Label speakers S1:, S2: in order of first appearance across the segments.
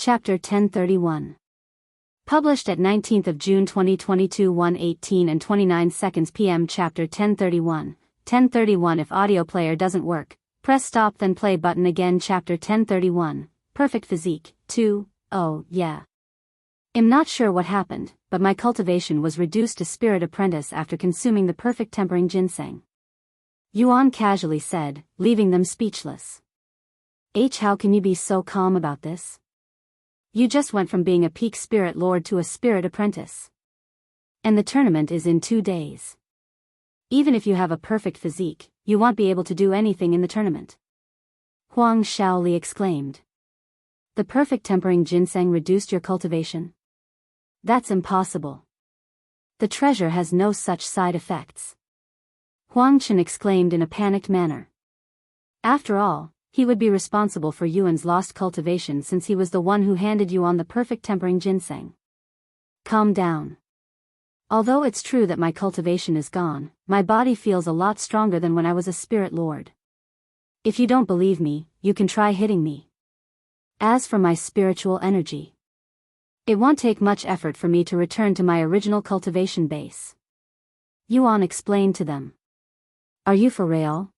S1: Chapter 1031. Published at 19th of June 2022 1:18 and 29 seconds p.m. Chapter 1031. 1031 If audio player doesn't work, press stop then play button again. Chapter 1031. Perfect physique. 2. Oh, yeah. I'm not sure what happened, but my cultivation was reduced to spirit apprentice after consuming the perfect tempering ginseng. Yuan casually said, leaving them speechless. How can you be so calm about this? You just went from being a peak spirit lord to a spirit apprentice. And the tournament is in 2 days. Even if you have a perfect physique, you won't be able to do anything in the tournament. Huang Shaoli exclaimed. The perfect tempering ginseng reduced your cultivation? That's impossible. The treasure has no such side effects. Huang Chen exclaimed in a panicked manner. After all, he would be responsible for Yuan's lost cultivation since he was the one who handed Yuan the perfect tempering ginseng. Calm down. Although it's true that my cultivation is gone, my body feels a lot stronger than when I was a spirit lord. If you don't believe me, you can try hitting me. As for my spiritual energy, it won't take much effort for me to return to my original cultivation base. Yuan explained to them. Are you for real?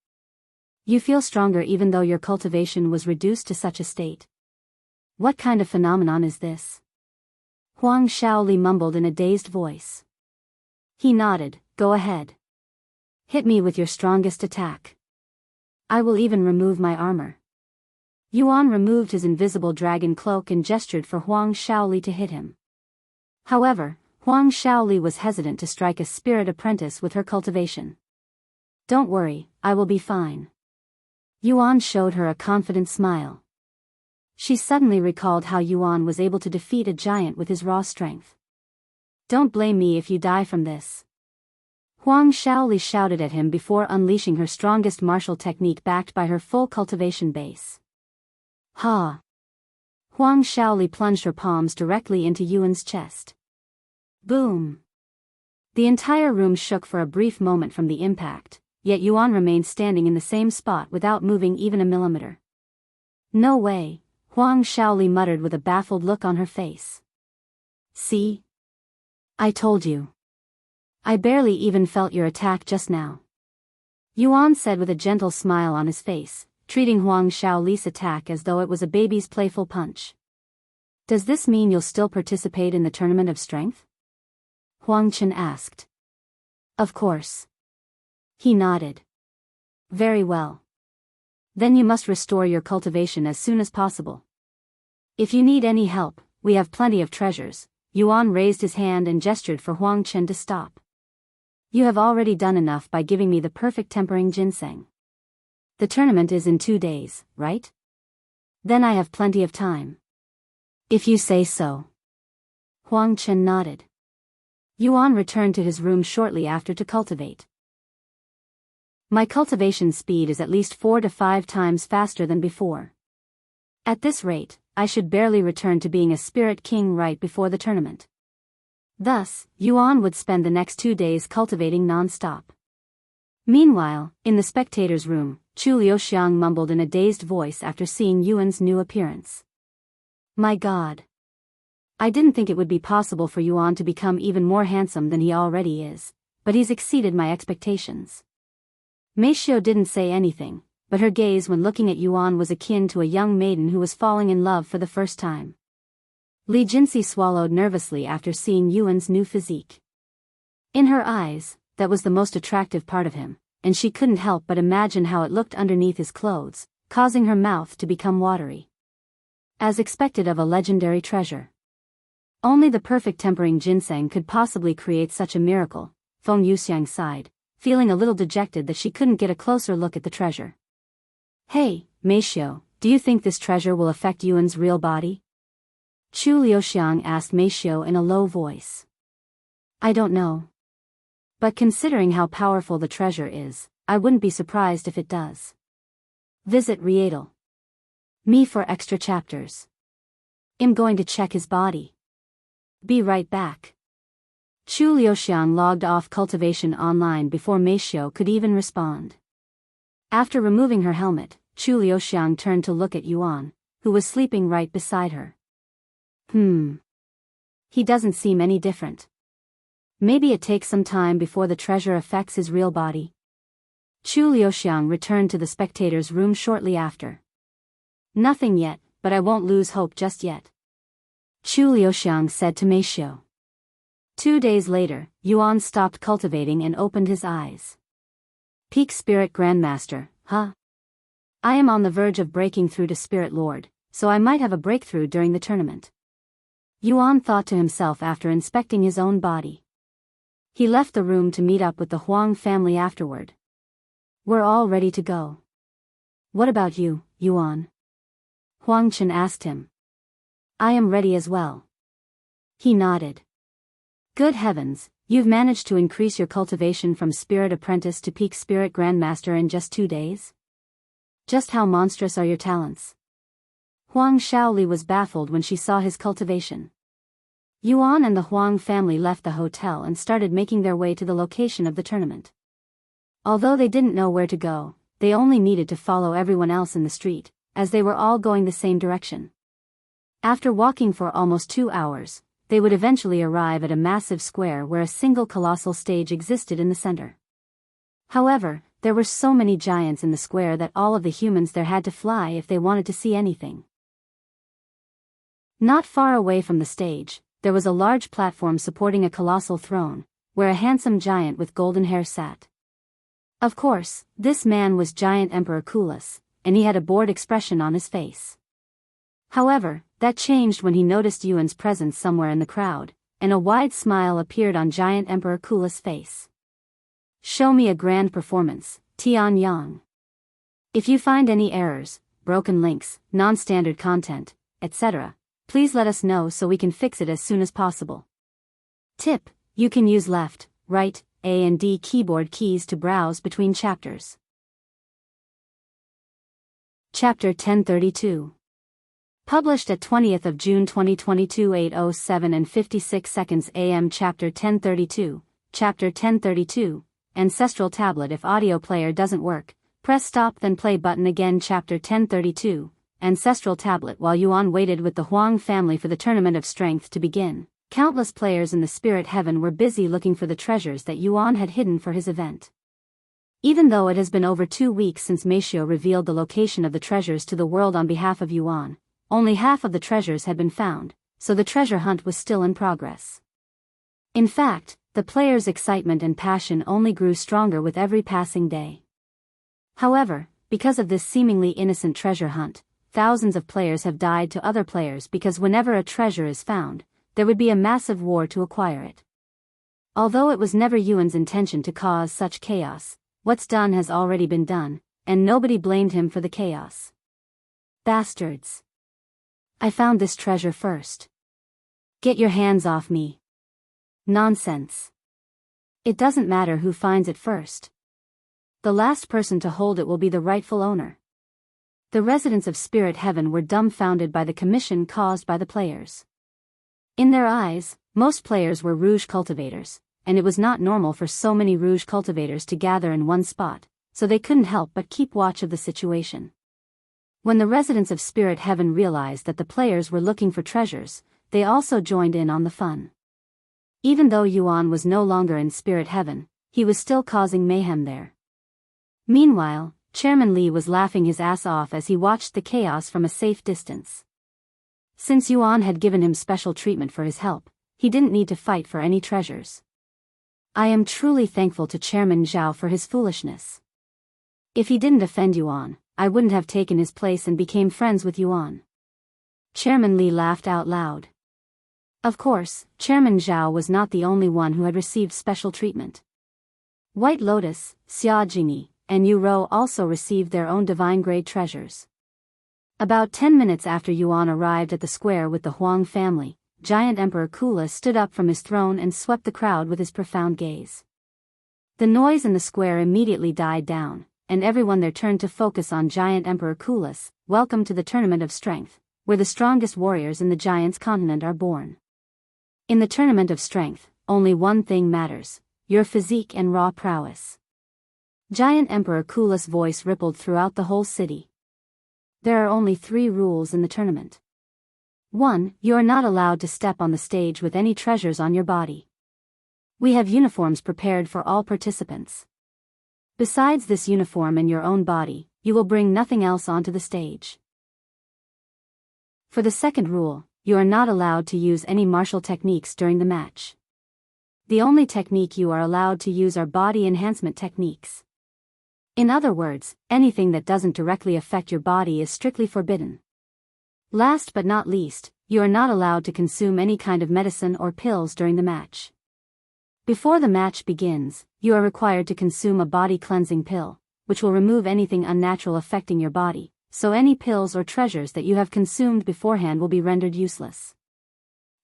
S1: You feel stronger even though your cultivation was reduced to such a state. What kind of phenomenon is this? Huang Shaoli mumbled in a dazed voice. He nodded. Go ahead. Hit me with your strongest attack. I will even remove my armor. Yuan removed his invisible dragon cloak and gestured for Huang Shaoli to hit him. However, Huang Shaoli was hesitant to strike a spirit apprentice with her cultivation. Don't worry, I will be fine. Yuan showed her a confident smile. She suddenly recalled how Yuan was able to defeat a giant with his raw strength. Don't blame me if you die from this. Huang Shaoli shouted at him before unleashing her strongest martial technique backed by her full cultivation base. Ha! Huang Shaoli plunged her palms directly into Yuan's chest. Boom! The entire room shook for a brief moment from the impact. Yet Yuan remained standing in the same spot without moving even a millimeter. No way, Huang Shaoli muttered with a baffled look on her face. See? I told you. I barely even felt your attack just now. Yuan said with a gentle smile on his face, treating Huang Shaoli's attack as though it was a baby's playful punch. Does this mean you'll still participate in the tournament of strength? Huang Chen asked. Of course. He nodded. Very well. Then you must restore your cultivation as soon as possible. If you need any help, we have plenty of treasures. Yuan raised his hand and gestured for Huang Chen to stop. You have already done enough by giving me the perfect tempering ginseng. The tournament is in 2 days, right? Then I have plenty of time. If you say so. Huang Chen nodded. Yuan returned to his room shortly after to cultivate. My cultivation speed is at least 4 to 5 times faster than before. At this rate, I should barely return to being a spirit king right before the tournament. Thus, Yuan would spend the next 2 days cultivating non-stop. Meanwhile, in the spectators' room, Chu Liuxiang mumbled in a dazed voice after seeing Yuan's new appearance. My God. I didn't think it would be possible for Yuan to become even more handsome than he already is, but he's exceeded my expectations. Mei Xiu didn't say anything, but her gaze when looking at Yuan was akin to a young maiden who was falling in love for the first time. Li Jinxi swallowed nervously after seeing Yuan's new physique. In her eyes, that was the most attractive part of him, and she couldn't help but imagine how it looked underneath his clothes, causing her mouth to become watery. As expected of a legendary treasure. Only the perfect tempering ginseng could possibly create such a miracle, Feng Yuxiang sighed, feeling a little dejected that she couldn't get a closer look at the treasure. Hey, Mei Xiu, do you think this treasure will affect Yuan's real body? Chu Liuxiang asked Mei Xiu in a low voice. I don't know. But considering how powerful the treasure is, I wouldn't be surprised if it does. Visit Rietal. Me for extra chapters. I'm going to check his body. Be right back. Chu Liuxiang logged off Cultivation Online before Mei Xiu could even respond. After removing her helmet, Chu Liuxiang turned to look at Yuan, who was sleeping right beside her. He doesn't seem any different. Maybe it takes some time before the treasure affects his real body. Chu Liuxiang returned to the spectators' room shortly after. Nothing yet, but I won't lose hope just yet, Chu Liuxiang said to Mei Xiu. 2 days later, Yuan stopped cultivating and opened his eyes. Peak Spirit Grandmaster, huh? I am on the verge of breaking through to Spirit Lord, so I might have a breakthrough during the tournament. Yuan thought to himself after inspecting his own body. He left the room to meet up with the Huang family afterward. We're all ready to go. What about you, Yuan? Huang Chen asked him. I am ready as well. He nodded. Good heavens, you've managed to increase your cultivation from Spirit Apprentice to Peak Spirit Grandmaster in just 2 days? Just how monstrous are your talents? Huang Shaoli was baffled when she saw his cultivation. Yuan and the Huang family left the hotel and started making their way to the location of the tournament. Although they didn't know where to go, they only needed to follow everyone else in the street, as they were all going the same direction. After walking for almost 2 hours, they would eventually arrive at a massive square where a single colossal stage existed in the center. However, there were so many giants in the square that all of the humans there had to fly if they wanted to see anything. Not far away from the stage, there was a large platform supporting a colossal throne, where a handsome giant with golden hair sat. Of course, this man was Giant Emperor Kulis, and he had a bored expression on his face. However, that changed when he noticed Yuan's presence somewhere in the crowd, and a wide smile appeared on Giant Emperor Kulis' face. Show me a grand performance, Tian Yang. If you find any errors, broken links, non-standard content, etc., please let us know so we can fix it as soon as possible. Tip: you can use left, right, A and D keyboard keys to browse between chapters. Chapter 1032. Published at 20th of June 2022 8:07 and 56 seconds AM. Chapter 1032. Chapter 1032. Ancestral Tablet. If audio player doesn't work, press stop then play button again. Chapter 1032. Ancestral Tablet. While Yuan waited with the Huang family for the Tournament of Strength to begin, countless players in the spirit heaven were busy looking for the treasures that Yuan had hidden for his event. Even though it has been over 2 weeks since Meishio revealed the location of the treasures to the world on behalf of Yuan, only half of the treasures had been found, so the treasure hunt was still in progress. In fact, the players' excitement and passion only grew stronger with every passing day. However, because of this seemingly innocent treasure hunt, thousands of players have died to other players because whenever a treasure is found, there would be a massive war to acquire it. Although it was never Yuan's intention to cause such chaos, what's done has already been done, and nobody blamed him for the chaos. Bastards. I found this treasure first. Get your hands off me. Nonsense. It doesn't matter who finds it first. The last person to hold it will be the rightful owner. The residents of Spirit Heaven were dumbfounded by the commotion caused by the players. In their eyes, most players were rouge cultivators, and it was not normal for so many rouge cultivators to gather in one spot, so they couldn't help but keep watch of the situation. When the residents of Spirit Heaven realized that the players were looking for treasures, they also joined in on the fun. Even though Yuan was no longer in Spirit Heaven, he was still causing mayhem there. Meanwhile, Chairman Li was laughing his ass off as he watched the chaos from a safe distance. Since Yuan had given him special treatment for his help, he didn't need to fight for any treasures. I am truly thankful to Chairman Zhao for his foolishness. If he didn't offend Yuan, I wouldn't have taken his place and became friends with Yuan. Chairman Li laughed out loud. Of course, Chairman Zhao was not the only one who had received special treatment. White Lotus, Xia Jingyi, and Yu Rou also received their own divine-grade treasures. About 10 minutes after Yuan arrived at the square with the Huang family, Giant Emperor Kula stood up from his throne and swept the crowd with his profound gaze. The noise in the square immediately died down, and everyone there turned to focus on Giant Emperor Kulis. Welcome to the Tournament of Strength, where the strongest warriors in the Giants continent are born. In the Tournament of Strength, only one thing matters: your physique and raw prowess. Giant Emperor Kulis' voice rippled throughout the whole city. There are only 3 rules in the tournament. 1. You are not allowed to step on the stage with any treasures on your body. We have uniforms prepared for all participants. Besides this uniform and your own body, you will bring nothing else onto the stage. For the second rule, you are not allowed to use any martial techniques during the match. The only technique you are allowed to use are body enhancement techniques. In other words, anything that doesn't directly affect your body is strictly forbidden. Last but not least, you are not allowed to consume any kind of medicine or pills during the match. Before the match begins, you are required to consume a body cleansing pill, which will remove anything unnatural affecting your body, so any pills or treasures that you have consumed beforehand will be rendered useless.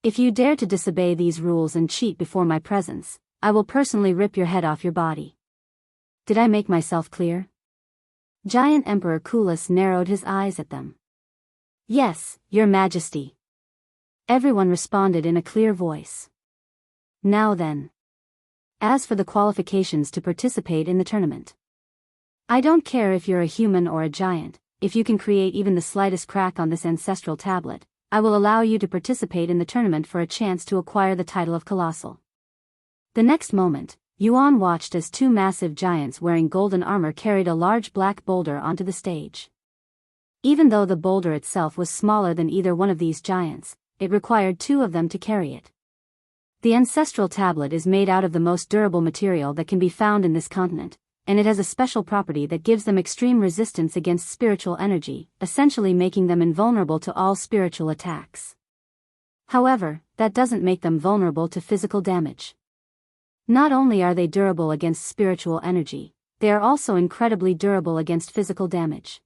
S1: If you dare to disobey these rules and cheat before my presence, I will personally rip your head off your body. Did I make myself clear? Giant Emperor Kulis narrowed his eyes at them. Yes, Your Majesty. Everyone responded in a clear voice. Now then. As for the qualifications to participate in the tournament. I don't care if you're a human or a giant, if you can create even the slightest crack on this ancestral tablet, I will allow you to participate in the tournament for a chance to acquire the title of Colossal. The next moment, Yuan watched as two massive giants wearing golden armor carried a large black boulder onto the stage. Even though the boulder itself was smaller than either one of these giants, it required two of them to carry it. The ancestral tablet is made out of the most durable material that can be found in this continent, and it has a special property that gives them extreme resistance against spiritual energy, essentially making them invulnerable to all spiritual attacks. However, that doesn't make them vulnerable to physical damage. Not only are they durable against spiritual energy, they are also incredibly durable against physical damage.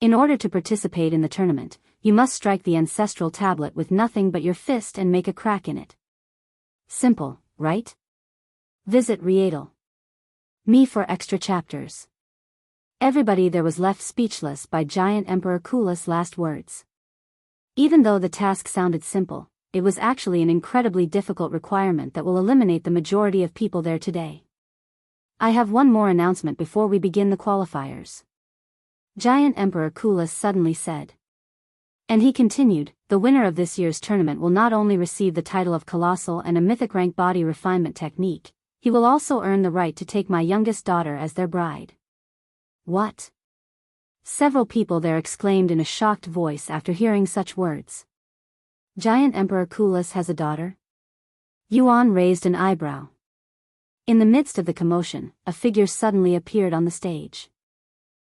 S1: In order to participate in the tournament, you must strike the ancestral tablet with nothing but your fist and make a crack in it. Simple, right? Visit Rietal. Me for extra chapters. Everybody there was left speechless by Giant Emperor Kulis' last words. Even though the task sounded simple, it was actually an incredibly difficult requirement that will eliminate the majority of people there today. I have one more announcement before we begin the qualifiers. Giant Emperor Kulis suddenly said. And he continued, the winner of this year's tournament will not only receive the title of Colossal and a mythic rank body refinement technique, he will also earn the right to take my youngest daughter as their bride. What? Several people there exclaimed in a shocked voice after hearing such words. Giant Emperor Kulis has a daughter? Yuan raised an eyebrow. In the midst of the commotion, a figure suddenly appeared on the stage.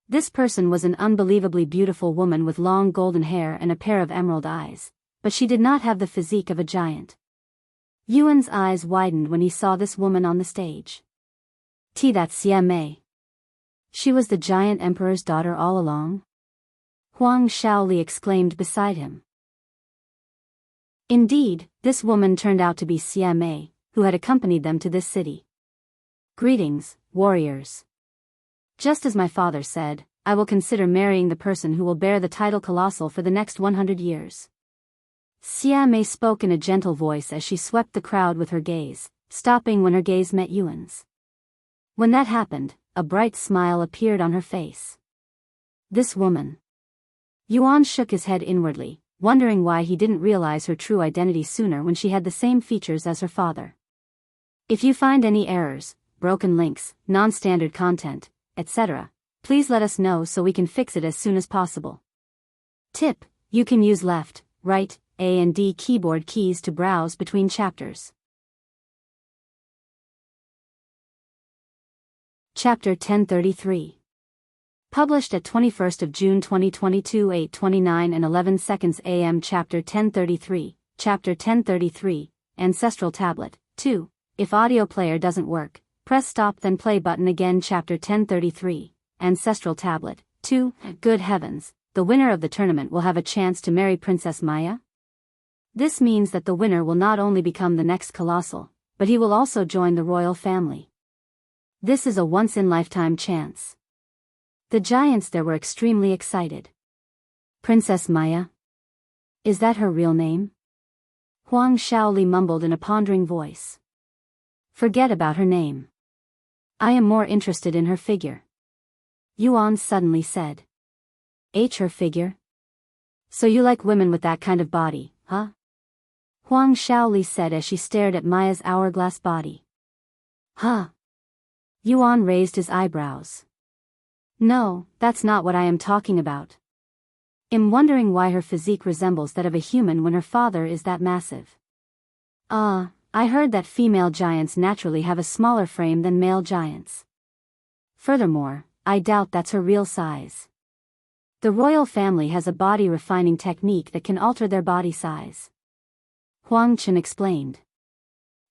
S1: This person was an unbelievably beautiful woman with long golden hair and a pair of emerald eyes, but she did not have the physique of a giant. Yuan's eyes widened when he saw this woman on the stage. That's Xia Mei. She was the giant emperor's daughter all along? Huang Shaoli exclaimed beside him. Indeed, this woman turned out to be Xia Mei, who had accompanied them to this city. Greetings, warriors. Just as my father said, I will consider marrying the person who will bear the title Colossal for the next 100 years. Xia Mei spoke in a gentle voice as she swept the crowd with her gaze, stopping when her gaze met Yuan's. When that happened, a bright smile appeared on her face. This woman. Yuan shook his head inwardly, wondering why he didn't realize her true identity sooner when she had the same features as her father. If you find any errors, broken links, non-standard content, etc., please let us know so we can fix it as soon as possible. Tip: you can use left, right, A and D keyboard keys to browse between chapters. Chapter 1033. Published at 21st of June 2022 8:29 and 11 seconds AM. Chapter 1033, Chapter 1033, Ancestral Tablet, 2. If audio player doesn't work, press stop then play button again. Chapter 1033, Ancestral Tablet, 2. Good heavens, the winner of the tournament will have a chance to marry Princess Maya? This means that the winner will not only become the next Colossal, but he will also join the royal family. This is a once-in-lifetime chance. The giants there were extremely excited. Princess Maya? Is that her real name? Huang Shaoli mumbled in a pondering voice. Forget about her name. I am more interested in her figure. Yuan suddenly said. Her figure? So you like women with that kind of body, huh? Huang Shaoli said as she stared at Maya's hourglass body. Huh? Yuan raised his eyebrows. No, that's not what I am talking about. I'm wondering why her physique resembles that of a human when her father is that massive. I heard that female giants naturally have a smaller frame than male giants. Furthermore, I doubt that's her real size. The royal family has a body refining technique that can alter their body size. Huang Chen explained.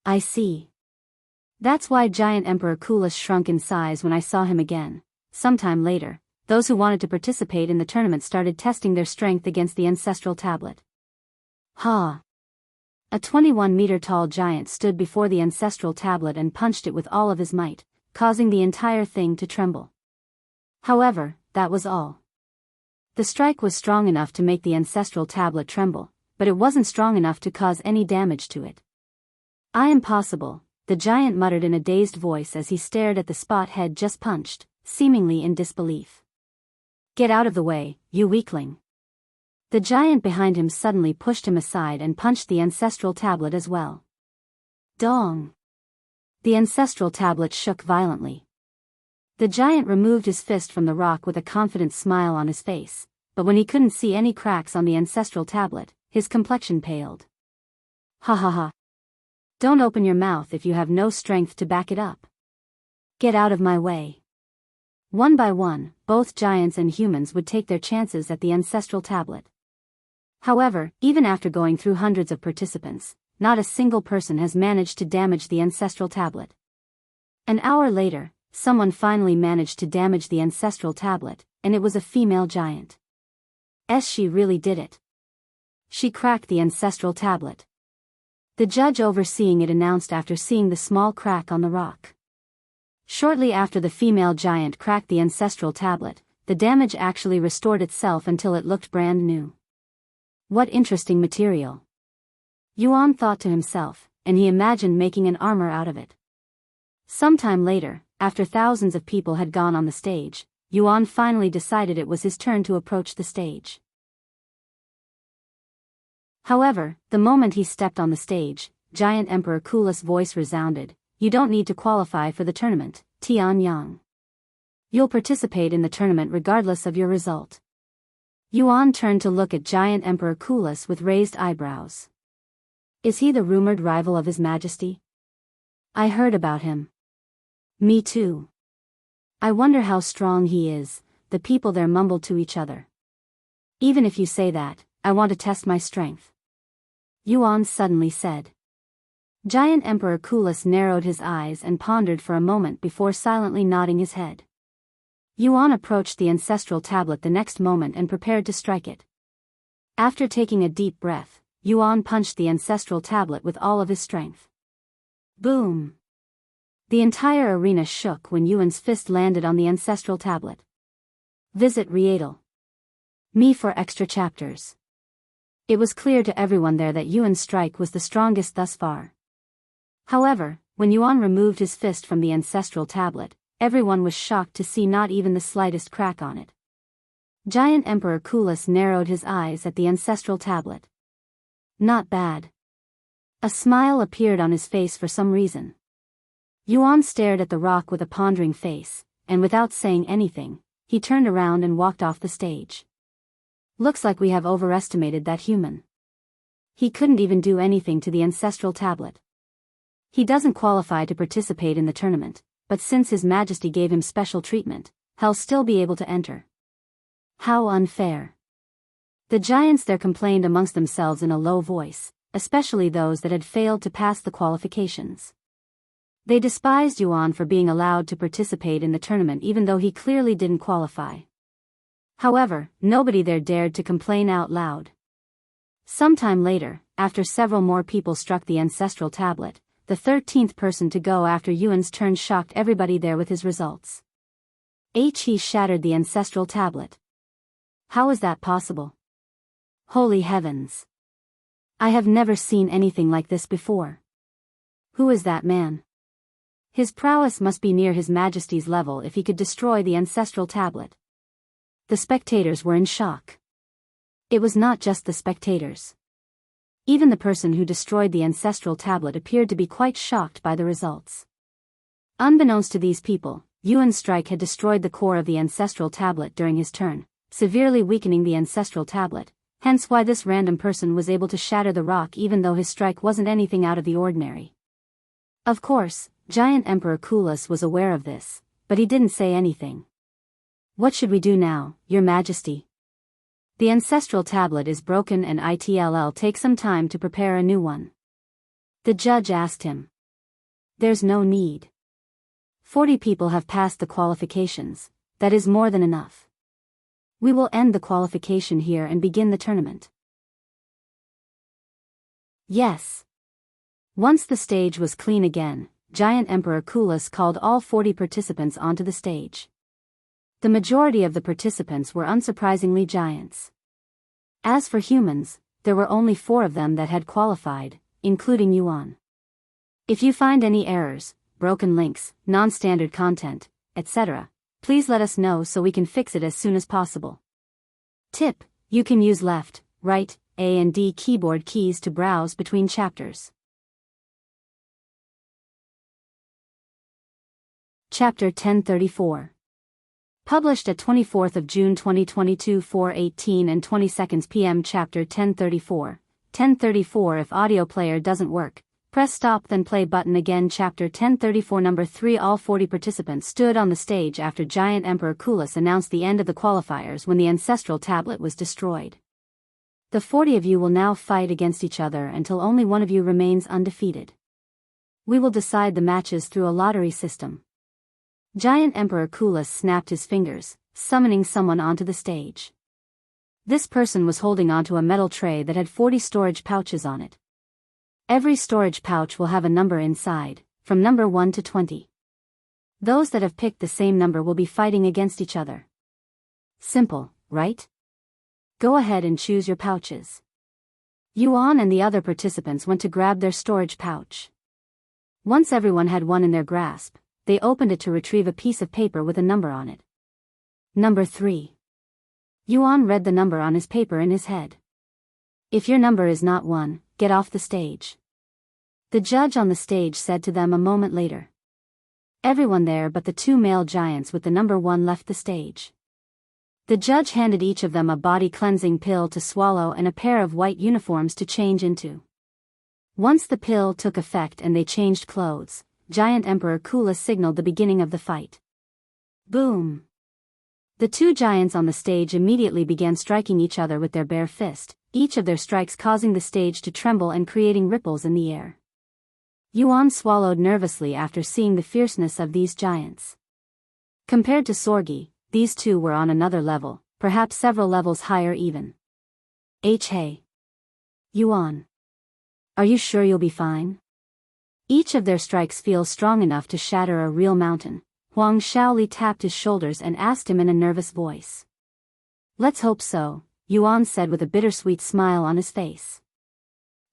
S1: I see. That's why Giant Emperor Kulis shrunk in size when I saw him again. Sometime later, those who wanted to participate in the tournament started testing their strength against the ancestral tablet. Ha! A 21-meter-tall giant stood before the ancestral tablet and punched it with all of his might, causing the entire thing to tremble. However, that was all. The strike was strong enough to make the ancestral tablet tremble, but it wasn't strong enough to cause any damage to it. Impossible, the giant muttered in a dazed voice as he stared at the spot head just punched, seemingly in disbelief. Get out of the way, you weakling. The giant behind him suddenly pushed him aside and punched the ancestral tablet as well. Dong! The ancestral tablet shook violently. The giant removed his fist from the rock with a confident smile on his face, but when he couldn't see any cracks on the ancestral tablet, his complexion paled. Ha ha ha. Don't open your mouth if you have no strength to back it up. Get out of my way. One by one, both giants and humans would take their chances at the ancestral tablet. However, even after going through hundreds of participants, not a single person has managed to damage the ancestral tablet. An hour later, someone finally managed to damage the ancestral tablet, and it was a female giant. She really did it. She cracked the ancestral tablet. The judge overseeing it announced after seeing the small crack on the rock. Shortly after the female giant cracked the ancestral tablet, the damage actually restored itself until it looked brand new. What interesting material. Yuan thought to himself, and he imagined making an armor out of it. Sometime later, after thousands of people had gone on the stage, Yuan finally decided it was his turn to approach the stage. However, the moment he stepped on the stage, Giant Emperor Kulis' voice resounded, "You don't need to qualify for the tournament, Tian Yang. You'll participate in the tournament regardless of your result." Yuan turned to look at Giant Emperor Kulis with raised eyebrows. Is he the rumored rival of His Majesty? I heard about him. Me too. I wonder how strong he is, the people there mumbled to each other. Even if you say that, I want to test my strength. Yuan suddenly said. Giant Emperor Kulis narrowed his eyes and pondered for a moment before silently nodding his head. Yuan approached the ancestral tablet the next moment and prepared to strike it. After taking a deep breath, Yuan punched the ancestral tablet with all of his strength. Boom! The entire arena shook when Yuan's fist landed on the ancestral tablet. Visit Rietal. Me for extra chapters. It was clear to everyone there that Yuan's strike was the strongest thus far. However, when Yuan removed his fist from the ancestral tablet, everyone was shocked to see not even the slightest crack on it. Giant Emperor Kulis narrowed his eyes at the ancestral tablet. Not bad. A smile appeared on his face for some reason. Yuan stared at the rock with a pondering face, and without saying anything, he turned around and walked off the stage. Looks like we have overestimated that human. He couldn't even do anything to the ancestral tablet. He doesn't qualify to participate in the tournament, but since His Majesty gave him special treatment, he'll still be able to enter. How unfair. The giants there complained amongst themselves in a low voice, especially those that had failed to pass the qualifications. They despised Yuan for being allowed to participate in the tournament even though he clearly didn't qualify. However, nobody there dared to complain out loud. Sometime later, after several more people struck the ancestral tablet, the 13th person to go after Yuan's turn shocked everybody there with his results. He shattered the ancestral tablet. How is that possible? Holy heavens! I have never seen anything like this before. Who is that man? His prowess must be near His Majesty's level if he could destroy the ancestral tablet. The spectators were in shock. It was not just the spectators. Even the person who destroyed the ancestral tablet appeared to be quite shocked by the results. Unbeknownst to these people, Yuan's strike had destroyed the core of the ancestral tablet during his turn, severely weakening the ancestral tablet, hence why this random person was able to shatter the rock even though his strike wasn't anything out of the ordinary. Of course, Giant Emperor Kulas was aware of this, but he didn't say anything. "What should we do now, Your Majesty?" "The ancestral tablet is broken and it'll take some time to prepare a new one." The judge asked him. "There's no need. 40 people have passed the qualifications, that is more than enough. We will end the qualification here and begin the tournament." "Yes." Once the stage was clean again, Giant Emperor Kulas called all 40 participants onto the stage. The majority of the participants were unsurprisingly giants. As for humans, there were only 4 of them that had qualified, including Yuan. If you find any errors, broken links, non-standard content, etc., please let us know so we can fix it as soon as possible. Tip: you can use left, right, A and D keyboard keys to browse between chapters. Chapter 1034. Published at 24th of June 2022 4:18 and 22 p.m. Chapter 1034. 1034 If audio player doesn't work, press stop then play button again. Chapter 1034 Number 3 All 40 participants stood on the stage after Giant Emperor Kulas announced the end of the qualifiers when the ancestral tablet was destroyed. The 40 of you will now fight against each other until only one of you remains undefeated. We will decide the matches through a lottery system. Giant Emperor Kulas snapped his fingers, summoning someone onto the stage. This person was holding onto a metal tray that had 40 storage pouches on it. Every storage pouch will have a number inside, from number 1 to 20. Those that have picked the same number will be fighting against each other. Simple, right? Go ahead and choose your pouches. Yuan and the other participants went to grab their storage pouch. Once everyone had one in their grasp, they opened it to retrieve a piece of paper with a number on it. Number 3. Yuan read the number on his paper in his head. If your number is not 1, get off the stage. The judge on the stage said to them a moment later. Everyone there but the 2 male giants with the number 1 left the stage. The judge handed each of them a body cleansing pill to swallow and a pair of white uniforms to change into. Once the pill took effect and they changed clothes, Giant Emperor Kulas signaled the beginning of the fight. Boom! The 2 giants on the stage immediately began striking each other with their bare fist, each of their strikes causing the stage to tremble and creating ripples in the air. Yuan swallowed nervously after seeing the fierceness of these giants. Compared to Sorgi, these 2 were on another level, perhaps several levels higher even. Hey. Yuan. Are you sure you'll be fine? Each of their strikes feels strong enough to shatter a real mountain. Huang Shaoli tapped his shoulders and asked him in a nervous voice. Let's hope so, Yuan said with a bittersweet smile on his face.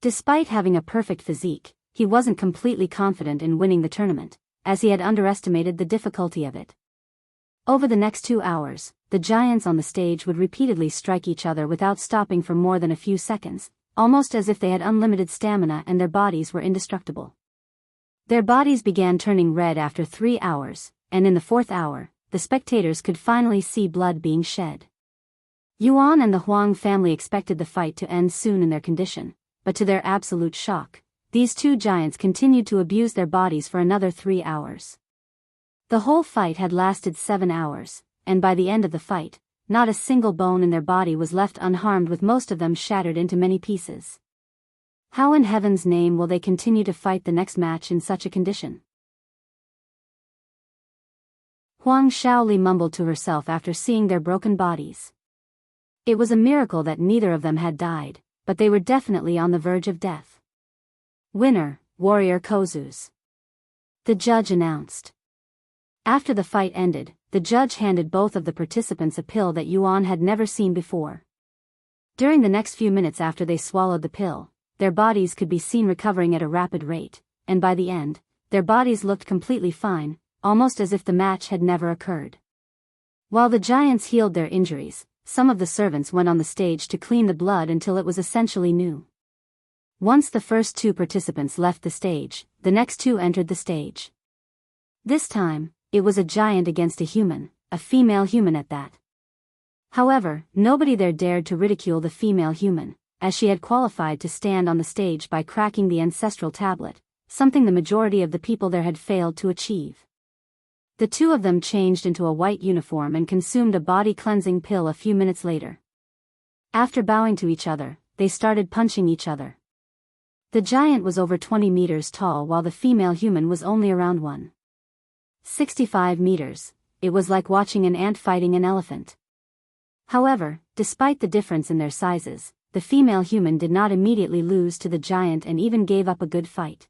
S1: Despite having a perfect physique, he wasn't completely confident in winning the tournament, as he had underestimated the difficulty of it. Over the next 2 hours, the giants on the stage would repeatedly strike each other without stopping for more than a few seconds, almost as if they had unlimited stamina and their bodies were indestructible. Their bodies began turning red after 3 hours, and in the 4th hour, the spectators could finally see blood being shed. Yuan and the Huang family expected the fight to end soon in their condition, but to their absolute shock, these 2 giants continued to abuse their bodies for another 3 hours. The whole fight had lasted 7 hours, and by the end of the fight, not a single bone in their body was left unharmed, with most of them shattered into many pieces. How in heaven's name will they continue to fight the next match in such a condition? Huang Shaoli mumbled to herself after seeing their broken bodies. It was a miracle that neither of them had died, but they were definitely on the verge of death. Winner, Warrior Kozus. The judge announced. After the fight ended, the judge handed both of the participants a pill that Yuan had never seen before. During the next few minutes after they swallowed the pill, their bodies could be seen recovering at a rapid rate, and by the end, their bodies looked completely fine, almost as if the match had never occurred. While the giants healed their injuries, some of the servants went on the stage to clean the blood until it was essentially new. Once the first 2 participants left the stage, the next 2 entered the stage. This time, it was a giant against a human, a female human at that. However, nobody there dared to ridicule the female human, as she had qualified to stand on the stage by cracking the ancestral tablet, something the majority of the people there had failed to achieve. The 2 of them changed into a white uniform and consumed a body-cleansing pill a few minutes later. After bowing to each other, they started punching each other. The giant was over 20 meters tall while the female human was only around 1.65 meters. It was like watching an ant fighting an elephant. However, despite the difference in their sizes, the female human did not immediately lose to the giant and even gave up a good fight.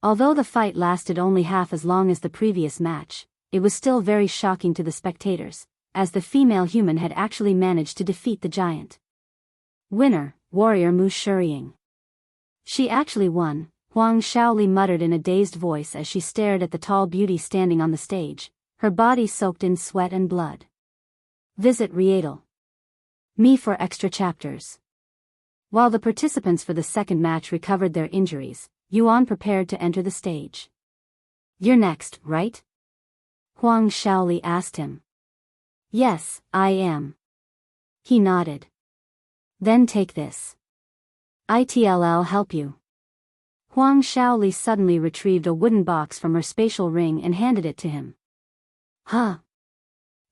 S1: Although the fight lasted only half as long as the previous match, it was still very shocking to the spectators, as the female human had actually managed to defeat the giant. Winner, warrior Mu Shuriying. She actually won, Huang Shaoli muttered in a dazed voice as she stared at the tall beauty standing on the stage, her body soaked in sweat and blood. Visit Rietal. Me for extra chapters. While the participants for the second match recovered their injuries, Yuan prepared to enter the stage. You're next, right? Huang Shaoli asked him. Yes, I am. He nodded. Then take this. It'll help you. Huang Shaoli suddenly retrieved a wooden box from her spatial ring and handed it to him. Huh.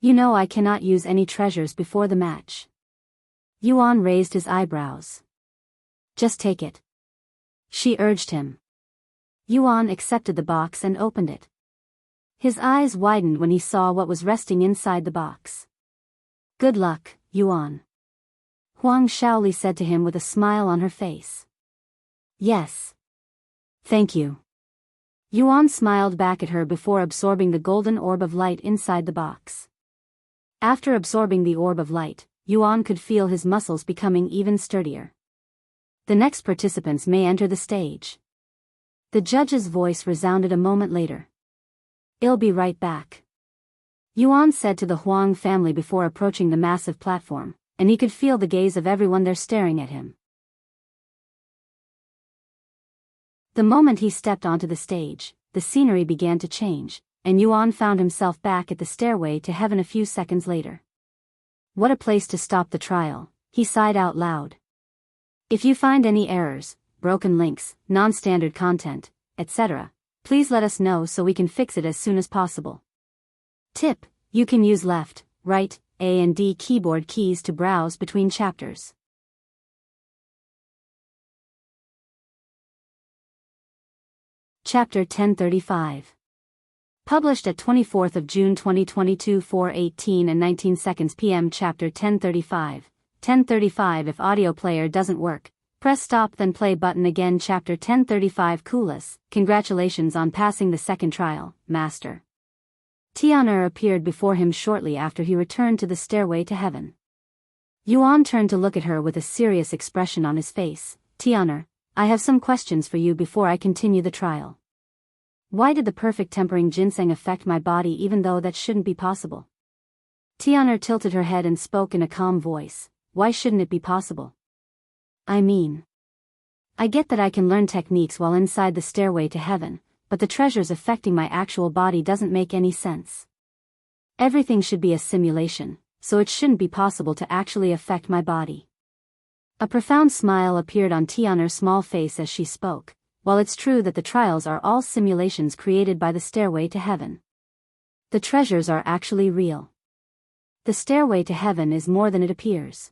S1: You know I cannot use any treasures before the match. Yuan raised his eyebrows. Just take it. She urged him. Yuan accepted the box and opened it. His eyes widened when he saw what was resting inside the box. Good luck, Yuan. Huang Shaoli said to him with a smile on her face. Yes. Thank you. Yuan smiled back at her before absorbing the golden orb of light inside the box. After absorbing the orb of light, Yuan could feel his muscles becoming even sturdier. The next participants may enter the stage. The judge's voice resounded a moment later. I'll be right back. Yuan said to the Huang family before approaching the massive platform, and he could feel the gaze of everyone there staring at him. The moment he stepped onto the stage, the scenery began to change, and Yuan found himself back at the stairway to heaven a few seconds later. What a place to stop the trial, he sighed out loud. If you find any errors, broken links, non-standard content, etc., please let us know so we can fix it as soon as possible. Tip: you can use left, right, A and D keyboard keys to browse between chapters. Chapter 1035. Published at 24th of June 2022 4:18 and 19 seconds p.m. Chapter 1035. 1035 If audio player doesn't work, press stop then play button again. Chapter 1035 Coolus, congratulations on passing the second trial, Master. Tian'er appeared before him shortly after he returned to the stairway to heaven. Yuan turned to look at her with a serious expression on his face. Tian'er, I have some questions for you before I continue the trial. Why did the perfect tempering ginseng affect my body even though that shouldn't be possible? Tian'er tilted her head and spoke in a calm voice. Why shouldn't it be possible? I mean, I get that I can learn techniques while inside the stairway to heaven, but the treasures affecting my actual body doesn't make any sense. Everything should be a simulation, so it shouldn't be possible to actually affect my body. A profound smile appeared on Tian'er's small face as she spoke. While it's true that the trials are all simulations created by the stairway to heaven, the treasures are actually real. The stairway to heaven is more than it appears.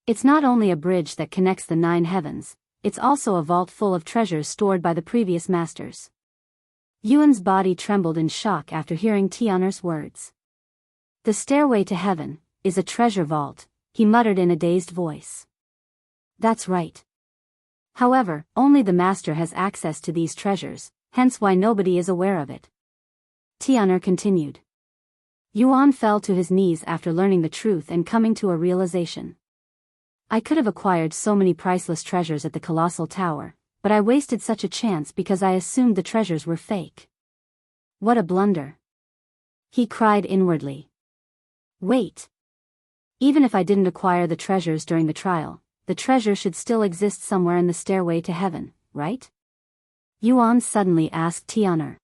S1: It's not only a bridge that connects the 9 heavens, it's also a vault full of treasures stored by the previous masters. Yuan's body trembled in shock after hearing Tian'er's words. The stairway to heaven is a treasure vault, he muttered in a dazed voice. That's right. However, only the master has access to these treasures, hence why nobody is aware of it. Tian'er continued. Yuan fell to his knees after learning the truth and coming to a realization. I could have acquired so many priceless treasures at the colossal tower, but I wasted such a chance because I assumed the treasures were fake. What a blunder. He cried inwardly. Wait. Even if I didn't acquire the treasures during the trial, the treasure should still exist somewhere in the stairway to heaven, right? Yuan suddenly asked Tian'er.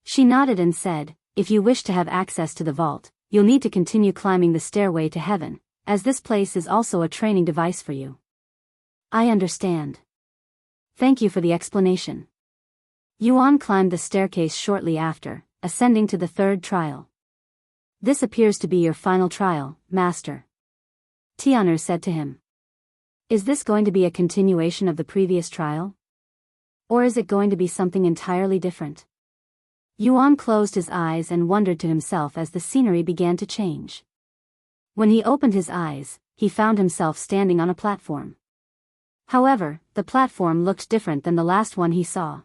S1: She nodded and said, if you wish to have access to the vault, you'll need to continue climbing the stairway to heaven, as this place is also a training device for you. I understand. Thank you for the explanation. Yuan climbed the staircase shortly after, ascending to the third trial. This appears to be your final trial, Master. Tian'er said to him. Is this going to be a continuation of the previous trial? Or is it going to be something entirely different? Yuan closed his eyes and wondered to himself as the scenery began to change. When he opened his eyes, he found himself standing on a platform. However, the platform looked different than the last one he saw.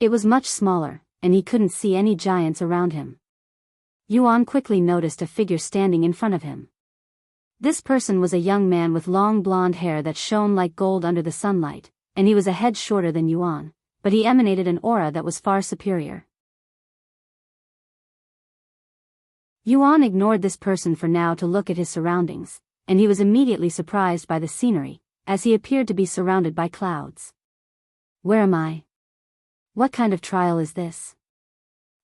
S1: It was much smaller, and he couldn't see any giants around him. Yuan quickly noticed a figure standing in front of him. This person was a young man with long blonde hair that shone like gold under the sunlight, and he was a head shorter than Yuan, but he emanated an aura that was far superior. Yuan ignored this person for now to look at his surroundings, and he was immediately surprised by the scenery, as he appeared to be surrounded by clouds. Where am I? What kind of trial is this?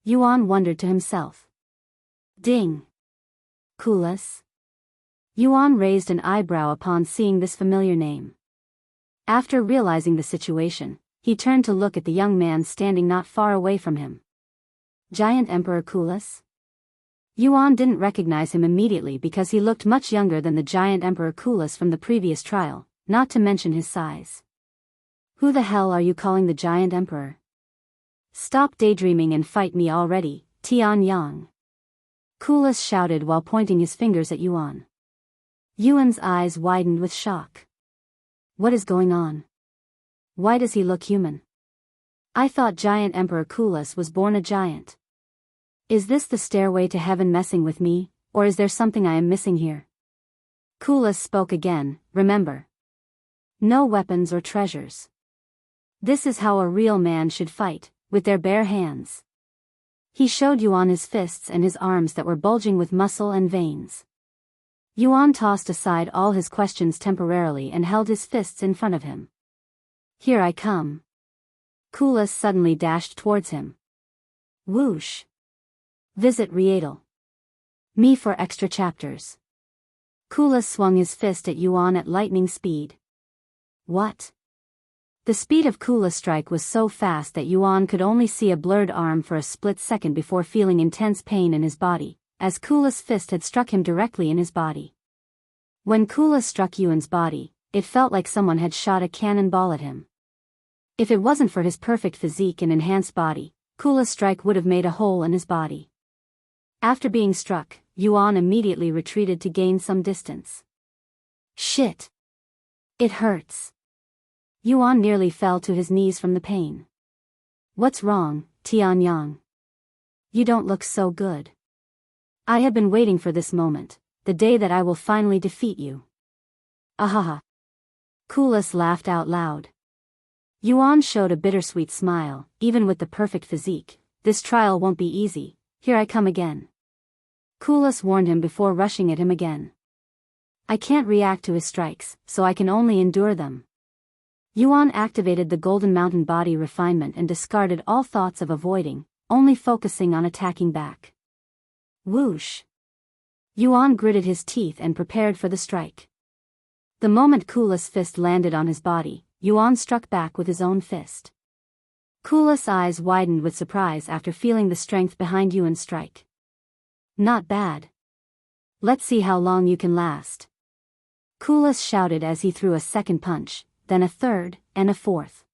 S1: Yuan wondered to himself. Ding! Kulas? Yuan raised an eyebrow upon seeing this familiar name. After realizing the situation, he turned to look at the young man standing not far away from him. Giant Emperor Kulas? Yuan didn't recognize him immediately because he looked much younger than the giant Emperor Kulas from the previous trial, not to mention his size. Who the hell are you calling the giant emperor? Stop daydreaming and fight me already, Tian Yang. Kulas shouted while pointing his fingers at Yuan. Yuan's eyes widened with shock. What is going on? Why does he look human? I thought giant Emperor Kulas was born a giant. Is this the stairway to heaven messing with me, or is there something I am missing here? Kulas spoke again, remember. No weapons or treasures. This is how a real man should fight, with their bare hands. He showed Yuan his fists and his arms that were bulging with muscle and veins. Yuan tossed aside all his questions temporarily and held his fists in front of him. Here I come. Kulas suddenly dashed towards him. Whoosh. Visit Rietal. Me for extra chapters. Kulas swung his fist at Yuan at lightning speed. What? The speed of Kulas' strike was so fast that Yuan could only see a blurred arm for a split second before feeling intense pain in his body, as Kulas' fist had struck him directly in his body. When Kulas struck Yuan's body, it felt like someone had shot a cannonball at him. If it wasn't for his perfect physique and enhanced body, Kulas' strike would have made a hole in his body. After being struck, Yuan immediately retreated to gain some distance. Shit! It hurts. Yuan nearly fell to his knees from the pain. What's wrong, Tian Yang? You don't look so good. I have been waiting for this moment, the day that I will finally defeat you. Ahaha. Kulas laughed out loud. Yuan showed a bittersweet smile. Even with the perfect physique, this trial won't be easy. Here I come again. Kulas warned him before rushing at him again. I can't react to his strikes, so I can only endure them. Yuan activated the Golden Mountain body refinement and discarded all thoughts of avoiding, only focusing on attacking back. Whoosh! Yuan gritted his teeth and prepared for the strike. The moment Kulas' fist landed on his body, Yuan struck back with his own fist. Kulas' eyes widened with surprise after feeling the strength behind Yuan's strike. Not bad. Let's see how long you can last. Kulas shouted as he threw a second punch, then a third, and a fourth.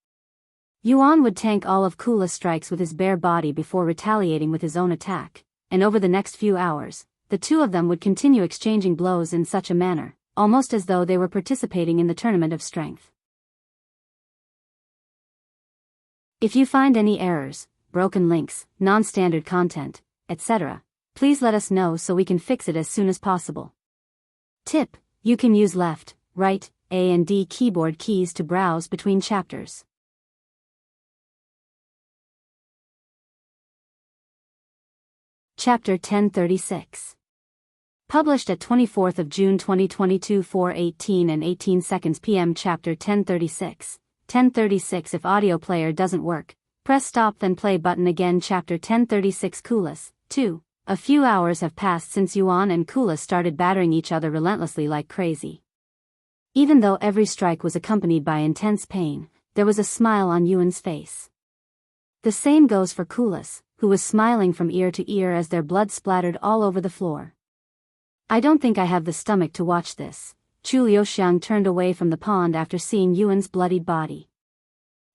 S1: Yuan would tank all of Kulas' strikes with his bare body before retaliating with his own attack, and over the next few hours, the two of them would continue exchanging blows in such a manner, almost as though they were participating in the tournament of strength. If you find any errors, broken links, non-standard content, etc., please let us know so we can fix it as soon as possible. Tip: you can use left, right, A and D keyboard keys to browse between chapters. Chapter 1036. Published at 24th of June 2022 4:18 and 18 seconds p.m. Chapter 1036. 1036 If audio player doesn't work, press stop then play button again. Chapter 1036 Coolus. 2. A few hours have passed since Yuan and Coolus started battering each other relentlessly like crazy. Even though every strike was accompanied by intense pain, there was a smile on Yuan's face. The same goes for Coolus, who was smiling from ear to ear as their blood splattered all over the floor. I don't think I have the stomach to watch this. Chu Liuxiang turned away from the pond after seeing Yuan's bloodied body.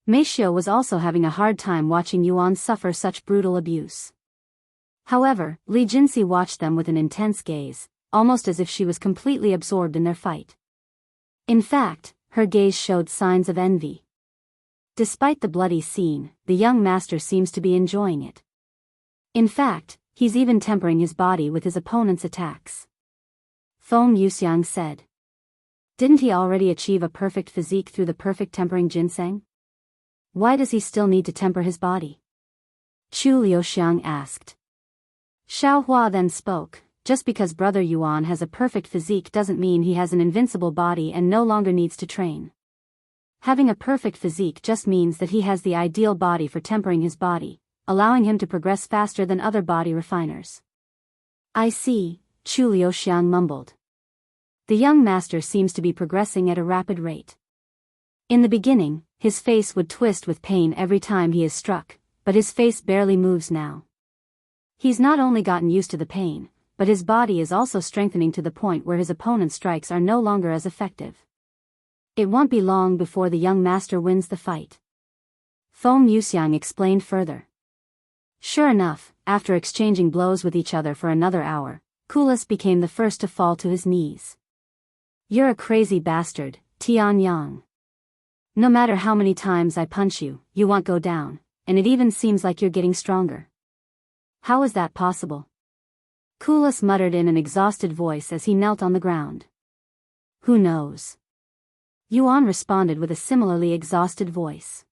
S1: Mei Xiu was also having a hard time watching Yuan suffer such brutal abuse. However, Li Jinxi watched them with an intense gaze, almost as if she was completely absorbed in their fight. In fact, her gaze showed signs of envy. Despite the bloody scene, the young master seems to be enjoying it. In fact, he's even tempering his body with his opponent's attacks. Feng Yuxiang said. Didn't he already achieve a perfect physique through the perfect tempering ginseng? Why does he still need to temper his body? Chu Liuxiang asked. Xiao Hua then spoke, just because Brother Yuan has a perfect physique doesn't mean he has an invincible body and no longer needs to train. Having a perfect physique just means that he has the ideal body for tempering his body, allowing him to progress faster than other body refiners. I see, Chu Liuxiang mumbled. The young master seems to be progressing at a rapid rate. In the beginning, his face would twist with pain every time he is struck, but his face barely moves now. He's not only gotten used to the pain, but his body is also strengthening to the point where his opponent's strikes are no longer as effective. It won't be long before the young master wins the fight. Feng Yuxiang explained further. Sure enough, after exchanging blows with each other for another hour, Coolus became the first to fall to his knees. You're a crazy bastard, Tian Yang. No matter how many times I punch you, you won't go down, and it even seems like you're getting stronger. How is that possible? Coolus muttered in an exhausted voice as he knelt on the ground. Who knows? Yuan responded with a similarly exhausted voice.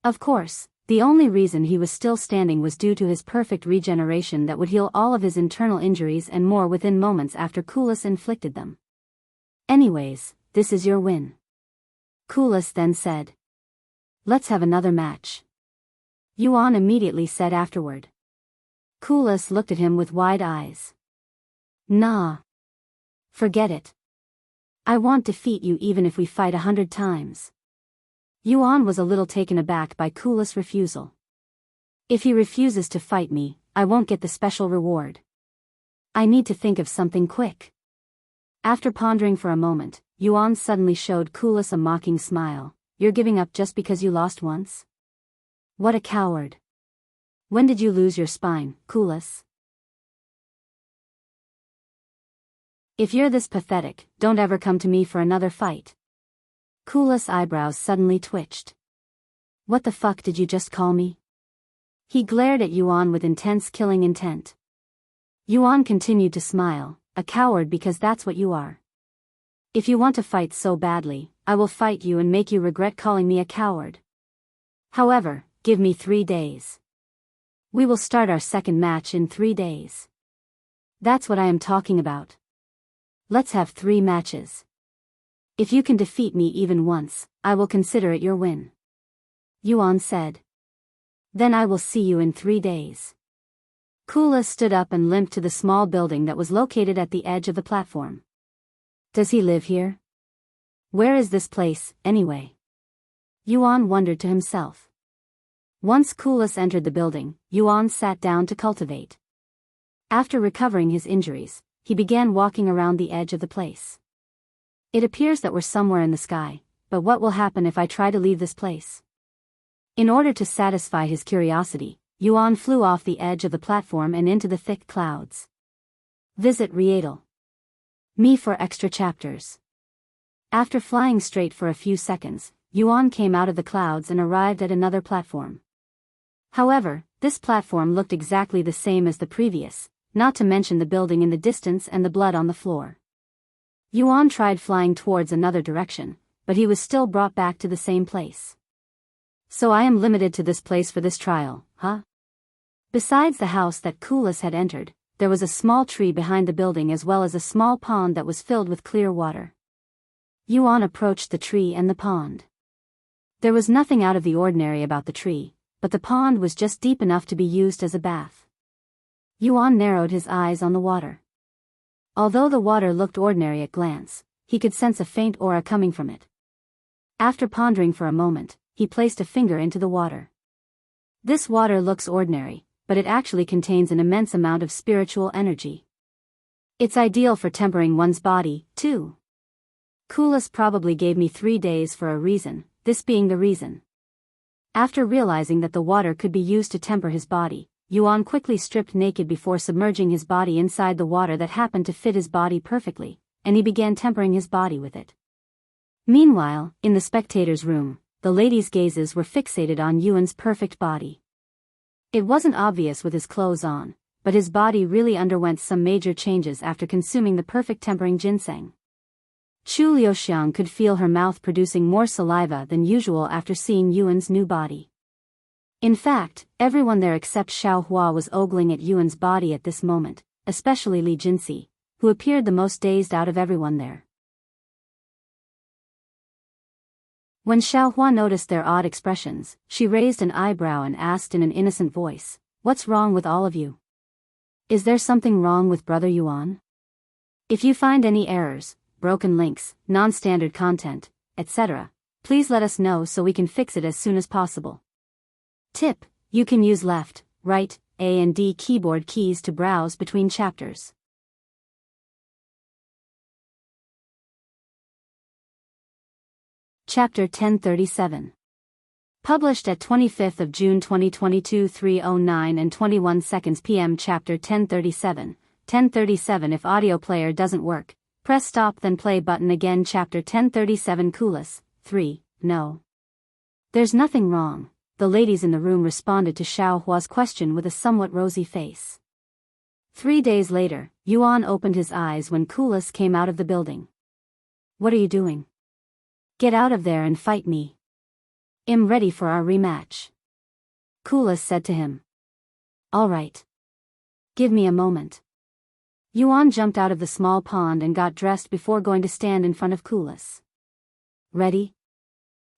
S1: Of course, the only reason he was still standing was due to his perfect regeneration that would heal all of his internal injuries and more within moments after Coolus inflicted them. Anyways, this is your win. Coolus then said. Let's have another match. Yuan immediately said afterward. Coolus looked at him with wide eyes. Nah. Forget it. I won't defeat you even if we fight 100 times. Yuan was a little taken aback by Coolus' refusal. If he refuses to fight me, I won't get the special reward. I need to think of something quick. After pondering for a moment, Yuan suddenly showed Coolus a mocking smile. You're giving up just because you lost once? What a coward. When did you lose your spine, Coolus? If you're this pathetic, don't ever come to me for another fight. Coolus' eyebrows suddenly twitched. What the fuck did you just call me? He glared at Yuan with intense killing intent. Yuan continued to smile, a coward because that's what you are. If you want to fight so badly, I will fight you and make you regret calling me a coward. However, give me 3 days. We will start our second match in 3 days. That's what I am talking about. Let's have 3 matches. If you can defeat me even once, I will consider it your win. Yuan said. Then I will see you in 3 days. Coolus stood up and limped to the small building that was located at the edge of the platform. Does he live here? Where is this place, anyway? Yuan wondered to himself. Once Coolus entered the building, Yuan sat down to cultivate. After recovering his injuries, he began walking around the edge of the place. It appears that we're somewhere in the sky, but what will happen if I try to leave this place? In order to satisfy his curiosity, Yuan flew off the edge of the platform and into the thick clouds. Visit Rietal. Me for extra chapters. After flying straight for a few seconds, Yuan came out of the clouds and arrived at another platform. However, this platform looked exactly the same as the previous, not to mention the building in the distance and the blood on the floor. Yuan tried flying towards another direction, but he was still brought back to the same place. So I am limited to this place for this trial, huh? Besides the house that Coolus had entered, there was a small tree behind the building as well as a small pond that was filled with clear water. Yuan approached the tree and the pond. There was nothing out of the ordinary about the tree, but the pond was just deep enough to be used as a bath. Yuan narrowed his eyes on the water. Although the water looked ordinary at glance, he could sense a faint aura coming from it. After pondering for a moment, he placed a finger into the water. This water looks ordinary, but it actually contains an immense amount of spiritual energy. It's ideal for tempering one's body, too. Kulis probably gave me 3 days for a reason, this being the reason. After realizing that the water could be used to temper his body, Yuan quickly stripped naked before submerging his body inside the water that happened to fit his body perfectly, and he began tempering his body with it. Meanwhile, in the spectators' room, the ladies' gazes were fixated on Yuan's perfect body. It wasn't obvious with his clothes on, but his body really underwent some major changes after consuming the perfect tempering ginseng. Chu Liuxiang could feel her mouth producing more saliva than usual after seeing Yuan's new body. In fact, everyone there except Xiao Hua was ogling at Yuan's body at this moment, especially Li Jinxi, who appeared the most dazed out of everyone there. When Xiao Hua noticed their odd expressions, she raised an eyebrow and asked in an innocent voice, "What's wrong with all of you? Is there something wrong with Brother Yuan? If you find any errors, broken links, non-standard content, etc., please let us know so we can fix it as soon as possible." Tip: you can use left, right, A and D keyboard keys to browse between chapters. Chapter 1037. Published at 25th of June 2022 3:09 and 21 seconds p.m. Chapter 1037. 1037 If audio player doesn't work, press stop then play button again. Chapter 1037 Kulis, 3, no. There's nothing wrong, the ladies in the room responded to Xiao Hua's question with a somewhat rosy face. 3 days later, Yuan opened his eyes when Kulis came out of the building. "What are you doing? Get out of there and fight me. I'm ready for our rematch," Kulis said to him. "All right. Give me a moment." Yuan jumped out of the small pond and got dressed before going to stand in front of Kulis. "Ready?"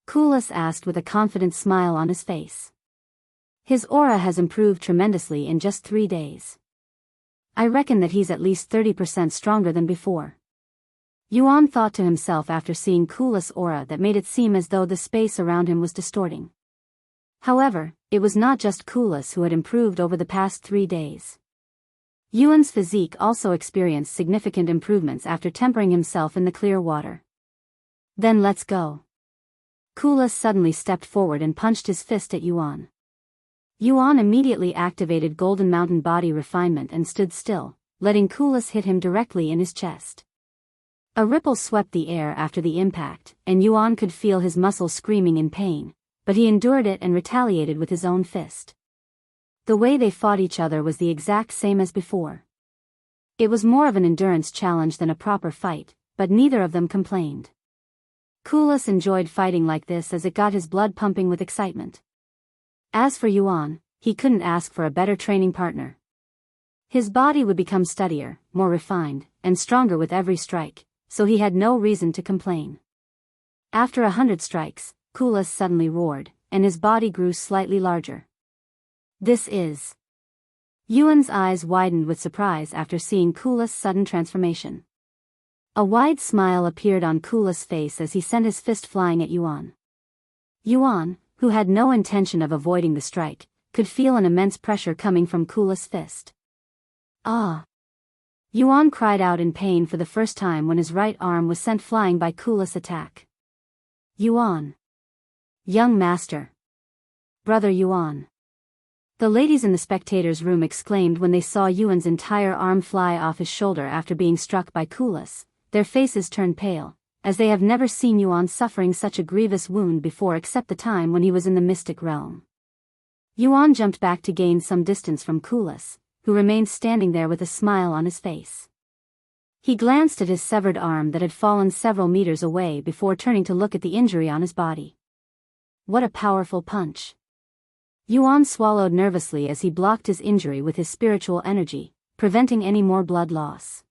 S1: Kulis asked with a confident smile on his face. His aura has improved tremendously in just 3 days. I reckon that he's at least 30% stronger than before. Yuan thought to himself after seeing Kulis' aura that made it seem as though the space around him was distorting. However, it was not just Kulis who had improved over the past 3 days. Yuan's physique also experienced significant improvements after tempering himself in the clear water. "Then let's go." Kulis suddenly stepped forward and punched his fist at Yuan. Yuan immediately activated Golden Mountain Body Refinement and stood still, letting Kulis hit him directly in his chest. A ripple swept the air after the impact, and Yuan could feel his muscles screaming in pain, but he endured it and retaliated with his own fist. The way they fought each other was the exact same as before. It was more of an endurance challenge than a proper fight, but neither of them complained. Kulis enjoyed fighting like this as it got his blood pumping with excitement. As for Yuan, he couldn't ask for a better training partner. His body would become steadier, more refined, and stronger with every strike, so he had no reason to complain. After 100 strikes, Kulis suddenly roared, and his body grew slightly larger. "This is..." Yuan's eyes widened with surprise after seeing Kulis' sudden transformation. A wide smile appeared on Kulis' face as he sent his fist flying at Yuan. Yuan, who had no intention of avoiding the strike, could feel an immense pressure coming from Kulis' fist. "Ah!" Yuan cried out in pain for the first time when his right arm was sent flying by Kulis' attack. "Yuan! Young master! Brother Yuan!" The ladies in the spectators' room exclaimed when they saw Yuan's entire arm fly off his shoulder after being struck by Kulis. Their faces turned pale, as they have never seen Yuan suffering such a grievous wound before except the time when he was in the mystic realm. Yuan jumped back to gain some distance from Kulis, who remained standing there with a smile on his face. He glanced at his severed arm that had fallen several meters away before turning to look at the injury on his body. What a powerful punch! Yuan swallowed nervously as he blocked his injury with his spiritual energy, preventing any more blood loss.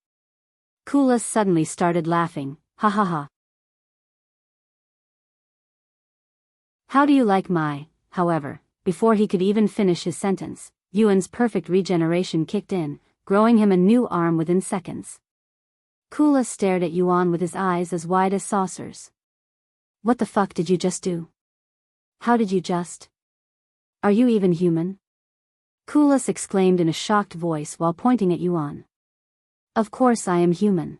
S1: Kulis suddenly started laughing, ha ha ha. How do you like my, however, before he could even finish his sentence, Yuan's perfect regeneration kicked in, growing him a new arm within seconds. Kulis stared at Yuan with his eyes as wide as saucers. What the fuck did you just do? How did you just? Are you even human? Kulis exclaimed in a shocked voice while pointing at Yuan. Of course I am human.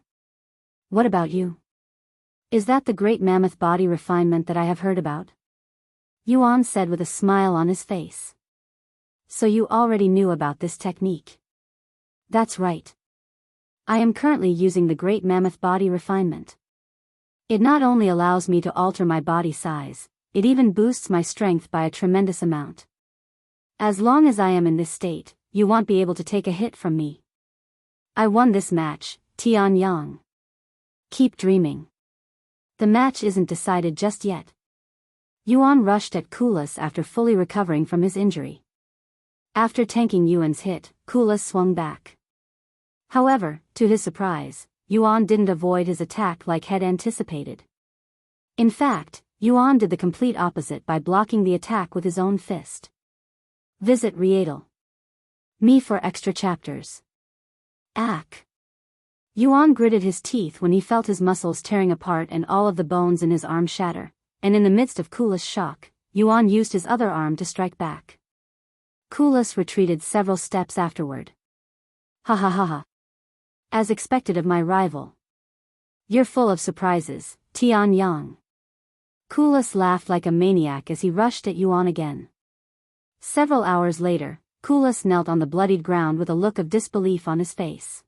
S1: What about you? Is that the great mammoth body refinement that I have heard about? Yuan said with a smile on his face. So you already knew about this technique. That's right. I am currently using the great mammoth body refinement. It not only allows me to alter my body size, it even boosts my strength by a tremendous amount. As long as I am in this state, you won't be able to take a hit from me. I won this match, Tianyang. Keep dreaming. The match isn't decided just yet. Yuan rushed at Kulis after fully recovering from his injury. After tanking Yuan's hit, Kulis swung back. However, to his surprise, Yuan didn't avoid his attack like had anticipated. In fact, Yuan did the complete opposite by blocking the attack with his own fist. Visit Rietal. Me for extra chapters. Ack. Yuan gritted his teeth when he felt his muscles tearing apart and all of the bones in his arm shatter, and in the midst of Kulis' shock, Yuan used his other arm to strike back. Kulis retreated several steps afterward. Ha ha ha ha. As expected of my rival. You're full of surprises, Tianyang. Kulis laughed like a maniac as he rushed at Yuan again. Several hours later, Kulis knelt on the bloodied ground with a look of disbelief on his face.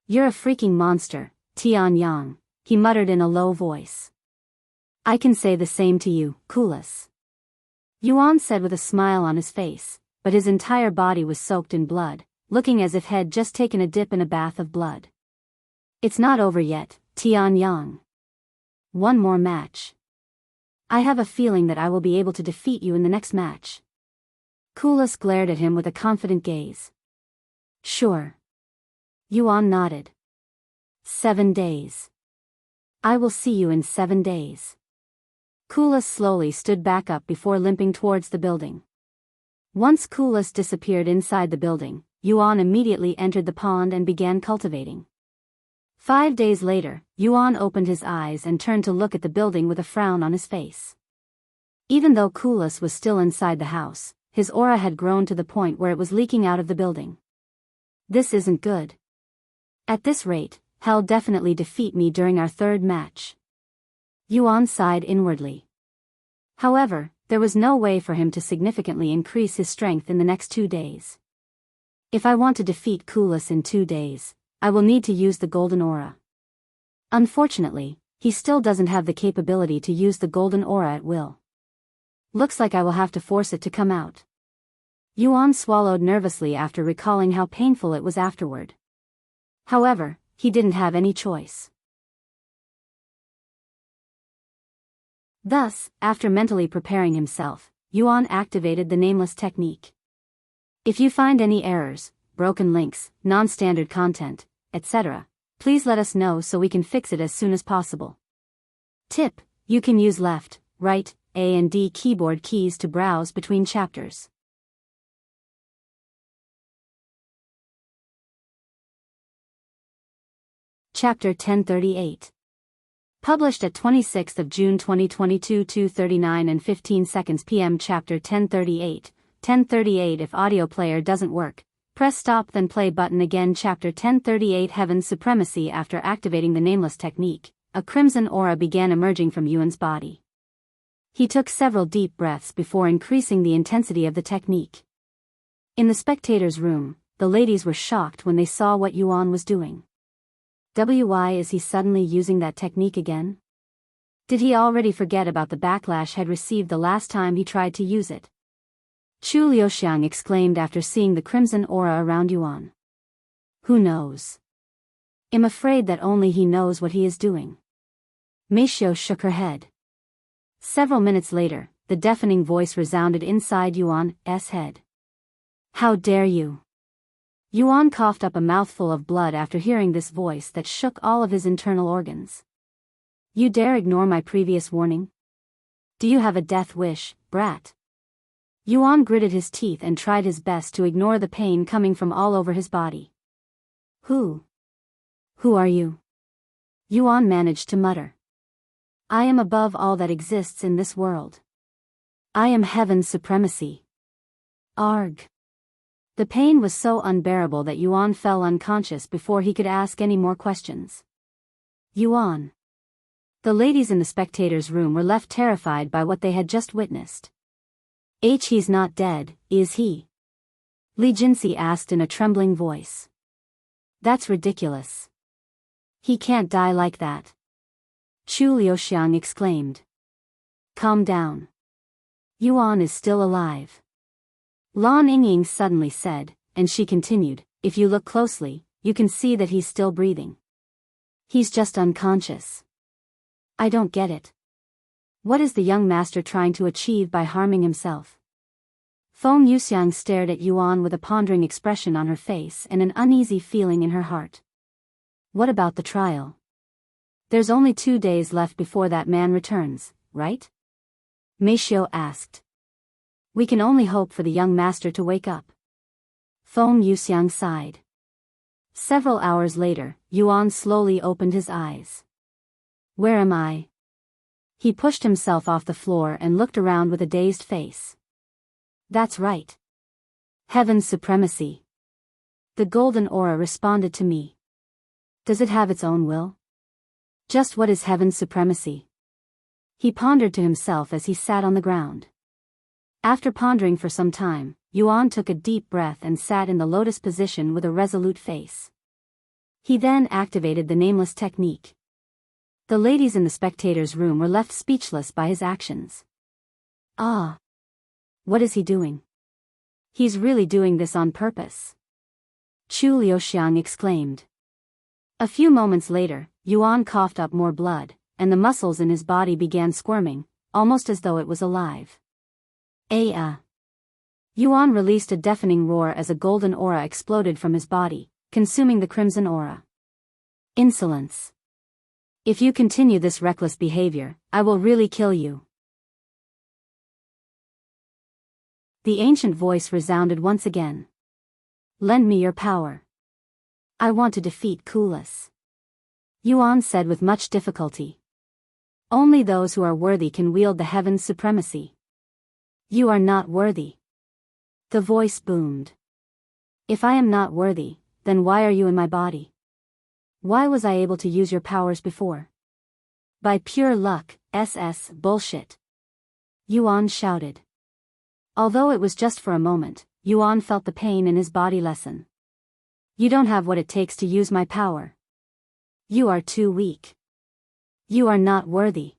S1: You're a freaking monster, Tianyang, he muttered in a low voice. I can say the same to you, Kulis. Yuan said with a smile on his face, but his entire body was soaked in blood, looking as if he'd just taken a dip in a bath of blood. It's not over yet, Tianyang. One more match. I have a feeling that I will be able to defeat you in the next match. Kulis glared at him with a confident gaze. Sure. Yuan nodded. 7 days. I will see you in 7 days. Kulis slowly stood back up before limping towards the building. Once Kulis disappeared inside the building, Yuan immediately entered the pond and began cultivating. 5 days later, Yuan opened his eyes and turned to look at the building with a frown on his face. Even though Kulis was still inside the house, his aura had grown to the point where it was leaking out of the building. This isn't good. At this rate, he'll definitely defeat me during our third match. Yuan sighed inwardly. However, there was no way for him to significantly increase his strength in the next 2 days. If I want to defeat Kulis in 2 days, I will need to use the golden aura. Unfortunately, he still doesn't have the capability to use the golden aura at will. Looks like I will have to force it to come out. Yuan swallowed nervously after recalling how painful it was afterward. However, he didn't have any choice. Thus, after mentally preparing himself, Yuan activated the nameless technique. If you find any errors, broken links, non-standard content, etc., please let us know so we can fix it as soon as possible. Tip: you can use left, right, A and D keyboard keys to browse between chapters. Chapter 1038. Published at 26th of June 2022 2:39 and 15 seconds p.m. Chapter 1038. 1038 If audio player doesn't work, press stop then play button again. Chapter 1038 Heaven's Supremacy. After activating the nameless technique, a crimson aura began emerging from Yuan's body. He took several deep breaths before increasing the intensity of the technique. In the spectators' room, the ladies were shocked when they saw what Yuan was doing. Why is he suddenly using that technique again? Did he already forget about the backlash he'd received the last time he tried to use it? Chu Liuxiang exclaimed after seeing the crimson aura around Yuan. Who knows? I'm afraid that only he knows what he is doing. Meishio shook her head. Several minutes later, the deafening voice resounded inside Yuan's head. How dare you? Yuan coughed up a mouthful of blood after hearing this voice that shook all of his internal organs. You dare ignore my previous warning? Do you have a death wish, brat? Yuan gritted his teeth and tried his best to ignore the pain coming from all over his body. Who are you? Yuan managed to mutter. I am above all that exists in this world. I am heaven's supremacy. Arg. The pain was so unbearable that Yuan fell unconscious before he could ask any more questions. Yuan. The ladies in the spectators' room were left terrified by what they had just witnessed. He's not dead, is he? Li Jinsi asked in a trembling voice. That's ridiculous. He can't die like that. Chu Liuxiang exclaimed. Calm down. Yuan is still alive. Lan Yingying suddenly said, and she continued, if you look closely, you can see that he's still breathing. He's just unconscious. I don't get it. What is the young master trying to achieve by harming himself? Feng Yuxiang stared at Yuan with a pondering expression on her face and an uneasy feeling in her heart. What about the trial? There's only 2 days left before that man returns, right? Meishio asked. We can only hope for the young master to wake up. Feng Yuxiang sighed. Several hours later, Yuan slowly opened his eyes. Where am I? He pushed himself off the floor and looked around with a dazed face. That's right. Heaven's supremacy. The golden aura responded to me. Does it have its own will? Just what is heaven's supremacy? He pondered to himself as he sat on the ground. After pondering for some time, Yuan took a deep breath and sat in the lotus position with a resolute face. He then activated the nameless technique. The ladies in the spectators' room were left speechless by his actions. Ah! What is he doing? He's really doing this on purpose. Chu Liuxiang exclaimed. A few moments later, Yuan coughed up more blood, and the muscles in his body began squirming, almost as though it was alive. Yuan released a deafening roar as a golden aura exploded from his body, consuming the crimson aura. Insolence. If you continue this reckless behavior, I will really kill you. The ancient voice resounded once again. Lend me your power. I want to defeat Kulis. Yuan said with much difficulty. Only those who are worthy can wield the heaven's supremacy. You are not worthy. The voice boomed. If I am not worthy, then why are you in my body? Why was I able to use your powers before? By pure luck, bullshit. Yuan shouted. Although it was just for a moment, Yuan felt the pain in his body lessen. You don't have what it takes to use my power. You are too weak. You are not worthy.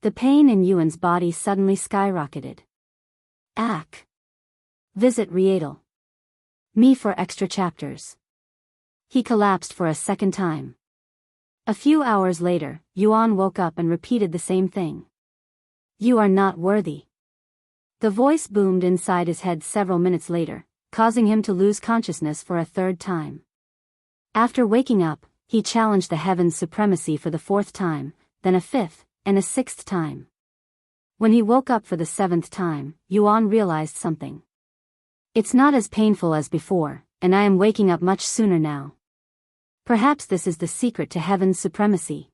S1: The pain in Yuan's body suddenly skyrocketed. Visit Rietal. Me for extra chapters. He collapsed for a second time. A few hours later, Yuan woke up and repeated the same thing. You are not worthy. The voice boomed inside his head several minutes later, causing him to lose consciousness for a third time. After waking up, he challenged the heaven's supremacy for the 4th time, then a 5th, and a 6th time. When he woke up for the 7th time, Yuan realized something. It's not as painful as before, and I am waking up much sooner now. Perhaps this is the secret to heaven's supremacy.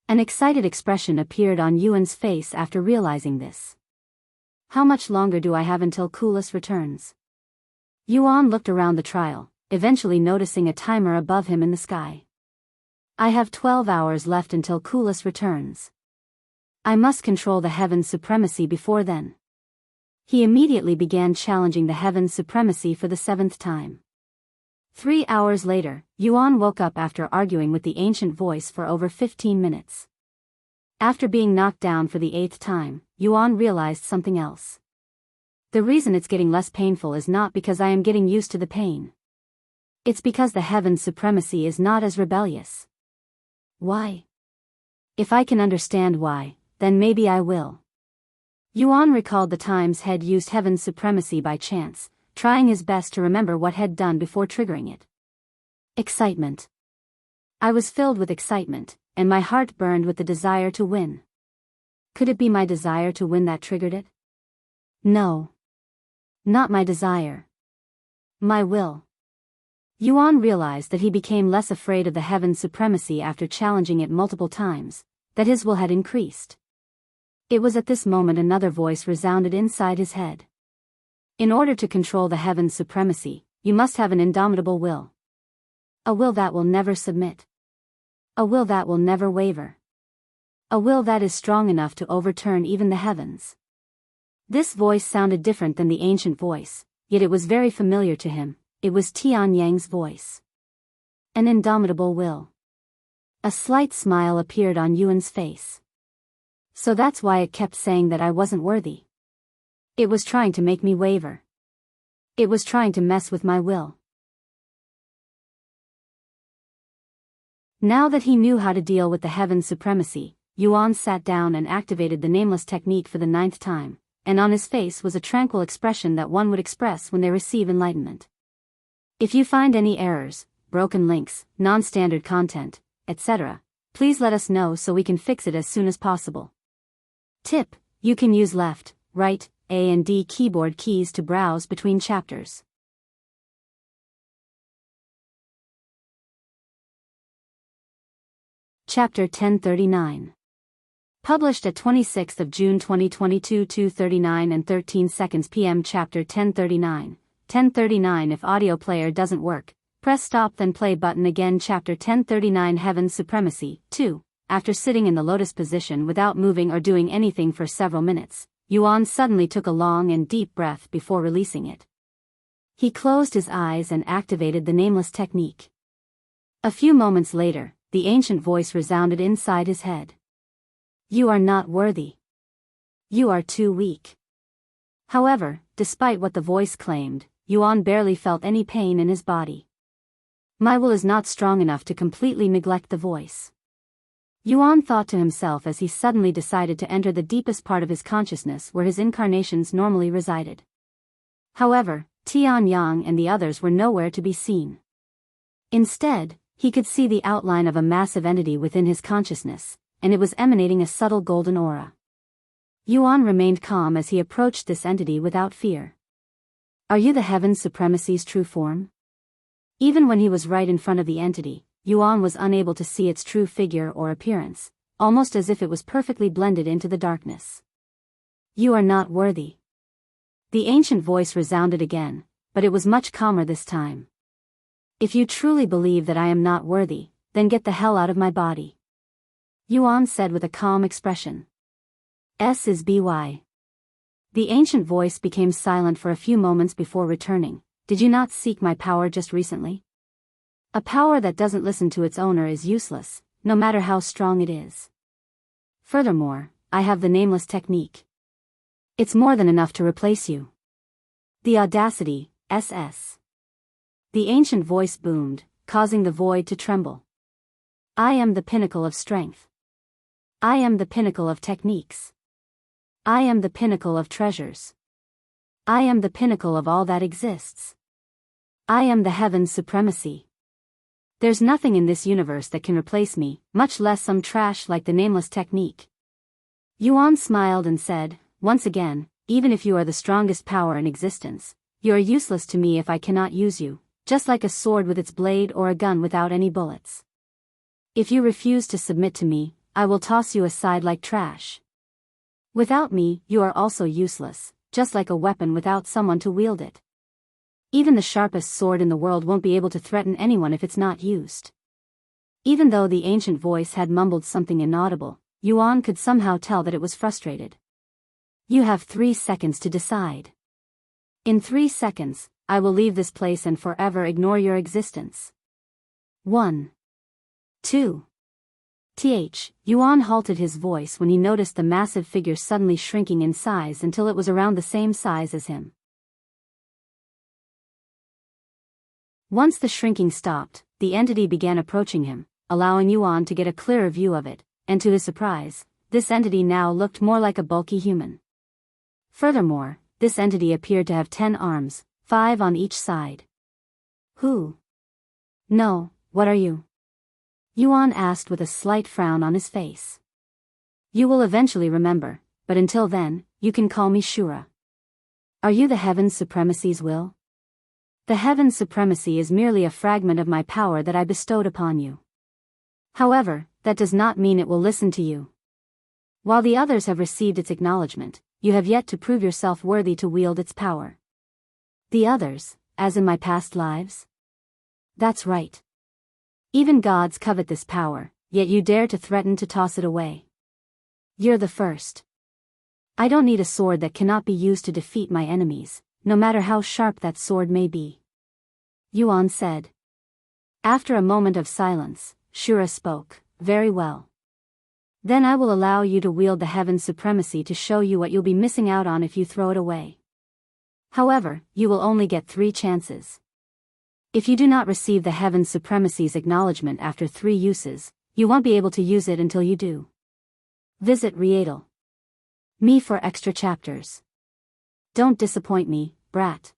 S1: An excited expression appeared on Yuan's face after realizing this. How much longer do I have until Kulis returns? Yuan looked around the trial, eventually noticing a timer above him in the sky. I have 12 hours left until Kulis returns. I must control the heaven's supremacy before then. He immediately began challenging the heaven's supremacy for the 7th time. 3 hours later, Yuan woke up after arguing with the ancient voice for over 15 minutes. After being knocked down for the 8th time, Yuan realized something else. The reason it's getting less painful is not because I am getting used to the pain. It's because the heaven's supremacy is not as rebellious. Why? If I can understand why, then maybe I will. Yuan recalled the times he'd used heaven's supremacy by chance, trying his best to remember what had done before triggering it. Excitement. I was filled with excitement, and my heart burned with the desire to win. Could it be my desire to win that triggered it? No. Not my desire. My will. Yuan realized that he became less afraid of the heaven's supremacy after challenging it multiple times, that his will had increased. It was at this moment another voice resounded inside his head. In order to control the heaven's supremacy, you must have an indomitable will. A will that will never submit. A will that will never waver. A will that is strong enough to overturn even the heavens. This voice sounded different than the ancient voice, yet it was very familiar to him. It was Tian Yang's voice. An indomitable will. A slight smile appeared on Yuan's face. So that's why it kept saying that I wasn't worthy. It was trying to make me waver. It was trying to mess with my will. Now that he knew how to deal with the heaven's supremacy, Yuan sat down and activated the nameless technique for the 9th time, and on his face was a tranquil expression that one would express when they receive enlightenment. If you find any errors, broken links, non-standard content, etc., please let us know so we can fix it as soon as possible. Tip: you can use left, right, A and D keyboard keys to browse between chapters. Chapter 1039. Published at 26th of June 2022 2:39 and 13 seconds p.m. Chapter 1039. 1039 If audio player doesn't work, press stop then play button again. Chapter 1039 Heaven's Supremacy 2. After sitting in the lotus position without moving or doing anything for several minutes, Yuan suddenly took a long and deep breath before releasing it. He closed his eyes and activated the nameless technique. A few moments later, the ancient voice resounded inside his head. You are not worthy. You are too weak. However, despite what the voice claimed, Yuan barely felt any pain in his body. My will is not strong enough to completely neglect the voice. Yuan thought to himself as he suddenly decided to enter the deepest part of his consciousness where his incarnations normally resided. However, Tian Yang and the others were nowhere to be seen. Instead, he could see the outline of a massive entity within his consciousness, and it was emanating a subtle golden aura. Yuan remained calm as he approached this entity without fear. Are you the heaven's supremacy's true form? Even when he was right in front of the entity, Yuan was unable to see its true figure or appearance, almost as if it was perfectly blended into the darkness. You are not worthy. The ancient voice resounded again, but it was much calmer this time. If you truly believe that I am not worthy, then get the hell out of my body. Yuan said with a calm expression. S is by. The ancient voice became silent for a few moments before returning. Did you not seek my power just recently? A power that doesn't listen to its owner is useless, no matter how strong it is. Furthermore, I have the nameless technique. It's more than enough to replace you. The audacity, SS. The ancient voice boomed, causing the void to tremble. I am the pinnacle of strength. I am the pinnacle of techniques. I am the pinnacle of treasures. I am the pinnacle of all that exists. I am the heaven's supremacy. There's nothing in this universe that can replace me, much less some trash like the nameless technique. Yuan smiled and said, once again, even if you are the strongest power in existence, you are useless to me if I cannot use you, just like a sword with its blade or a gun without any bullets. If you refuse to submit to me, I will toss you aside like trash. Without me, you are also useless, just like a weapon without someone to wield it. Even the sharpest sword in the world won't be able to threaten anyone if it's not used. Even though the ancient voice had mumbled something inaudible, Yuan could somehow tell that it was frustrated. You have 3 seconds to decide. In 3 seconds, I will leave this place and forever ignore your existence. 1. 2. Yuan halted his voice when he noticed the massive figure suddenly shrinking in size until it was around the same size as him. Once the shrinking stopped, the entity began approaching him, allowing Yuan to get a clearer view of it, and to his surprise, this entity now looked more like a bulky human. Furthermore, this entity appeared to have 10 arms, 5 on each side. Who? No, what are you? Yuan asked with a slight frown on his face. You will eventually remember, but until then, you can call me Shura. Are you the Heaven's Supremacy's will? The Heaven's Supremacy is merely a fragment of my power that I bestowed upon you. However, that does not mean it will listen to you. While the others have received its acknowledgement, you have yet to prove yourself worthy to wield its power. The others, as in my past lives? That's right. Even gods covet this power, yet you dare to threaten to toss it away. You're the first. I don't need a sword that cannot be used to defeat my enemies, no matter how sharp that sword may be. Yuan said. After a moment of silence, Shura spoke, very well. Then I will allow you to wield the Heaven's Supremacy to show you what you'll be missing out on if you throw it away. However, you will only get 3 chances. If you do not receive the Heaven's Supremacy's acknowledgement after 3 uses, you won't be able to use it until you do. Visit Rietal. Me for extra chapters. Don't disappoint me, brat.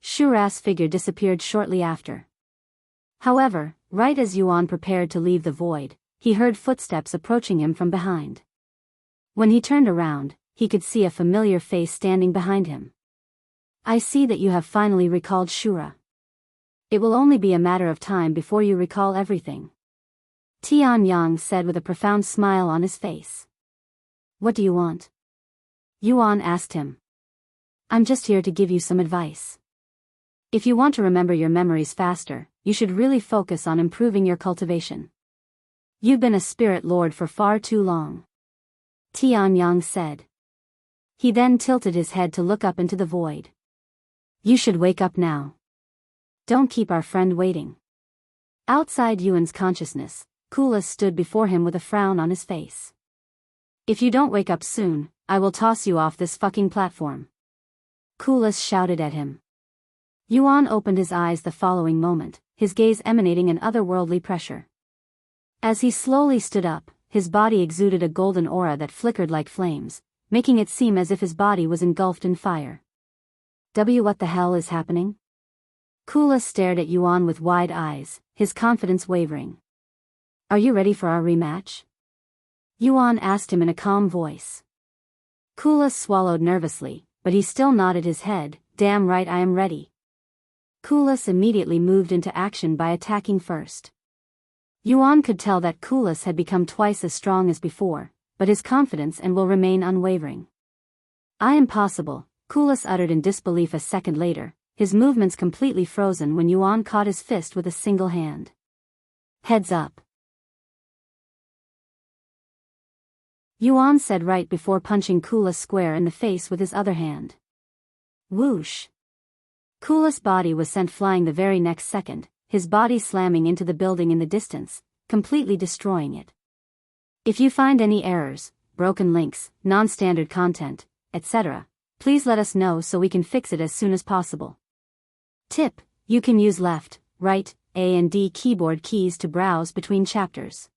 S1: Shura's figure disappeared shortly after. However, right as Yuan prepared to leave the void, he heard footsteps approaching him from behind. When he turned around, he could see a familiar face standing behind him. I see that you have finally recalled Shura. It will only be a matter of time before you recall everything. Tianyang said with a profound smile on his face. What do you want? Yuan asked him. I'm just here to give you some advice. If you want to remember your memories faster, you should really focus on improving your cultivation. You've been a spirit lord for far too long. Tianyang said. He then tilted his head to look up into the void. You should wake up now. Don't keep our friend waiting. Outside Yuan's consciousness, Kulas stood before him with a frown on his face. If you don't wake up soon, I will toss you off this fucking platform. Kulas shouted at him. Yuan opened his eyes the following moment, his gaze emanating an otherworldly pressure. As he slowly stood up, his body exuded a golden aura that flickered like flames, making it seem as if his body was engulfed in fire. What the hell is happening? Kulas stared at Yuan with wide eyes, his confidence wavering. Are you ready for our rematch? Yuan asked him in a calm voice. Kulas swallowed nervously, but he still nodded his head. Damn right, I am ready. Kulas immediately moved into action by attacking first. Yuan could tell that Kulas had become twice as strong as before, but his confidence and will remain unwavering. I am possible, Kulas uttered in disbelief a second later, his movements completely frozen when Yuan caught his fist with a single hand. Heads up. Yuan said right before punching Kulas square in the face with his other hand. Whoosh. Kulas' body was sent flying the very next second, his body slamming into the building in the distance, completely destroying it. If you find any errors, broken links, non-standard content, etc., please let us know so we can fix it as soon as possible. Tip: you can use left, right, A and D keyboard keys to browse between chapters.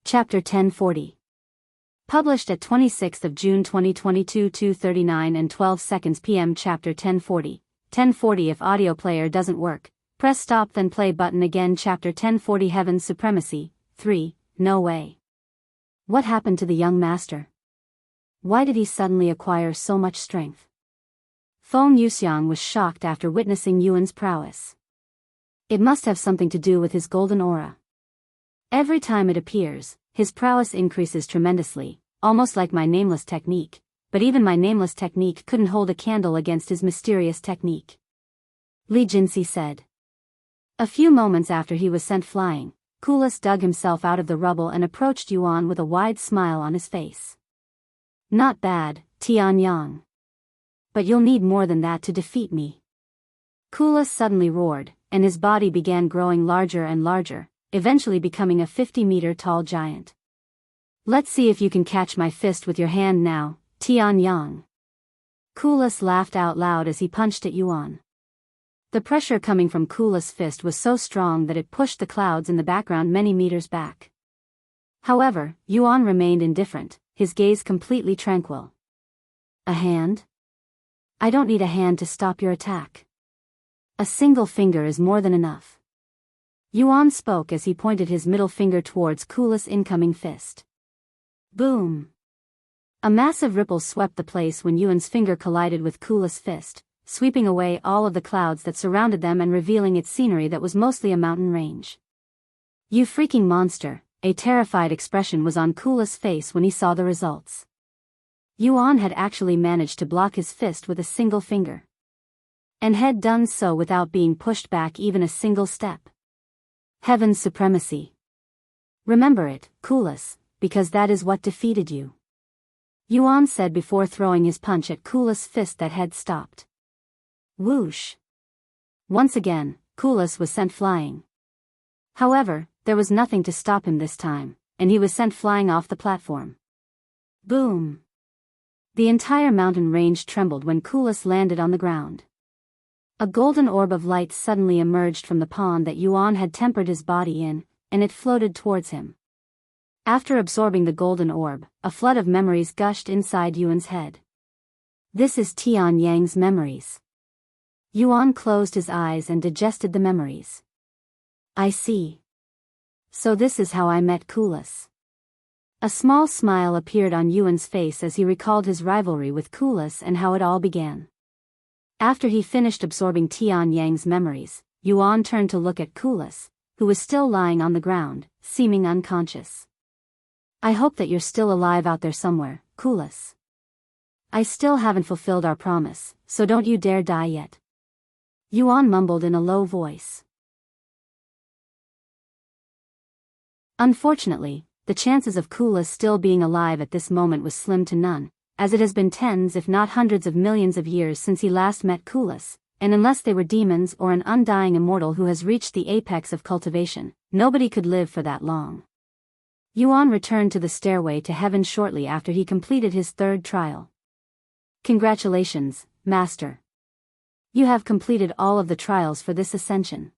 S1: Chapter 1040. Published at 26th of June 2022 2:39 and 12 seconds p.m. Chapter 1040. 1040 If audio player doesn't work, press stop then play button again. Chapter 1040 Heaven's Supremacy. 3. No way. What happened to the young master? Why did he suddenly acquire so much strength? Feng Yuxiang was shocked after witnessing Yuan's prowess. It must have something to do with his golden aura. Every time it appears, his prowess increases tremendously, almost like my nameless technique, but even my nameless technique couldn't hold a candle against his mysterious technique. Li Jinsi said. A few moments after he was sent flying, Kulas dug himself out of the rubble and approached Yuan with a wide smile on his face. Not bad, Tianyang. But you'll need more than that to defeat me. Kulas suddenly roared, and his body began growing larger and larger, eventually becoming a 50-meter-tall giant. Let's see if you can catch my fist with your hand now, Tianyang. Kulas laughed out loud as he punched at Yuan. The pressure coming from Kulas' fist was so strong that it pushed the clouds in the background many meters back. However, Yuan remained indifferent, his gaze completely tranquil. A hand? I don't need a hand to stop your attack. A single finger is more than enough. Yuan spoke as he pointed his middle finger towards Kulis' incoming fist. Boom! A massive ripple swept the place when Yuan's finger collided with Kulis' fist, sweeping away all of the clouds that surrounded them and revealing its scenery that was mostly a mountain range. You freaking monster! A terrified expression was on Kulis' face when he saw the results. Yuan had actually managed to block his fist with a single finger. And had done so without being pushed back even a single step. Heaven's supremacy. Remember it, Kulis, because that is what defeated you. Yuan said before throwing his punch at Kulis' fist that had stopped. Whoosh! Once again, Kulis was sent flying. However, there was nothing to stop him this time, and he was sent flying off the platform. Boom! The entire mountain range trembled when Kulis landed on the ground. A golden orb of light suddenly emerged from the pond that Yuan had tempered his body in, and it floated towards him. After absorbing the golden orb, a flood of memories gushed inside Yuan's head. This is Tian Yang's memories. Yuan closed his eyes and digested the memories. I see. So this is how I met Kulis. A small smile appeared on Yuan's face as he recalled his rivalry with Kulis and how it all began. After he finished absorbing Tian Yang's memories, Yuan turned to look at Kulis, who was still lying on the ground, seeming unconscious. I hope that you're still alive out there somewhere, Kulis. I still haven't fulfilled our promise, so don't you dare die yet. Yuan mumbled in a low voice. Unfortunately, the chances of Kulis still being alive at this moment was slim to none, as it has been tens if not hundreds of millions of years since he last met Kulis, and unless they were demons or an undying immortal who has reached the apex of cultivation, nobody could live for that long. Yuan returned to the stairway to heaven shortly after he completed his third trial. Congratulations, Master. You have completed all of the trials for this ascension.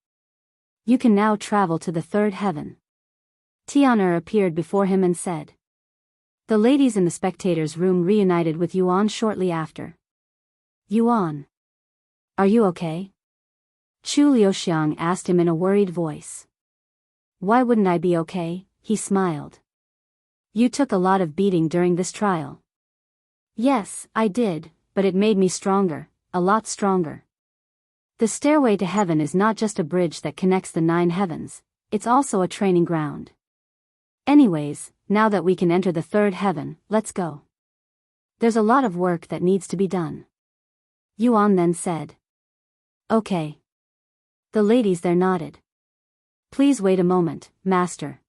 S1: You can now travel to the third heaven. Tian'er appeared before him and said. The ladies in the spectators' room reunited with Yuan shortly after. Yuan. Are you okay? Chu Liuxiang asked him in a worried voice. Why wouldn't I be okay? He smiled. You took a lot of beating during this trial. Yes, I did, but it made me stronger, a lot stronger. The stairway to heaven is not just a bridge that connects the 9 heavens, it's also a training ground. Anyways, now that we can enter the third heaven, let's go. There's a lot of work that needs to be done. Yuan then said. Okay. The ladies there nodded. Please wait a moment, Master.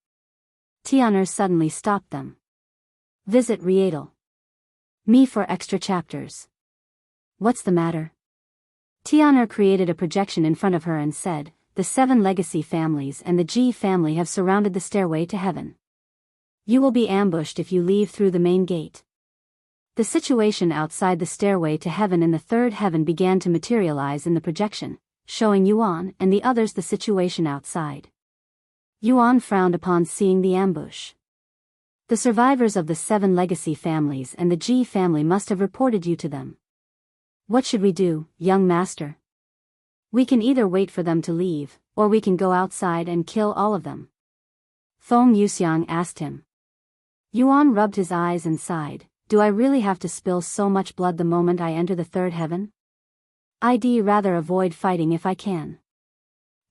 S1: Tian'er suddenly stopped them. Visit Rietal. Me for extra chapters. What's the matter? Tian'er created a projection in front of her and said, the 7 legacy families and the Ji family have surrounded the stairway to heaven. You will be ambushed if you leave through the main gate. The situation outside the stairway to heaven in the third heaven began to materialize in the projection, showing Yuan and the others the situation outside. Yuan frowned upon seeing the ambush. The survivors of the 7 legacy families and the Ji family must have reported you to them. What should we do, young master? We can either wait for them to leave, or we can go outside and kill all of them. Feng Yuxiang asked him. Yuan rubbed his eyes and sighed. Do I really have to spill so much blood the moment I enter the third heaven? I'd rather avoid fighting if I can.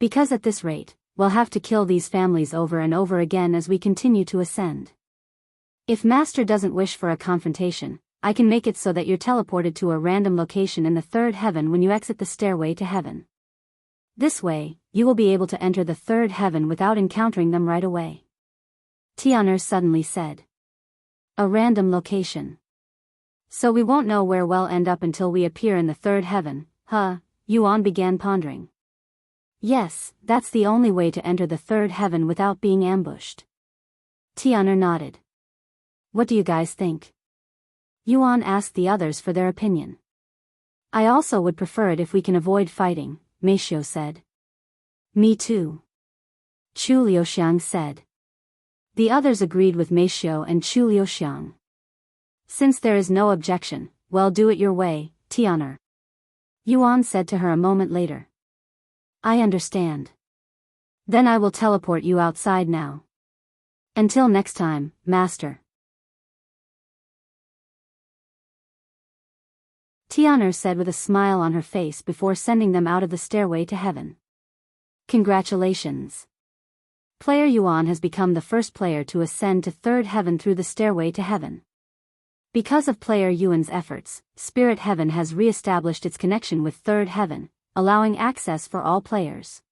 S1: Because at this rate, we'll have to kill these families over and over again as we continue to ascend. If Master doesn't wish for a confrontation, I can make it so that you're teleported to a random location in the third heaven when you exit the stairway to heaven. This way, you will be able to enter the third heaven without encountering them right away. Tian'er suddenly said. A random location. So we won't know where we'll end up until we appear in the third heaven, huh? Yuan began pondering. Yes, that's the only way to enter the third heaven without being ambushed. Tian'er nodded. What do you guys think? Yuan asked the others for their opinion. I also would prefer it if we can avoid fighting, Meishio said. Me too. Chu Liuxiang said. The others agreed with Meishio and Chu Liuxiang. Since there is no objection, well, do it your way, Tian'er. Yuan said to her a moment later. I understand. Then I will teleport you outside now. Until next time, Master. Tian'er said with a smile on her face before sending them out of the stairway to heaven. Congratulations. Player Yuan has become the first player to ascend to third heaven through the stairway to heaven. Because of player Yuan's efforts, Spirit Heaven has re-established its connection with third heaven, allowing access for all players.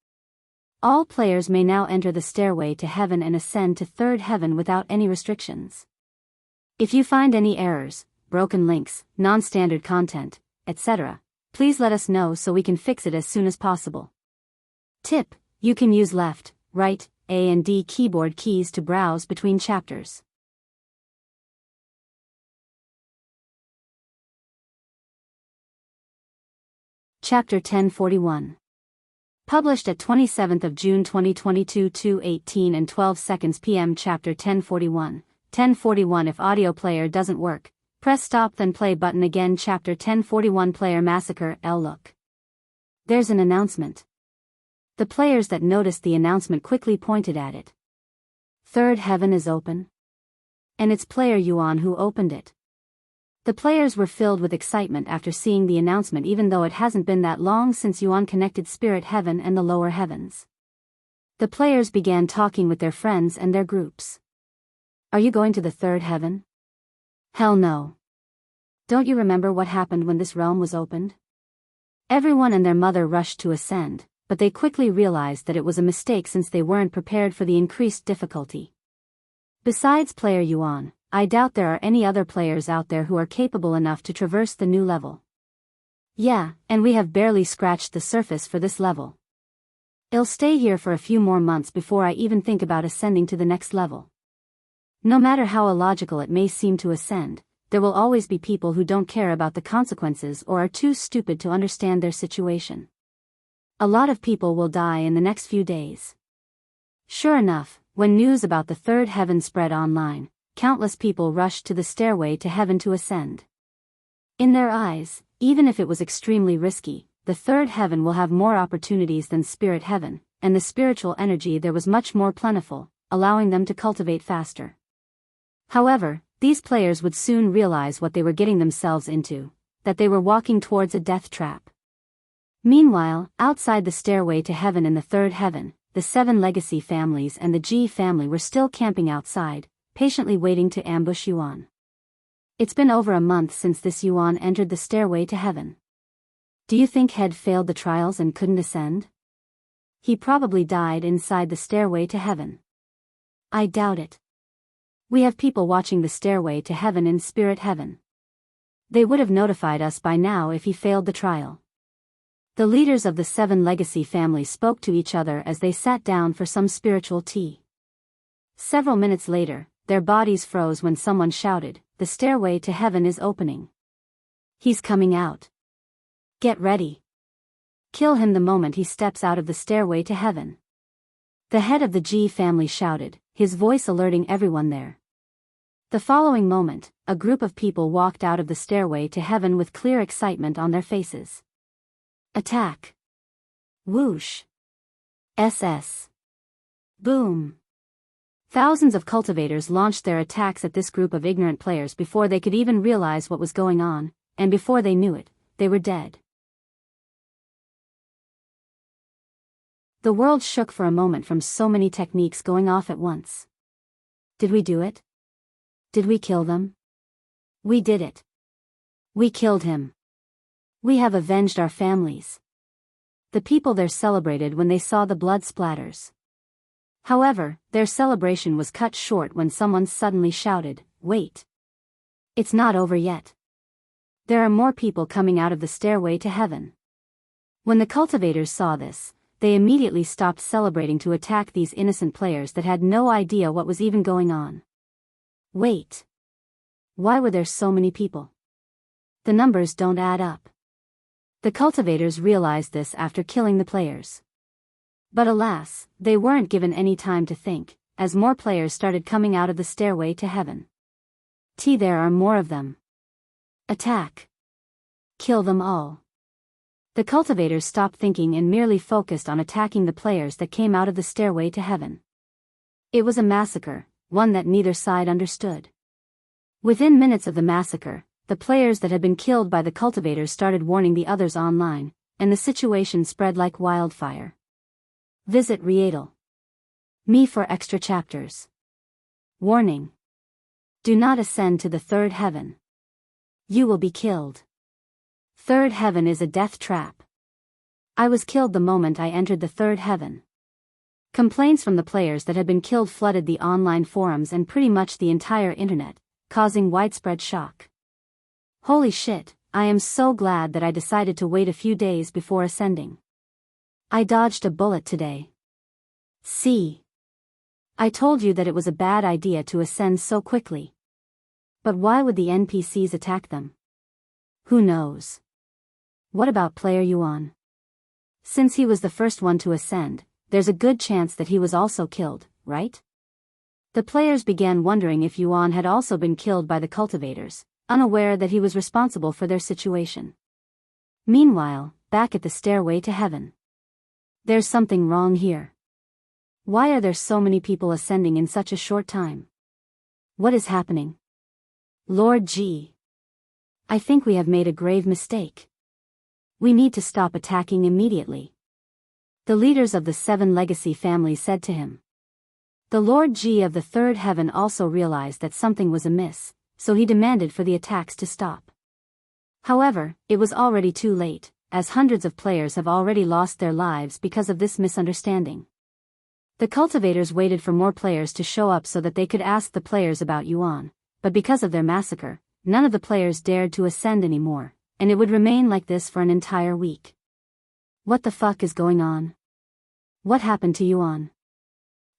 S1: All players may now enter the stairway to heaven and ascend to third heaven without any restrictions. If you find any errors, broken links, non-standard content, etc., please let us know so we can fix it as soon as possible. Tip: you can use left, right, A and D keyboard keys to browse between chapters. Chapter 1041. Published at 27th of June 2022 2:18 and 12 seconds p.m. Chapter 1041. 1041 If audio player doesn't work, press stop then play button again. Chapter 1041 Player Massacre. Look. There's an announcement. The players that noticed the announcement quickly pointed at it. Third heaven is open. And it's player Yuan who opened it. The players were filled with excitement after seeing the announcement, even though it hasn't been that long since Yuan connected Spirit Heaven and the lower heavens. The players began talking with their friends and their groups. Are you going to the third heaven? Hell no. Don't you remember what happened when this realm was opened? Everyone and their mother rushed to ascend, but they quickly realized that it was a mistake since they weren't prepared for the increased difficulty. Besides player Yuan, I doubt there are any other players out there who are capable enough to traverse the new level. Yeah, and we have barely scratched the surface for this level. I'll stay here for a few more months before I even think about ascending to the next level. No matter how illogical it may seem to ascend, there will always be people who don't care about the consequences or are too stupid to understand their situation. A lot of people will die in the next few days. Sure enough, when news about the third heaven spread online, countless people rushed to the stairway to heaven to ascend. In their eyes, even if it was extremely risky, the third heaven will have more opportunities than Spirit Heaven, and the spiritual energy there was much more plentiful, allowing them to cultivate faster. However, these players would soon realize what they were getting themselves into, that they were walking towards a death trap. Meanwhile, outside the stairway to heaven in the third heaven, the 7 legacy families and the Ji family were still camping outside, patiently waiting to ambush Yuan. It's been over a month since this Yuan entered the stairway to heaven. Do you think Head failed the trials and couldn't ascend? He probably died inside the stairway to heaven. I doubt it. We have people watching the stairway to heaven in Spirit Heaven. They would have notified us by now if he failed the trial. The leaders of the 7 legacy families spoke to each other as they sat down for some spiritual tea. Several minutes later, their bodies froze when someone shouted, "The stairway to heaven is opening. He's coming out. Get ready. Kill him the moment he steps out of the stairway to heaven." The head of the Ji family shouted, his voice alerting everyone there. The following moment, a group of people walked out of the stairway to heaven with clear excitement on their faces. Attack! Whoosh! SS! Boom! Thousands of cultivators launched their attacks at this group of ignorant players before they could even realize what was going on, and before they knew it, they were dead. The world shook for a moment from so many techniques going off at once. Did we do it? Did we kill them? We did it. We killed him. We have avenged our families. The people there celebrated when they saw the blood splatters. However, their celebration was cut short when someone suddenly shouted, "Wait! It's not over yet. There are more people coming out of the stairway to heaven." When the cultivators saw this, they immediately stopped celebrating to attack these innocent players that had no idea what was even going on. Wait! Why were there so many people? The numbers don't add up. The cultivators realized this after killing the players. But alas, they weren't given any time to think, as more players started coming out of the stairway to heaven. There are more of them. Attack. Kill them all. The cultivators stopped thinking and merely focused on attacking the players that came out of the stairway to heaven. It was a massacre, one that neither side understood. Within minutes of the massacre, the players that had been killed by the cultivators started warning the others online, and the situation spread like wildfire. Visit Rietal. Me for extra chapters. Warning. Do not ascend to the third heaven. You will be killed. Third heaven is a death trap. I was killed the moment I entered the third heaven. Complaints from the players that had been killed flooded the online forums and pretty much the entire internet, causing widespread shock. Holy shit, I am so glad that I decided to wait a few days before ascending. I dodged a bullet today. See? I told you that it was a bad idea to ascend so quickly. But why would the NPCs attack them? Who knows? What about player Yuan? Since he was the first one to ascend, there's a good chance that he was also killed, right? The players began wondering if Yuan had also been killed by the cultivators, unaware that he was responsible for their situation. Meanwhile, back at the stairway to heaven. There's something wrong here. Why are there so many people ascending in such a short time? What is happening? Lord G. I think we have made a grave mistake. We need to stop attacking immediately. The leaders of the 7 legacy families said to him. The Lord G of the third heaven also realized that something was amiss, so he demanded for the attacks to stop. However, it was already too late, as hundreds of players have already lost their lives because of this misunderstanding. The cultivators waited for more players to show up so that they could ask the players about Yuan, but because of their massacre, none of the players dared to ascend anymore, and it would remain like this for an entire week. What the fuck is going on? What happened to Yuan?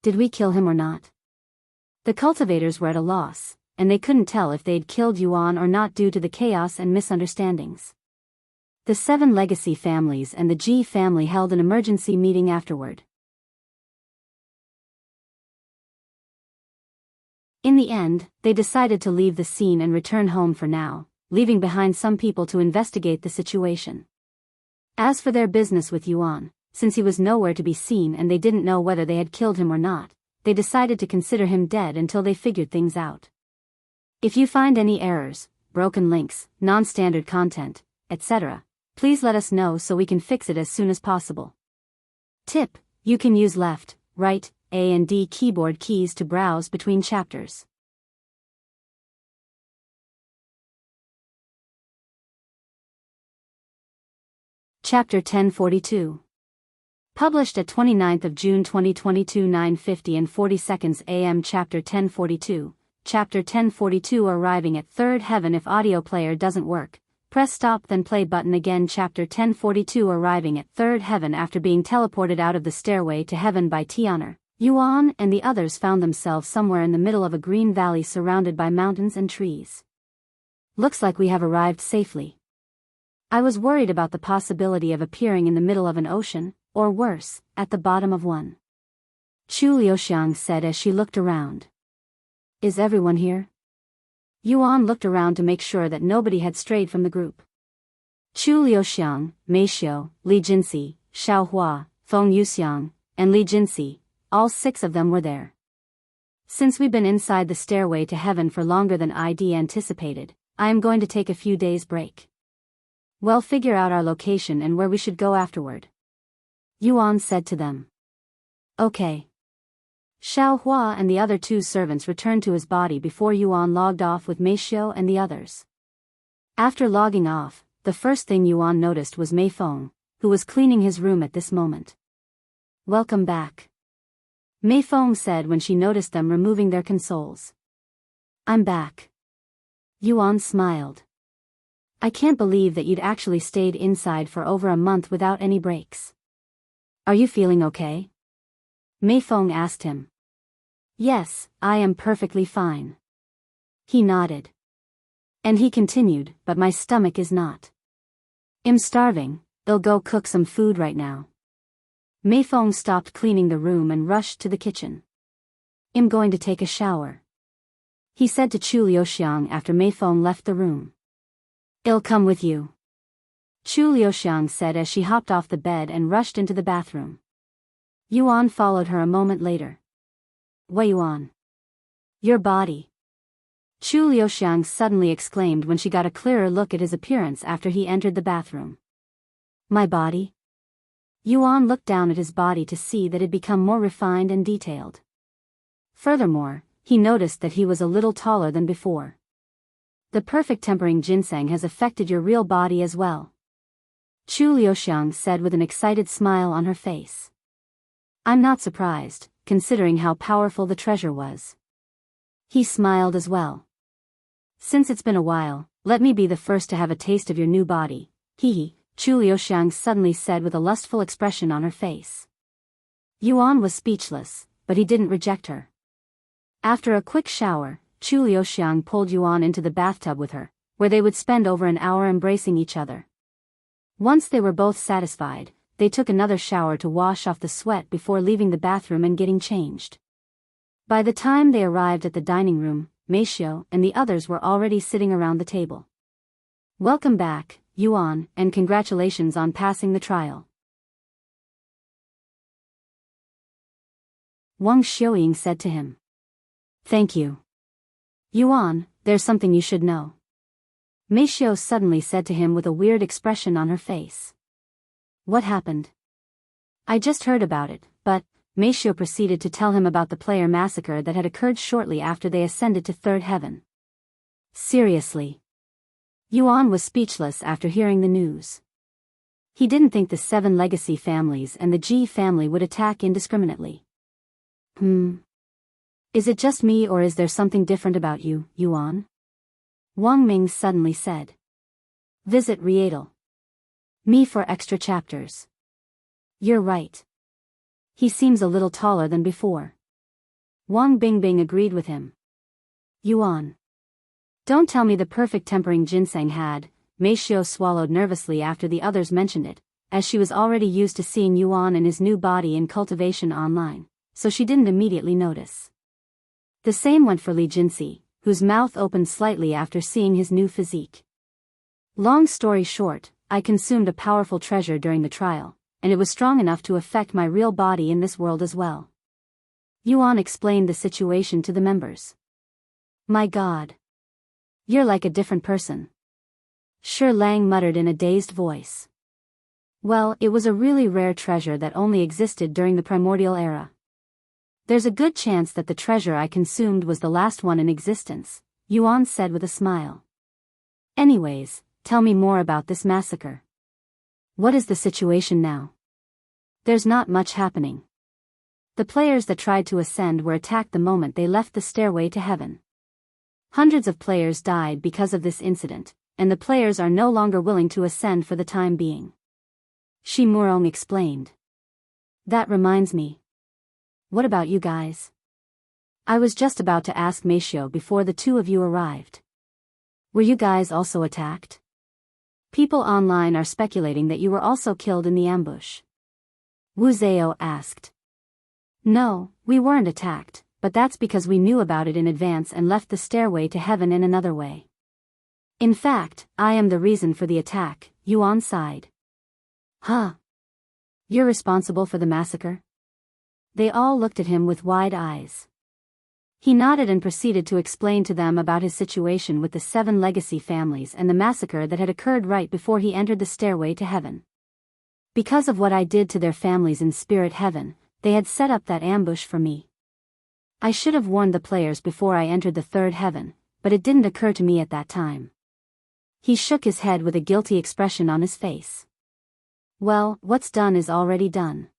S1: Did we kill him or not? The cultivators were at a loss, and they couldn't tell if they'd killed Yuan or not due to the chaos and misunderstandings. The 7 legacy families and the G family held an emergency meeting afterward. In the end, they decided to leave the scene and return home for now, leaving behind some people to investigate the situation. As for their business with Yuan, since he was nowhere to be seen and they didn't know whether they had killed him or not, they decided to consider him dead until they figured things out. If you find any errors, broken links, non-standard content, etc., please let us know so we can fix it as soon as possible. Tip: you can use left, right, A and D keyboard keys to browse between chapters. Chapter 1042. Published at 29th of June 2022 9:50 and 40 seconds AM. Chapter 1042. Chapter 1042. Arriving at third heaven. If audio player doesn't work, press stop then play button again. Chapter 1042. Arriving at third heaven. After being teleported out of the stairway to heaven by Tian'er, Yuan and the others found themselves somewhere in the middle of a green valley surrounded by mountains and trees. Looks like we have arrived safely. I was worried about the possibility of appearing in the middle of an ocean, or worse, at the bottom of one. Chu Liuxiang said as she looked around. Is everyone here? Yuan looked around to make sure that nobody had strayed from the group. Chu Liuxiang, Mei Xiu, Li Jinxi, Xiao Hua, Feng Yuxiang, and Li Jinxi, all 6 of them were there. Since we've been inside the stairway to heaven for longer than I'd anticipated, I am going to take a few days break. We'll figure out our location and where we should go afterward. Yuan said to them. Okay. Xiao Hua and the other 2 servants returned to his body before Yuan logged off with Mei Xiu and the others. After logging off, the first thing Yuan noticed was Mei Feng, who was cleaning his room at this moment. Welcome back. Mei Feng said when she noticed them removing their consoles. I'm back. Yuan smiled. I can't believe that you'd actually stayed inside for over a month without any breaks. Are you feeling okay? Mei Feng asked him. Yes, I am perfectly fine. He nodded. And he continued, but my stomach is not. I'm starving, they'll go cook some food right now. Mei Feng stopped cleaning the room and rushed to the kitchen. I'm going to take a shower," he said to Chu Liuxiang after Mei Feng left the room. "I'll come with you," Chu Liuxiang said as she hopped off the bed and rushed into the bathroom. Yuan followed her a moment later. "Wei Yuan. Your body," Chu Liuxiang suddenly exclaimed when she got a clearer look at his appearance after he entered the bathroom. "My body?" Yuan looked down at his body to see that it had become more refined and detailed. Furthermore, he noticed that he was a little taller than before. "The perfect tempering ginseng has affected your real body as well," Chu Liuxiang said with an excited smile on her face. "I'm not surprised, considering how powerful the treasure was." He smiled as well. "Since it's been a while, let me be the first to have a taste of your new body, hee," Chu Liuxiang suddenly said with a lustful expression on her face. Yuan was speechless, but he didn't reject her. After a quick shower, Chu Liuxiang pulled Yuan into the bathtub with her, where they would spend over an hour embracing each other. Once they were both satisfied, they took another shower to wash off the sweat before leaving the bathroom and getting changed. By the time they arrived at the dining room, Meishio and the others were already sitting around the table. "Welcome back, Yuan, and congratulations on passing the trial," Wang Xiuying said to him. "Thank you, Yuan, there's something you should know," Meishio suddenly said to him with a weird expression on her face. "What happened?" "I just heard about it, but," Meishio proceeded to tell him about the player massacre that had occurred shortly after they ascended to third heaven. "Seriously?" Yuan was speechless after hearing the news. He didn't think the 7 legacy families and the Ji family would attack indiscriminately. Is it just me or is there something different about you, Yuan?" Wang Ming suddenly said. "Visit Rietal. Me for extra chapters." "You're right. He seems a little taller than before." Wang Bingbing agreed with him. "Yuan. Don't tell me the perfect tempering ginseng had," Meishio swallowed nervously after the others mentioned it, as she was already used to seeing Yuan and his new body in Cultivation online, so she didn't immediately notice. The same went for Li Jinsi, whose mouth opened slightly after seeing his new physique. "Long story short, I consumed a powerful treasure during the trial, and it was strong enough to affect my real body in this world as well." Yuan explained the situation to the members. "My God. You're like a different person," Shi Lang muttered in a dazed voice. "Well, it was a really rare treasure that only existed during the primordial era. There's a good chance that the treasure I consumed was the last one in existence," Yuan said with a smile. "Anyways, tell me more about this massacre. What is the situation now?" "There's not much happening. The players that tried to ascend were attacked the moment they left the stairway to heaven. Hundreds of players died because of this incident, and the players are no longer willing to ascend for the time being," Shi Murong explained. "That reminds me. What about you guys? I was just about to ask Meishio before the two of you arrived. Were you guys also attacked? People online are speculating that you were also killed in the ambush." Wu Zhao asked. "No, we weren't attacked, but that's because we knew about it in advance and left the stairway to heaven in another way. In fact, I am the reason for the attack," Yuan sighed. "Huh? You're responsible for the massacre?" They all looked at him with wide eyes. He nodded and proceeded to explain to them about his situation with the 7 legacy families and the massacre that had occurred right before he entered the stairway to heaven. "Because of what I did to their families in spirit heaven, they had set up that ambush for me. I should have warned the players before I entered the third heaven, but it didn't occur to me at that time." He shook his head with a guilty expression on his face. "Well, what's done is already done.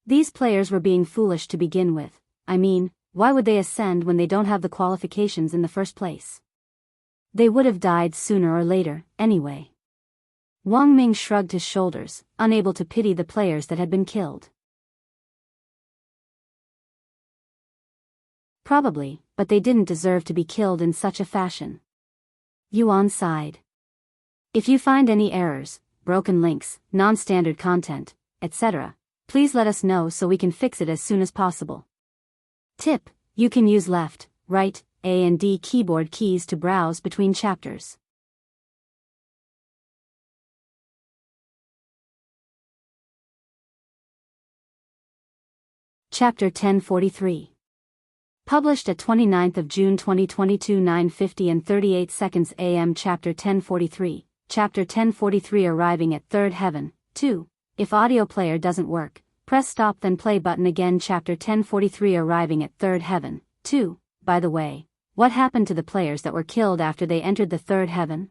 S1: These players were being foolish to begin with. I mean, why would they ascend when they don't have the qualifications in the first place? They would have died sooner or later, anyway." Wang Ming shrugged his shoulders, unable to pity the players that had been killed. "Probably, but they didn't deserve to be killed in such a fashion." Yuan sighed. "If you find any errors, broken links, non-standard content, etc., please let us know so we can fix it as soon as possible. Tip: You can use left, right, A and D keyboard keys to browse between chapters. Chapter 1043. Published at 29th of June 2022 9:50 and 38 seconds AM. Chapter 1043. Chapter 1043. Arriving at Third Heaven. 2. If audio player doesn't work, press stop then play button again. Chapter 1043. Arriving at Third Heaven. 2. By the way, what happened to the players that were killed after they entered the Third Heaven?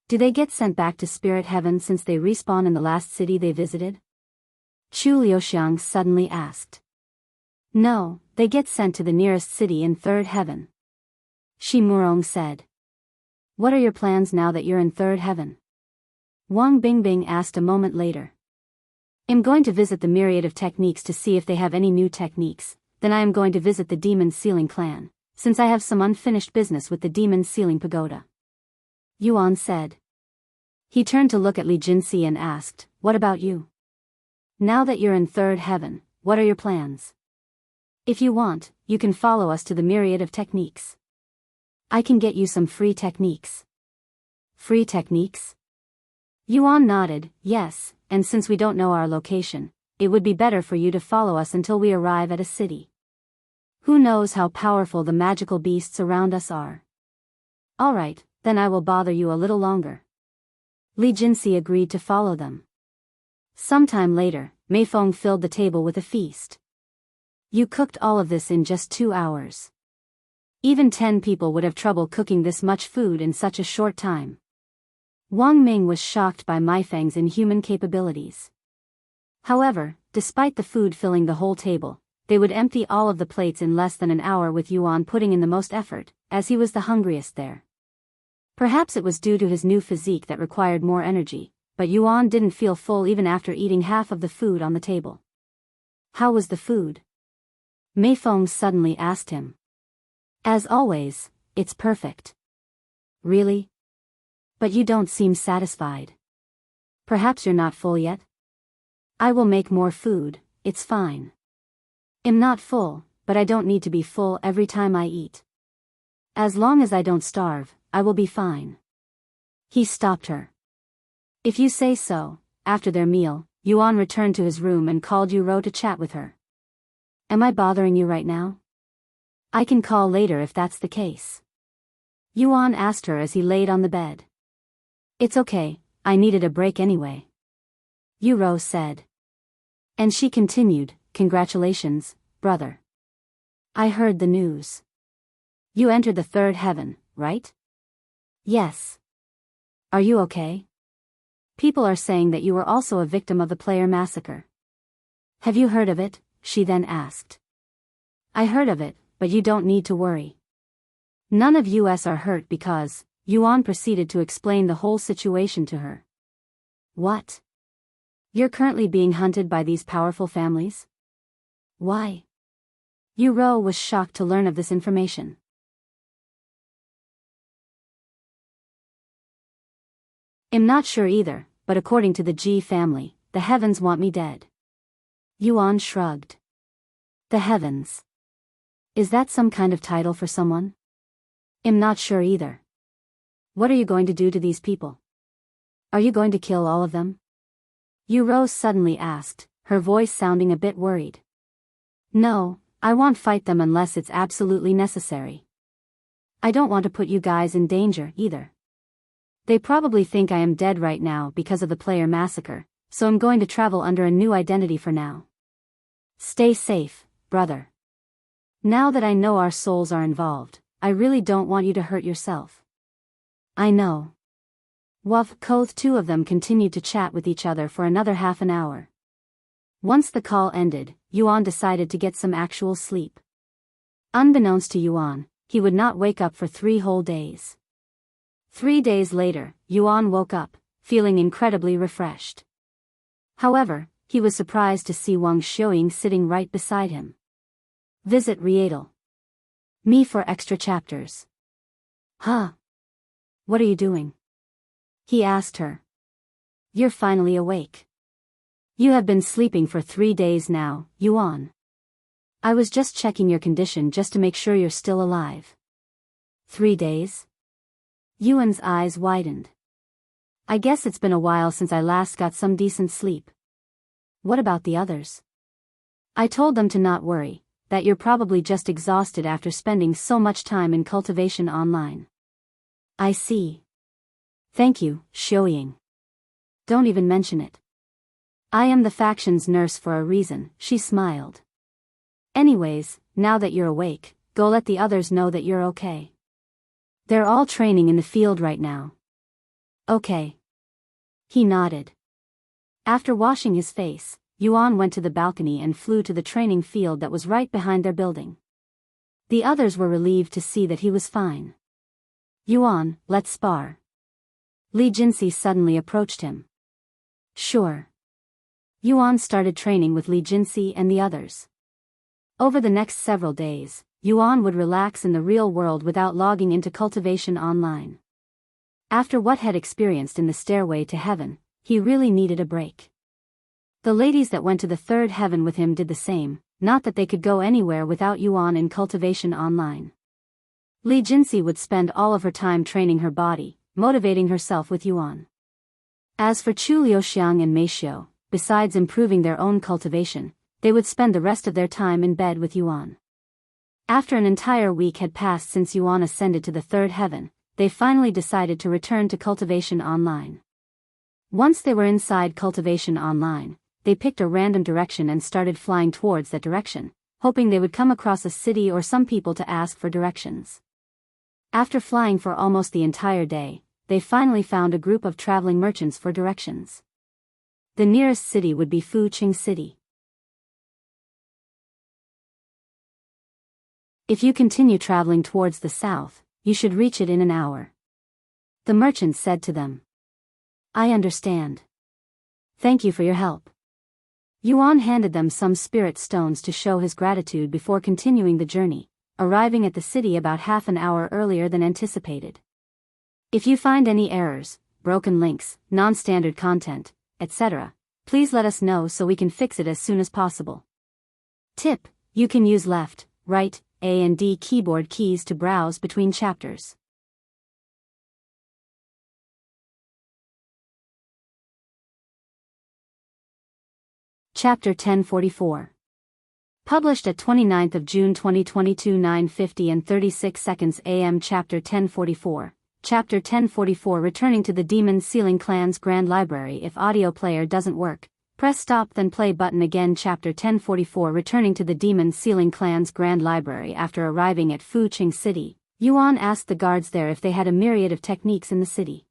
S1: Do they get sent back to Spirit Heaven since they respawn in the last city they visited? Chu Liuxiang suddenly asked. No, they get sent to the nearest city in Third Heaven. Shi Murong said. What are your plans now that you're in Third Heaven? Wang Bingbing asked a moment later. I'm going to visit the myriad of techniques to see if they have any new techniques, then I am going to visit the Demon Sealing Clan, since I have some unfinished business with the Demon Sealing Pagoda. Yuan said. He turned to look at Li Jinxi and asked, what about you? Now that you're in Third Heaven, what are your plans? If you want, you can follow us to the myriad of techniques. I can get you some free techniques. Free techniques? Yuan nodded, yes, and since we don't know our location, it would be better for you to follow us until we arrive at a city. Who knows how powerful the magical beasts around us are? Alright, then I will bother you a little longer. Li Jinxi agreed to follow them. Sometime later, Mei Feng filled the table with a feast. You cooked all of this in just 2 hours. Even 10 people would have trouble cooking this much food in such a short time. Wang Ming was shocked by Mei Feng's inhuman capabilities. However, despite the food filling the whole table, they would empty all of the plates in less than an hour, with Yuan putting in the most effort, as he was the hungriest there. Perhaps it was due to his new physique that required more energy, but Yuan didn't feel full even after eating half of the food on the table. How was the food? Mei Feng suddenly asked him. As always, it's perfect. Really? But you don't seem satisfied. Perhaps you're not full yet? I will make more food, it's fine. I'm not full, but I don't need to be full every time I eat. As long as I don't starve, I will be fine. He stopped her. If you say so. After their meal, Yuan returned to his room and called Yu Rou to chat with her. Am I bothering you right now? I can call later if that's the case. Yuan asked her as he laid on the bed. It's okay, I needed a break anyway. Yu Rou said. And she continued, congratulations, brother. I heard the news. You entered the Third Heaven, right? Yes. Are you okay? People are saying that you were also a victim of the player massacre. Have you heard of it? She then asked. I heard of it, but you don't need to worry. None of us are hurt because, Yuan proceeded to explain the whole situation to her. What? You're currently being hunted by these powerful families? Why? Yu Rou was shocked to learn of this information. I'm not sure either, but according to the Ji family, the heavens want me dead. Yuan shrugged. The heavens. Is that some kind of title for someone? I'm not sure either. What are you going to do to these people? Are you going to kill all of them? Yu Rou suddenly asked, her voice sounding a bit worried. No, I won't fight them unless it's absolutely necessary. I don't want to put you guys in danger either. They probably think I am dead right now because of the player massacre, so I'm going to travel under a new identity for now. Stay safe, brother. Now that I know our souls are involved, I really don't want you to hurt yourself. I know. Both two of them continued to chat with each other for another half an hour. Once the call ended, Yuan decided to get some actual sleep. Unbeknownst to Yuan, he would not wake up for 3 whole days. 3 days later, Yuan woke up, feeling incredibly refreshed. However, he was surprised to see Wang Xiaoying sitting right beside him. Visit Rietal. Me for extra chapters. Huh? What are you doing? He asked her. You're finally awake. You have been sleeping for 3 days now, Yuan. I was just checking your condition just to make sure you're still alive. 3 days? Yuan's eyes widened. I guess it's been a while since I last got some decent sleep. What about the others? I told them to not worry, that you're probably just exhausted after spending so much time in Cultivation online. I see. Thank you, Xiaoying. Don't even mention it. I am the faction's nurse for a reason, she smiled. Anyways, now that you're awake, go let the others know that you're okay. They're all training in the field right now. Okay. He nodded. After washing his face, Yuan went to the balcony and flew to the training field that was right behind their building. The others were relieved to see that he was fine. Yuan, let's spar. Li Jinsi suddenly approached him. Sure. Yuan started training with Li Jinsi and the others. Over the next several days, Yuan would relax in the real world without logging into Cultivation online. After what had experienced in the stairway to heaven, he really needed a break. The ladies that went to the third heaven with him did the same, not that they could go anywhere without Yuan in Cultivation online. Li Jinsi would spend all of her time training her body, motivating herself with Yuan. As for Chu Liuxiang and Mei Xiu, besides improving their own cultivation, they would spend the rest of their time in bed with Yuan. After an entire week had passed since Yuan ascended to the third heaven, they finally decided to return to Cultivation online. Once they were inside Cultivation online, they picked a random direction and started flying towards that direction, hoping they would come across a city or some people to ask for directions. After flying for almost the entire day, they finally found a group of traveling merchants for directions. The nearest city would be Fuqing City. If you continue traveling towards the south, you should reach it in an hour. The merchant said to them. I understand. Thank you for your help. Yuan handed them some spirit stones to show his gratitude before continuing the journey, arriving at the city about half an hour earlier than anticipated. If you find any errors, broken links, non-standard content, etc., please let us know so we can fix it as soon as possible. Tip: you can use left, right, A and D keyboard keys to browse between chapters. Chapter 1044. Published at 29th of June 2022 9:50 and 36 seconds AM. Chapter 1044. Chapter 1044. Returning to the Demon Sealing Clan's Grand Library. If audio player doesn't work, press stop then play button again. Chapter 1044. Returning to the Demon Sealing Clan's Grand Library. After arriving at Fuqing City, Yuan asked the guards there if they had a myriad of techniques in the city.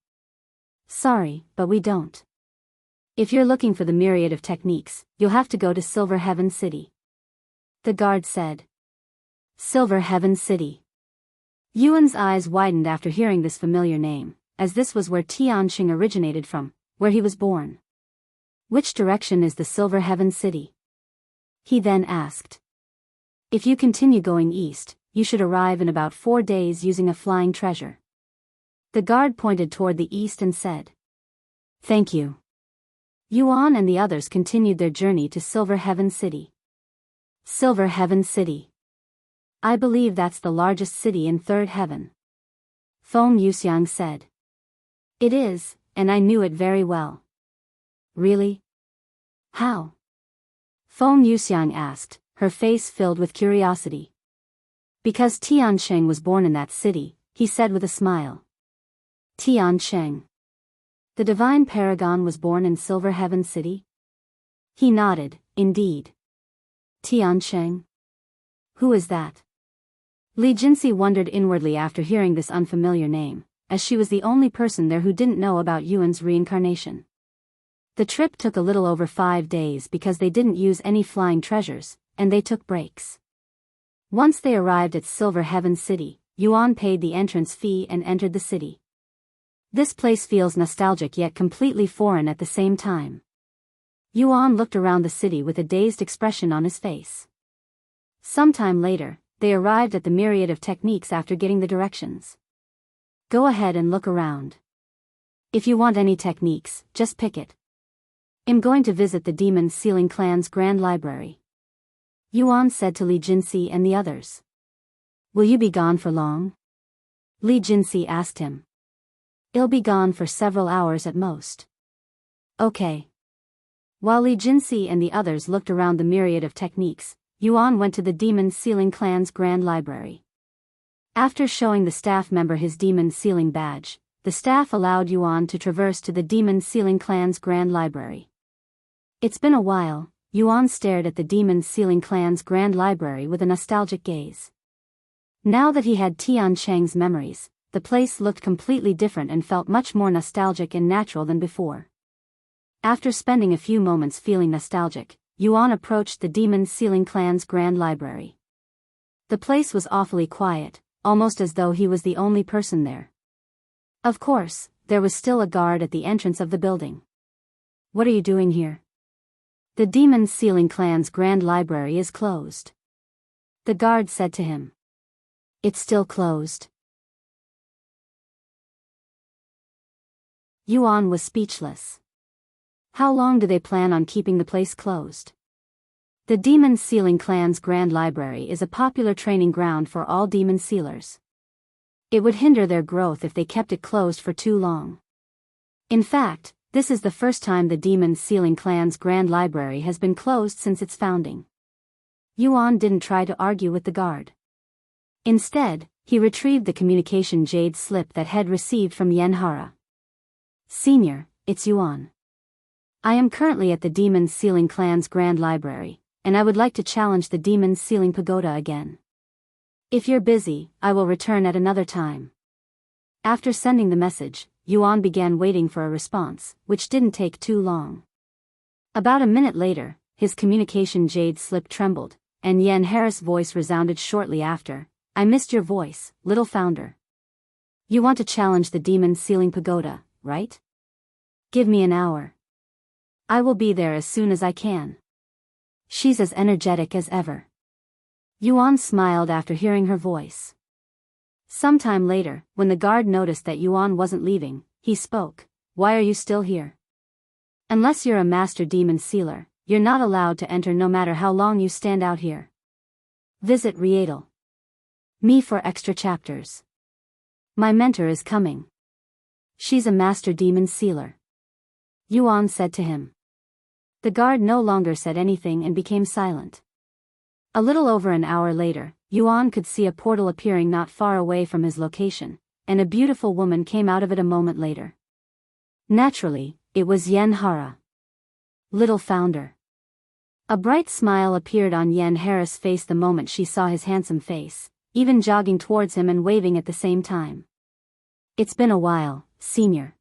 S1: Sorry, but we don't. If you're looking for the myriad of techniques, you'll have to go to Silver Heaven City. The guard said. Silver Heaven City. Yuan's eyes widened after hearing this familiar name, as this was where Tianqing originated from, where he was born. Which direction is the Silver Heaven City? He then asked. If you continue going east, you should arrive in about 4 days using a flying treasure. The guard pointed toward the east and said. Thank you. Yuan and the others continued their journey to Silver Heaven City. Silver Heaven City. I believe that's the largest city in Third Heaven. Feng Yuxiang said. It is, and I knew it very well. Really? How? Feng Yuxiang asked, her face filled with curiosity. Because Tianqing was born in that city, he said with a smile. Tianqing. The divine paragon was born in Silver Heaven City? He nodded, indeed. Tianqing? Who is that? Li Jinsi wondered inwardly after hearing this unfamiliar name, as she was the only person there who didn't know about Yuan's reincarnation. The trip took a little over 5 days because they didn't use any flying treasures, and they took breaks. Once they arrived at Silver Heaven City, Yuan paid the entrance fee and entered the city. This place feels nostalgic yet completely foreign at the same time. Yuan looked around the city with a dazed expression on his face. Sometime later, they arrived at the myriad of techniques after getting the directions. Go ahead and look around. If you want any techniques, just pick it. I'm going to visit the Demon Sealing Clan's Grand Library. Yuan said to Li Jinxi and the others. Will you be gone for long? Li Jinxi asked him. I'll be gone for several hours at most. Okay. While Li Jinxi and the others looked around the myriad of techniques, Yuan went to the Demon Sealing Clan's Grand Library. After showing the staff member his Demon Sealing badge, the staff allowed Yuan to traverse to the Demon Sealing Clan's Grand Library. It's been a while. Yuan stared at the Demon Sealing Clan's Grand Library with a nostalgic gaze. Now that he had Tian Cheng's memories, the place looked completely different and felt much more nostalgic and natural than before. After spending a few moments feeling nostalgic, Yuan approached the Demon Sealing Clan's Grand Library. The place was awfully quiet, almost as though he was the only person there. Of course, there was still a guard at the entrance of the building. What are you doing here? The Demon Sealing Clan's Grand Library is closed. The guard said to him. It's still closed. Yuan was speechless. How long do they plan on keeping the place closed? The Demon Sealing Clan's Grand Library is a popular training ground for all demon sealers. It would hinder their growth if they kept it closed for too long. In fact, this is the first time the Demon Sealing Clan's Grand Library has been closed since its founding. Yuan didn't try to argue with the guard. Instead, he retrieved the communication jade slip that had received from Yanhara. Senior, it's Yuan. I am currently at the Demon Sealing Clan's Grand Library, and I would like to challenge the Demon Sealing Pagoda again. If you're busy, I will return at another time. After sending the message, Yuan began waiting for a response, which didn't take too long. About a minute later, his communication jade slip trembled, and Yanhara's voice resounded shortly after. I missed your voice, little founder. You want to challenge the Demon Sealing Pagoda, right? Give me an hour. I will be there as soon as I can. She's as energetic as ever. Yuan smiled after hearing her voice. Sometime later, when the guard noticed that Yuan wasn't leaving, he spoke. Why are you still here? Unless you're a master demon sealer, you're not allowed to enter no matter how long you stand out here. Visit Rietal. Me for extra chapters. My mentor is coming. She's a master demon sealer. Yuan said to him. The guard no longer said anything and became silent. A little over an hour later, Yuan could see a portal appearing not far away from his location, and a beautiful woman came out of it a moment later. Naturally, it was Yanhara. Little founder. A bright smile appeared on Yanhara's face the moment she saw his handsome face, even jogging towards him and waving at the same time. It's been a while, senior.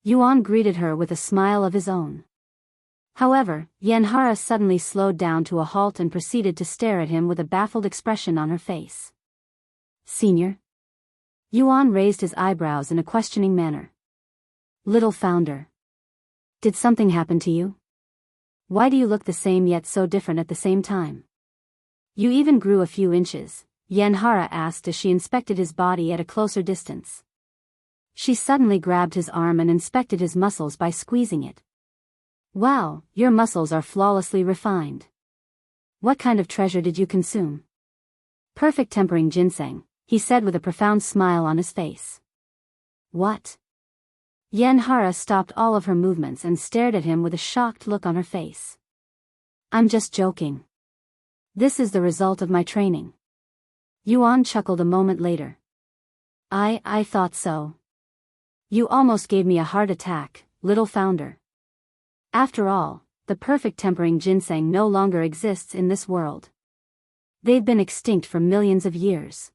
S1: Yuan greeted her with a smile of his own. However, Yanhara suddenly slowed down to a halt and proceeded to stare at him with a baffled expression on her face. Senior? Yuan raised his eyebrows in a questioning manner. Little founder. Did something happen to you? Why do you look the same yet so different at the same time? You even grew a few inches, Yanhara asked as she inspected his body at a closer distance. She suddenly grabbed his arm and inspected his muscles by squeezing it. Wow, your muscles are flawlessly refined. What kind of treasure did you consume? Perfect tempering ginseng, he said with a profound smile on his face. What? Yanhara stopped all of her movements and stared at him with a shocked look on her face. I'm just joking. This is the result of my training. Yuan chuckled a moment later. I thought so. You almost gave me a heart attack, little founder. After all, the perfect tempering ginseng no longer exists in this world. They've been extinct for millions of years.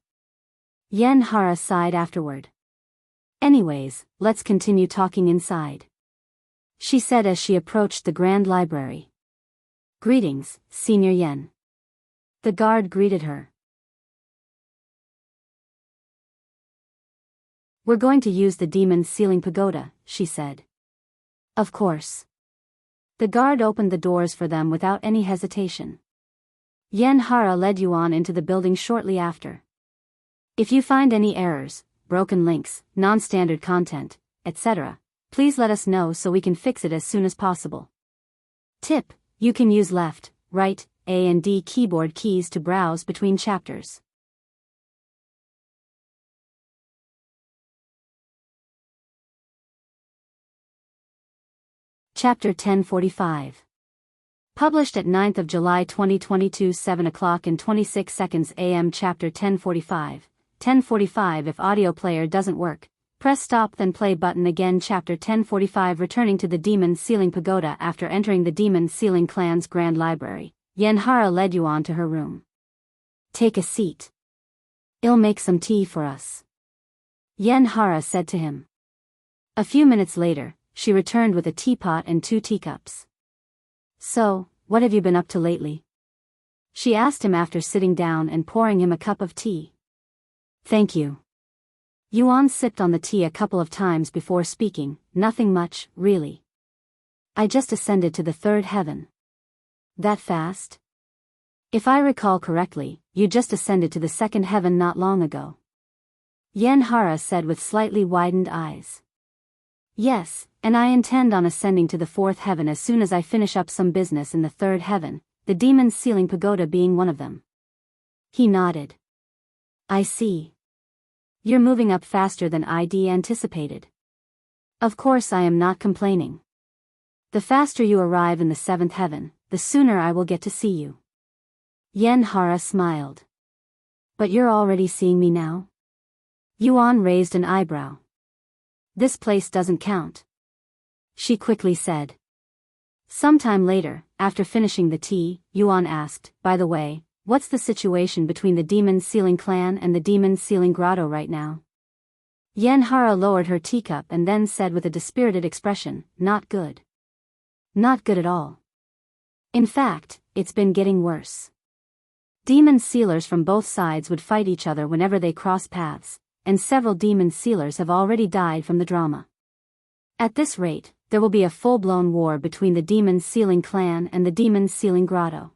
S1: Yanhara sighed afterward. Anyways, let's continue talking inside. She said as she approached the Grand Library. Greetings, Senior Yen. The guard greeted her. We're going to use the Demon Sealing Pagoda, she said. Of course. The guard opened the doors for them without any hesitation. Yanhara led Yuan into the building shortly after. If you find any errors, broken links, non-standard content, etc., please let us know so we can fix it as soon as possible. Tip, you can use left, right, A and D keyboard keys to browse between chapters. Chapter 1045. Published at 9th of July 2022 7 o'clock and 26 seconds AM. Chapter 1045. 1045 If audio player doesn't work, press stop then play button again. Chapter 1045 Returning to the Demon Ceiling Pagoda. After entering the Demon Ceiling Clan's Grand Library, Yanhara led Yuan to her room. Take a seat. I'll make some tea for us, Yanhara said to him. A few minutes later, she returned with a teapot and 2 teacups. So, what have you been up to lately? She asked him after sitting down and pouring him a cup of tea. Thank you. Yuan sipped on the tea a couple of times before speaking. Nothing much, really. I just ascended to the 3rd heaven. That fast? If I recall correctly, you just ascended to the 2nd heaven not long ago, Yanhara said with slightly widened eyes. Yes, and I intend on ascending to the 4th heaven as soon as I finish up some business in the 3rd heaven, the Demon Ceiling Pagoda being one of them. He nodded. I see. You're moving up faster than I'd anticipated. Of course I am not complaining. The faster you arrive in the 7th heaven, the sooner I will get to see you. Yanhara smiled. But you're already seeing me now? Yuan raised an eyebrow. This place doesn't count, she quickly said. Sometime later, after finishing the tea, Yuan asked, by the way, what's the situation between the Demon Ceiling Clan and the Demon Ceiling Grotto right now? Yanhara lowered her teacup and then said with a dispirited expression, not good. Not good at all. In fact, it's been getting worse. Demon sealers from both sides would fight each other whenever they cross paths, and several demon sealers have already died from the drama. At this rate, there will be a full-blown war between the Demon Ceiling Clan and the Demon Ceiling Grotto.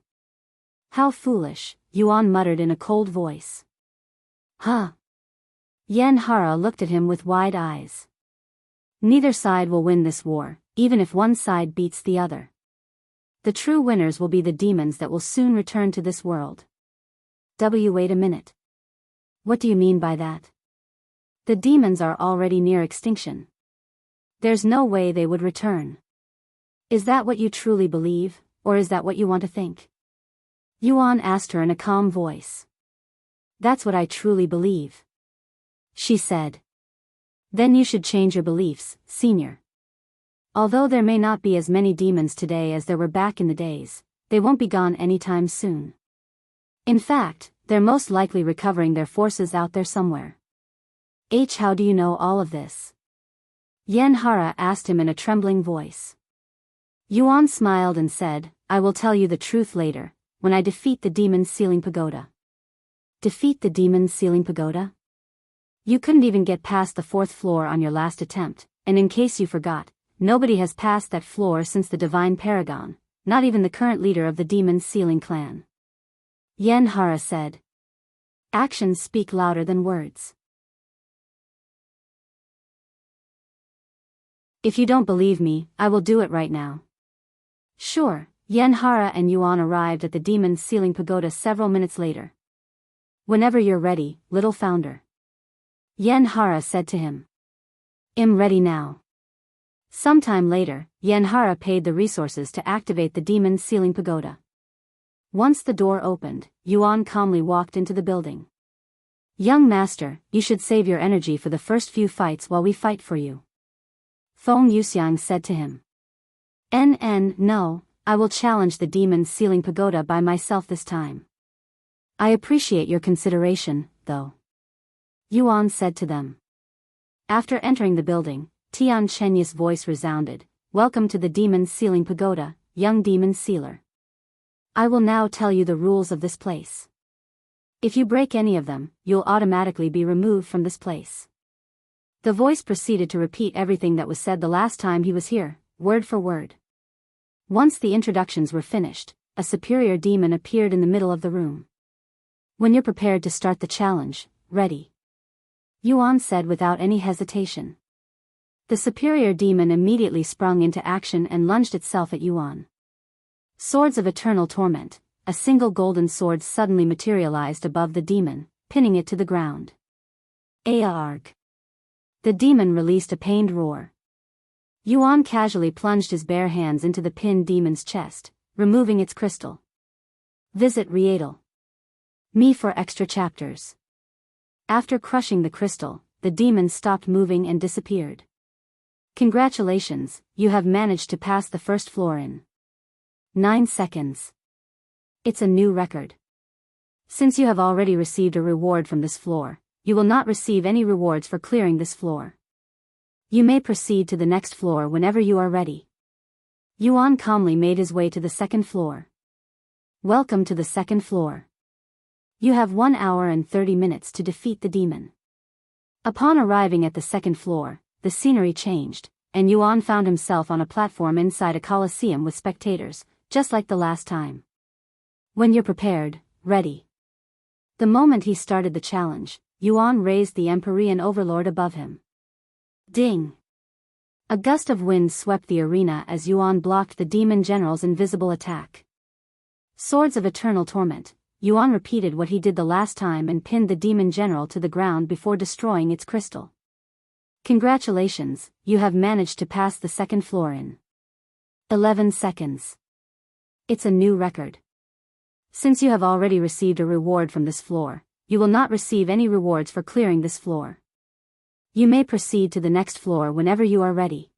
S1: How foolish, Yuan muttered in a cold voice. Huh? Yanhara looked at him with wide eyes. Neither side will win this war, even if one side beats the other. The true winners will be the demons that will soon return to this world. Wait a minute. What do you mean by that? The demons are already near extinction. There's no way they would return. Is that what you truly believe, or is that what you want to think? Yuan asked her in a calm voice. That's what I truly believe, she said. Then you should change your beliefs, senior. Although there may not be as many demons today as there were back in the days, they won't be gone anytime soon. In fact, they're most likely recovering their forces out there somewhere. How do you know all of this? Yanhara asked him in a trembling voice. Yuan smiled and said, I will tell you the truth later, when I defeat the Demon Ceiling Pagoda. Defeat the Demon Ceiling Pagoda? You couldn't even get past the 4th floor on your last attempt, and in case you forgot, nobody has passed that floor since the Divine Paragon, not even the current leader of the Demon Ceiling Clan. Yanhara said. Actions speak louder than words. If you don't believe me, I will do it right now. Sure, Yanhara and Yuan arrived at the Demon Ceiling Pagoda several minutes later. Whenever you're ready, little founder, Yanhara said to him. I'm ready now. Sometime later, Yanhara paid the resources to activate the Demon Ceiling Pagoda. Once the door opened, Yuan calmly walked into the building. Young master, you should save your energy for the first few fights while we fight for you, Feng Yuxiang said to him. No, I will challenge the Demon Ceiling Pagoda by myself this time. I appreciate your consideration, though, Yuan said to them. After entering the building, Tian Chenya's voice resounded, Welcome to the Demon Ceiling Pagoda, young demon sealer. I will now tell you the rules of this place. If you break any of them, you'll automatically be removed from this place. The voice proceeded to repeat everything that was said the last time he was here, word for word. Once the introductions were finished, a superior demon appeared in the middle of the room. When you're prepared to start the challenge, ready, Yuan said without any hesitation. The superior demon immediately sprung into action and lunged itself at Yuan. Swords of Eternal Torment, a single golden sword suddenly materialized above the demon, pinning it to the ground. Arg! The demon released a pained roar. Yuan casually plunged his bare hands into the pinned demon's chest, removing its crystal. Visit Rietal. Me for extra chapters. After crushing the crystal, the demon stopped moving and disappeared. Congratulations, you have managed to pass the first floor in 9 seconds. It's a new record. Since you have already received a reward from this floor, you will not receive any rewards for clearing this floor. You may proceed to the next floor whenever you are ready. Yuan calmly made his way to the second floor. Welcome to the second floor. You have 1 hour and 30 minutes to defeat the demon. Upon arriving at the second floor, the scenery changed, and Yuan found himself on a platform inside a coliseum with spectators, just like the last time. When you're prepared, ready. The moment he started the challenge, Yuan raised the Empyrean Overlord above him. Ding! A gust of wind swept the arena as Yuan blocked the demon general's invisible attack. Swords of Eternal Torment. Yuan repeated what he did the last time and pinned the demon general to the ground before destroying its crystal. Congratulations, you have managed to pass the second floor in 11 seconds. It's a new record. Since you have already received a reward from this floor, you will not receive any rewards for clearing this floor. You may proceed to the next floor whenever you are ready.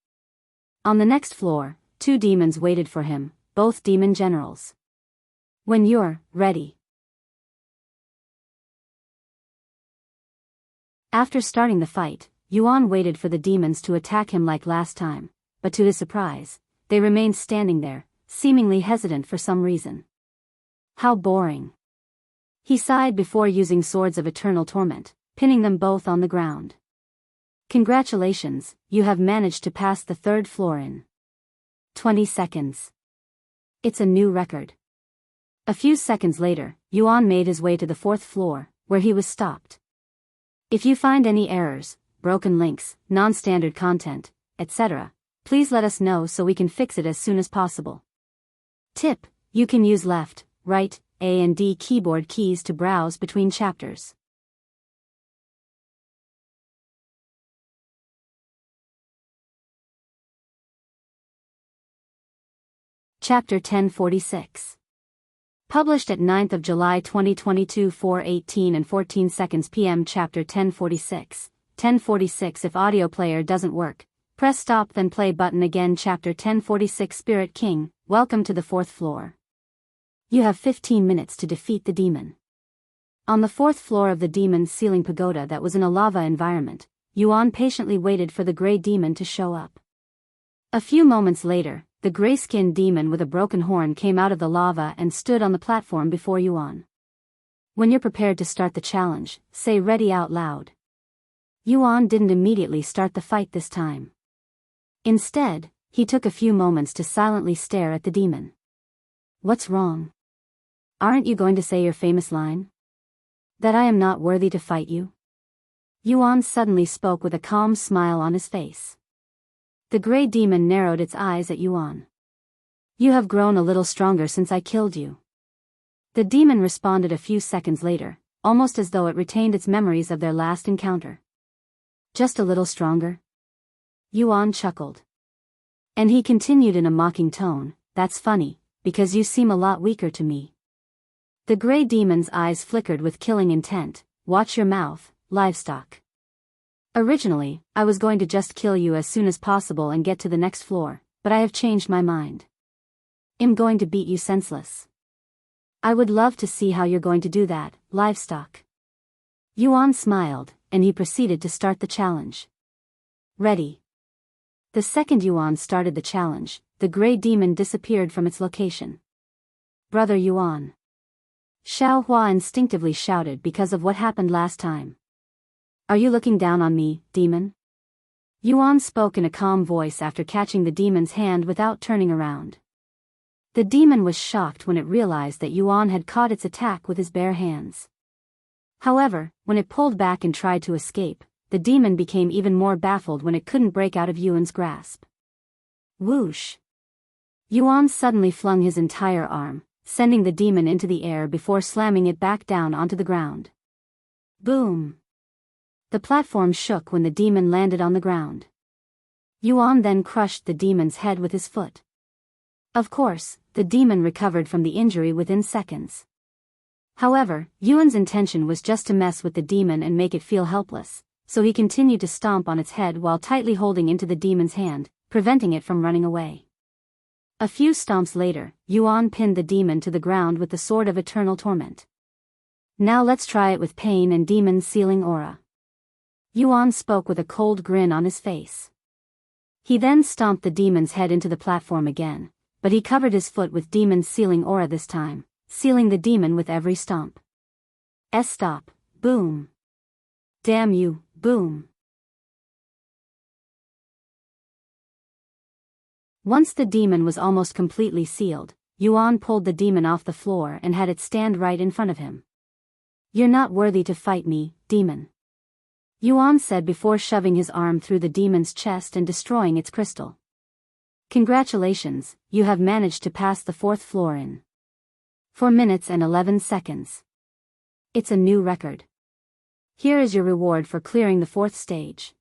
S1: On the next floor, 2 demons waited for him, both demon generals. When you're ready. After starting the fight, Yuan waited for the demons to attack him like last time, but to his surprise, they remained standing there, seemingly hesitant for some reason. How boring. He sighed before using Swords of Eternal Torment, pinning them both on the ground. Congratulations, you have managed to pass the third floor in 20 seconds. It's a new record. A few seconds later, Yuan made his way to the fourth floor, where he was stopped. If you find any errors, broken links, non-standard content, etc., please let us know so we can fix it as soon as possible. Tip: you can use left, right, A and D keyboard keys to browse between chapters. Chapter 1046. Published at 9th of July 2022 4:18 and 14 seconds p.m. Chapter 1046. 1046 If audio player doesn't work, press stop then play button again. Chapter 1046 Spirit King, welcome to the fourth floor. You have 15 minutes to defeat the demon. On the fourth floor of the demon's ceiling pagoda that was in a lava environment, Yuan patiently waited for the gray demon to show up. A few moments later, the gray-skinned demon with a broken horn came out of the lava and stood on the platform before Yuan. When you're prepared to start the challenge, say ready out loud. Yuan didn't immediately start the fight this time. Instead, he took a few moments to silently stare at the demon. What's wrong? Aren't you going to say your famous line? That I am not worthy to fight you? Yuan suddenly spoke with a calm smile on his face. The gray demon narrowed its eyes at Yuan. You have grown a little stronger since I killed you. The demon responded a few seconds later, almost as though it retained its memories of their last encounter. Just a little stronger? Yuan chuckled. And he continued in a mocking tone, that's funny, because you seem a lot weaker to me. The gray demon's eyes flickered with killing intent. Watch your mouth, livestock. Originally, I was going to just kill you as soon as possible and get to the next floor, but I have changed my mind. I'm going to beat you senseless. I would love to see how you're going to do that, livestock. Yuan smiled, and he proceeded to start the challenge. Ready. The second Yuan started the challenge, the gray demon disappeared from its location. Brother Yuan. Xiao Hua instinctively shouted because of what happened last time. Are you looking down on me, demon? Yuan spoke in a calm voice after catching the demon's hand without turning around. The demon was shocked when it realized that Yuan had caught its attack with his bare hands. However, when it pulled back and tried to escape, the demon became even more baffled when it couldn't break out of Yuan's grasp. Whoosh! Yuan suddenly flung his entire arm, sending the demon into the air before slamming it back down onto the ground. Boom! The platform shook when the demon landed on the ground. Yuan then crushed the demon's head with his foot. Of course, the demon recovered from the injury within seconds. However, Yuan's intention was just to mess with the demon and make it feel helpless, so he continued to stomp on its head while tightly holding into the demon's hand, preventing it from running away. A few stomps later, Yuan pinned the demon to the ground with the Sword of Eternal Torment. Now let's try it with pain and demon sealing aura. Yuan spoke with a cold grin on his face. He then stomped the demon's head into the platform again, but he covered his foot with demon sealing aura this time, sealing the demon with every stomp. Stop, boom. Damn you, boom. Once the demon was almost completely sealed, Yuan pulled the demon off the floor and had it stand right in front of him. You're not worthy to fight me, demon. Yuan said before shoving his arm through the demon's chest and destroying its crystal. Congratulations, you have managed to pass the 4th floor in 4 minutes and 11 seconds. It's a new record. Here is your reward for clearing the 4th stage.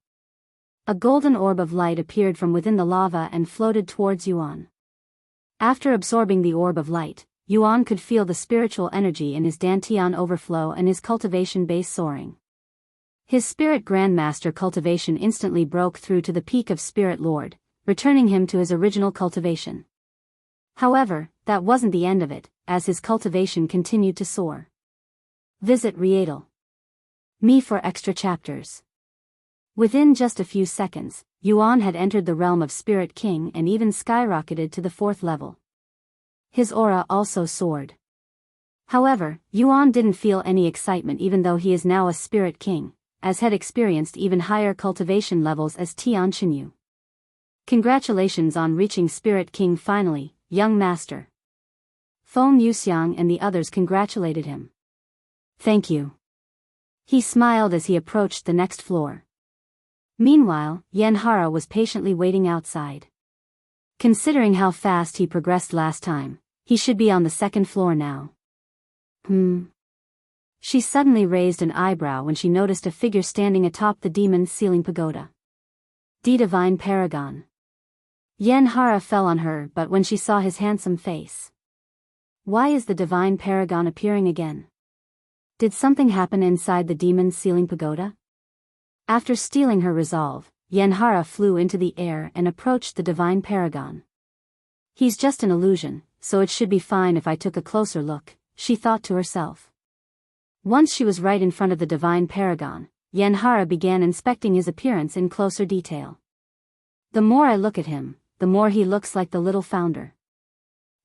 S1: A golden orb of light appeared from within the lava and floated towards Yuan. After absorbing the orb of light, Yuan could feel the spiritual energy in his dantian overflow and his cultivation base soaring. His spirit grandmaster cultivation instantly broke through to the peak of Spirit Lord, returning him to his original cultivation. However, that wasn't the end of it, as his cultivation continued to soar. Visit Readle.me for extra chapters. Within just a few seconds, Yuan had entered the realm of Spirit King and even skyrocketed to the 4th level. His aura also soared. However, Yuan didn't feel any excitement even though he is now a Spirit King, as had experienced even higher cultivation levels as Tian Chenyu. Congratulations on reaching Spirit King finally, young master. Feng Yuxiang and the others congratulated him. Thank you. He smiled as he approached the next floor. Meanwhile, Yanhara was patiently waiting outside. Considering how fast he progressed last time, he should be on the 2nd floor now. She suddenly raised an eyebrow when she noticed a figure standing atop the demon's ceiling pagoda. The Divine Paragon. Yanhara fell on her but when she saw his handsome face. Why is the Divine Paragon appearing again? Did something happen inside the demon's ceiling pagoda? After stealing her resolve, Yanhara flew into the air and approached the Divine Paragon. He's just an illusion, so it should be fine if I took a closer look, she thought to herself. Once she was right in front of the Divine Paragon, Yanhara began inspecting his appearance in closer detail. The more I look at him, the more he looks like the little founder.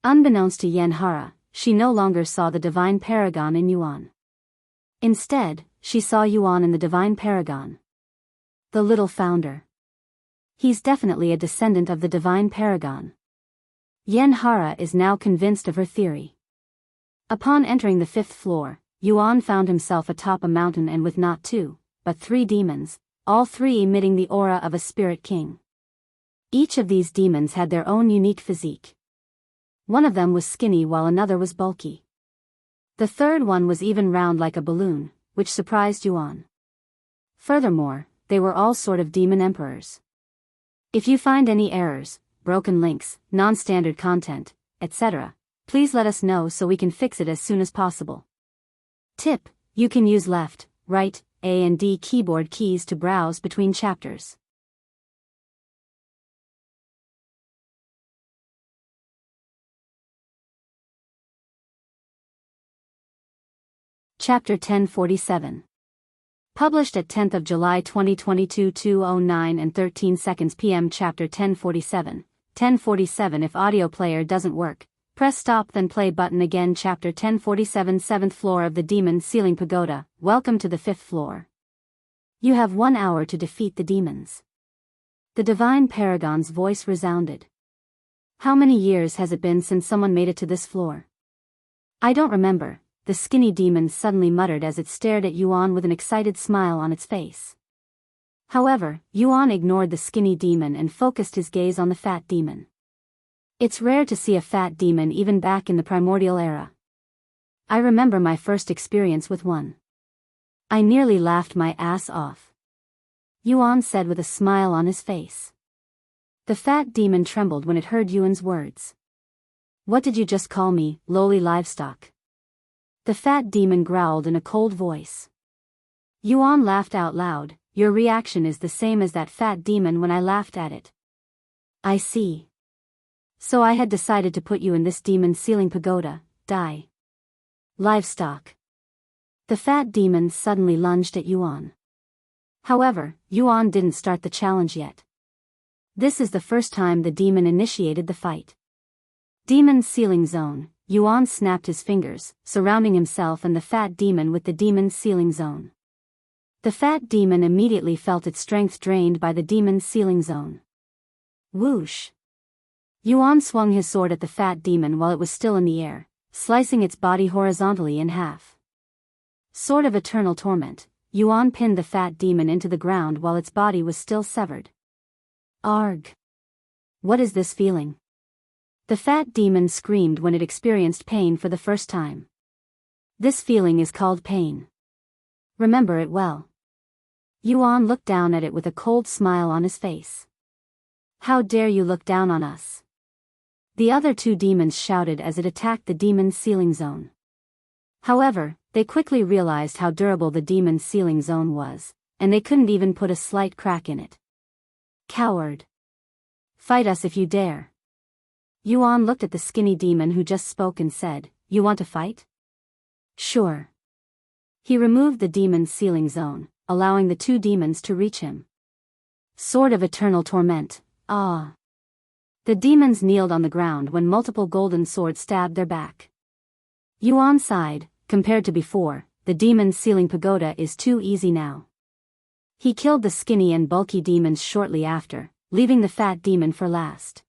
S1: Unbeknownst to Yanhara, she no longer saw the Divine Paragon in Yuan. Instead, she saw Yuan in the Divine Paragon. The little founder. He's definitely a descendant of the Divine Paragon. Yanhara is now convinced of her theory. Upon entering the 5th floor, Yuan found himself atop a mountain and with not 2, but 3 demons, all 3 emitting the aura of a Spirit King. Each of these demons had their own unique physique. One of them was skinny while another was bulky. The third one was even round like a balloon, which surprised Yuan. Furthermore, they were all sort of demon emperors. If you find any errors, broken links, non-standard content, etc., please let us know so we can fix it as soon as possible. Tip: you can use left, right, A and D keyboard keys to browse between chapters. Chapter 1047. Published at 10th of July 2022 2:09 and 13 seconds p.m. Chapter 1047. 1047 If audio player doesn't work, press stop then play button again. Chapter 1047 7th floor of the Demon Ceiling Pagoda. Welcome to the 5th floor. You have 1 hour to defeat the demons. The Divine Paragon's voice resounded. How many years has it been since someone made it to this floor? I don't remember, the skinny demon suddenly muttered as it stared at Yuan with an excited smile on its face. However, Yuan ignored the skinny demon and focused his gaze on the fat demon. It's rare to see a fat demon even back in the primordial era. I remember my first experience with one. I nearly laughed my ass off. Yuan said with a smile on his face. The fat demon trembled when it heard Yuan's words. What did you just call me, lowly livestock? The fat demon growled in a cold voice. Yuan laughed out loud. Your reaction is the same as that fat demon when I laughed at it. I see. So I had decided to put you in this demon's ceiling pagoda, die. Livestock. The fat demon suddenly lunged at Yuan. However, Yuan didn't start the challenge yet. This is the first time the demon initiated the fight. Demon's ceiling zone. Yuan snapped his fingers, surrounding himself and the fat demon with the demon's ceiling zone. The fat demon immediately felt its strength drained by the demon's ceiling zone. Whoosh! Yuan swung his sword at the fat demon while it was still in the air, slicing its body horizontally in half. Sword of Eternal Torment. Yuan pinned the fat demon into the ground while its body was still severed. Arg! What is this feeling? The fat demon screamed when it experienced pain for the first time. This feeling is called pain. Remember it well. Yuan looked down at it with a cold smile on his face. How dare you look down on us? The other two demons shouted as it attacked the demon's ceiling zone. However, they quickly realized how durable the demon's ceiling zone was, and they couldn't even put a slight crack in it. Coward! Fight us if you dare. Yuan looked at the skinny demon who just spoke and said, You want to fight? Sure. He removed the demon's ceiling zone, allowing the two demons to reach him. Sword of Eternal Torment. Ah! The demons kneeled on the ground when multiple golden swords stabbed their back. Yuan sighed. Compared to before, the demon's ceiling pagoda is too easy now. He killed the skinny and bulky demons shortly after, leaving the fat demon for last.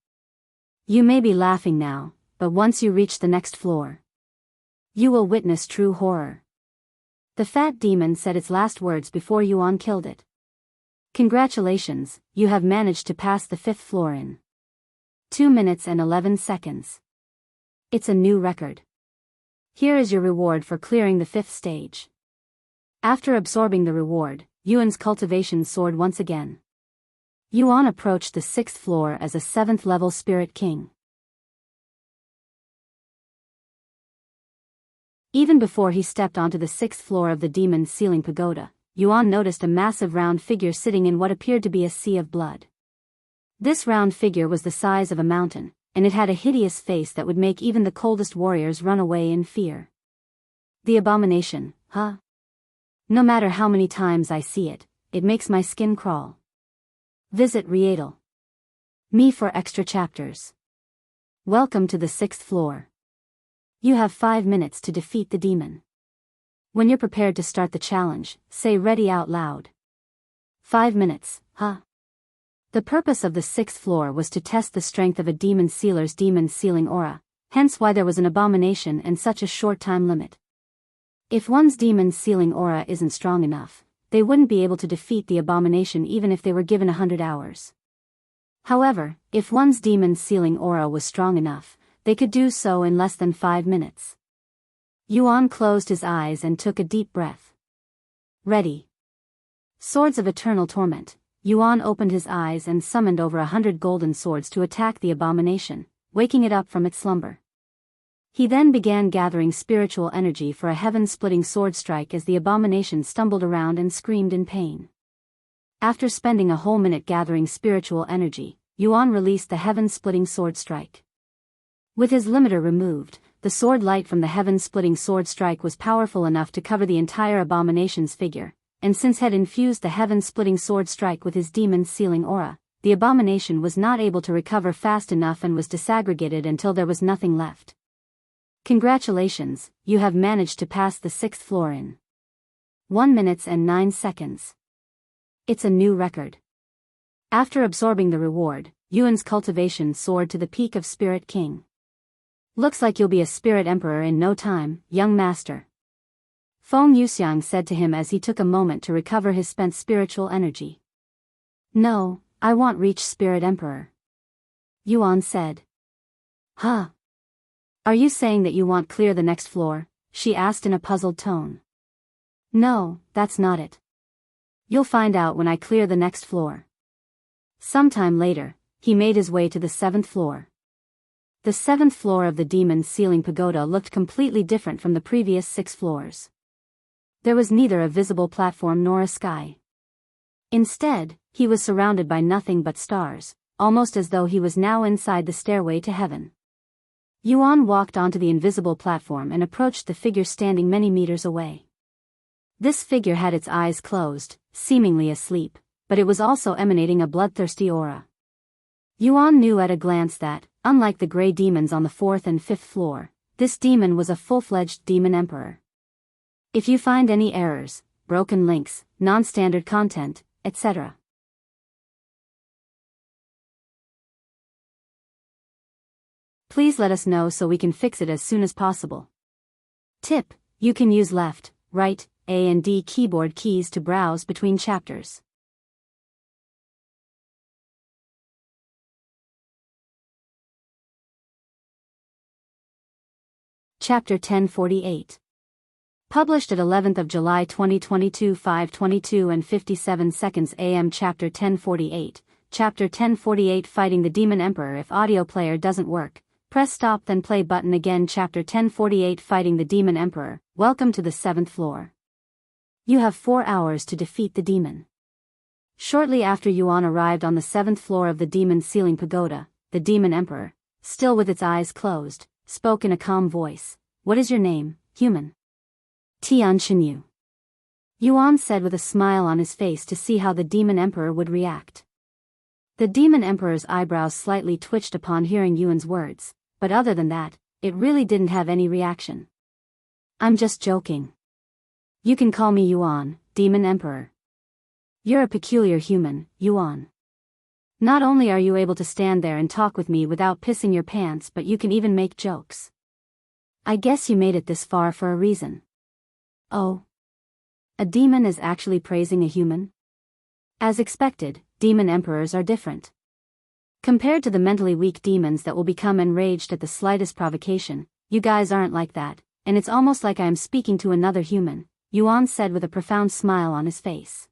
S1: You may be laughing now, but once you reach the next floor, you will witness true horror. The fat demon said its last words before Yuan killed it. Congratulations, you have managed to pass the 5th floor in 2 minutes and 11 seconds. It's a new record. Here is your reward for clearing the 5th stage. After absorbing the reward, Yuan's cultivation soared once again. Yuan approached the 6th floor as a 7th level Spirit King. Even before he stepped onto the 6th floor of the demon's ceiling pagoda, Yuan noticed a massive round figure sitting in what appeared to be a sea of blood. This round figure was the size of a mountain, and it had a hideous face that would make even the coldest warriors run away in fear. The abomination, huh? No matter how many times I see it, it makes my skin crawl. Visit Rietal. Me for extra chapters. Welcome to the 6th floor. You have 5 minutes to defeat the demon. When you're prepared to start the challenge, say ready out loud. 5 minutes, huh? The purpose of the 6th floor was to test the strength of a demon sealer's demon sealing aura, hence why there was an abomination and such a short time limit. If one's demon sealing aura isn't strong enough, they wouldn't be able to defeat the abomination even if they were given 100 hours. However, if one's demon sealing aura was strong enough, they could do so in less than 5 minutes. Yuan closed his eyes and took a deep breath. Ready. Swords of Eternal Torment. Yuan opened his eyes and summoned over 100 golden swords to attack the abomination, waking it up from its slumber. He then began gathering spiritual energy for a heaven-splitting sword strike as the abomination stumbled around and screamed in pain. After spending a whole minute gathering spiritual energy, Yuan released the heaven-splitting sword strike. With his limiter removed, the sword light from the heaven-splitting sword strike was powerful enough to cover the entire abomination's figure, and since had infused the heaven-splitting sword strike with his demon's sealing aura, the abomination was not able to recover fast enough and was disaggregated until there was nothing left. Congratulations, you have managed to pass the 6th floor in 1 minute and 9 seconds. It's a new record. After absorbing the reward, Yuan's cultivation soared to the peak of Spirit King. Looks like you'll be a Spirit Emperor in no time, young master. Feng Yuxiang said to him as he took a moment to recover his spent spiritual energy. No, I want reach Spirit Emperor. Yuan said. Huh? Are you saying that you want clear the next floor? She asked in a puzzled tone. No, that's not it. You'll find out when I clear the next floor. Sometime later, he made his way to the 7th floor. The 7th floor of the demon's ceiling pagoda looked completely different from the previous 6 floors. There was neither a visible platform nor a sky. Instead, he was surrounded by nothing but stars, almost as though he was now inside the stairway to heaven. Yuan walked onto the invisible platform and approached the figure standing many meters away. This figure had its eyes closed, seemingly asleep, but it was also emanating a bloodthirsty aura. Yuan knew at a glance that, unlike the gray demons on the 4th and 5th floor, this demon was a full-fledged demon emperor. If you find any errors, broken links, non-standard content, etc., please let us know so we can fix it as soon as possible. Tip: you can use left, right, A and D keyboard keys to browse between chapters. Chapter 1048. Published at 11th of July 2022 5:22 and 57 seconds AM. Chapter 1048. Chapter 1048. Fighting the Demon Emperor. If audio player doesn't work, press stop then play button again. Chapter 1048. Fighting the Demon Emperor. Welcome to the 7th floor. You have 4 hours to defeat the demon. Shortly after Yuan arrived on the 7th floor of the demon's ceiling pagoda, the Demon Emperor, still with its eyes closed, spoke in a calm voice. What is your name, human? Tian Shenyu. Yuan said with a smile on his face to see how the Demon Emperor would react. The Demon Emperor's eyebrows slightly twitched upon hearing Yuan's words, but other than that, it really didn't have any reaction. I'm just joking. You can call me Yuan, Demon Emperor. You're a peculiar human, Yuan. Not only are you able to stand there and talk with me without pissing your pants, but you can even make jokes. I guess you made it this far for a reason. Oh. A demon is actually praising a human? As expected, demon emperors are different. Compared to the mentally weak demons that will become enraged at the slightest provocation, you guys aren't like that, and it's almost like I am speaking to another human, Yuan said with a profound smile on his face.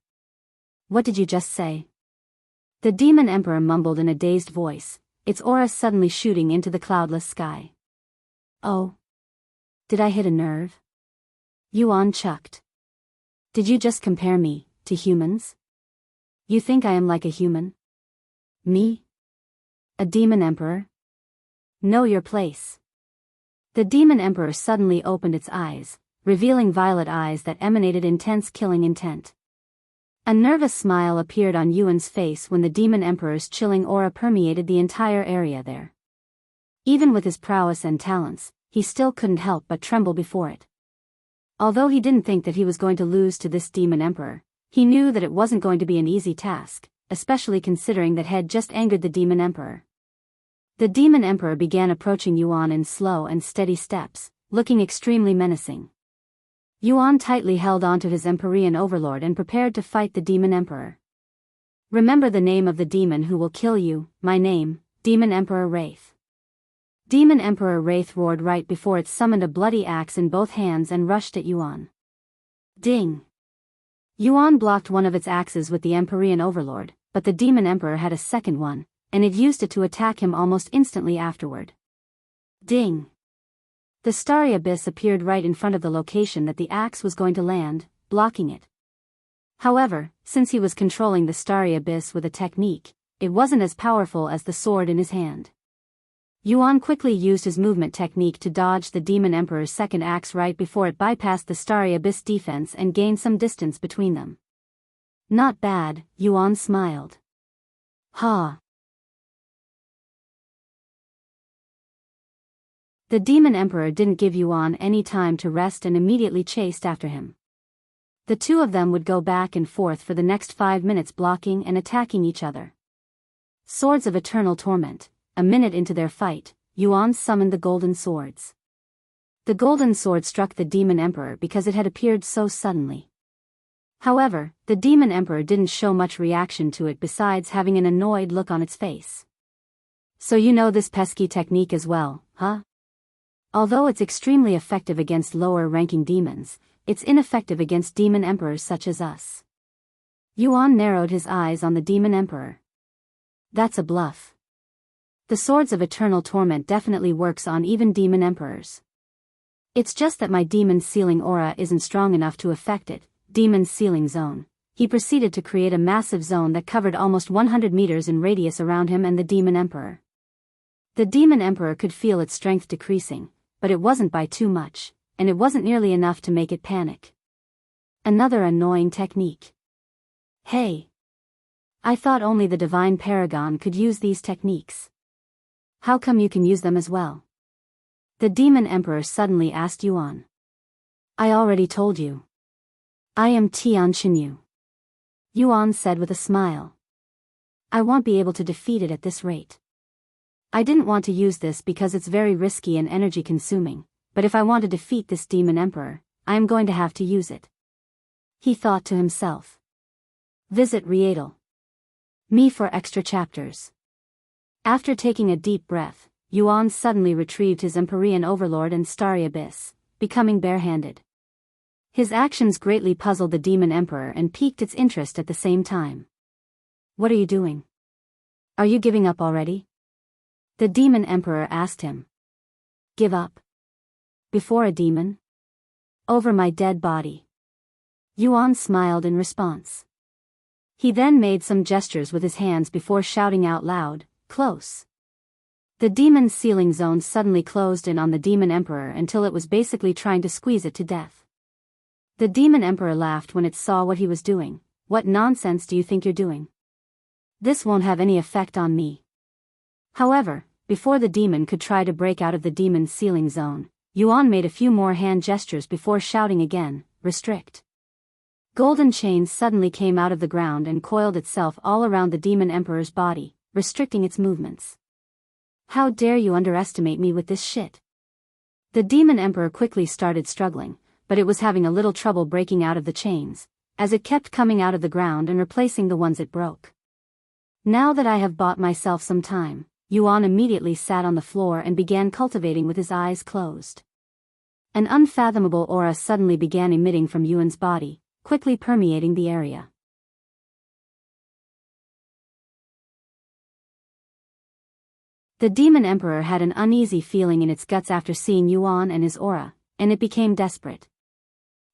S1: What did you just say? The demon emperor mumbled in a dazed voice, its aura suddenly shooting into the cloudless sky. Oh. Did I hit a nerve? Yuan chucked. Did you just compare me to humans? You think I am like a human? Me? A demon emperor? Know your place. The demon emperor suddenly opened its eyes, revealing violet eyes that emanated intense killing intent. A nervous smile appeared on Yuan's face when the demon emperor's chilling aura permeated the entire area there. Even with his prowess and talents, he still couldn't help but tremble before it. Although he didn't think that he was going to lose to this demon emperor, he knew that it wasn't going to be an easy task, especially considering that had just angered the demon emperor. The demon emperor began approaching Yuan in slow and steady steps, looking extremely menacing. Yuan tightly held onto his Empyrean overlord and prepared to fight the demon emperor. Remember the name of the demon who will kill you, my name, Demon Emperor Wraith. Demon Emperor Wraith roared right before it summoned a bloody axe in both hands and rushed at Yuan. Ding! Yuan blocked one of its axes with the Empyrean overlord, but the demon emperor had a second one, and it used it to attack him almost instantly afterward. Ding! The starry abyss appeared right in front of the location that the axe was going to land, blocking it. However, since he was controlling the starry abyss with a technique, it wasn't as powerful as the sword in his hand. Yuan quickly used his movement technique to dodge the demon emperor's second axe right before it bypassed the starry abyss defense and gained some distance between them. Not bad, Yuan smiled. Ha! The demon emperor didn't give Yuan any time to rest and immediately chased after him. The two of them would go back and forth for the next 5 minutes blocking and attacking each other. Swords of Eternal Torment. A minute into their fight, Yuan summoned the golden swords. The golden sword struck the demon emperor because it had appeared so suddenly. However, the demon emperor didn't show much reaction to it besides having an annoyed look on its face. So you know this pesky technique as well, huh? Although it's extremely effective against lower-ranking demons, it's ineffective against demon emperors such as us. Yuan narrowed his eyes on the demon emperor. That's a bluff. The swords of eternal torment definitely works on even demon emperors. It's just that my demon's sealing aura isn't strong enough to affect it. Demon's sealing zone. He proceeded to create a massive zone that covered almost 100 meters in radius around him and the demon emperor. The demon emperor could feel its strength decreasing, but it wasn't by too much, and it wasn't nearly enough to make it panic. Another annoying technique. Hey! I thought only the divine paragon could use these techniques. How come you can use them as well? The demon emperor suddenly asked Yuan. I already told you. I am Tian Xinyu. Yuan said with a smile. I won't be able to defeat it at this rate. I didn't want to use this because it's very risky and energy consuming, but if I want to defeat this demon emperor, I am going to have to use it. He thought to himself. Visit Rietal. Me for extra chapters. After taking a deep breath, Yuan suddenly retrieved his Empyrean Overlord and Starry Abyss, becoming barehanded. His actions greatly puzzled the demon emperor and piqued its interest at the same time. What are you doing? Are you giving up already? The demon emperor asked him. Give up? Before a demon? Over my dead body. Yuan smiled in response. He then made some gestures with his hands before shouting out loud, close. The demon's sealing zone suddenly closed in on the demon emperor until it was basically trying to squeeze it to death. The demon emperor laughed when it saw what he was doing. What nonsense do you think you're doing? This won't have any effect on me. However, before the demon could try to break out of the demon's sealing zone, Yuan made a few more hand gestures before shouting again, restrict. Golden chains suddenly came out of the ground and coiled itself all around the demon emperor's body, restricting its movements. How dare you underestimate me with this shit? The demon emperor quickly started struggling, but it was having a little trouble breaking out of the chains, as it kept coming out of the ground and replacing the ones it broke. Now that I have bought myself some time, Yuan immediately sat on the floor and began cultivating with his eyes closed. An unfathomable aura suddenly began emitting from Yuan's body, quickly permeating the area. The demon emperor had an uneasy feeling in its guts after seeing Yuan and his aura, and it became desperate.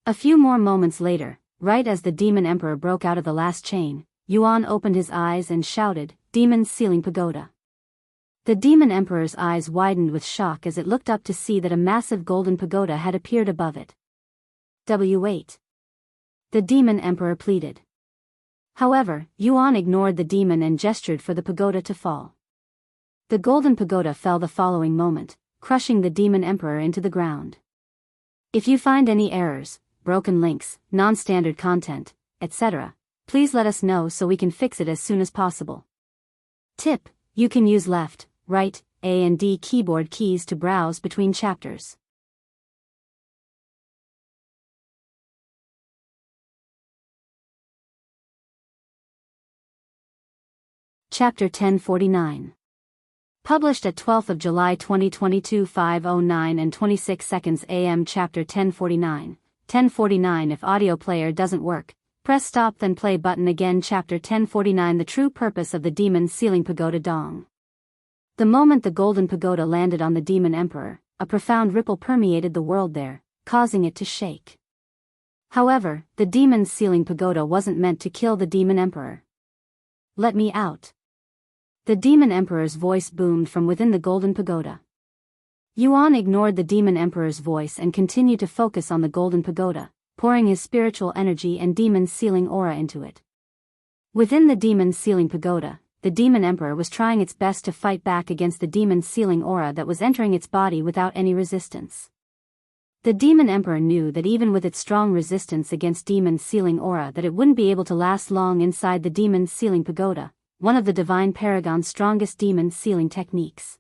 S1: A few more moments later, right as the demon emperor broke out of the last chain, Yuan opened his eyes and shouted, Demon's Sealing Pagoda. The demon emperor's eyes widened with shock as it looked up to see that a massive golden pagoda had appeared above it. Wait. The demon emperor pleaded. However, Yuan ignored the demon and gestured for the pagoda to fall. The golden pagoda fell the following moment, crushing the demon emperor into the ground. If you find any errors, broken links, non-standard content, etc., please let us know so we can fix it as soon as possible. Tip: you can use left, right, A and D keyboard keys to browse between chapters. Chapter 1049. Published at 12th of July 2022 5:09 and 26 seconds AM. Chapter 1049. 1049. If audio player doesn't work, press stop then play button again. Chapter 1049. The true purpose of the demon's sealing pagoda dong. The moment the golden pagoda landed on the demon emperor, a profound ripple permeated the world there, causing it to shake. However, the demon's sealing pagoda wasn't meant to kill the demon emperor. Let me out. The demon emperor's voice boomed from within the golden pagoda. Yuan ignored the demon emperor's voice and continued to focus on the golden pagoda, pouring his spiritual energy and demon's sealing aura into it. Within the demon's sealing pagoda, the demon emperor was trying its best to fight back against the demon's sealing aura that was entering its body without any resistance. The demon emperor knew that even with its strong resistance against demon's sealing aura that it wouldn't be able to last long inside the demon's sealing pagoda, one of the divine paragon's strongest demon sealing techniques.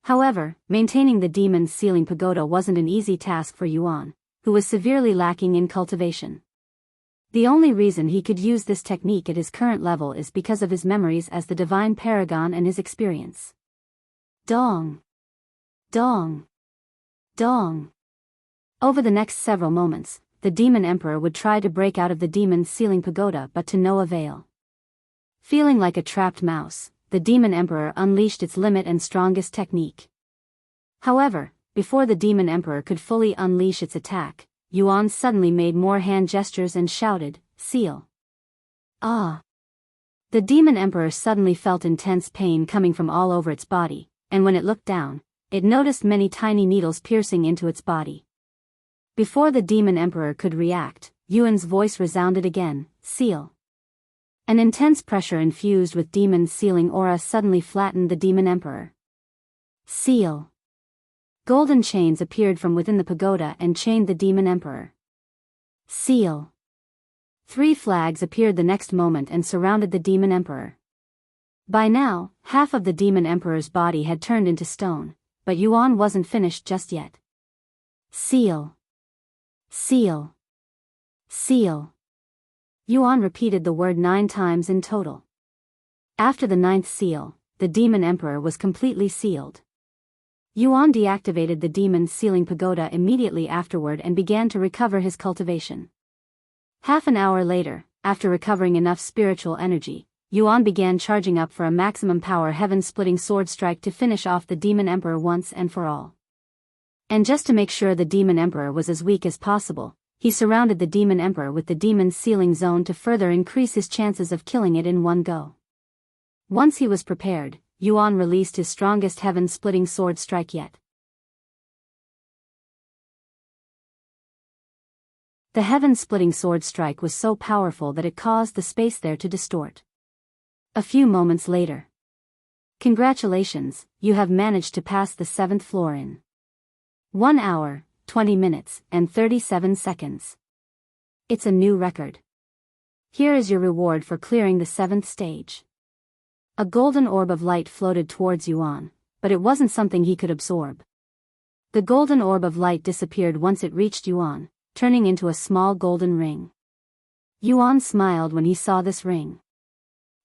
S1: However, maintaining the demon's sealing pagoda wasn't an easy task for Yuan, who was severely lacking in cultivation. The only reason he could use this technique at his current level is because of his memories as the divine paragon and his experience. Dong. Dong. Dong. Over the next several moments, the demon emperor would try to break out of the demon's sealing pagoda but to no avail. Feeling like a trapped mouse, the demon emperor unleashed its limit and strongest technique. However, before the demon emperor could fully unleash its attack, Yuan suddenly made more hand gestures and shouted, "Seal." Ah! The demon emperor suddenly felt intense pain coming from all over its body, and when it looked down, it noticed many tiny needles piercing into its body. Before the demon emperor could react, Yuan's voice resounded again, "Seal." An intense pressure infused with demon's sealing aura suddenly flattened the demon emperor. Seal. Golden chains appeared from within the pagoda and chained the demon emperor. Seal. 3 flags appeared the next moment and surrounded the demon emperor. By now, half of the demon emperor's body had turned into stone, but Yuan wasn't finished just yet. Seal. Seal. Seal. Yuan repeated the word 9 times in total. After the 9th seal, the demon emperor was completely sealed. Yuan deactivated the demon's sealing pagoda immediately afterward and began to recover his cultivation. Half an hour later, after recovering enough spiritual energy, Yuan began charging up for a maximum power heaven-splitting sword strike to finish off the demon emperor once and for all. And just to make sure the demon emperor was as weak as possible, he surrounded the demon emperor with the demon's sealing zone to further increase his chances of killing it in one go. Once he was prepared, Yuan released his strongest heaven-splitting sword strike yet. The heaven-splitting sword strike was so powerful that it caused the space there to distort. A few moments later. Congratulations, you have managed to pass the 7th floor in 1 hour, 20 minutes, and 37 seconds. It's a new record. Here is your reward for clearing the 7th stage. A golden orb of light floated towards Yuan, but it wasn't something he could absorb. The golden orb of light disappeared once it reached Yuan, turning into a small golden ring. Yuan smiled when he saw this ring.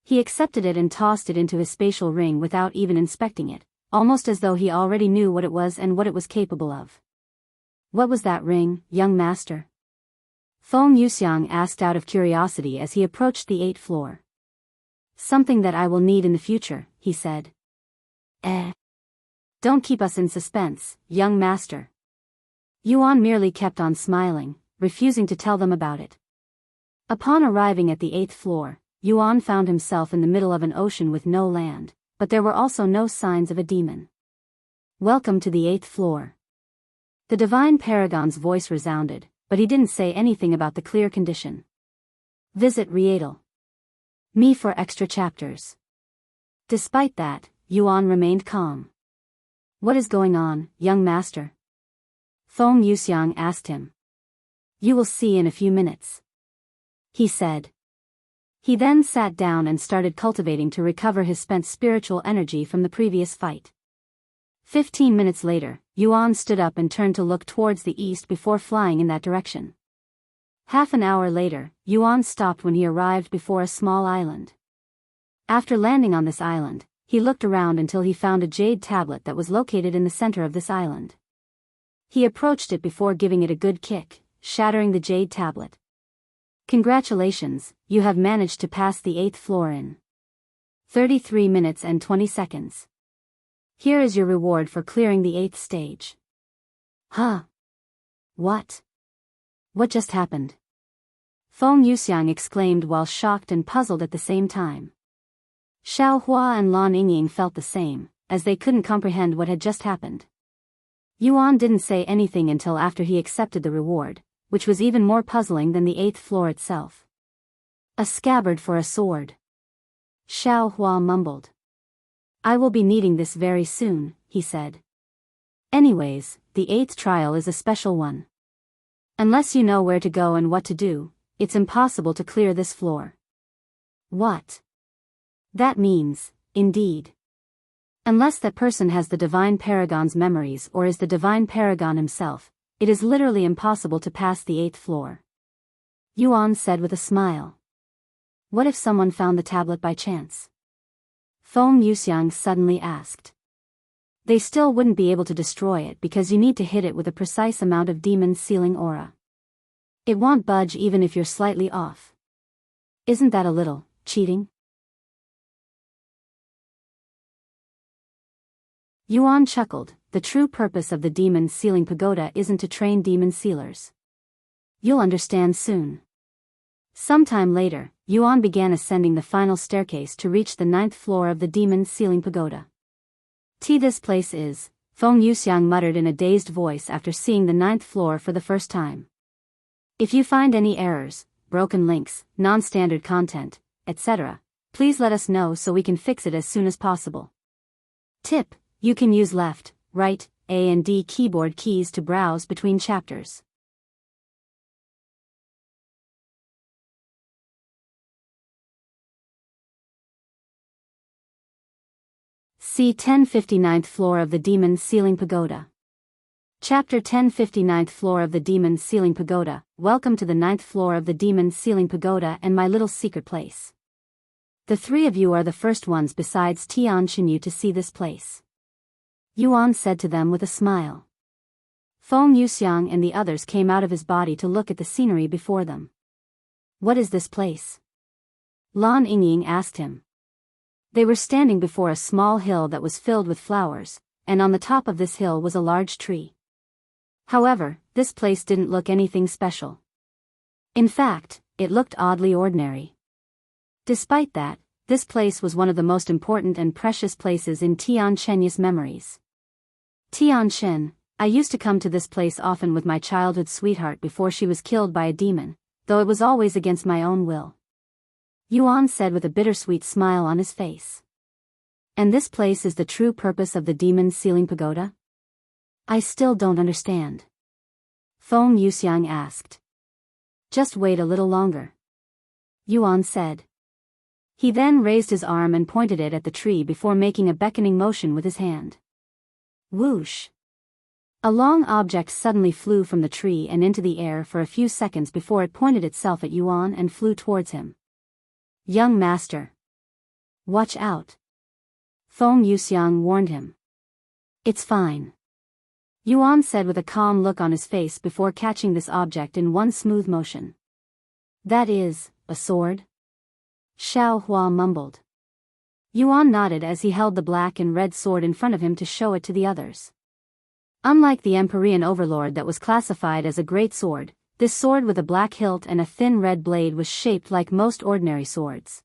S1: He accepted it and tossed it into his spatial ring without even inspecting it, almost as though he already knew what it was and what it was capable of. What was that ring, young master? Feng Yuxiang asked out of curiosity as he approached the 8th floor. Something that I will need in the future, he said. Don't keep us in suspense, young master. Yuan merely kept on smiling, refusing to tell them about it. Upon arriving at the 8th floor, Yuan found himself in the middle of an ocean with no land, but there were also no signs of a demon. Welcome to the 8th floor. The divine paragon's voice resounded, but he didn't say anything about the clear condition. Visit Rietal. Me for extra chapters. Despite that, Yuan remained calm. What is going on, young master? Feng Yuxiang asked him. You will see in a few minutes, he said. He then sat down and started cultivating to recover his spent spiritual energy from the previous fight. 15 minutes later, Yuan stood up and turned to look towards the east before flying in that direction. Half an hour later, Yuan stopped when he arrived before a small island. After landing on this island, he looked around until he found a jade tablet that was located in the center of this island. He approached it before giving it a good kick, shattering the jade tablet. Congratulations, you have managed to pass the 8th floor in 33 minutes and 20 seconds. Here is your reward for clearing the 8th stage. Huh? What? What just happened? Feng Yuxiang exclaimed while shocked and puzzled at the same time. Xiao Hua and Lan Yingying felt the same, as they couldn't comprehend what had just happened. Yuan didn't say anything until after he accepted the reward, which was even more puzzling than the 8th floor itself. A scabbard for a sword. Xiao Hua mumbled. I will be needing this very soon, he said. Anyways, the 8th trial is a special one. Unless you know where to go and what to do, it's impossible to clear this floor. What? That means, indeed. Unless that person has the Divine Paragon's memories or is the Divine Paragon himself, it is literally impossible to pass the 8th floor. Yuan said with a smile. What if someone found the tablet by chance? Feng Yuxiang suddenly asked. They still wouldn't be able to destroy it because you need to hit it with a precise amount of demon's sealing aura. It won't budge even if you're slightly off. Isn't that a little cheating? Yuan chuckled. The true purpose of the demon sealing pagoda isn't to train demon sealers. You'll understand soon. Sometime later, Yuan began ascending the final staircase to reach the 9th floor of the demon sealing pagoda. This place is, Feng Yuxiang muttered in a dazed voice after seeing the 9th floor for the first time. If you find any errors, broken links, non-standard content, etc., please let us know so we can fix it as soon as possible. Tip: you can use left, right, A and D keyboard keys to browse between chapters. See 1059th floor of the Demon Sealing Pagoda. Chapter 1059th floor of the Demon Sealing Pagoda. Welcome to the 9th floor of the Demon Sealing Pagoda and my little secret place. The three of you are the first ones besides Tian Xinyu to see this place. Yuan said to them with a smile. Feng Yuxiang and the others came out of his body to look at the scenery before them. What is this place? Lan Yingying asked him. They were standing before a small hill that was filled with flowers, and on the top of this hill was a large tree. However, this place didn't look anything special. In fact, it looked oddly ordinary. Despite that, this place was one of the most important and precious places in Tian Chenya's memories. Tian Chen, I used to come to this place often with my childhood sweetheart before she was killed by a demon, though it was always against my own will. Yuan said with a bittersweet smile on his face. And this place is the true purpose of the Demon Sealing Pagoda? I still don't understand. Feng Yuxiang asked. Just wait a little longer. Yuan said. He then raised his arm and pointed it at the tree before making a beckoning motion with his hand. Whoosh! A long object suddenly flew from the tree and into the air for a few seconds before it pointed itself at Yuan and flew towards him. Young master. Watch out. Feng Yuxiang warned him. It's fine. Yuan said with a calm look on his face before catching this object in one smooth motion. That is, a sword? Xiao Hua mumbled. Yuan nodded as he held the black and red sword in front of him to show it to the others. Unlike the Empyrean overlord that was classified as a great sword, this sword with a black hilt and a thin red blade was shaped like most ordinary swords.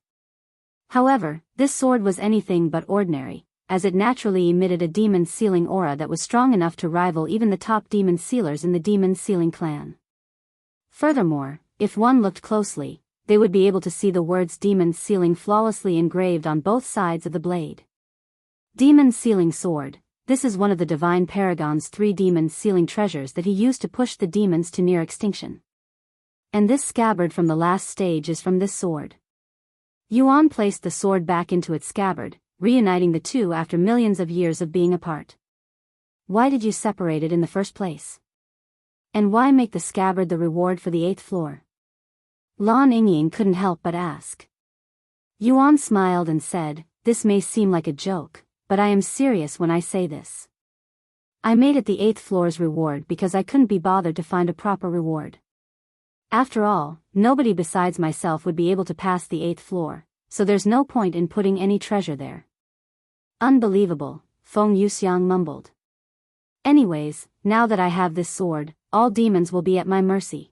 S1: However, this sword was anything but ordinary, as it naturally emitted a demon sealing aura that was strong enough to rival even the top demon sealers in the demon sealing clan. Furthermore, if one looked closely, they would be able to see the words demon sealing flawlessly engraved on both sides of the blade. Demon sealing sword. This is one of the Divine Paragon's 3 demon sealing treasures that he used to push the demons to near extinction. And this scabbard from the last stage is from this sword. Yuan placed the sword back into its scabbard, reuniting the two after millions of years of being apart. Why did you separate it in the first place? And why make the scabbard the reward for the 8th floor? Lan Yingying couldn't help but ask. Yuan smiled and said, this may seem like a joke, but I am serious when I say this. I made it the 8th floor's reward because I couldn't be bothered to find a proper reward. After all, nobody besides myself would be able to pass the 8th floor, so there's no point in putting any treasure there. Unbelievable, Feng Yuxiang mumbled. Anyways, now that I have this sword, all demons will be at my mercy.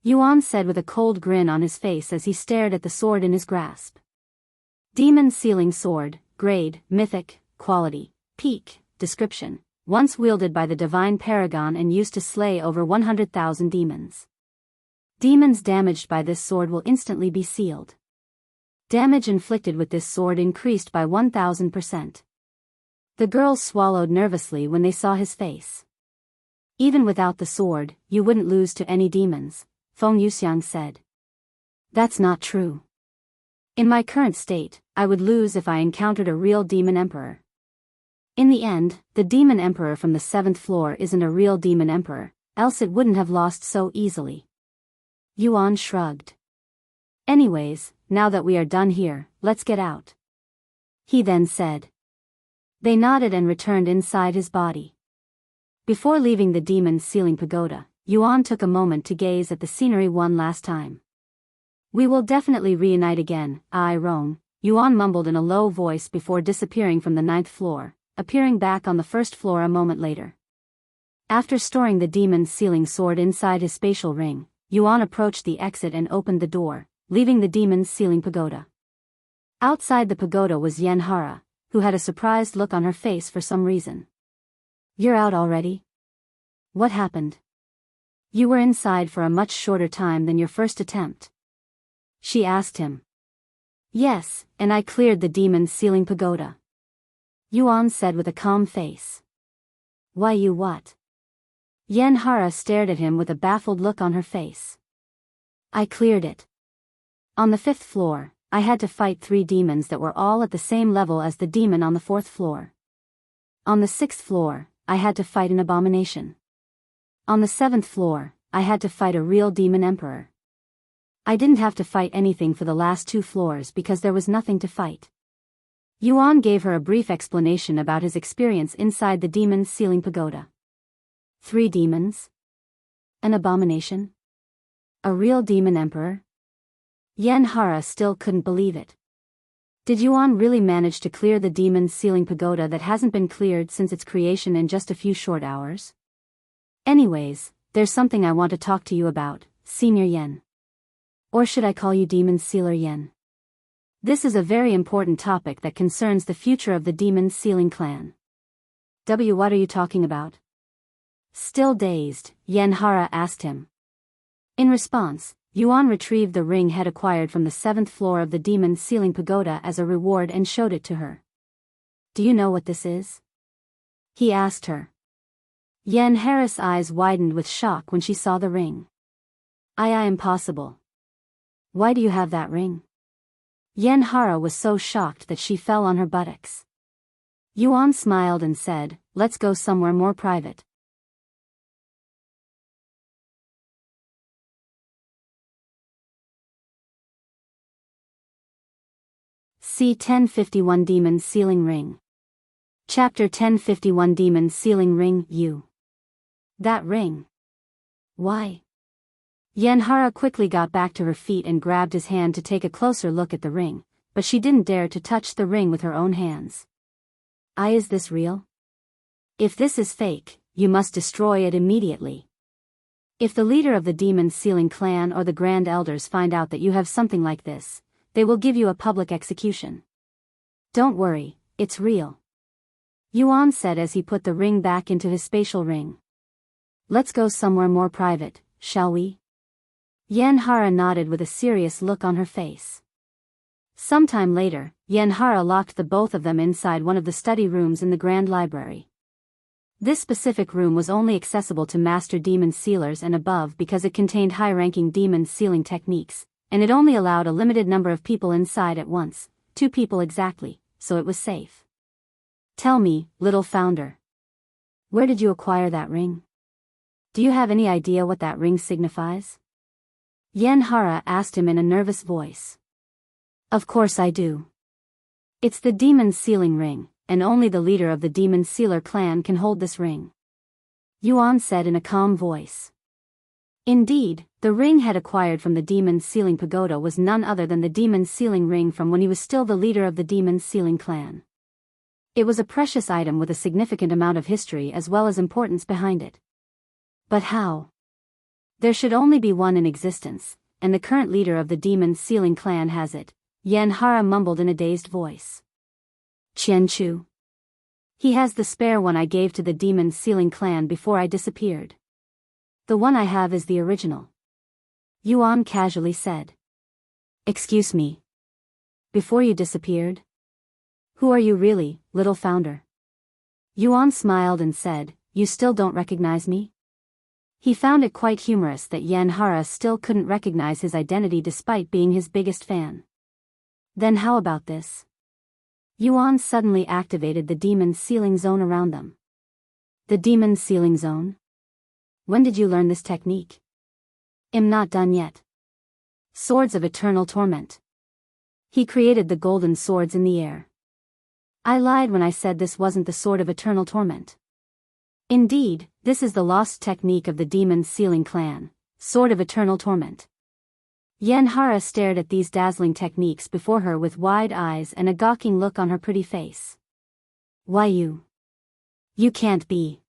S1: Yuan said with a cold grin on his face as he stared at the sword in his grasp. Demon Sealing Sword, Grade, Mythic, Quality, Peak, Description, once wielded by the Divine Paragon and used to slay over 100,000 demons. Demons damaged by this sword will instantly be sealed. Damage inflicted with this sword increased by 1000%. The girls swallowed nervously when they saw his face. Even without the sword, you wouldn't lose to any demons, Feng Yuxiang said. That's not true. In my current state, I would lose if I encountered a real demon emperor. In the end, the demon emperor from the 7th floor isn't a real demon emperor, else it wouldn't have lost so easily. Yuan shrugged. Anyways, now that we are done here, let's get out. He then said. They nodded and returned inside his body. Before leaving the demon's ceiling pagoda, Yuan took a moment to gaze at the scenery one last time. We will definitely reunite again, I Rong, Yuan mumbled in a low voice before disappearing from the 9th floor, appearing back on the 1st floor a moment later. After storing the demon's sealing sword inside his spatial ring, Yuan approached the exit and opened the door, leaving the demon's sealing pagoda. Outside the pagoda was Yanhara, who had a surprised look on her face for some reason. You're out already? What happened? You were inside for a much shorter time than your first attempt. She asked him. Yes, and I cleared the demon's sealing pagoda. Yuan said with a calm face. Why you what? Yanhara stared at him with a baffled look on her face. I cleared it. On the 5th floor, I had to fight 3 demons that were all at the same level as the demon on the 4th floor. On the 6th floor, I had to fight an abomination. On the 7th floor, I had to fight a real demon emperor. I didn't have to fight anything for the last 2 floors because there was nothing to fight. Yuan gave her a brief explanation about his experience inside the demon's sealing pagoda. 3 demons? An abomination? A real demon emperor? Yanhara still couldn't believe it. Did Yuan really manage to clear the demon's sealing pagoda that hasn't been cleared since its creation in just a few short hours? Anyways, there's something I want to talk to you about, Senior Yen. Or should I call you Demon Sealer Yen? This is a very important topic that concerns the future of the Demon Sealing clan. What are you talking about? Still dazed, Yanhara asked him. In response, Yuan retrieved the ring head acquired from the 7th floor of the Demon Sealing Pagoda as a reward and showed it to her. Do you know what this is? He asked her. Yanhara's eyes widened with shock when she saw the ring. I impossible. Why do you have that ring? Yanhara was so shocked that she fell on her buttocks. Yuan smiled and said, let's go somewhere more private. See 1051 Demon Sealing Ring. Chapter 1051 Demon Sealing Ring. You. That ring. Why? Yanhara quickly got back to her feet and grabbed his hand to take a closer look at the ring, but she didn't dare to touch the ring with her own hands. Is this real? If this is fake, you must destroy it immediately. If the leader of the Demon Sealing clan or the Grand Elders find out that you have something like this, they will give you a public execution. Don't worry, it's real. Yuan said as he put the ring back into his spatial ring. Let's go somewhere more private, shall we? Yanhara nodded with a serious look on her face. Sometime later, Yanhara locked the both of them inside one of the study rooms in the Grand Library. This specific room was only accessible to Master Demon Sealers and above because it contained high-ranking demon sealing techniques, and it only allowed a limited number of people inside at once, 2 people exactly, so it was safe. Tell me, little founder. Where did you acquire that ring? Do you have any idea what that ring signifies? Yanhara asked him in a nervous voice. Of course I do. It's the Demon Sealing Ring, and only the leader of the Demon Sealer clan can hold this ring. Yuan said in a calm voice. Indeed, the ring head acquired from the Demon Sealing Pagoda was none other than the Demon Sealing Ring from when he was still the leader of the Demon Sealing clan. It was a precious item with a significant amount of history as well as importance behind it. But how? There should only be one in existence, and the current leader of the Demon Sealing clan has it, Yanhara mumbled in a dazed voice. Qianchu. He has the spare one I gave to the Demon Sealing clan before I disappeared. The one I have is the original. Yuan casually said. Excuse me. Before you disappeared? Who are you really, little founder? Yuan smiled and said, you still don't recognize me? He found it quite humorous that Yanhara still couldn't recognize his identity despite being his biggest fan. Then how about this? Yuan suddenly activated the Demon Sealing Zone around them. The Demon Sealing Zone? When did you learn this technique? I'm not done yet. Swords of Eternal Torment. He created the golden swords in the air. I lied when I said this wasn't the sword of eternal torment. Indeed, this is the lost technique of the demon sealing clan, sword of eternal torment. Yanhara stared at these dazzling techniques before her with wide eyes and a gawking look on her pretty face. Why you? You can't be.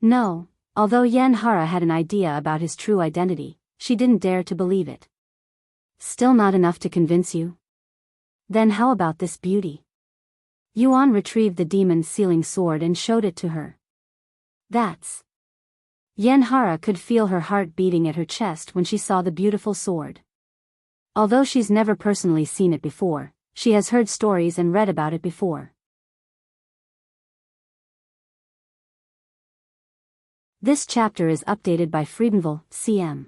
S1: No, although Yanhara had an idea about his true identity, she didn't dare to believe it. Still not enough to convince you? Then how about this beauty? Yuan retrieved the demon sealing sword and showed it to her. That's. Yanhara could feel her heart beating at her chest when she saw the beautiful sword. Although she's never personally seen it before, she has heard stories and read about it before. This chapter is updated by Friedenville, CM.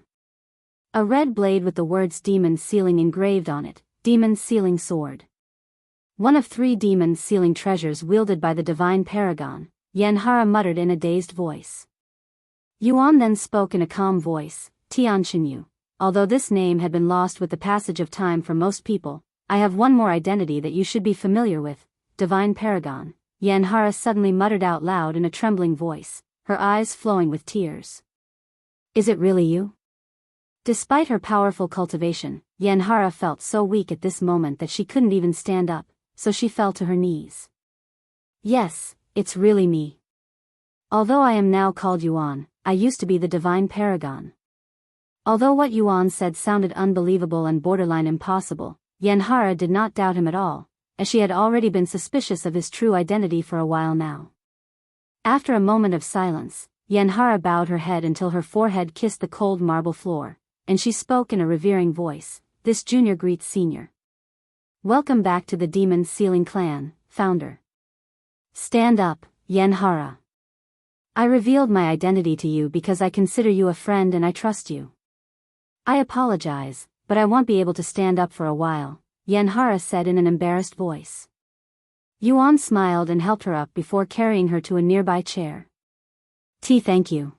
S1: A red blade with the words Demon Sealing engraved on it, Demon Sealing Sword. One of 3 demon sealing treasures wielded by the divine paragon, Yanhara muttered in a dazed voice. Yuan then spoke in a calm voice, Tianxinyu, although this name had been lost with the passage of time for most people, I have one more identity that you should be familiar with, divine paragon, Yanhara suddenly muttered out loud in a trembling voice, her eyes flowing with tears. Is it really you? Despite her powerful cultivation, Yanhara felt so weak at this moment that she couldn't even stand up, so she fell to her knees. Yes, it's really me. Although I am now called Yuan, I used to be the divine paragon. Although what Yuan said sounded unbelievable and borderline impossible, Yanhara did not doubt him at all, as she had already been suspicious of his true identity for a while now. After a moment of silence, Yanhara bowed her head until her forehead kissed the cold marble floor, and she spoke in a revering voice, this junior greets senior. Welcome back to the Demon Sealing Clan, founder. Stand up, Yanhara. I revealed my identity to you because I consider you a friend and I trust you. I apologize, but I won't be able to stand up for a while, Yanhara said in an embarrassed voice. Yuan smiled and helped her up before carrying her to a nearby chair. Thank you.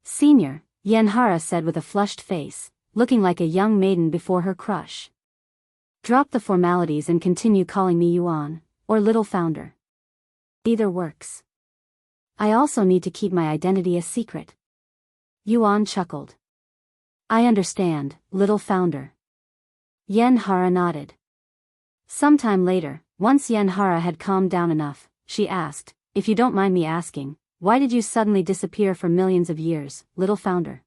S1: Senior, Yanhara said with a flushed face, looking like a young maiden before her crush. Drop the formalities and continue calling me Yuan, or Little Founder. Either works. I also need to keep my identity a secret. Yuan chuckled. I understand, Little Founder. Yanhara nodded. Sometime later, once Yanhara had calmed down enough, she asked, if you don't mind me asking, why did you suddenly disappear for millions of years, Little Founder?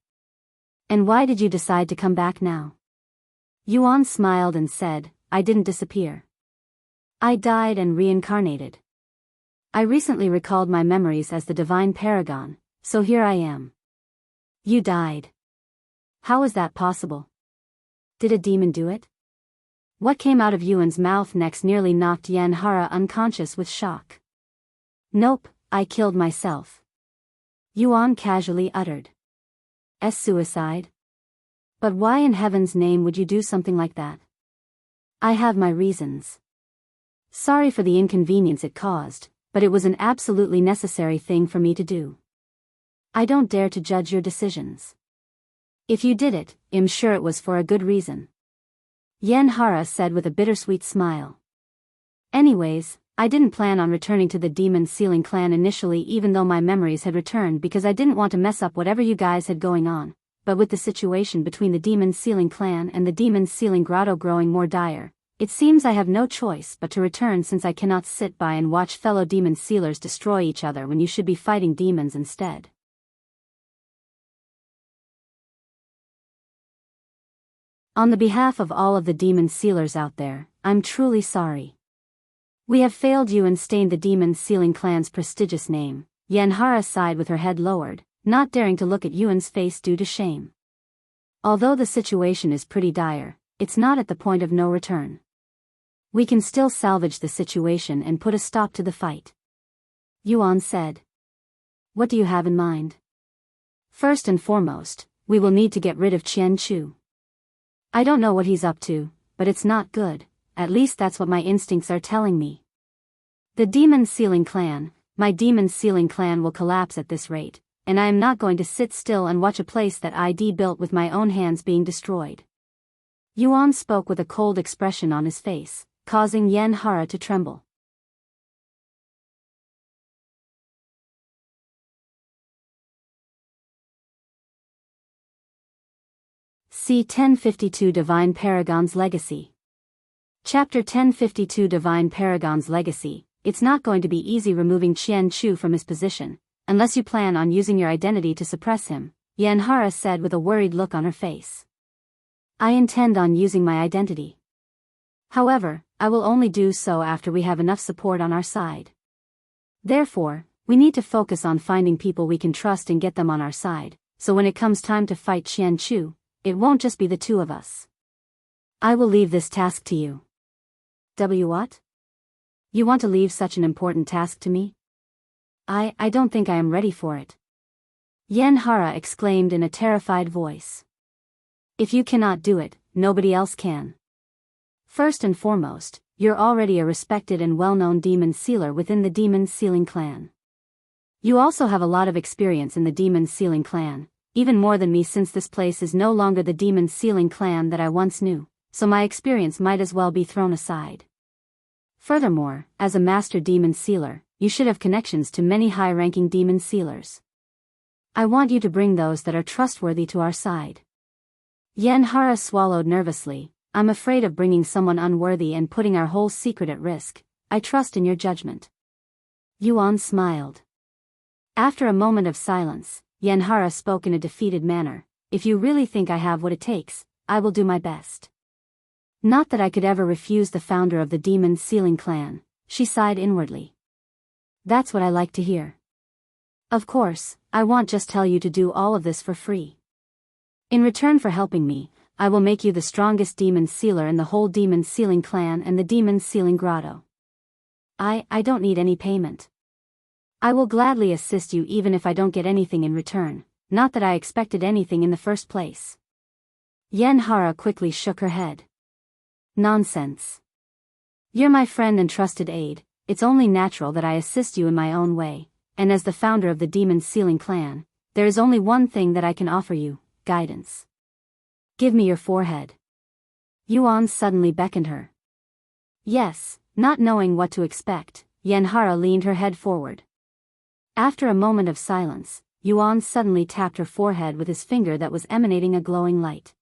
S1: And why did you decide to come back now? Yuan smiled and said, I didn't disappear. I died and reincarnated. I recently recalled my memories as the divine paragon, so here I am. You died. How is that possible? Did a demon do it? What came out of Yuan's mouth next nearly knocked Yanhara unconscious with shock. Nope, I killed myself. Yuan casually uttered. Suicide? But why in heaven's name would you do something like that? I have my reasons. Sorry for the inconvenience it caused, but it was an absolutely necessary thing for me to do. I don't dare to judge your decisions. If you did it, I'm sure it was for a good reason. Yanhara said with a bittersweet smile. Anyways, I didn't plan on returning to the Demon Sealing Clan initially, even though my memories had returned, because I didn't want to mess up whatever you guys had going on. But with the situation between the Demon Sealing Clan and the Demon Sealing Grotto growing more dire, it seems I have no choice but to return, since I cannot sit by and watch fellow demon sealers destroy each other when you should be fighting demons instead. On the behalf of all of the demon sealers out there, I'm truly sorry. We have failed you and stained the Demon Sealing Clan's prestigious name. Yanhara sighed with her head lowered, not daring to look at Yuan's face due to shame. Although the situation is pretty dire, it's not at the point of no return. We can still salvage the situation and put a stop to the fight. Yuan said. What do you have in mind? First and foremost, we will need to get rid of Qian Chu. I don't know what he's up to, but it's not good, at least that's what my instincts are telling me. The Demon Sealing Clan, my Demon Sealing Clan will collapse at this rate, and I am not going to sit still and watch a place that I built with my own hands being destroyed. Yuan spoke with a cold expression on his face, causing Yanhara to tremble. See 1052 Divine Paragon's Legacy. Chapter 1052 Divine Paragon's Legacy. It's not going to be easy removing Qian Chu from his position, unless you plan on using your identity to suppress him, Yanhara said with a worried look on her face. I intend on using my identity. However, I will only do so after we have enough support on our side. Therefore, we need to focus on finding people we can trust and get them on our side, so when it comes time to fight Qian Chu, it won't just be the two of us. I will leave this task to you. What? You want to leave such an important task to me? I don't think I am ready for it. Yanhara exclaimed in a terrified voice. If you cannot do it, nobody else can. First and foremost, you're already a respected and well-known demon sealer within the demon sealing clan. You also have a lot of experience in the demon sealing clan, even more than me since this place is no longer the demon sealing clan that I once knew, so my experience might as well be thrown aside. Furthermore, as a master demon sealer, you should have connections to many high-ranking demon sealers. I want you to bring those that are trustworthy to our side. Yanhara swallowed nervously. I'm afraid of bringing someone unworthy and putting our whole secret at risk. I trust in your judgment. Yuan smiled. After a moment of silence, Yanhara spoke in a defeated manner. If you really think I have what it takes, I will do my best. Not that I could ever refuse the founder of the demon sealing clan, she sighed inwardly. That's what I like to hear. Of course, I won't just tell you to do all of this for free. In return for helping me, I will make you the strongest demon sealer in the whole demon sealing clan and the demon sealing grotto. I don't need any payment. I will gladly assist you even if I don't get anything in return, not that I expected anything in the first place. Yanhara quickly shook her head. Nonsense. You're my friend and trusted aide, it's only natural that I assist you in my own way, and as the founder of the demon sealing clan, there is only one thing that I can offer you, guidance. Give me your forehead. Yuan suddenly beckoned her. Yes, not knowing what to expect, Yanhara leaned her head forward. After a moment of silence, Yuan suddenly tapped her forehead with his finger that was emanating a glowing light.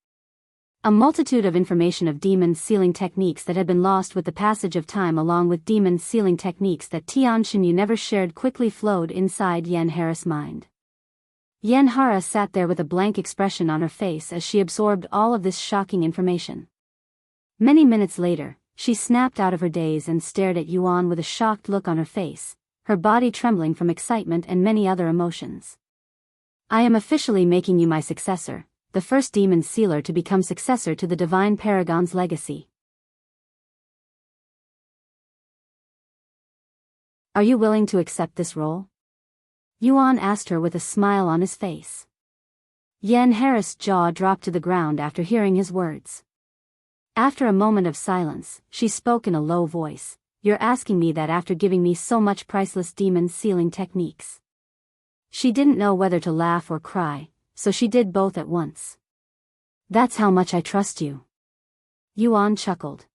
S1: A multitude of information of demon sealing techniques that had been lost with the passage of time along with demon sealing techniques that Tianxinyu never shared quickly flowed inside Yanhara's mind. Yanhara sat there with a blank expression on her face as she absorbed all of this shocking information. Many minutes later, she snapped out of her daze and stared at Yuan with a shocked look on her face, her body trembling from excitement and many other emotions. I am officially making you my successor, the first demon sealer to become successor to the Divine Paragon's legacy. Are you willing to accept this role? Yuan asked her with a smile on his face. Yanhara's jaw dropped to the ground after hearing his words. After a moment of silence, she spoke in a low voice. You're asking me that after giving me so much priceless demon sealing techniques. She didn't know whether to laugh or cry, so she did both at once. That's how much I trust you. Yuan chuckled.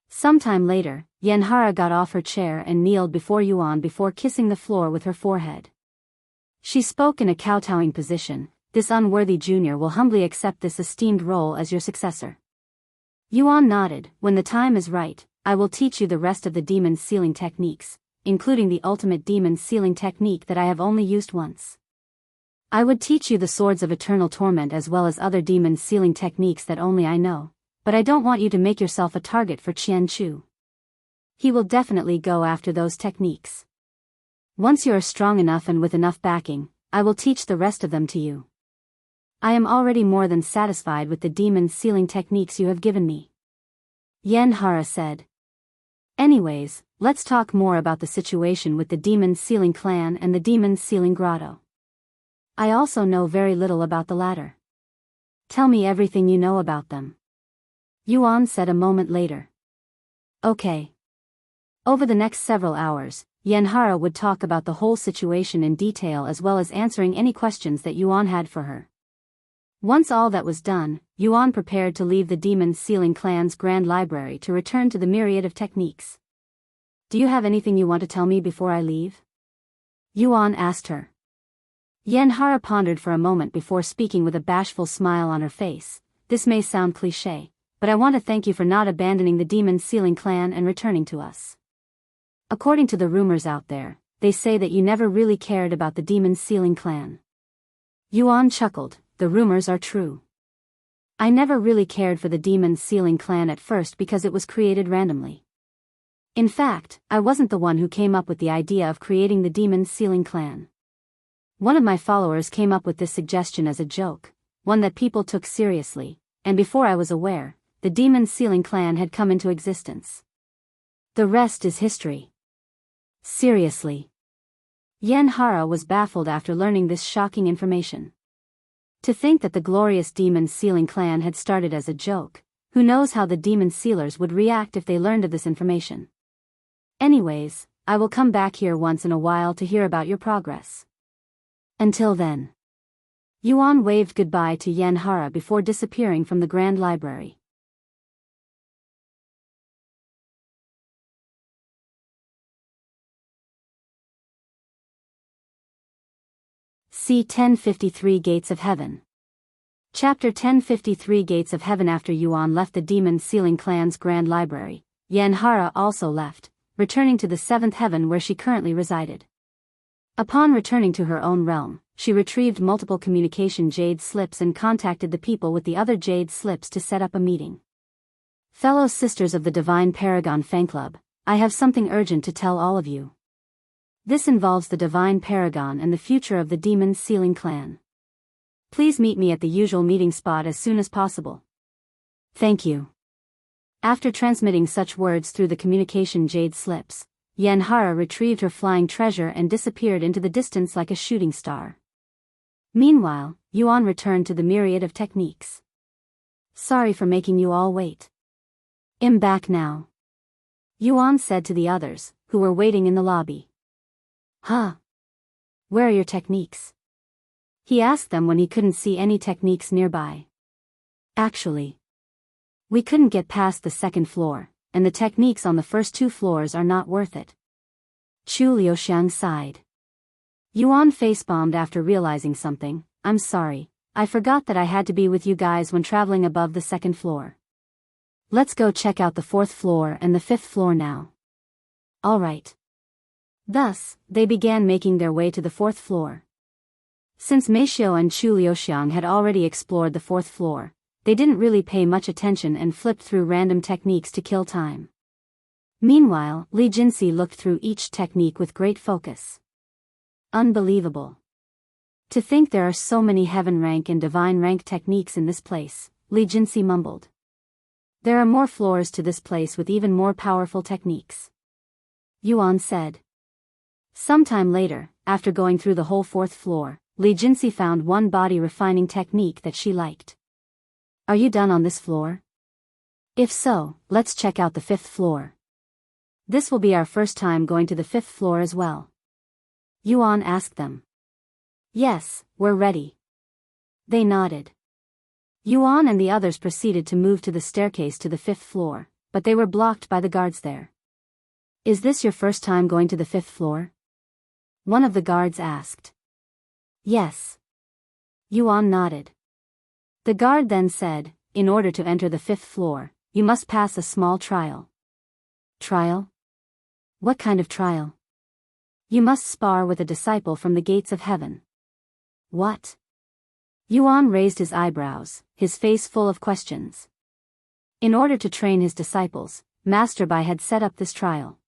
S1: Sometime later, Yanhara got off her chair and kneeled before Yuan before kissing the floor with her forehead. She spoke in a kowtowing position. This unworthy junior will humbly accept this esteemed role as your successor. Yuan nodded. When the time is right, I will teach you the rest of the demon sealing techniques, including the ultimate demon sealing technique that I have only used once. I would teach you the swords of eternal torment as well as other demon sealing techniques that only I know, but I don't want you to make yourself a target for Qian Chu. He will definitely go after those techniques. Once you are strong enough and with enough backing, I will teach the rest of them to you. I am already more than satisfied with the demon sealing techniques you have given me. Yanhara said. Anyways, let's talk more about the situation with the demon sealing clan and the demon sealing grotto. I also know very little about the latter. Tell me everything you know about them. Yuan said a moment later. Okay. Over the next several hours, Yanhara would talk about the whole situation in detail as well as answering any questions that Yuan had for her. Once all that was done, Yuan prepared to leave the Demon's Sealing Clan's Grand Library to return to the myriad of techniques. Do you have anything you want to tell me before I leave? Yuan asked her. Yanhara pondered for a moment before speaking with a bashful smile on her face. This may sound cliché, but I want to thank you for not abandoning the Demon's Sealing Clan and returning to us. According to the rumors out there, they say that you never really cared about the Demon's Sealing Clan. Yuan chuckled. The rumors are true. I never really cared for the Demon's Sealing Clan at first because it was created randomly. In fact, I wasn't the one who came up with the idea of creating the Demon's Sealing Clan. One of my followers came up with this suggestion as a joke, one that people took seriously, and before I was aware, the Demon's Sealing Clan had come into existence. The rest is history. Seriously. Yanhara was baffled after learning this shocking information. To think that the glorious Demon's Sealing Clan had started as a joke, who knows how the Demon Sealers would react if they learned of this information. Anyways, I will come back here once in a while to hear about your progress. Until then. Yuan waved goodbye to Yanhara before disappearing from the Grand Library. See 1053 Gates of Heaven. Chapter 1053 Gates of Heaven. After Yuan left the Demon's Sealing Clan's Grand Library, Yanhara also left, returning to the 7th heaven where she currently resided. Upon returning to her own realm, she retrieved multiple communication jade slips and contacted the people with the other jade slips to set up a meeting. Fellow sisters of the Divine Paragon Fan Club, I have something urgent to tell all of you. This involves the Divine Paragon and the future of the Demon's Sealing Clan. Please meet me at the usual meeting spot as soon as possible. Thank you. After transmitting such words through the communication jade slips, Yanhara retrieved her flying treasure and disappeared into the distance like a shooting star. Meanwhile, Yuan returned to the myriad of techniques. Sorry for making you all wait. I'm back now. Yuan said to the others, who were waiting in the lobby. Huh? Where are your techniques? He asked them when he couldn't see any techniques nearby. Actually, we couldn't get past the 2nd floor, and the techniques on the first 2 floors are not worth it. Chu Liuxiang sighed. Yuan facebombed after realizing something. I'm sorry, I forgot that I had to be with you guys when traveling above the 2nd floor. Let's go check out the 4th floor and the 5th floor now. Alright. Thus, they began making their way to the 4th floor. Since Meishio and Chu Liuxiang had already explored the 4th floor, they didn't really pay much attention and flipped through random techniques to kill time. Meanwhile, Li Jinxi looked through each technique with great focus. Unbelievable. To think there are so many heaven rank and divine rank techniques in this place, Li Jinxi mumbled. There are more floors to this place with even more powerful techniques. Yuan said. Sometime later, after going through the whole 4th floor, Li Jinxi found one body refining technique that she liked. Are you done on this floor? If so, let's check out the 5th floor. This will be our first time going to the 5th floor as well. Yuan asked them. Yes, we're ready. They nodded. Yuan and the others proceeded to move to the staircase to the 5th floor, but they were blocked by the guards there. Is this your first time going to the 5th floor? One of the guards asked. Yes. Yuan nodded. The guard then said, in order to enter the 5th floor, you must pass a small trial. Trial? What kind of trial? You must spar with a disciple from the gates of heaven. What? Yuan raised his eyebrows, his face full of questions. In order to train his disciples, Master Bai had set up this trial.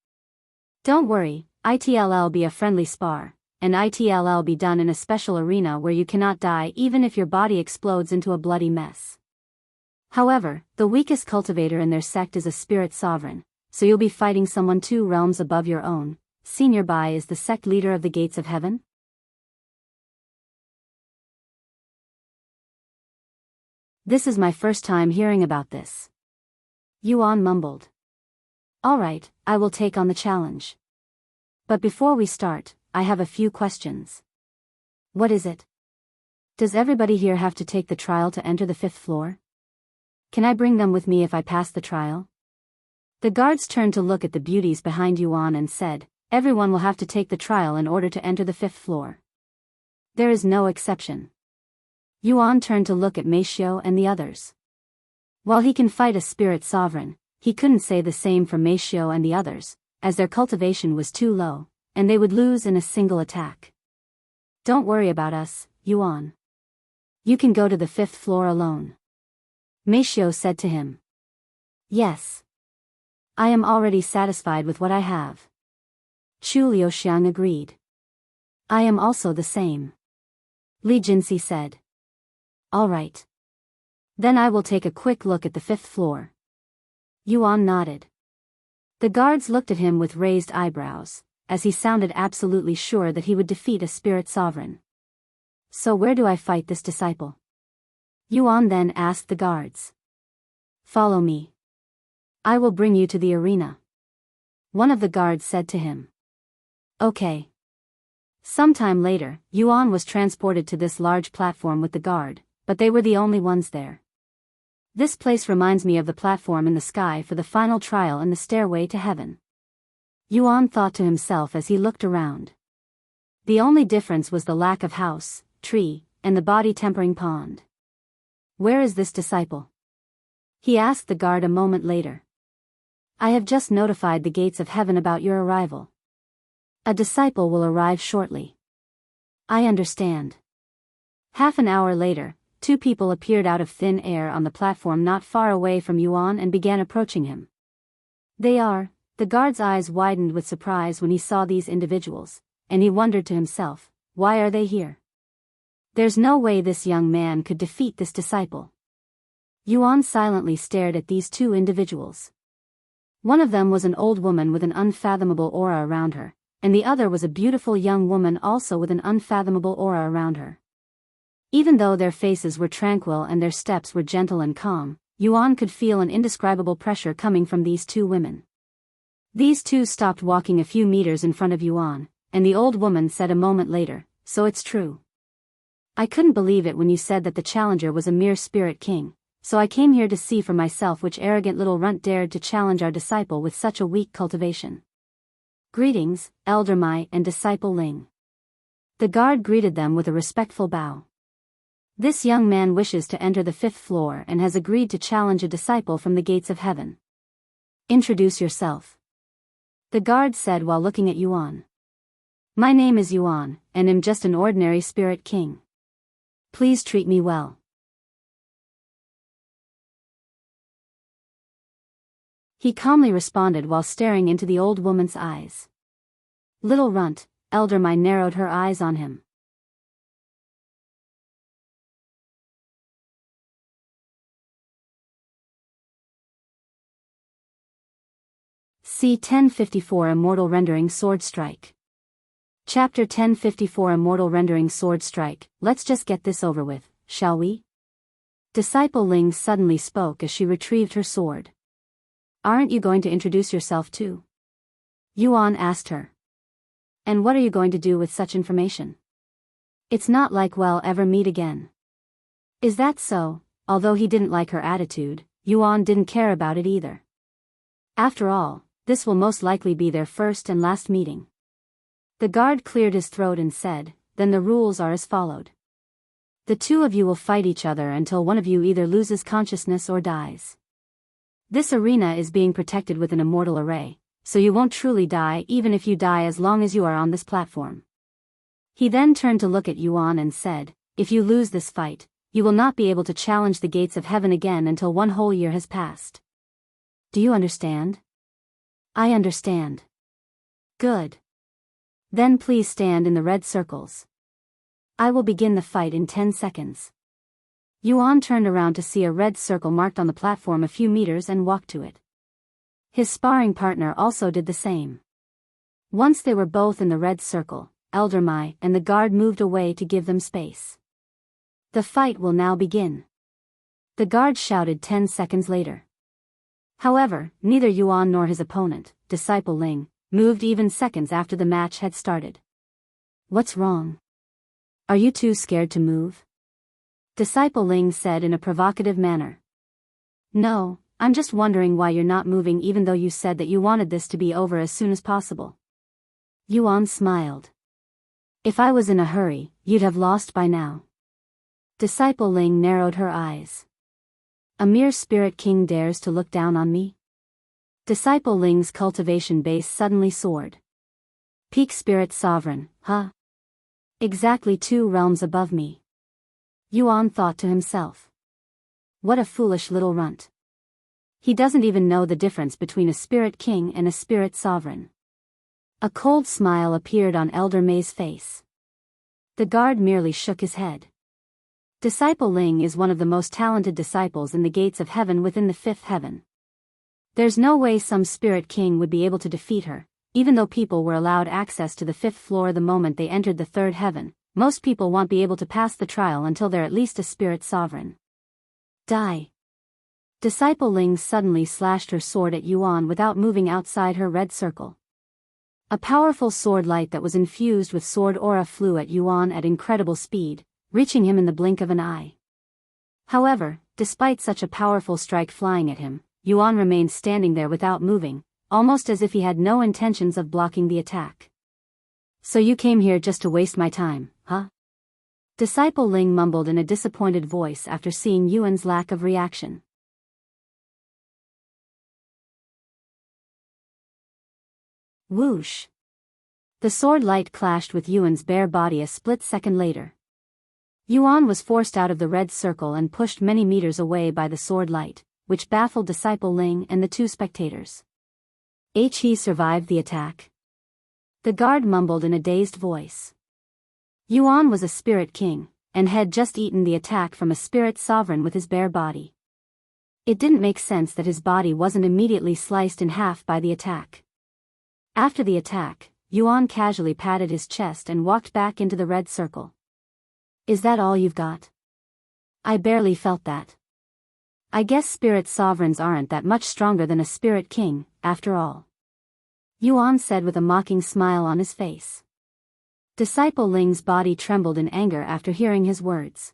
S1: Don't worry, it'll be a friendly spar, and it'll be done in a special arena where you cannot die even if your body explodes into a bloody mess. However, the weakest cultivator in their sect is a spirit sovereign, so you'll be fighting someone 2 realms above your own. Senior Bai is the sect leader of the gates of heaven? This is my first time hearing about this. Yuan mumbled. Alright, I will take on the challenge. But before we start, I have a few questions. What is it? Does everybody here have to take the trial to enter the 5th floor? Can I bring them with me if I pass the trial? The guards turned to look at the beauties behind Yuan and said, everyone will have to take the trial in order to enter the 5th floor. There is no exception. Yuan turned to look at Meishio and the others. While he can fight a spirit sovereign, he couldn't say the same for Meishio and the others, as their cultivation was too low, and they would lose in a single attack. Don't worry about us, Yuan. You can go to the 5th floor alone. Meishio said to him. Yes. I am already satisfied with what I have. Chu Liuxiang agreed. I am also the same. Li Jinxi said. All right. Then I will take a quick look at the 5th floor. Yuan nodded. The guards looked at him with raised eyebrows, as he sounded absolutely sure that he would defeat a spirit sovereign. So where do I fight this disciple? Yuan then asked the guards. Follow me. I will bring you to the arena. One of the guards said to him. Okay. Sometime later, Yuan was transported to this large platform with the guard, but they were the only ones there. This place reminds me of the platform in the sky for the final trial and the stairway to heaven. Yuan thought to himself as he looked around. The only difference was the lack of house, tree, and the body tempering pond. Where is this disciple? He asked the guard a moment later. I have just notified the gates of heaven about your arrival. A disciple will arrive shortly. I understand. Half an hour later, 2 people appeared out of thin air on the platform not far away from Yuan and began approaching him. The guard's eyes widened with surprise when he saw these individuals, and he wondered to himself, why are they here? There's no way this young man could defeat this disciple. Yuan silently stared at these 2 individuals. One of them was an old woman with an unfathomable aura around her, and the other was a beautiful young woman also with an unfathomable aura around her. Even though their faces were tranquil and their steps were gentle and calm, Yuan could feel an indescribable pressure coming from these 2 women. These 2 stopped walking a few meters in front of Yuan, and the old woman said a moment later, so it's true. I couldn't believe it when you said that the challenger was a mere spirit king, so I came here to see for myself which arrogant little runt dared to challenge our disciple with such a weak cultivation. Greetings, Elder Mai and Disciple Ling. The guard greeted them with a respectful bow. This young man wishes to enter the 5th floor and has agreed to challenge a disciple from the gates of heaven. Introduce yourself. The guard said while looking at Yuan. My name is Yuan, and am just an ordinary spirit king. Please treat me well. He calmly responded while staring into the old woman's eyes. Little runt, Elder Mai narrowed her eyes on him. See 1054 Immortal Rendering Sword Strike. Chapter 1054 Immortal Rendering Sword Strike. Let's just get this over with, shall we? Disciple Ling suddenly spoke as she retrieved her sword. Aren't you going to introduce yourself too? Yuan asked her. And what are you going to do with such information? It's not like we'll ever meet again. Is that so? Although he didn't like her attitude, Yuan didn't care about it either. After all, this will most likely be their first and last meeting. The guard cleared his throat and said, then the rules are as followed. The 2 of you will fight each other until one of you either loses consciousness or dies. This arena is being protected with an immortal array, so you won't truly die even if you die as long as you are on this platform. He then turned to look at Yuan and said, if you lose this fight, you will not be able to challenge the gates of heaven again until 1 whole year has passed. Do you understand? I understand. Good. Then please stand in the red circles. I will begin the fight in 10 seconds. Yuan turned around to see a red circle marked on the platform a few meters and walked to it. His sparring partner also did the same. Once they were both in the red circle, Elder Mai and the guard moved away to give them space. The fight will now begin. The guard shouted 10 seconds later. However, neither Yuan nor his opponent, Disciple Ling, moved even seconds after the match had started. What's wrong? Are you too scared to move? Disciple Ling said in a provocative manner. No, I'm just wondering why you're not moving even though you said that you wanted this to be over as soon as possible. Yuan smiled. If I was in a hurry, you'd have lost by now. Disciple Ling narrowed her eyes. A mere spirit king dares to look down on me? Disciple Ling's cultivation base suddenly soared. Peak spirit sovereign, huh? Exactly 2 realms above me. Yuan thought to himself. What a foolish little runt. He doesn't even know the difference between a spirit king and a spirit sovereign. A cold smile appeared on Elder May's face. The guard merely shook his head. Disciple Ling is one of the most talented disciples in the gates of heaven within the 5th heaven. There's no way some spirit king would be able to defeat her, even though people were allowed access to the 5th floor the moment they entered the 3rd heaven. Most people won't be able to pass the trial until they're at least a spirit sovereign. Die. Disciple Ling suddenly slashed her sword at Yuan without moving outside her red circle. A powerful sword light that was infused with sword aura flew at Yuan at incredible speed, reaching him in the blink of an eye. However, despite such a powerful strike flying at him, Yuan remained standing there without moving, almost as if he had no intentions of blocking the attack. So you came here just to waste my time, huh? Disciple Ling mumbled in a disappointed voice after seeing Yuan's lack of reaction. Whoosh! The sword light clashed with Yuan's bare body a split second later. Yuan was forced out of the red circle and pushed many meters away by the sword light, which baffled Disciple Ling and the 2 spectators. He survived the attack. The guard mumbled in a dazed voice. Yuan was a spirit king, and had just eaten the attack from a spirit sovereign with his bare body. It didn't make sense that his body wasn't immediately sliced in half by the attack. After the attack, Yuan casually patted his chest and walked back into the red circle. Is that all you've got? I barely felt that. I guess spirit sovereigns aren't that much stronger than a spirit king, after all. Yuan said with a mocking smile on his face. Disciple Ling's body trembled in anger after hearing his words.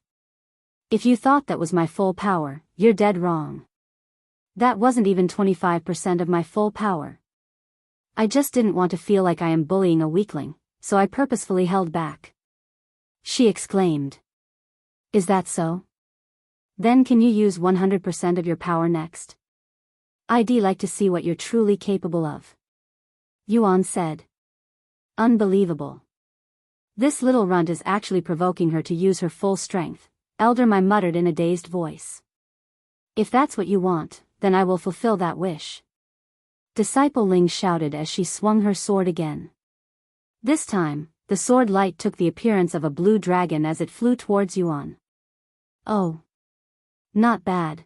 S1: If you thought that was my full power, you're dead wrong. That wasn't even 25% of my full power. I just didn't want to feel like I am bullying a weakling, so I purposefully held back. She exclaimed. Is that so? Then can you use 100% of your power next? I'd like to see what you're truly capable of. Yuan said. Unbelievable. This little runt is actually provoking her to use her full strength, Elder Mai muttered in a dazed voice. If that's what you want, then I will fulfill that wish. Disciple Ling shouted as she swung her sword again. This time, the sword light took the appearance of a blue dragon as it flew towards Yuan. Oh. Not bad.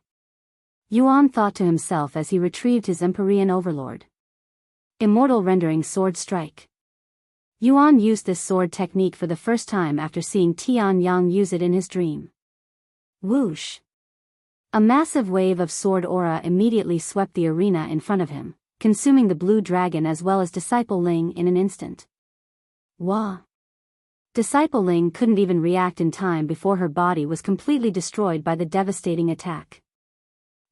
S1: Yuan thought to himself as he retrieved his Empyrean Overlord. Immortal Rendering Sword Strike. Yuan used this sword technique for the first time after seeing Tian Yang use it in his dream. Whoosh! A massive wave of sword aura immediately swept the arena in front of him, consuming the blue dragon as well as Disciple Ling in an instant. Wah! Disciple Ling couldn't even react in time before her body was completely destroyed by the devastating attack.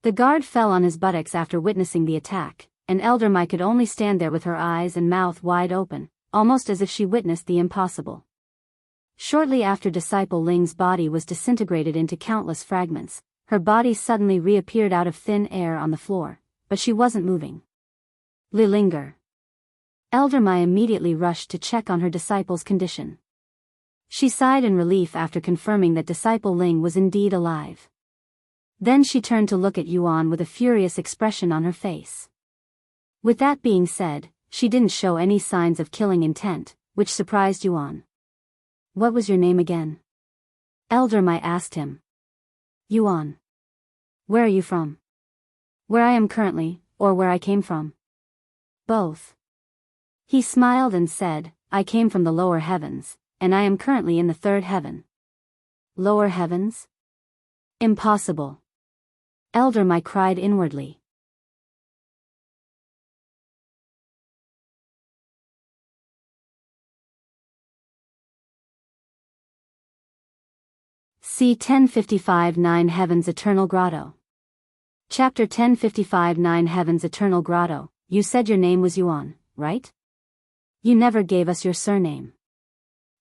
S1: The guard fell on his buttocks after witnessing the attack, and Elder Mai could only stand there with her eyes and mouth wide open, almost as if she witnessed the impossible. Shortly after Disciple Ling's body was disintegrated into countless fragments, her body suddenly reappeared out of thin air on the floor, but she wasn't moving. Linger. Elder Mai immediately rushed to check on her disciple's condition. She sighed in relief after confirming that Disciple Ling was indeed alive. Then she turned to look at Yuan with a furious expression on her face. With that being said, she didn't show any signs of killing intent, which surprised Yuan. What was your name again? Elder Mai asked him. Yuan. Where are you from? Where I am currently, or where I came from? Both. He smiled and said, I came from the lower heavens, and I am currently in the 3rd heaven. Lower heavens? Impossible. Elder Mai cried inwardly. See 1055 Nine Heavens Eternal Grotto. Chapter 1055 Nine Heavens Eternal Grotto. You said your name was Yuan, right? You never gave us your surname.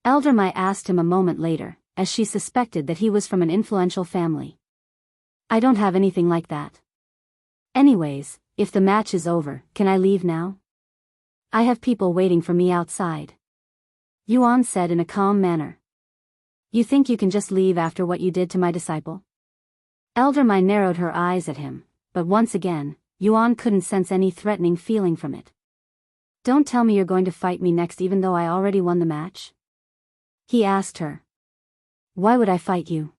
S1: Elder Mai asked him a moment later, as she suspected that he was from an influential family. I don't have anything like that. Anyways, if the match is over, can I leave now? I have people waiting for me outside. Yuan said in a calm manner. You think you can just leave after what you did to my disciple? Elder Mai narrowed her eyes at him, but once again, Yuan couldn't sense any threatening feeling from it. Don't tell me you're going to fight me next even though I already won the match? He asked her. Why would I fight you?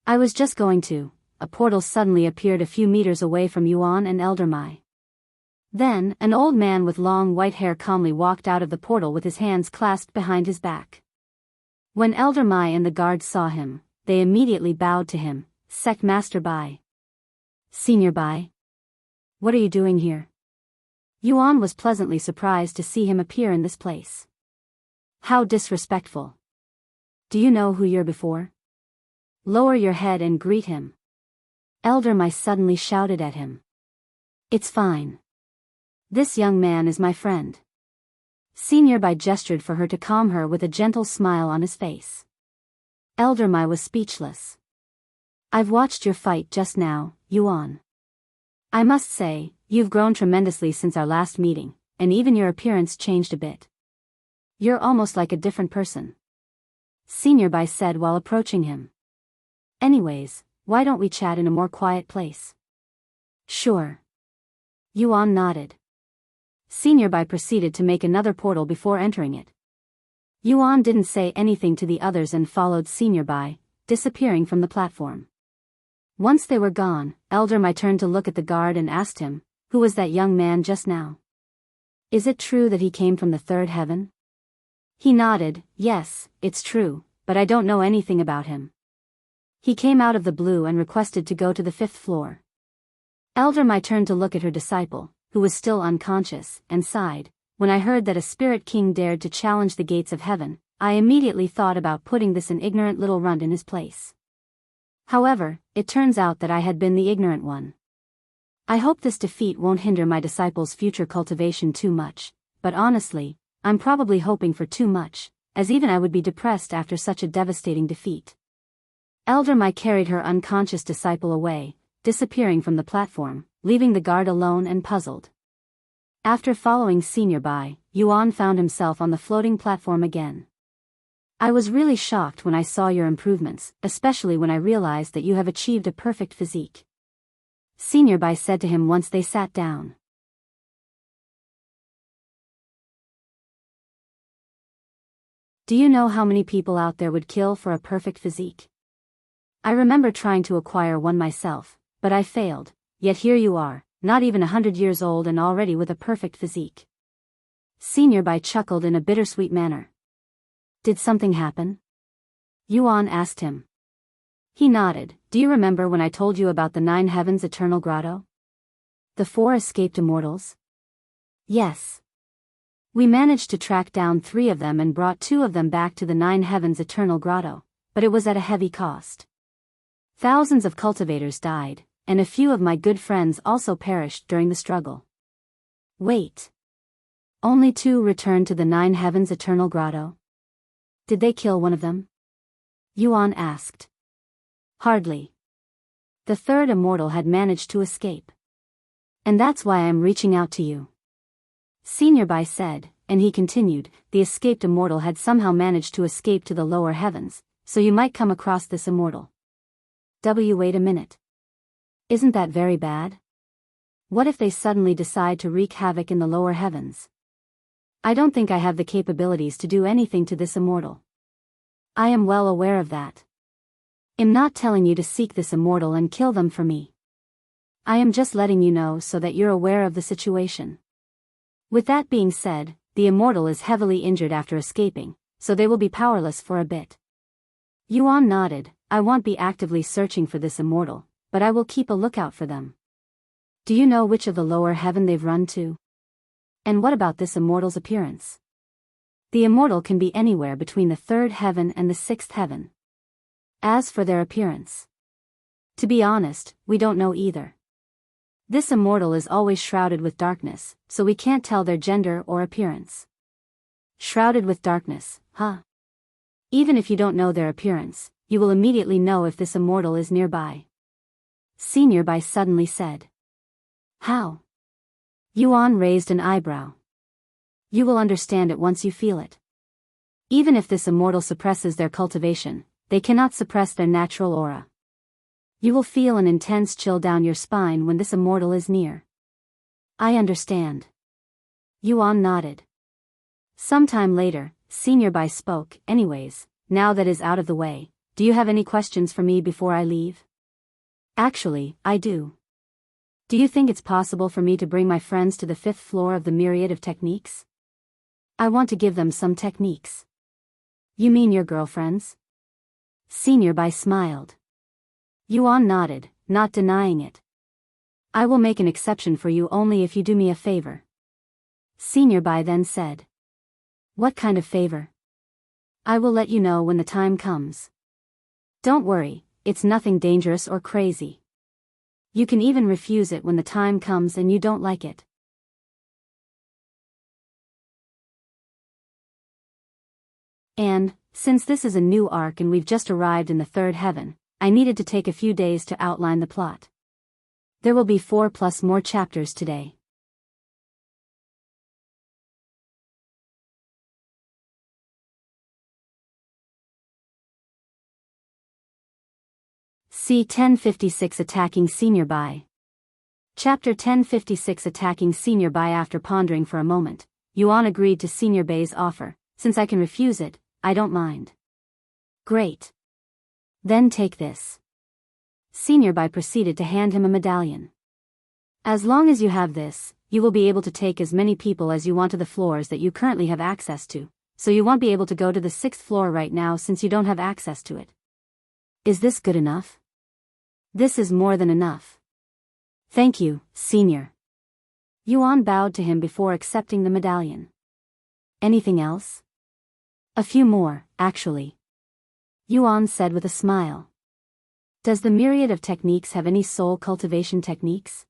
S1: I was just going to. A portal suddenly appeared a few meters away from Yuan and Elder Mai. Then, an old man with long white hair calmly walked out of the portal with his hands clasped behind his back. When Elder Mai and the guards saw him, they immediately bowed to him. Sect Master Bai. Senior Bai. What are you doing here? Yuan was pleasantly surprised to see him appear in this place. How disrespectful. Do you know who you're before? Lower your head and greet him. Elder Mai suddenly shouted at him. It's fine. This young man is my friend. Senior Bai gestured for her to calm her with a gentle smile on his face. Elder Mai was speechless. I've watched your fight just now, Yuan. I must say, you've grown tremendously since our last meeting, and even your appearance changed a bit. You're almost like a different person. Senior Bai said while approaching him. Anyways, why don't we chat in a more quiet place? Sure. Yuan nodded. Senior Bai proceeded to make another portal before entering it. Yuan didn't say anything to the others and followed Senior Bai, disappearing from the platform. Once they were gone, Elder Mai turned to look at the guard and asked him, who was that young man just now? Is it true that he came from the third heaven? He nodded. Yes, it's true, but I don't know anything about him. He came out of the blue and requested to go to the 5th floor. Elder Mai turned to look at her disciple, who was still unconscious, and sighed. When I heard that a spirit king dared to challenge the gates of heaven, I immediately thought about putting this ignorant little runt in his place. However, it turns out that I had been the ignorant one. I hope this defeat won't hinder my disciple's future cultivation too much, but honestly, I'm probably hoping for too much, as even I would be depressed after such a devastating defeat. Elder Mai carried her unconscious disciple away, disappearing from the platform, leaving the guard alone and puzzled. After following Senior Bai, Yuan found himself on the floating platform again. I was really shocked when I saw your improvements, especially when I realized that you have achieved a perfect physique. Senior Bai said to him once they sat down. Do you know how many people out there would kill for a perfect physique? I remember trying to acquire one myself, but I failed, yet here you are, not even 100 years old and already with a perfect physique. Senior Bai chuckled in a bittersweet manner. Did something happen? Yuan asked him. He nodded. Do you remember when I told you about the 9 Heavens Eternal Grotto? The 4 escaped immortals? Yes. We managed to track down 3 of them and brought 2 of them back to the 9 Heavens Eternal Grotto, but it was at a heavy cost. Thousands of cultivators died, and a few of my good friends also perished during the struggle. Wait. Only 2 returned to the 9 Heavens Eternal Grotto? Did they kill one of them? Yuan asked. Hardly. The 3rd immortal had managed to escape. And that's why I'm reaching out to you. Senior Bai said, and he continued, the escaped immortal had somehow managed to escape to the lower heavens, so you might come across this immortal. Wait a minute. Isn't that very bad? What if they suddenly decide to wreak havoc in the lower heavens? I don't think I have the capabilities to do anything to this immortal. I am well aware of that. I'm not telling you to seek this immortal and kill them for me. I am just letting you know so that you're aware of the situation. With that being said, the immortal is heavily injured after escaping, so they will be powerless for a bit. Yuan nodded. I won't be actively searching for this immortal, but I will keep a lookout for them. Do you know which of the lower heaven they've run to? And what about this immortal's appearance? The immortal can be anywhere between the 3rd heaven and the 6th heaven. As for their appearance, to be honest, we don't know either. This immortal is always shrouded with darkness, so we can't tell their gender or appearance. Shrouded with darkness, huh? Even if you don't know their appearance, you will immediately know if this immortal is nearby. Senior Bai suddenly said. How? Yuan raised an eyebrow. You will understand it once you feel it. Even if this immortal suppresses their cultivation, they cannot suppress their natural aura. You will feel an intense chill down your spine when this immortal is near. I understand. Yuan nodded. Sometime later, Senior Bai spoke. Anyways, now that is out of the way, do you have any questions for me before I leave? Actually, I do. Do you think it's possible for me to bring my friends to the 5th floor of the myriad of techniques? I want to give them some techniques. You mean your girlfriends? Senior Bai smiled. Yuan nodded, not denying it. I will make an exception for you only if you do me a favor. Senior Bai then said. What kind of favor? I will let you know when the time comes. Don't worry, it's nothing dangerous or crazy. You can even refuse it when the time comes and you don't like it. And, since this is a new arc and we've just arrived in the 3rd heaven, I needed to take a few days to outline the plot. There will be 4 plus more chapters today. See 1056 Attacking Senior Bai. Chapter 1056 Attacking Senior Bai. After pondering for a moment, Yuan agreed to Senior Bai's offer. Since I can refuse it, I don't mind. Great. Then take this. Senior Bai proceeded to hand him a medallion. As long as you have this, you will be able to take as many people as you want to the floors that you currently have access to, so you won't be able to go to the 6th floor right now since you don't have access to it. Is this good enough? This is more than enough. Thank you, Senior. Yuan bowed to him before accepting the medallion. Anything else? A few more, actually. Yuan said with a smile. Does the myriad of techniques have any soul cultivation techniques?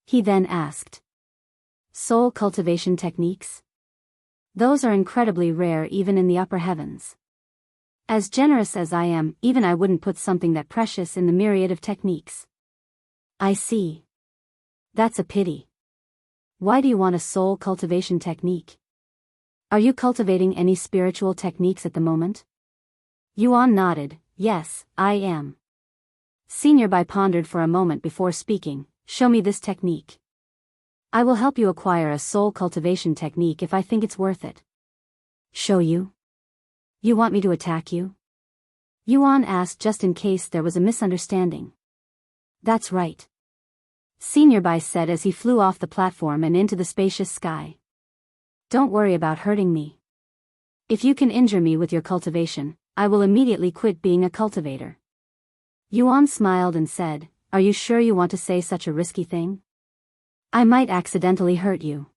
S1: He then asked. Soul cultivation techniques? Those are incredibly rare even in the upper heavens. As generous as I am, even I wouldn't put something that precious in the myriad of techniques. I see. That's a pity. Why do you want a soul cultivation technique? Are you cultivating any spiritual techniques at the moment? Yuan nodded. Yes, I am. Senior Bai pondered for a moment before speaking. Show me this technique. I will help you acquire a soul cultivation technique if I think it's worth it. Show you? You want me to attack you? Yuan asked just in case there was a misunderstanding. That's right. Senior Bai said as he flew off the platform and into the spacious sky. Don't worry about hurting me. If you can injure me with your cultivation, I will immediately quit being a cultivator. Yuan smiled and said, Are you sure you want to say such a risky thing? I might accidentally hurt you.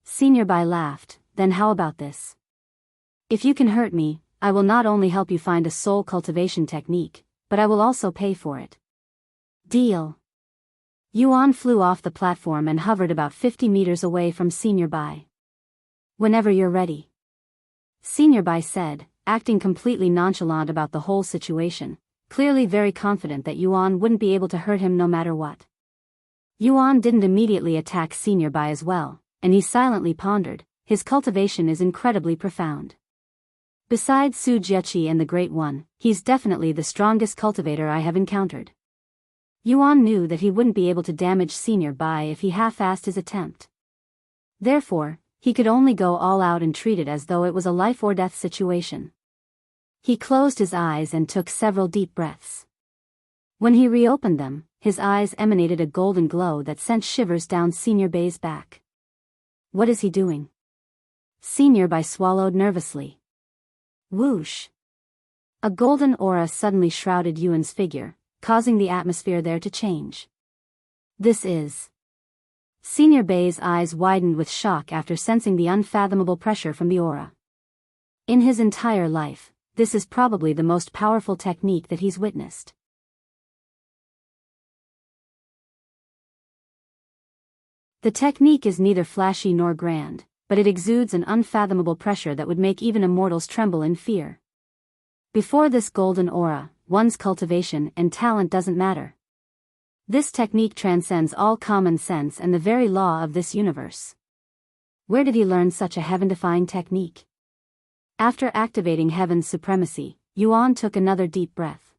S1: Senior Bai laughed. Then how about this? If you can hurt me, I will not only help you find a soul cultivation technique, but I will also pay for it. Deal. Yuan flew off the platform and hovered about 50 meters away from Senior Bai. Whenever you're ready. Senior Bai said, acting completely nonchalant about the whole situation, clearly very confident that Yuan wouldn't be able to hurt him no matter what. Yuan didn't immediately attack Senior Bai as well, and he silently pondered. His cultivation is incredibly profound. Besides Su Jieqi and the Great One, he's definitely the strongest cultivator I have encountered. Yuan knew that he wouldn't be able to damage Senior Bai if he half-assed his attempt. Therefore, he could only go all out and treat it as though it was a life-or-death situation. He closed his eyes and took several deep breaths. When he reopened them, his eyes emanated a golden glow that sent shivers down Senior Bai's back. What is he doing? Senior Bai swallowed nervously. Whoosh! A golden aura suddenly shrouded Yuan's figure, causing the atmosphere there to change. This is... Senior Bai's eyes widened with shock after sensing the unfathomable pressure from the aura. In his entire life, this is probably the most powerful technique that he's witnessed. The technique is neither flashy nor grand, but it exudes an unfathomable pressure that would make even immortals tremble in fear. Before this golden aura, one's cultivation and talent doesn't matter. This technique transcends all common sense and the very law of this universe. Where did he learn such a heaven-defying technique? After activating heaven's supremacy, Yuan took another deep breath.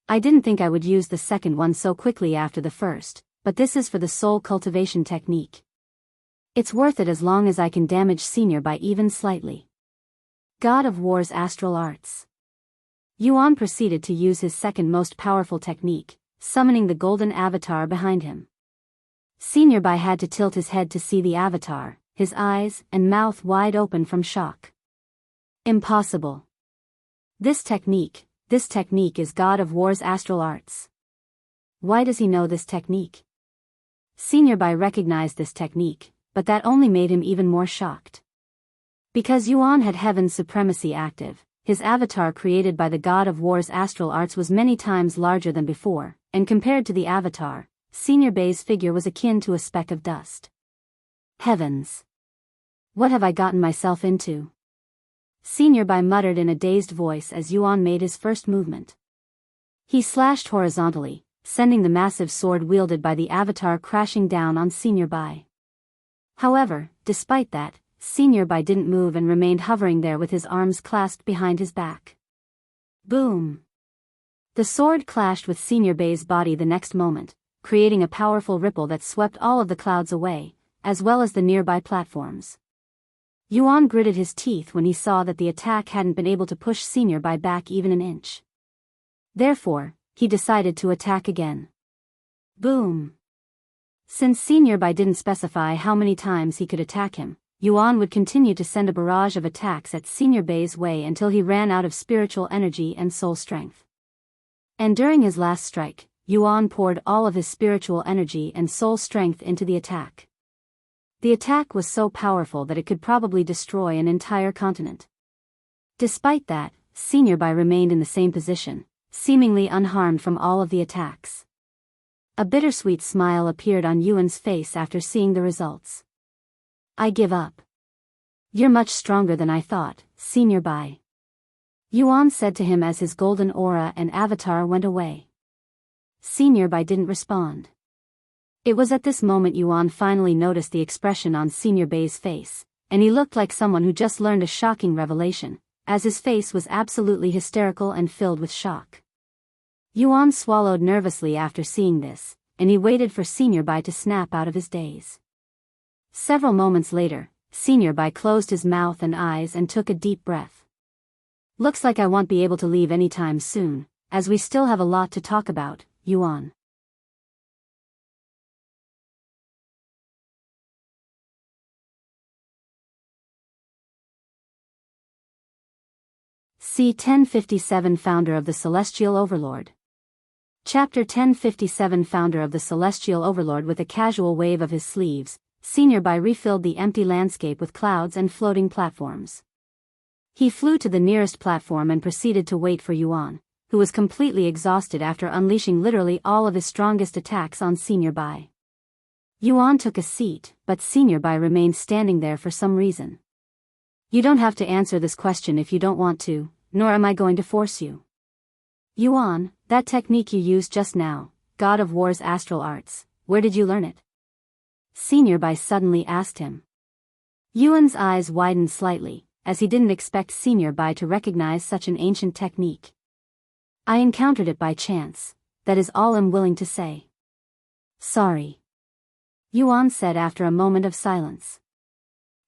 S1: I didn't think I would use the second one so quickly after the first, but this is for the soul cultivation technique. It's worth it as long as I can damage Senior by even slightly. God of War's astral arts. Yuan proceeded to use his second most powerful technique, summoning the golden avatar behind him. Senior Bai had to tilt his head to see the avatar, his eyes and mouth wide open from shock. Impossible. This technique is God of War's astral arts. Why does he know this technique? Senior Bai recognized this technique, but that only made him even more shocked. Because Yuan had heaven's supremacy active, his avatar created by the God of War's astral arts was many times larger than before, and compared to the avatar, Senior Bai's figure was akin to a speck of dust. Heavens! What have I gotten myself into? Senior Bai muttered in a dazed voice as Yuan made his first movement. He slashed horizontally, sending the massive sword wielded by the avatar crashing down on Senior Bai. However, despite that, Senior Bai didn't move and remained hovering there with his arms clasped behind his back. Boom! The sword clashed with Senior Bai's body the next moment, creating a powerful ripple that swept all of the clouds away, as well as the nearby platforms. Yuan gritted his teeth when he saw that the attack hadn't been able to push Senior Bai back even an inch. Therefore, he decided to attack again. Boom! Since Senior Bai didn't specify how many times he could attack him, Yuan would continue to send a barrage of attacks at Senior Bai's way until he ran out of spiritual energy and soul strength. And during his last strike, Yuan poured all of his spiritual energy and soul strength into the attack. The attack was so powerful that it could probably destroy an entire continent. Despite that, Senior Bai remained in the same position, seemingly unharmed from all of the attacks. A bittersweet smile appeared on Yuan's face after seeing the results. I give up. You're much stronger than I thought, Senior Bai. Yuan said to him as his golden aura and avatar went away. Senior Bai didn't respond. It was at this moment Yuan finally noticed the expression on Senior Bai's face, and he looked like someone who just learned a shocking revelation, as his face was absolutely hysterical and filled with shock. Yuan swallowed nervously after seeing this, and he waited for Senior Bai to snap out of his daze. Several moments later, Senior Bai closed his mouth and eyes and took a deep breath. Looks like I won't be able to leave anytime soon, as we still have a lot to talk about, Yuan. See 1057 Founder of the Celestial Overlord. Chapter 1057 Founder of the Celestial Overlord. With a casual wave of his sleeves, Senior Bai refilled the empty landscape with clouds and floating platforms. He flew to the nearest platform and proceeded to wait for Yuan, who was completely exhausted after unleashing literally all of his strongest attacks on Senior Bai. Yuan took a seat, but Senior Bai remained standing there for some reason. You don't have to answer this question if you don't want to, nor am I going to force you. Yuan, that technique you used just now, God of War's astral arts, where did you learn it? Senior Bai suddenly asked him. Yuan's eyes widened slightly, as he didn't expect Senior Bai to recognize such an ancient technique. I encountered it by chance, that is all I'm willing to say. Sorry. Yuan said after a moment of silence.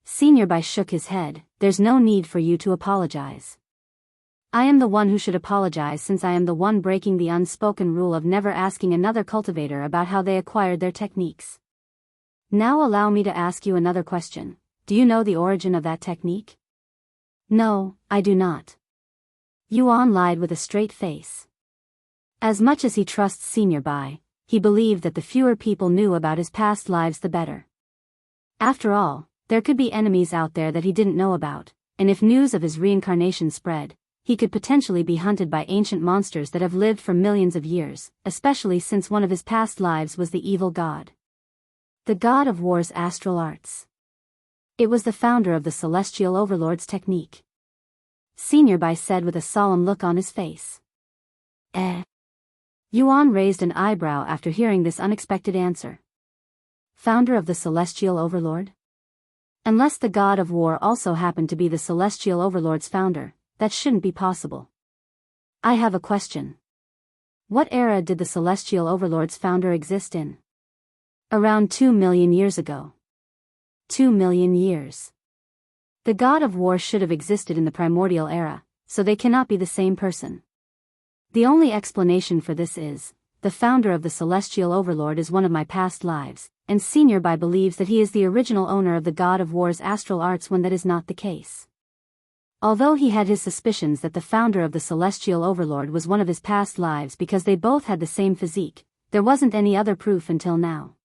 S1: Senior Bai shook his head. There's no need for you to apologize. I am the one who should apologize since I am the one breaking the unspoken rule of never asking another cultivator about how they acquired their techniques. Now allow me to ask you another question. Do you know the origin of that technique? No, I do not. Yuan lied with a straight face. As much as he trusts Senior Bai, he believed that the fewer people knew about his past lives the better. After all, there could be enemies out there that he didn't know about, and if news of his reincarnation spread, he could potentially be hunted by ancient monsters that have lived for millions of years, especially since one of his past lives was the evil god. The god of war's astral arts. It was the founder of the celestial overlord's technique. Senior Bai said with a solemn look on his face. Yuan raised an eyebrow after hearing this unexpected answer. Founder of the celestial overlord? Unless the god of war also happened to be the celestial overlord's founder, that shouldn't be possible. I have a question. What era did the celestial overlord's founder exist in? Around 2 million years ago. 2 million years. The god of war should have existed in the primordial era, so they cannot be the same person. The only explanation for this is, the founder of the celestial overlord is one of my past lives, and Senior Bai believes that he is the original owner of the god of war's astral arts when that is not the case. Although he had his suspicions that the founder of the celestial overlord was one of his past lives because they both had the same physique, there wasn't any other proof until now.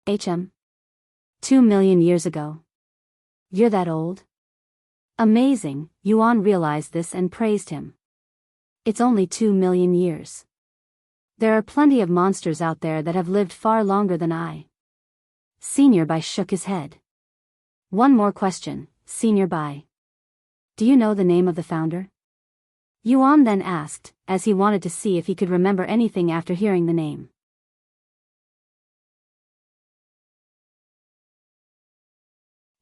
S1: 2 million years ago. You're that old? Amazing, Yuan realized this and praised him. It's only 2 million years. There are plenty of monsters out there that have lived far longer than I. Senior Bai shook his head. One more question, Senior Bai. Do you know the name of the founder? Yuan then asked, as he wanted to see if he could remember anything after hearing the name.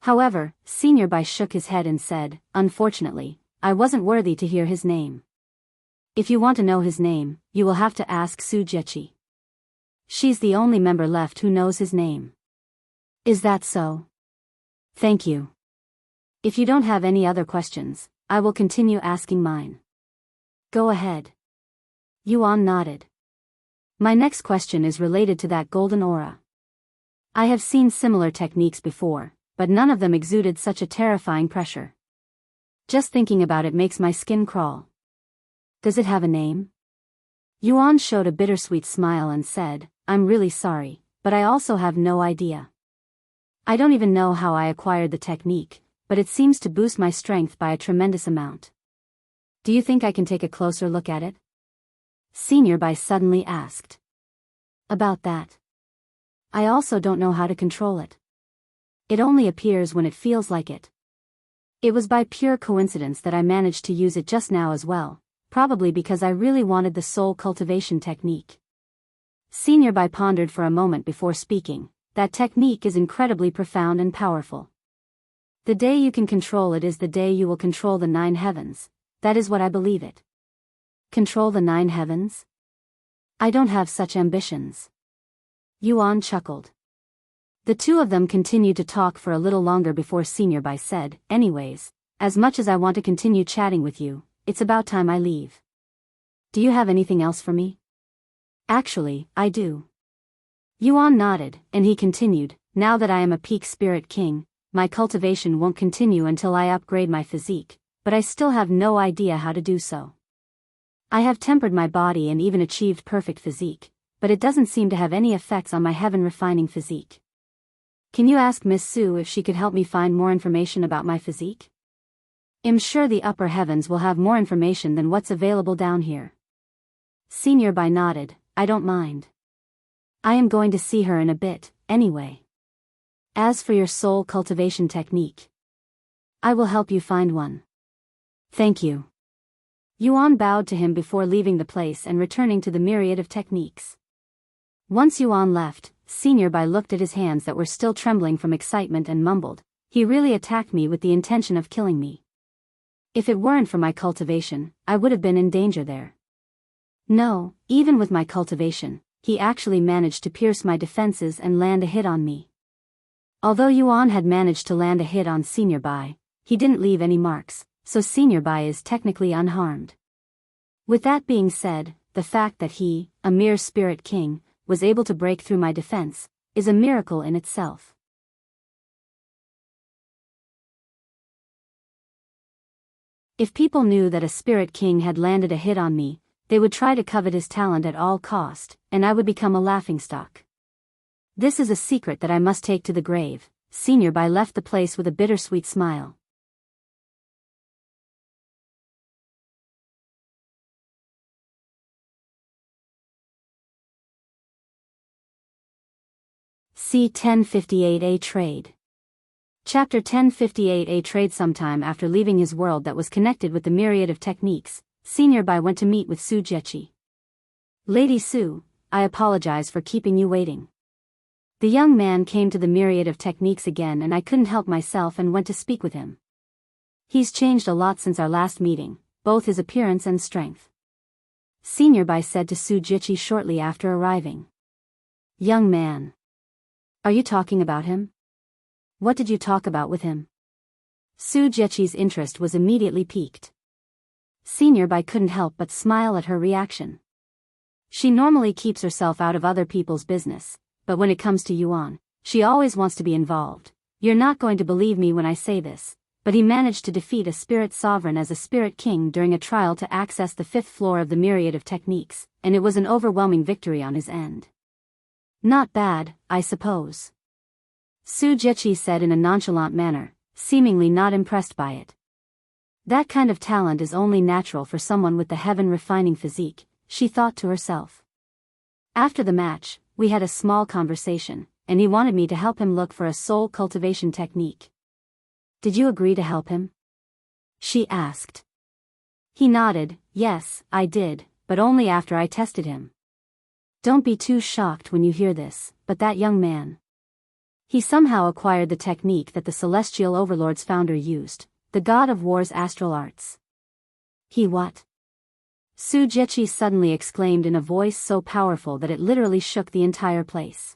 S1: However, Senior Bai shook his head and said, unfortunately, I wasn't worthy to hear his name. If you want to know his name, you will have to ask Su Jieqi. She's the only member left who knows his name. Is that so? Thank you. If you don't have any other questions, I will continue asking mine. Go ahead. Yuan nodded. My next question is related to that golden aura. I have seen similar techniques before, but none of them exuded such a terrifying pressure. Just thinking about it makes my skin crawl. Does it have a name? Yuan showed a bittersweet smile and said, I'm really sorry, but I also have no idea. I don't even know how I acquired the technique, but it seems to boost my strength by a tremendous amount. Do you think I can take a closer look at it? Senior Bai suddenly asked. About that. I also don't know how to control it. It only appears when it feels like it. It was by pure coincidence that I managed to use it just now as well, probably because I really wanted the soul cultivation technique. Senior Bai pondered for a moment before speaking. That technique is incredibly profound and powerful. The day you can control it is the day you will control the 9 heavens, that is what I believe it. Control the 9 heavens? I don't have such ambitions. Yuan chuckled. The two of them continued to talk for a little longer before Senior Bai said, anyways, as much as I want to continue chatting with you, it's about time I leave. Do you have anything else for me? Actually, I do. Yuan nodded, and he continued, now that I am a peak spirit king, my cultivation won't continue until I upgrade my physique, but I still have no idea how to do so. I have tempered my body and even achieved perfect physique, but it doesn't seem to have any effects on my heaven-refining physique. Can you ask Miss Su if she could help me find more information about my physique? I'm sure the upper heavens will have more information than what's available down here. Senior Bai nodded, I don't mind. I am going to see her in a bit, anyway. As for your soul cultivation technique, I will help you find one. Thank you. Yuan bowed to him before leaving the place and returning to the myriad of techniques. Once Yuan left, Senior Bai looked at his hands that were still trembling from excitement and mumbled, he really attacked me with the intention of killing me. If it weren't for my cultivation, I would have been in danger there. No, even with my cultivation, he actually managed to pierce my defenses and land a hit on me. Although Yuan had managed to land a hit on Senior Bai, he didn't leave any marks, so Senior Bai is technically unharmed. With that being said, the fact that he, a mere spirit king, was able to break through my defense, is a miracle in itself. If people knew that a spirit king had landed a hit on me, they would try to covet his talent at all cost, and I would become a laughingstock. This is a secret that I must take to the grave. Senior Bai left the place with a bittersweet smile. See 1058A Trade. Chapter 1058A Trade. Sometime after leaving his world that was connected with the myriad of techniques, Senior Bai went to meet with Su Jiechi. Lady Su, I apologize for keeping you waiting. The young man came to the myriad of techniques again and I couldn't help myself and went to speak with him. He's changed a lot since our last meeting, both his appearance and strength. Senior Bai said to Su Jiechi shortly after arriving. Young man. Are you talking about him? What did you talk about with him? Su Jiechi's interest was immediately piqued. Senior Bai couldn't help but smile at her reaction. She normally keeps herself out of other people's business, but when it comes to Yuan, she always wants to be involved. You're not going to believe me when I say this, but he managed to defeat a spirit sovereign as a spirit king during a trial to access the 5th floor of the myriad of techniques, and it was an overwhelming victory on his end. Not bad, I suppose. Su Jiechi said in a nonchalant manner, seemingly not impressed by it. That kind of talent is only natural for someone with the heaven-refining physique, she thought to herself. After the match, we had a small conversation, and he wanted me to help him look for a soul cultivation technique. Did you agree to help him? She asked. He nodded, yes, I did, but only after I tested him. Don't be too shocked when you hear this, but that young man. He somehow acquired the technique that the Celestial Overlord's founder used, the God of War's astral arts. He what? Su Jiechi suddenly exclaimed in a voice so powerful that it literally shook the entire place.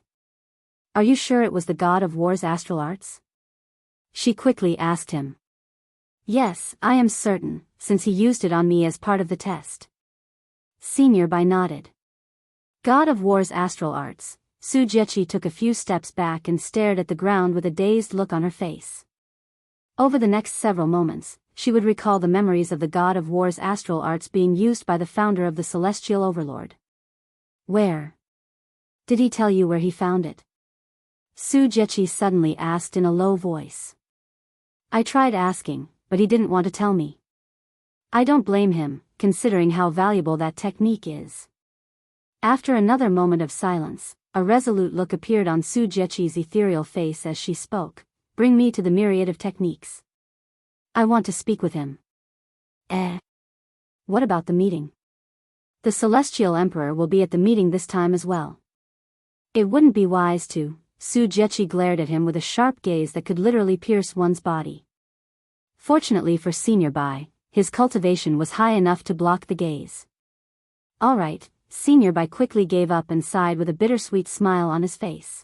S1: Are you sure it was the God of War's astral arts? She quickly asked him. Yes, I am certain, since he used it on me as part of the test. Senior Bai nodded. God of War's astral arts. Su Jiechi took a few steps back and stared at the ground with a dazed look on her face. Over the next several moments, she would recall the memories of the God of War's astral arts being used by the founder of the Celestial Overlord. Where? Did he tell you where he found it? Su Jiechi suddenly asked in a low voice. I tried asking, but he didn't want to tell me. I don't blame him, considering how valuable that technique is. After another moment of silence, a resolute look appeared on Su Jiechi's ethereal face as she spoke. Bring me to the myriad of techniques. I want to speak with him. What about the meeting? The Celestial Emperor will be at the meeting this time as well. It wouldn't be wise to. Su Jiechi glared at him with a sharp gaze that could literally pierce one's body. Fortunately for Senior Bai, his cultivation was high enough to block the gaze. All right, Senior Bai quickly gave up and sighed with a bittersweet smile on his face.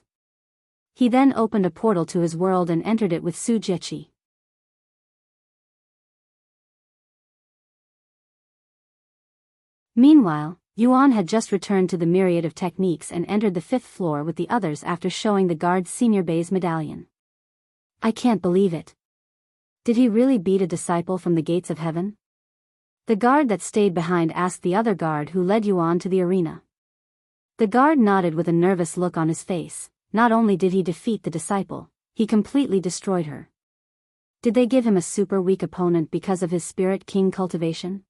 S1: He then opened a portal to his world and entered it with Su Jiechi. Meanwhile, Yuan had just returned to the myriad of techniques and entered the 5th floor with the others after showing the guards Senior Bai's medallion. I can't believe it. Did he really beat a disciple from the gates of heaven? The guard that stayed behind asked the other guard who led Yuan to the arena. The guard nodded with a nervous look on his face. Not only did he defeat the disciple, he completely destroyed her. Did they give him a super weak opponent because of his Spirit King cultivation?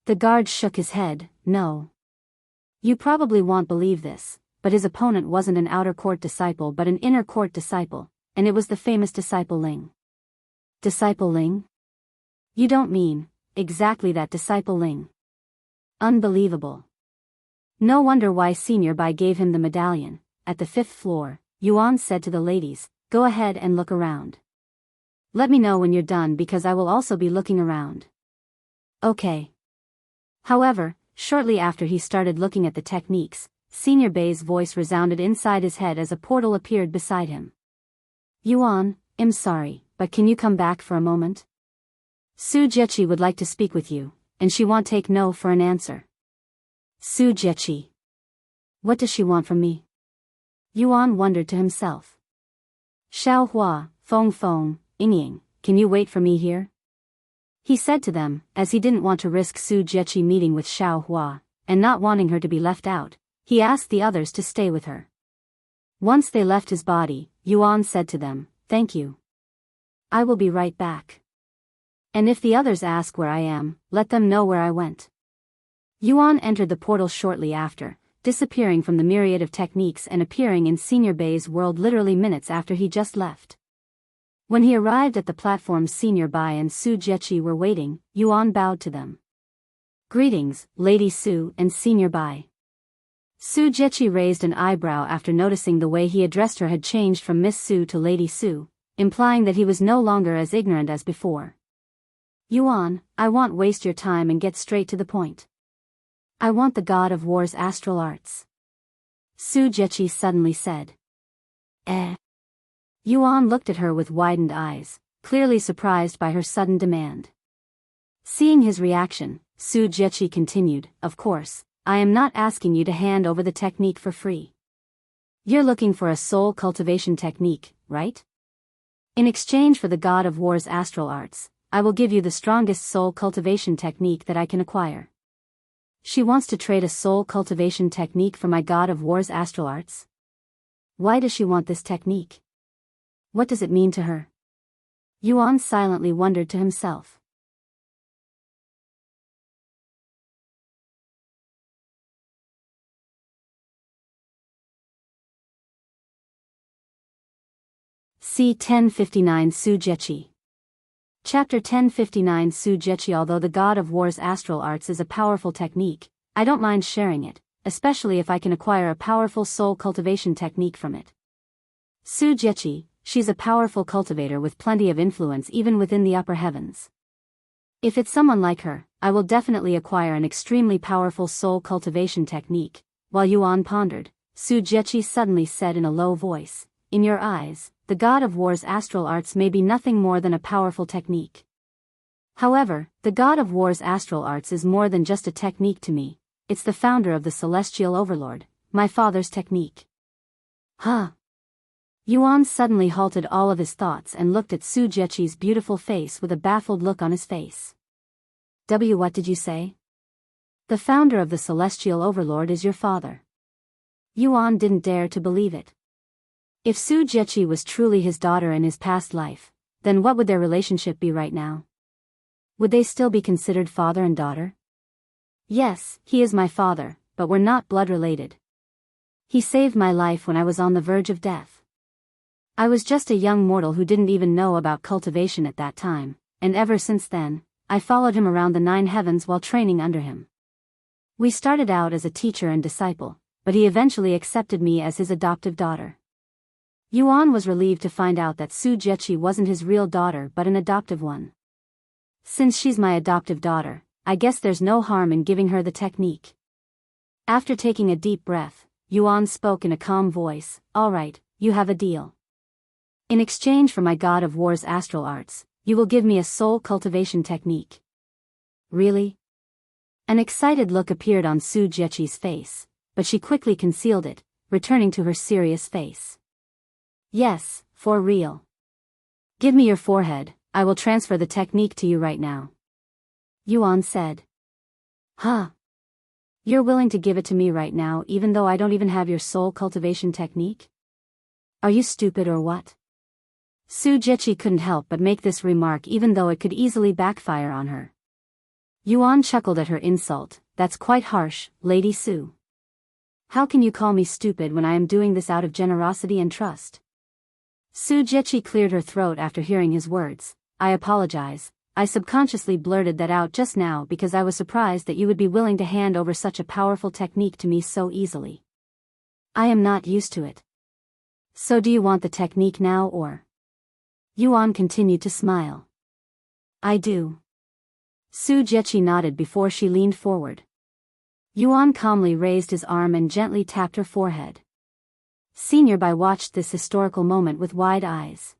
S1: The guard shook his head, no. You probably won't believe this, but his opponent wasn't an outer court disciple but an inner court disciple, and it was the famous disciple Ling. Disciple Ling? You don't mean, exactly that disciple Ling. Unbelievable. No wonder why Senior Bai gave him the medallion. At the 5th floor, Yuan said to the ladies, go ahead and look around. Let me know when you're done because I will also be looking around. Okay. However, shortly after he started looking at the techniques, Senior Bai's voice resounded inside his head as a portal appeared beside him. Yuan, I'm sorry, but can you come back for a moment? Su Jiechi would like to speak with you, and she won't take no for an answer. Su Jiechi. What does she want from me? Yuan wondered to himself. Xiao Hua, Feng Feng, Yingying, can you wait for me here? He said to them, as he didn't want to risk Su Jiechi meeting with Xiao Hua, and not wanting her to be left out, he asked the others to stay with her. Once they left his body, Yuan said to them, thank you. I will be right back. And if the others ask where I am, let them know where I went. Yuan entered the portal shortly after, disappearing from the myriad of techniques and appearing in Senior Bai's world literally minutes after he just left. When he arrived at the platform, Senior Bai and Su Jiechi were waiting. Yuan bowed to them. "Greetings, Lady Su and Senior Bai." Su Jiechi raised an eyebrow after noticing the way he addressed her had changed from Miss Su to Lady Su, implying that he was no longer as ignorant as before. "Yuan, I won't waste your time and get straight to the point. I want the God of War's astral arts," Su Jiechi suddenly said. "Eh?" Yuan looked at her with widened eyes, clearly surprised by her sudden demand. Seeing his reaction, Su Jiechi continued, "Of course, I am not asking you to hand over the technique for free. You're looking for a soul cultivation technique, right? In exchange for the God of War's astral arts, I will give you the strongest soul cultivation technique that I can acquire." She wants to trade a soul cultivation technique for my God of War's astral arts? Why does she want this technique? What does it mean to her? Yuan silently wondered to himself. C. 1059 Su Jiechi. Chapter 1059 Su Jiechi. Although the God of War's astral arts is a powerful technique, I don't mind sharing it, especially if I can acquire a powerful soul cultivation technique from it. Su Jiechi, she's a powerful cultivator with plenty of influence even within the upper heavens. If it's someone like her, I will definitely acquire an extremely powerful soul cultivation technique. While Yuan pondered, Su Jiechi suddenly said in a low voice, "In your eyes, the God of War's astral arts may be nothing more than a powerful technique. However, the God of War's astral arts is more than just a technique to me. It's the founder of the celestial overlord, my father's technique." Huh? Yuan suddenly halted all of his thoughts and looked at Su Jiechi's beautiful face with a baffled look on his face. What did you say? The founder of the celestial overlord is your father? Yuan didn't dare to believe it. If Su Jiechi was truly his daughter in his past life, then what would their relationship be right now? Would they still be considered father and daughter? Yes, he is my father, but we're not blood related. He saved my life when I was on the verge of death. I was just a young mortal who didn't even know about cultivation at that time, and ever since then, I followed him around the 9 heavens while training under him. We started out as a teacher and disciple, but he eventually accepted me as his adoptive daughter." Yuan was relieved to find out that Su Jiechi wasn't his real daughter but an adoptive one. "Since she's my adoptive daughter, I guess there's no harm in giving her the technique." After taking a deep breath, Yuan spoke in a calm voice, "All right, you have a deal. In exchange for my God of War's astral arts, you will give me a soul cultivation technique." "Really?" An excited look appeared on Su Jiechi's face, but she quickly concealed it, returning to her serious face. "Yes, for real. Give me your forehead, I will transfer the technique to you right now," Yuan said. "Huh? You're willing to give it to me right now even though I don't even have your soul cultivation technique? Are you stupid or what?" Su Jiechi couldn't help but make this remark even though it could easily backfire on her. Yuan chuckled at her insult. "That's quite harsh, Lady Su. How can you call me stupid when I am doing this out of generosity and trust?" Su Jiechi cleared her throat after hearing his words. "I apologize, I subconsciously blurted that out just now because I was surprised that you would be willing to hand over such a powerful technique to me so easily. I am not used to it. So do you want the technique now or?" Yuan continued to smile. "I do." Su Jiechi nodded before she leaned forward. Yuan calmly raised his arm and gently tapped her forehead. Senior Bai watched this historical moment with wide eyes.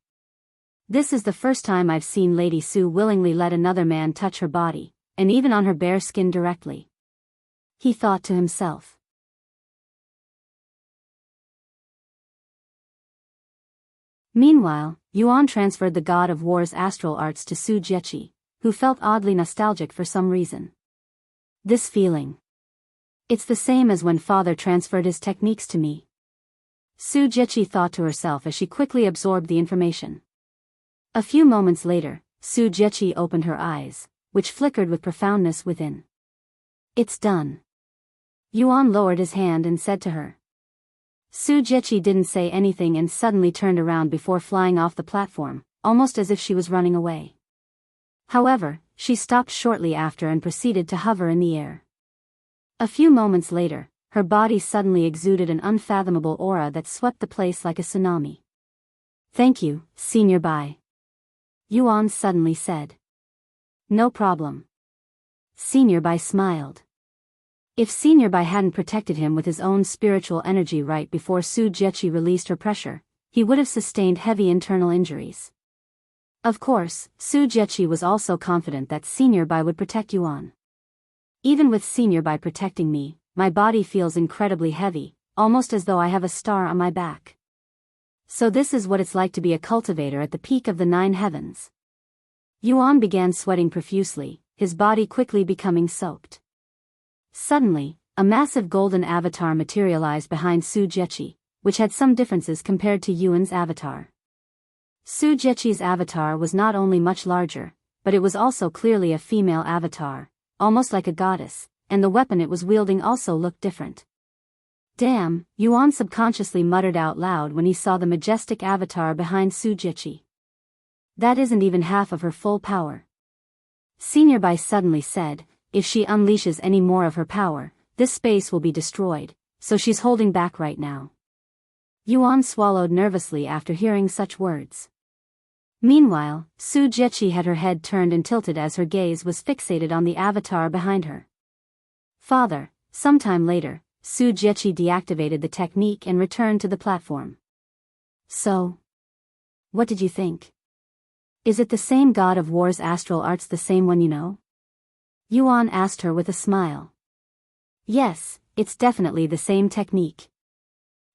S1: "This is the first time I've seen Lady Su willingly let another man touch her body, and even on her bare skin directly," he thought to himself. Meanwhile, Yuan transferred the God of War's astral arts to Su Jiechi, who felt oddly nostalgic for some reason. This feeling. It's the same as when father transferred his techniques to me. Su Jiechi thought to herself as she quickly absorbed the information. A few moments later, Su Jiechi opened her eyes, which flickered with profoundness within. "It's done. Yuan lowered his hand and said to her. Su Jiechi didn't say anything and suddenly turned around before flying off the platform, almost as if she was running away. However, she stopped shortly after and proceeded to hover in the air. A few moments later, her body suddenly exuded an unfathomable aura that swept the place like a tsunami. Thank you, Senior Bai. Yuan suddenly said. No problem. Senior Bai smiled. If Senior Bai hadn't protected him with his own spiritual energy right before Su Jiechi released her pressure, he would have sustained heavy internal injuries. Of course, Su Jiechi was also confident that Senior Bai would protect Yuan. Even with Senior Bai protecting me, my body feels incredibly heavy, almost as though I have a star on my back. So this is what it's like to be a cultivator at the peak of the 9 heavens. Yuan began sweating profusely, his body quickly becoming soaked. Suddenly, a massive golden avatar materialized behind Su Jiechi, which had some differences compared to Yuan's avatar. Su Jiechi's avatar was not only much larger, but it was also clearly a female avatar, almost like a goddess, and the weapon it was wielding also looked different. Damn, Yuan subconsciously muttered out loud when he saw the majestic avatar behind Su Jiechi. That isn't even half of her full power. Senior Bai suddenly said, if she unleashes any more of her power, this space will be destroyed, so she's holding back right now. Yuan swallowed nervously after hearing such words. Meanwhile, Su Jiechi had her head turned and tilted as her gaze was fixated on the avatar behind her. Father, sometime later, Su Jiechi deactivated the technique and returned to the platform. So, what did you think? Is it the same god of war's astral arts, the same one you know? Yuan asked her with a smile. Yes, it's definitely the same technique.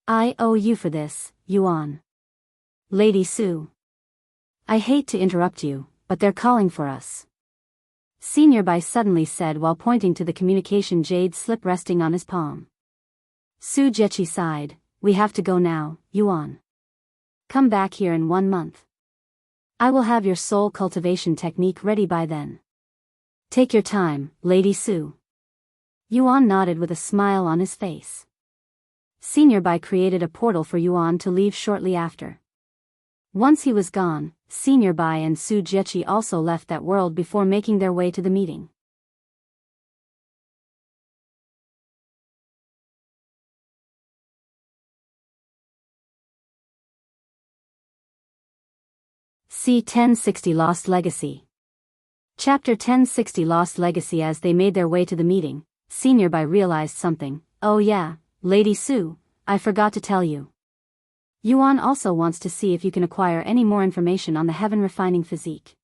S1: I owe you for this, Yuan. Lady Su. I hate to interrupt you, but they're calling for us. Senior Bai suddenly said while pointing to the communication jade slip resting on his palm. Su Jiechi sighed, we have to go now, Yuan. Come back here in 1 month. I will have your soul cultivation technique ready by then. Take your time, Lady Su. Yuan nodded with a smile on his face. Senior Bai created a portal for Yuan to leave shortly after. Once he was gone, Senior Bai and Su Jiechi also left that world before making their way to the meeting. See 1060 Lost Legacy. Chapter 1060 Lost Legacy. As they made their way to the meeting, Senior Bai realized something. Oh yeah, Lady Su, I forgot to tell you. Yuan also wants to see if you can acquire any more information on the heaven refining physique.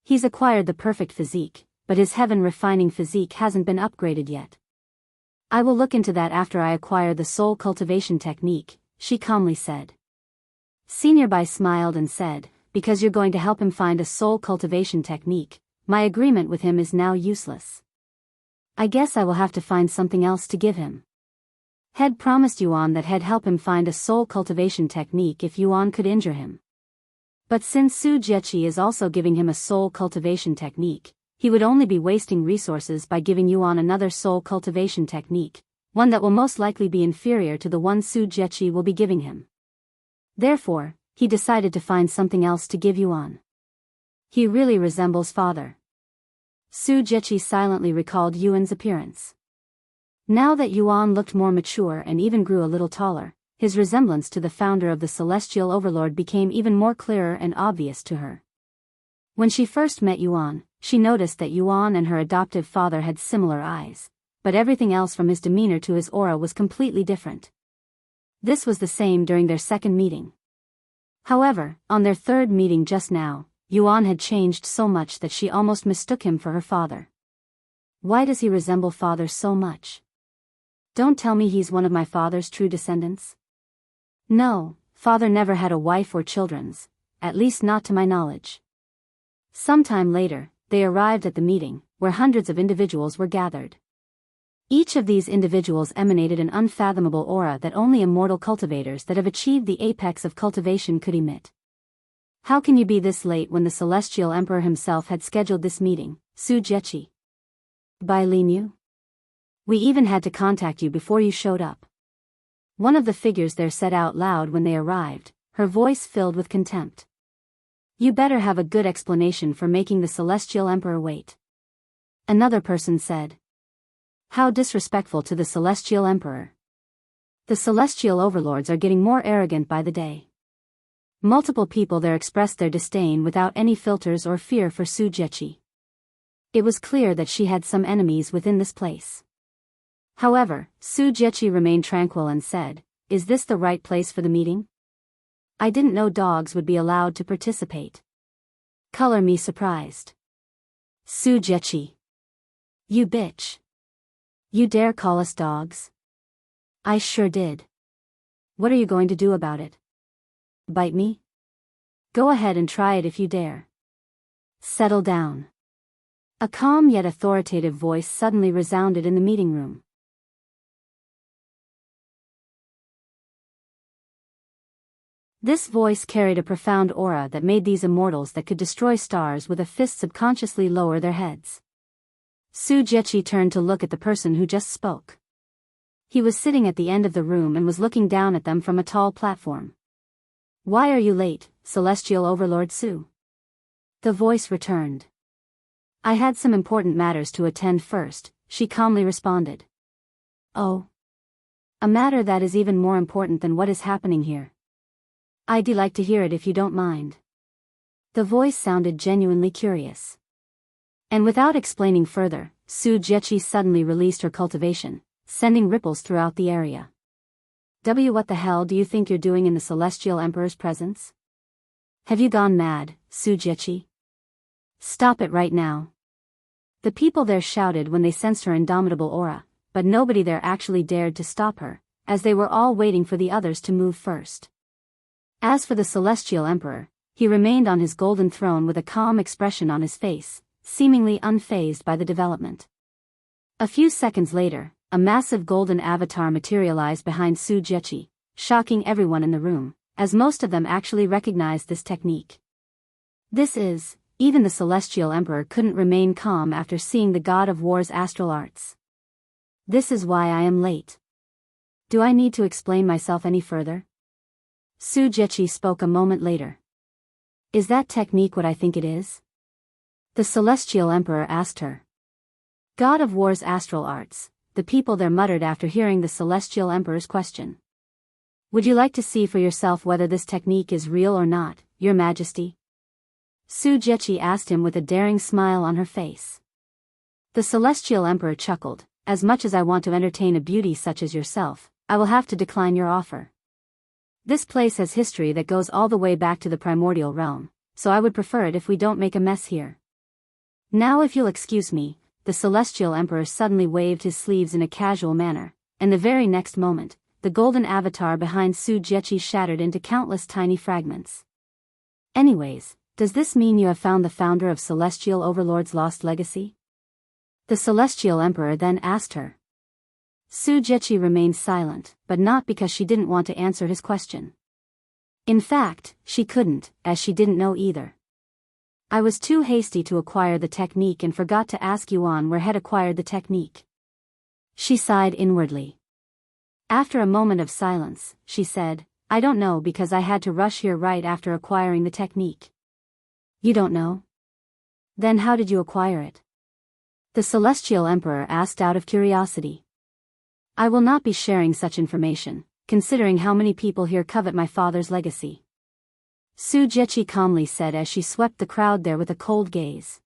S1: He's acquired the perfect physique, but his heaven refining physique hasn't been upgraded yet. I will look into that after I acquire the soul cultivation technique, she calmly said. Senior Bai smiled and said, because you're going to help him find a soul cultivation technique, my agreement with him is now useless. I guess I will have to find something else to give him. Head promised Yuan that he'd help him find a soul cultivation technique if Yuan could injure him. But since Su Jiechi is also giving him a soul cultivation technique, he would only be wasting resources by giving Yuan another soul cultivation technique, one that will most likely be inferior to the one Su Jiechi will be giving him. Therefore, he decided to find something else to give Yuan. He really resembles father. Su Jiechi silently recalled Yuan's appearance. Now that Yuan looked more mature and even grew a little taller, his resemblance to the founder of the Celestial Overlord became even more clearer and obvious to her. When she first met Yuan, she noticed that Yuan and her adoptive father had similar eyes, but everything else from his demeanor to his aura was completely different. This was the same during their second meeting. However, on their third meeting just now, Yuan had changed so much that she almost mistook him for her father. Why does he resemble father so much? Don't tell me he's one of my father's true descendants? No, father never had a wife or children, at least not to my knowledge. Sometime later, they arrived at the meeting, where hundreds of individuals were gathered. Each of these individuals emanated an unfathomable aura that only immortal cultivators that have achieved the apex of cultivation could emit. How can you be this late when the Celestial Emperor himself had scheduled this meeting, Su Jiechi? Bai Linyu? We even had to contact you before you showed up. One of the figures there said out loud when they arrived, her voice filled with contempt. You better have a good explanation for making the Celestial Emperor wait. Another person said. How disrespectful to the Celestial Emperor. The Celestial Overlords are getting more arrogant by the day. Multiple people there expressed their disdain without any filters or fear for Su Jiechi. It was clear that she had some enemies within this place. However, Su Jiechi remained tranquil and said, Is this the right place for the meeting? I didn't know dogs would be allowed to participate. Color me surprised. Su Jiechi. You bitch. You dare call us dogs? I sure did. What are you going to do about it? Bite me? Go ahead and try it if you dare. Settle down. A calm yet authoritative voice suddenly resounded in the meeting room. This voice carried a profound aura that made these immortals that could destroy stars with a fist subconsciously lower their heads. Su Jiechi turned to look at the person who just spoke. He was sitting at the end of the room and was looking down at them from a tall platform. Why are you late, Celestial Overlord Su? The voice returned. I had some important matters to attend first, she calmly responded. Oh. A matter that is even more important than what is happening here. I'd like to hear it if you don't mind. The voice sounded genuinely curious. And without explaining further, Su Jiechi suddenly released her cultivation, sending ripples throughout the area. What the hell do you think you're doing in the Celestial Emperor's presence? Have you gone mad, Su Jiechi? Stop it right now. The people there shouted when they sensed her indomitable aura, but nobody there actually dared to stop her, as they were all waiting for the others to move first. As for the Celestial Emperor, he remained on his golden throne with a calm expression on his face, seemingly unfazed by the development. A few seconds later, a massive golden avatar materialized behind Su Jiechi, shocking everyone in the room, as most of them actually recognized this technique. Even the Celestial Emperor couldn't remain calm after seeing the God of War's astral arts. This is why I am late. Do I need to explain myself any further? Su Jiechi spoke a moment later. Is that technique what I think it is? The Celestial Emperor asked her. God of War's astral arts, the people there muttered after hearing the Celestial Emperor's question. Would you like to see for yourself whether this technique is real or not, Your Majesty? Su Jiechi asked him with a daring smile on her face. The Celestial Emperor chuckled, As much as I want to entertain a beauty such as yourself, I will have to decline your offer. This place has history that goes all the way back to the primordial realm, so I would prefer it if we don't make a mess here. Now if you'll excuse me, the Celestial Emperor suddenly waved his sleeves in a casual manner, and the very next moment, the golden avatar behind Su Jiechi shattered into countless tiny fragments. Anyways, does this mean you have found the founder of Celestial Overlord's lost legacy? The Celestial Emperor then asked her. Su Jiechi remained silent, but not because she didn't want to answer his question. In fact, she couldn't, as she didn't know either. I was too hasty to acquire the technique and forgot to ask Yuan where had acquired the technique. She sighed inwardly. After a moment of silence, she said, I don't know because I had to rush here right after acquiring the technique. You don't know? Then how did you acquire it? The Celestial Emperor asked out of curiosity. I will not be sharing such information, considering how many people here covet my father's legacy. Su Jiechi calmly said as she swept the crowd there with a cold gaze.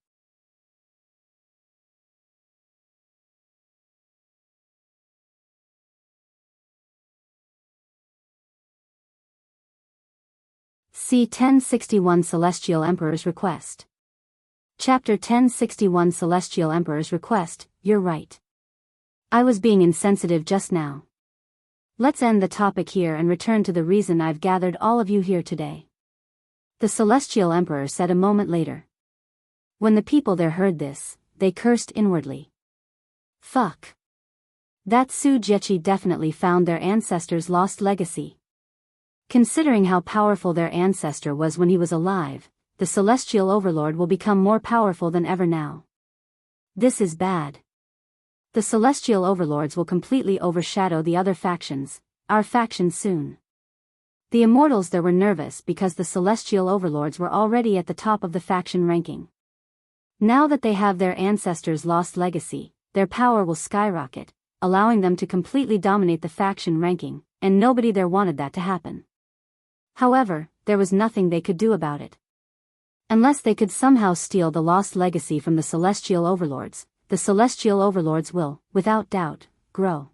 S1: See 1061 Celestial Emperor's Request. Chapter 1061 Celestial Emperor's Request, You're right. I was being insensitive just now. Let's end the topic here and return to the reason I've gathered all of you here today. The Celestial Emperor said a moment later. When the people there heard this, they cursed inwardly. Fuck. That Su Jiechi definitely found their ancestor's lost legacy. Considering how powerful their ancestor was when he was alive, the Celestial Overlord will become more powerful than ever now. This is bad. The celestial overlords will completely overshadow the other factions, our faction soon. The immortals there were nervous because the celestial overlords were already at the top of the faction ranking. Now that they have their ancestors' lost legacy, their power will skyrocket, allowing them to completely dominate the faction ranking, and nobody there wanted that to happen. However, there was nothing they could do about it. Unless they could somehow steal the lost legacy from the celestial overlords, the celestial overlords will, without doubt, grow.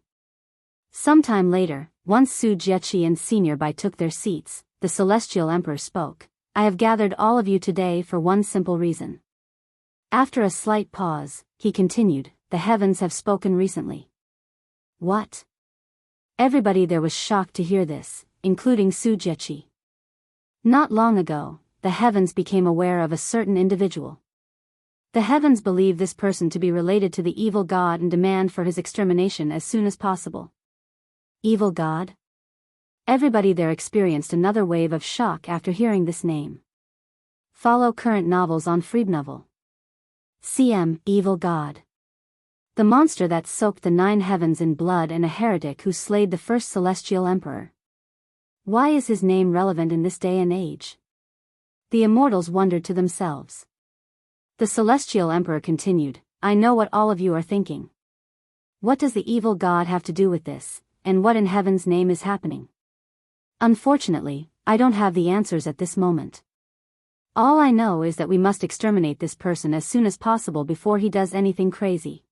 S1: Sometime later, once Su Jiechi and Senior Bai took their seats, the celestial emperor spoke. I have gathered all of you today for one simple reason. After a slight pause, he continued, the heavens have spoken recently. What? Everybody there was shocked to hear this, including Su Jiechi. Not long ago, the heavens became aware of a certain individual. The heavens believe this person to be related to the evil god and demand for his extermination as soon as possible. Evil god? Everybody there experienced another wave of shock after hearing this name. Follow current novels on Freebnovel. CM, Evil God. The monster that soaked the 9 heavens in blood and a heretic who slayed the first celestial emperor. Why is his name relevant in this day and age? The immortals wondered to themselves. The celestial emperor continued, I know what all of you are thinking. What does the evil god have to do with this, and what in heaven's name is happening? Unfortunately, I don't have the answers at this moment. All I know is that we must exterminate this person as soon as possible before he does anything crazy.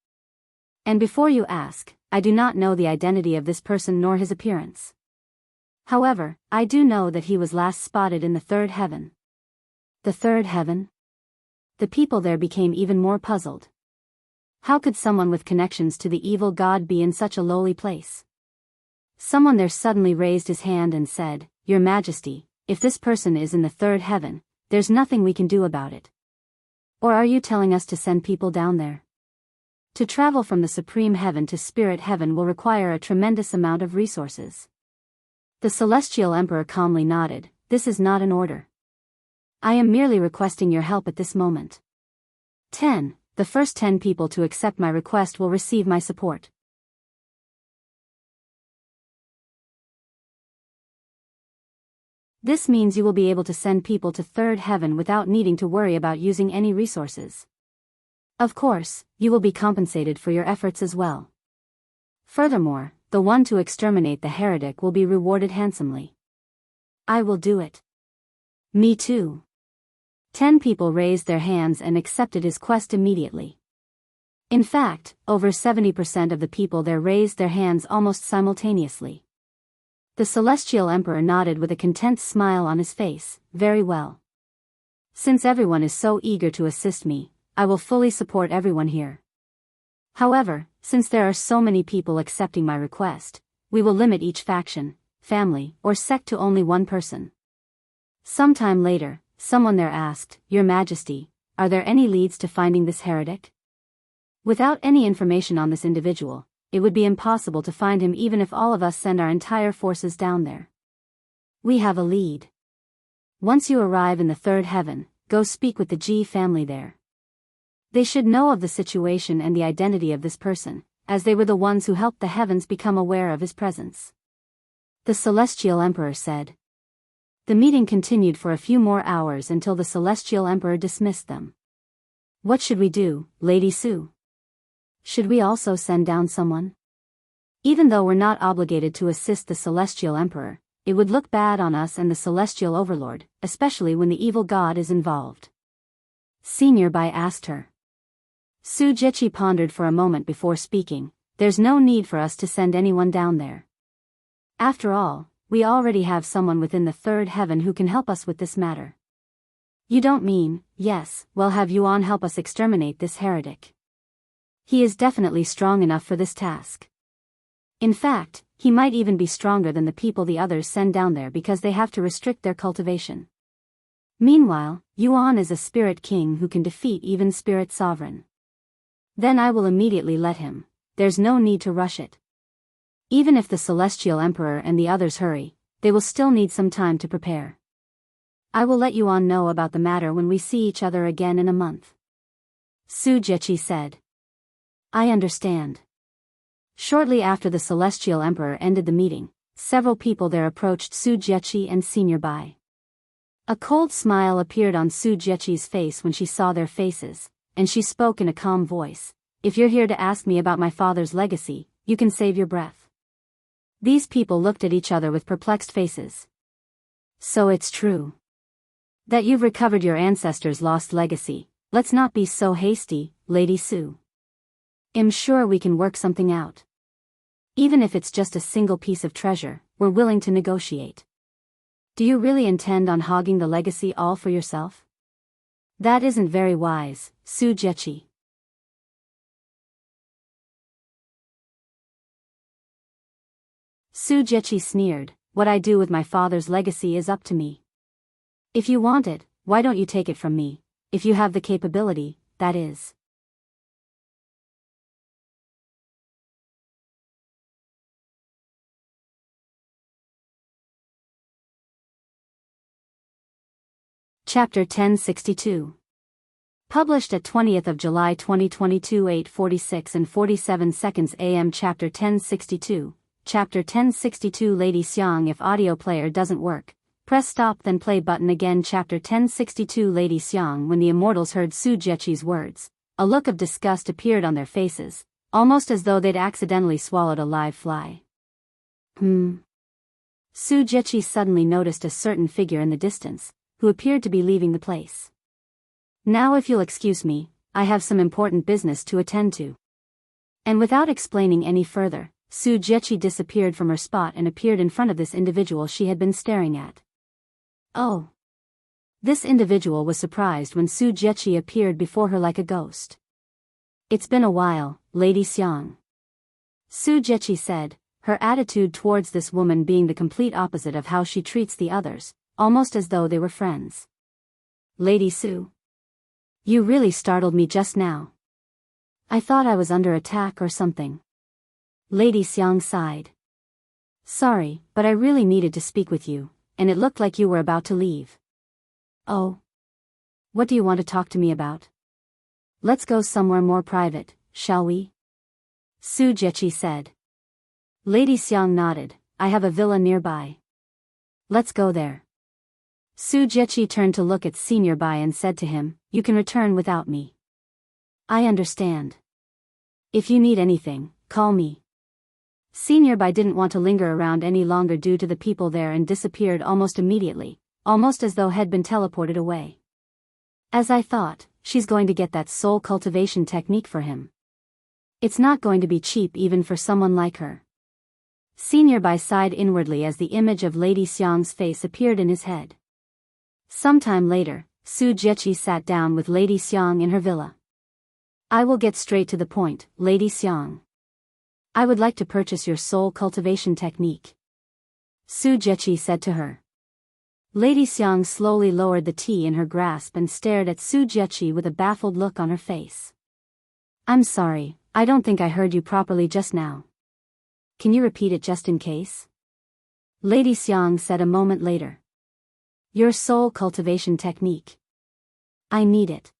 S1: And before you ask, I do not know the identity of this person nor his appearance. However, I do know that he was last spotted in the 3rd heaven. The 3rd heaven? The people there became even more puzzled. How could someone with connections to the evil god be in such a lowly place? Someone there suddenly raised his hand and said, Your Majesty, if this person is in the 3rd heaven, there's nothing we can do about it. Or are you telling us to send people down there? To travel from the supreme heaven to spirit heaven will require a tremendous amount of resources. The celestial emperor calmly nodded, this is not an order. I am merely requesting your help at this moment. 10. The first 10 people to accept my request will receive my support. This means you will be able to send people to 3rd heaven without needing to worry about using any resources. Of course, you will be compensated for your efforts as well. Furthermore, the one to exterminate the heretic will be rewarded handsomely. I will do it. Me too. 10 people raised their hands and accepted his quest immediately. In fact, over 70% of the people there raised their hands almost simultaneously. The celestial emperor nodded with a content smile on his face, very well. Since everyone is so eager to assist me, I will fully support everyone here. However, since there are so many people accepting my request, we will limit each faction, family, or sect to only one person. Sometime later, someone there asked, Your Majesty, are there any leads to finding this heretic? Without any information on this individual, it would be impossible to find him even if all of us send our entire forces down there. We have a lead. Once you arrive in the 3rd heaven, go speak with the Ji family there. They should know of the situation and the identity of this person, as they were the ones who helped the heavens become aware of his presence. The celestial emperor said. The meeting continued for a few more hours until the celestial emperor dismissed them. What should we do, Lady Su? Should we also send down someone? Even though we're not obligated to assist the celestial emperor, it would look bad on us and the celestial overlord, especially when the evil god is involved. Senior Bai asked her. Su Jiechi pondered for a moment before speaking, there's no need for us to send anyone down there. After all, we already have someone within the 3rd heaven who can help us with this matter. You don't mean, yes, well have Yuan help us exterminate this heretic. He is definitely strong enough for this task. In fact, he might even be stronger than the people the others send down there because they have to restrict their cultivation. Meanwhile, Yuan is a spirit king who can defeat even spirit sovereign. Then I will immediately let him, there's no need to rush it. Even if the celestial emperor and the others hurry, they will still need some time to prepare. I will let Yuan know about the matter when we see each other again in a month. Su Jiechi said. I understand. Shortly after the Celestial Emperor ended the meeting, several people there approached Su Jiechi and Senior Bai. A cold smile appeared on Su Jiechi's face when she saw their faces, and she spoke in a calm voice. If you're here to ask me about my father's legacy, you can save your breath. These people looked at each other with perplexed faces. So it's true that you've recovered your ancestors' lost legacy. Let's not be so hasty, Lady Su. I'm sure we can work something out. Even if it's just a single piece of treasure, we're willing to negotiate. Do you really intend on hogging the legacy all for yourself? That isn't very wise, Su Jiechi. Su Jiechi sneered. What I do with my father's legacy is up to me. If you want it, why don't you take it from me? If you have the capability, that is. Chapter 1062. Published at 20th of July 2022 8:46 and 47 seconds AM. Chapter 1062. Chapter 1062. Lady Xiang. If audio player doesn't work, press stop then play button again. Chapter 1062. Lady Xiang. When the immortals heard Su Jiechi's words, a look of disgust appeared on their faces, almost as though they'd accidentally swallowed a live fly. Su Jiechi suddenly noticed a certain figure in the distance, who appeared to be leaving the place. Now if you'll excuse me, I have some important business to attend to. And without explaining any further, Su Jiechi disappeared from her spot and appeared in front of this individual she had been staring at. Oh. This individual was surprised when Su Jiechi appeared before her like a ghost. It's been a while, Lady Xiang. Su Jiechi said, her attitude towards this woman being the complete opposite of how she treats the others, almost as though they were friends. Lady Su. You really startled me just now. I thought I was under attack or something. Lady Xiang sighed. Sorry, but I really needed to speak with you, and it looked like you were about to leave. Oh. What do you want to talk to me about? Let's go somewhere more private, shall we? Su Jiechi said. Lady Xiang nodded. I have a villa nearby. Let's go there. Su Jiechi turned to look at Senior Bai and said to him, You can return without me. I understand. If you need anything, call me. Senior Bai didn't want to linger around any longer due to the people there and disappeared almost immediately, almost as though had been teleported away. As I thought, she's going to get that soul cultivation technique for him. It's not going to be cheap even for someone like her. Senior Bai sighed inwardly as the image of Lady Xiang's face appeared in his head. Sometime later, Su Jiechi sat down with Lady Xiang in her villa. I will get straight to the point, Lady Xiang. I would like to purchase your soul cultivation technique. Su Jiechi said to her. Lady Xiang slowly lowered the tea in her grasp and stared at Su Jiechi with a baffled look on her face. I'm sorry, I don't think I heard you properly just now. Can you repeat it just in case? Lady Xiang said a moment later. Your soul cultivation technique. I need it.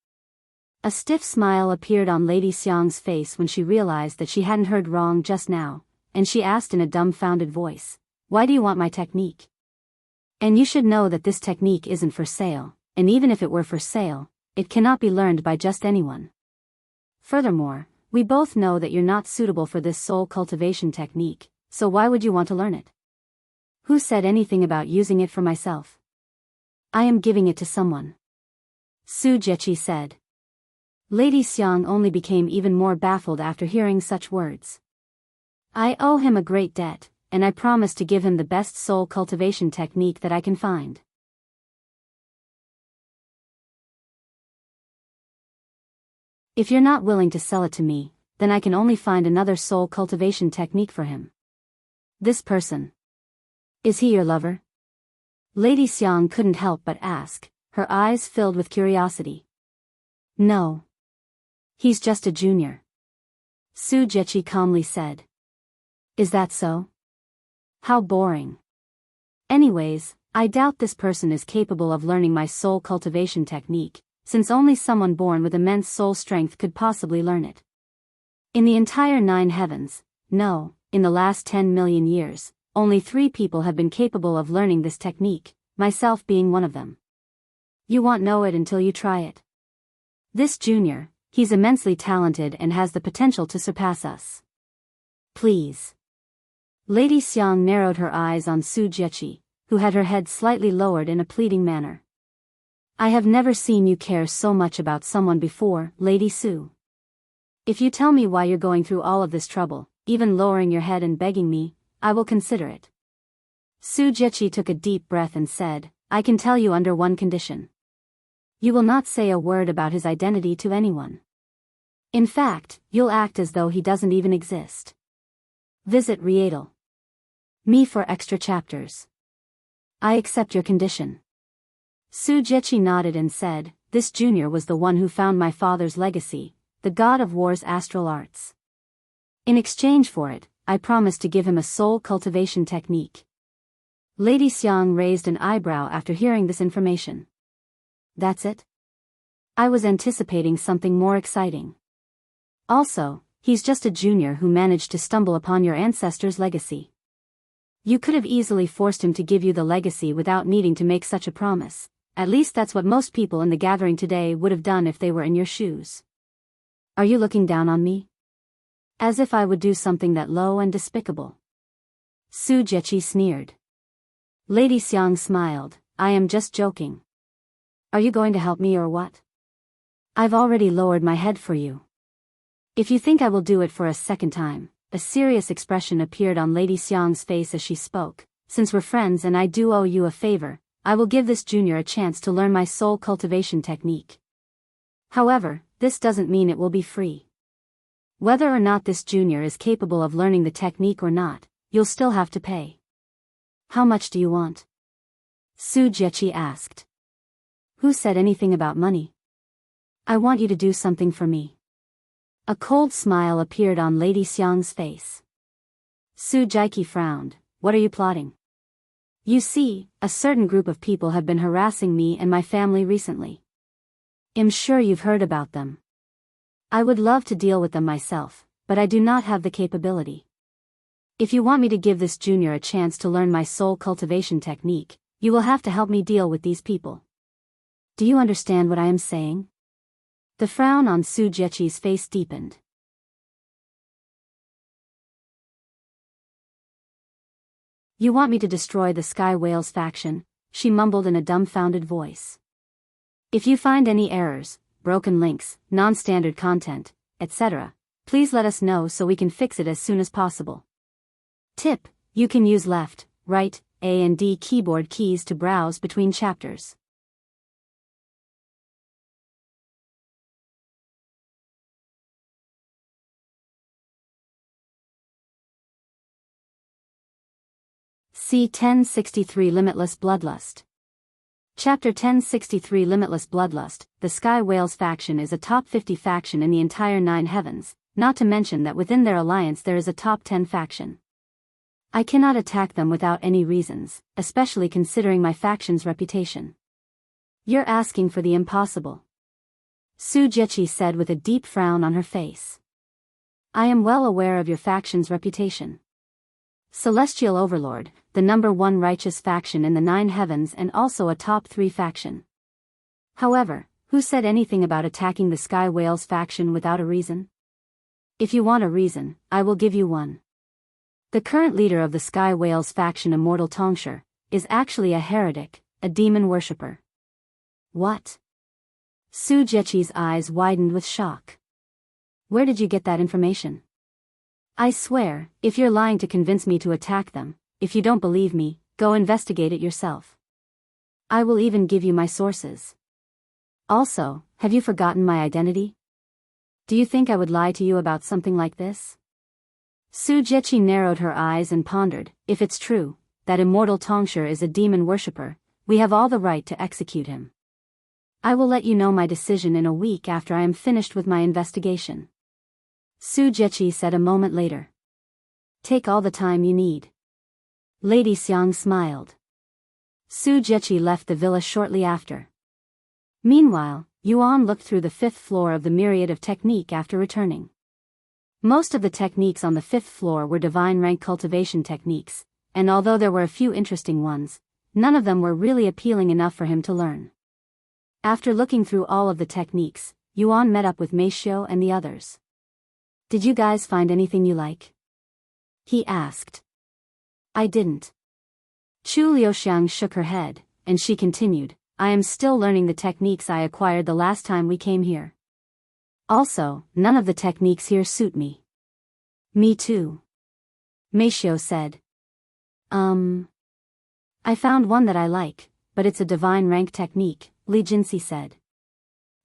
S1: A stiff smile appeared on Lady Xiang's face when she realized that she hadn't heard wrong just now, and she asked in a dumbfounded voice, Why do you want my technique? And you should know that this technique isn't for sale, and even if it were for sale, it cannot be learned by just anyone. Furthermore, we both know that you're not suitable for this soul cultivation technique, so why would you want to learn it? Who said anything about using it for myself? I am giving it to someone. Su Jiechi said. Lady Xiang only became even more baffled after hearing such words. I owe him a great debt, and I promise to give him the best soul cultivation technique that I can find. If you're not willing to sell it to me, then I can only find another soul cultivation technique for him. This person. Is he your lover? Lady Xiang couldn't help but ask, her eyes filled with curiosity. No. He's just a junior. Su Jiechi calmly said. Is that so? How boring. Anyways, I doubt this person is capable of learning my soul cultivation technique, since only someone born with immense soul strength could possibly learn it. In the entire 9 heavens, No, in the last 10 million years, only 3 people have been capable of learning this technique, myself being one of them. You won't know it until you try it. This junior, he's immensely talented and has the potential to surpass us. Please. Lady Xiang narrowed her eyes on Su Jieqi, who had her head slightly lowered in a pleading manner. I have never seen you care so much about someone before, Lady Su. If you tell me why you're going through all of this trouble, even lowering your head and begging me, I will consider it. Su Jieqi took a deep breath and said, I can tell you under one condition. You will not say a word about his identity to anyone. In fact, you'll act as though he doesn't even exist. Visit Rietal. Me for extra chapters. I accept your condition. Su Jieqi nodded and said, this junior was the one who found my father's legacy, the god of war's astral arts. In exchange for it, I promised to give him a soul cultivation technique. Lady Xiang raised an eyebrow after hearing this information. That's it? I was anticipating something more exciting. Also, he's just a junior who managed to stumble upon your ancestor's legacy. You could have easily forced him to give you the legacy without needing to make such a promise. At least that's what most people in the gathering today would have done if they were in your shoes. Are you looking down on me? As if I would do something that low and despicable. Su Jieqi sneered. Lady Xiang smiled, I am just joking. Are you going to help me or what? I've already lowered my head for you. If you think I will do it for a second time. A serious expression appeared on Lady Xiang's face as she spoke. Since we're friends and I do owe you a favor, I will give this junior a chance to learn my soul cultivation technique. However, this doesn't mean it will be free. Whether or not this junior is capable of learning the technique or not, you'll still have to pay. How much do you want? Su Jieqi asked. Who said anything about money? I want you to do something for me. A cold smile appeared on Lady Xiang's face. Su Jieqi frowned. What are you plotting? You see, a certain group of people have been harassing me and my family recently. I'm sure you've heard about them. I would love to deal with them myself, but I do not have the capability. If you want me to give this junior a chance to learn my soul cultivation technique, you will have to help me deal with these people. Do you understand what I am saying? The frown on Su Jieqi's face deepened. You want me to destroy the Sky Whales faction, she mumbled in a dumbfounded voice. If you find any errors, broken links, non-standard content, etc., please let us know so we can fix it as soon as possible. Tip, you can use left, right, A and D keyboard keys to browse between chapters. See 1063 Limitless Bloodlust. Chapter 1063 Limitless Bloodlust. The Sky Whales faction is a top 50 faction in the entire 9 heavens, not to mention that within their alliance there is a top 10 faction. I cannot attack them without any reasons, especially considering my faction's reputation. You're asking for the impossible. Su Jieqi said with a deep frown on her face. I am well aware of your faction's reputation. Celestial Overlord, the #1 righteous faction in the 9 heavens and also a top 3 faction. However, who said anything about attacking the Sky Whales faction without a reason? If you want a reason, I will give you one. The current leader of the Sky Whales faction, Immortal Tongshur, is actually a heretic, a demon worshipper. What? Su Jieqi's eyes widened with shock. Where did you get that information? I swear, if you're lying to convince me to attack them, if you don't believe me, go investigate it yourself. I will even give you my sources. Also, have you forgotten my identity? Do you think I would lie to you about something like this? Su Jieqi narrowed her eyes and pondered. If it's true, that Immortal Tongshur is a demon worshipper, we have all the right to execute him. I will let you know my decision in a week after I am finished with my investigation. Su Jieqi said a moment later. Take all the time you need. Lady Xiang smiled. Su Jieqi left the villa shortly after. Meanwhile, Yuan looked through the 5th floor of the myriad of technique after returning. Most of the techniques on the 5th floor were divine rank cultivation techniques, and although there were a few interesting ones, none of them were really appealing enough for him to learn. After looking through all of the techniques, Yuan met up with Meishio and the others. "Did you guys find anything you like?" he asked. "I didn't." Chu Liuxiang shook her head, and she continued, "I am still learning the techniques I acquired the last time we came here. Also, none of the techniques here suit me." "Me too," Meishio said. I found one that I like, but it's a divine rank technique," Li Jinxi said.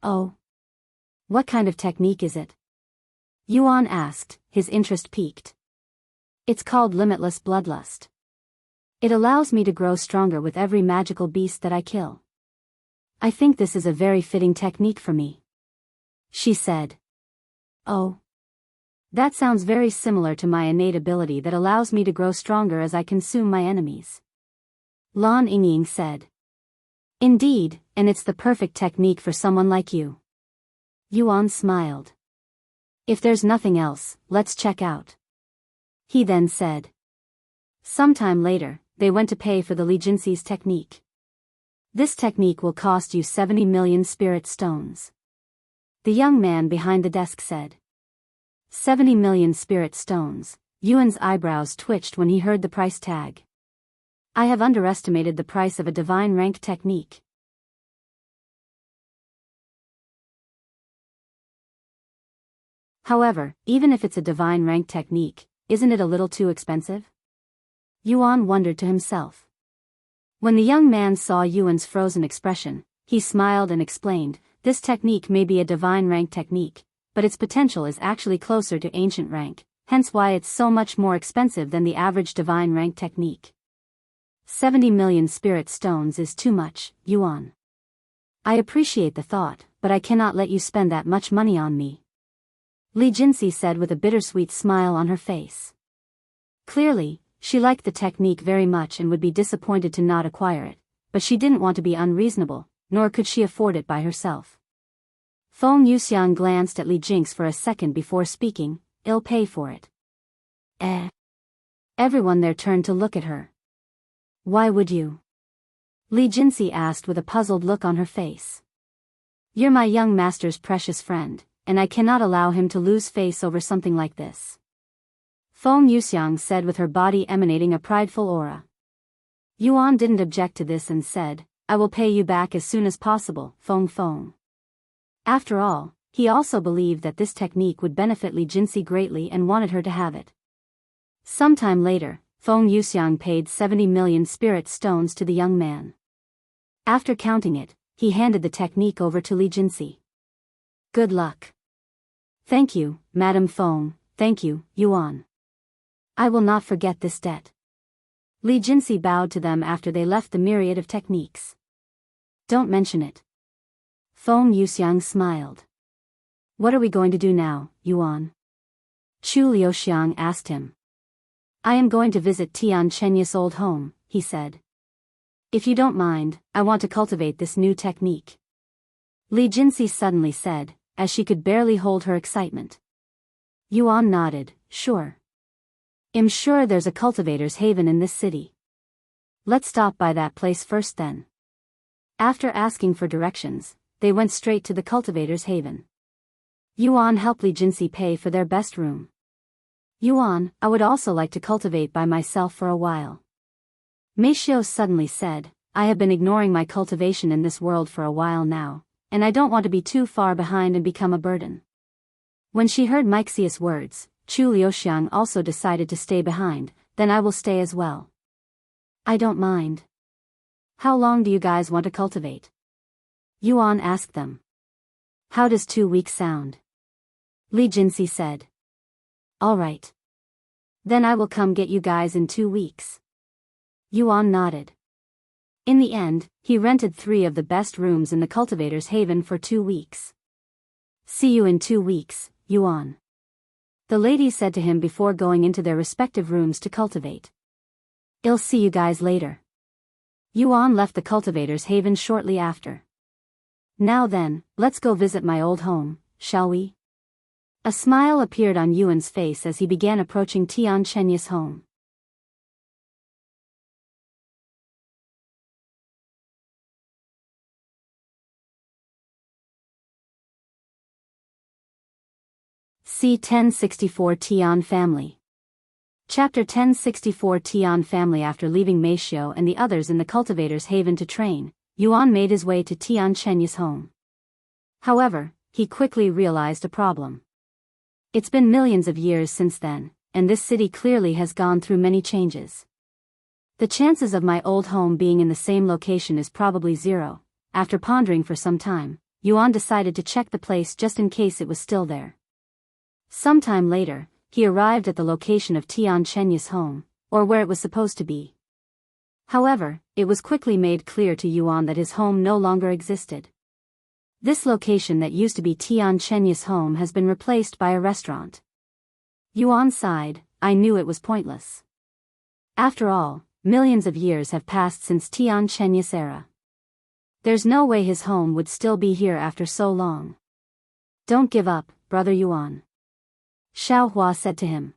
S1: "Oh? What kind of technique is it?" Yuan asked, his interest piqued. "It's called Limitless Bloodlust. It allows me to grow stronger with every magical beast that I kill. I think this is a very fitting technique for me," she said. "Oh. That sounds very similar to my innate ability that allows me to grow stronger as I consume my enemies," Lan Yingying said. "Indeed, and it's the perfect technique for someone like you." Yuan smiled. "If there's nothing else, let's check out," he then said. Sometime later, they went to pay for the Li Jinxi's technique. "This technique will cost you 70 million spirit stones," the young man behind the desk said. 70 million spirit stones. Yuan's eyebrows twitched when he heard the price tag. "I have underestimated the price of a divine rank technique." However, even if it's a divine rank technique, isn't it a little too expensive? Yuan wondered to himself. When the young man saw Yuan's frozen expression, he smiled and explained, "This technique may be a divine rank technique, but its potential is actually closer to ancient rank, hence why it's so much more expensive than the average divine rank technique. 70 million spirit stones is too much, Yuan. I appreciate the thought, but I cannot let you spend that much money on me," Li Jinxi said with a bittersweet smile on her face. Clearly, she liked the technique very much and would be disappointed to not acquire it, but she didn't want to be unreasonable, nor could she afford it by herself. Feng Yuxiang glanced at Li Jinx for a second before speaking, "I'll pay for it." Everyone there turned to look at her. "Why would you?" Li Jinxi asked with a puzzled look on her face. "You're my young master's precious friend, and I cannot allow him to lose face over something like this," Feng Yuxiang said with her body emanating a prideful aura. Yuan didn't object to this and said, "I will pay you back as soon as possible, Feng. After all, he also believed that this technique would benefit Li Jinxi greatly and wanted her to have it. Sometime later, Feng Yuxiang paid 70 million spirit stones to the young man. After counting it, he handed the technique over to Li Jinxi. "Good luck." "Thank you, Madam Feng, thank you, Yuan. I will not forget this debt." Li Jinxi bowed to them after they left the myriad of techniques. "Don't mention it." Feng Yuxiang smiled. "What are we going to do now, Yuan?" Chu Liuxiang asked him. "I am going to visit Tian Chenya's old home," he said. "If you don't mind, I want to cultivate this new technique," Li Jinxi suddenly said, as she could barely hold her excitement. Yuan nodded, "Sure. I'm sure there's a cultivator's haven in this city. Let's stop by that place first then." After asking for directions, they went straight to the cultivator's haven. Yuan helped Li Jinxi pay for their best room. "Yuan, I would also like to cultivate by myself for a while," Meishio suddenly said. "I have been ignoring my cultivation in this world for a while now, and I don't want to be too far behind and become a burden." When she heard Meixia's words, Chu Liuxiang also decided to stay behind. "Then I will stay as well." "I don't mind. How long do you guys want to cultivate?" Yuan asked them. "How does 2 weeks sound?" Li Jinxi said. "All right. Then I will come get you guys in 2 weeks." Yuan nodded. In the end, he rented 3 of the best rooms in the cultivator's haven for 2 weeks. "See you in 2 weeks, Yuan," the lady said to him before going into their respective rooms to cultivate. "I'll see you guys later." Yuan left the cultivator's haven shortly after. "Now then, let's go visit my old home, shall we?" A smile appeared on Yuan's face as he began approaching Xianxia's home. C-1064 Tian Family. Chapter 1064 Tian Family. After leaving Meishio and the others in the cultivator's haven to train, Yuan made his way to Xianxia's home. However, he quickly realized a problem. It's been millions of years since then, and this city clearly has gone through many changes. The chances of my old home being in the same location is probably zero. After pondering for some time, Yuan decided to check the place just in case it was still there. Sometime later, he arrived at the location of Xianxia's home, or where it was supposed to be. However, it was quickly made clear to Yuan that his home no longer existed. This location that used to be Xianxia's home has been replaced by a restaurant. Yuan sighed. I knew it was pointless. After all, millions of years have passed since Xianxia's era. There's no way his home would still be here after so long. Don't give up, brother Yuan, Xiaohua said to him.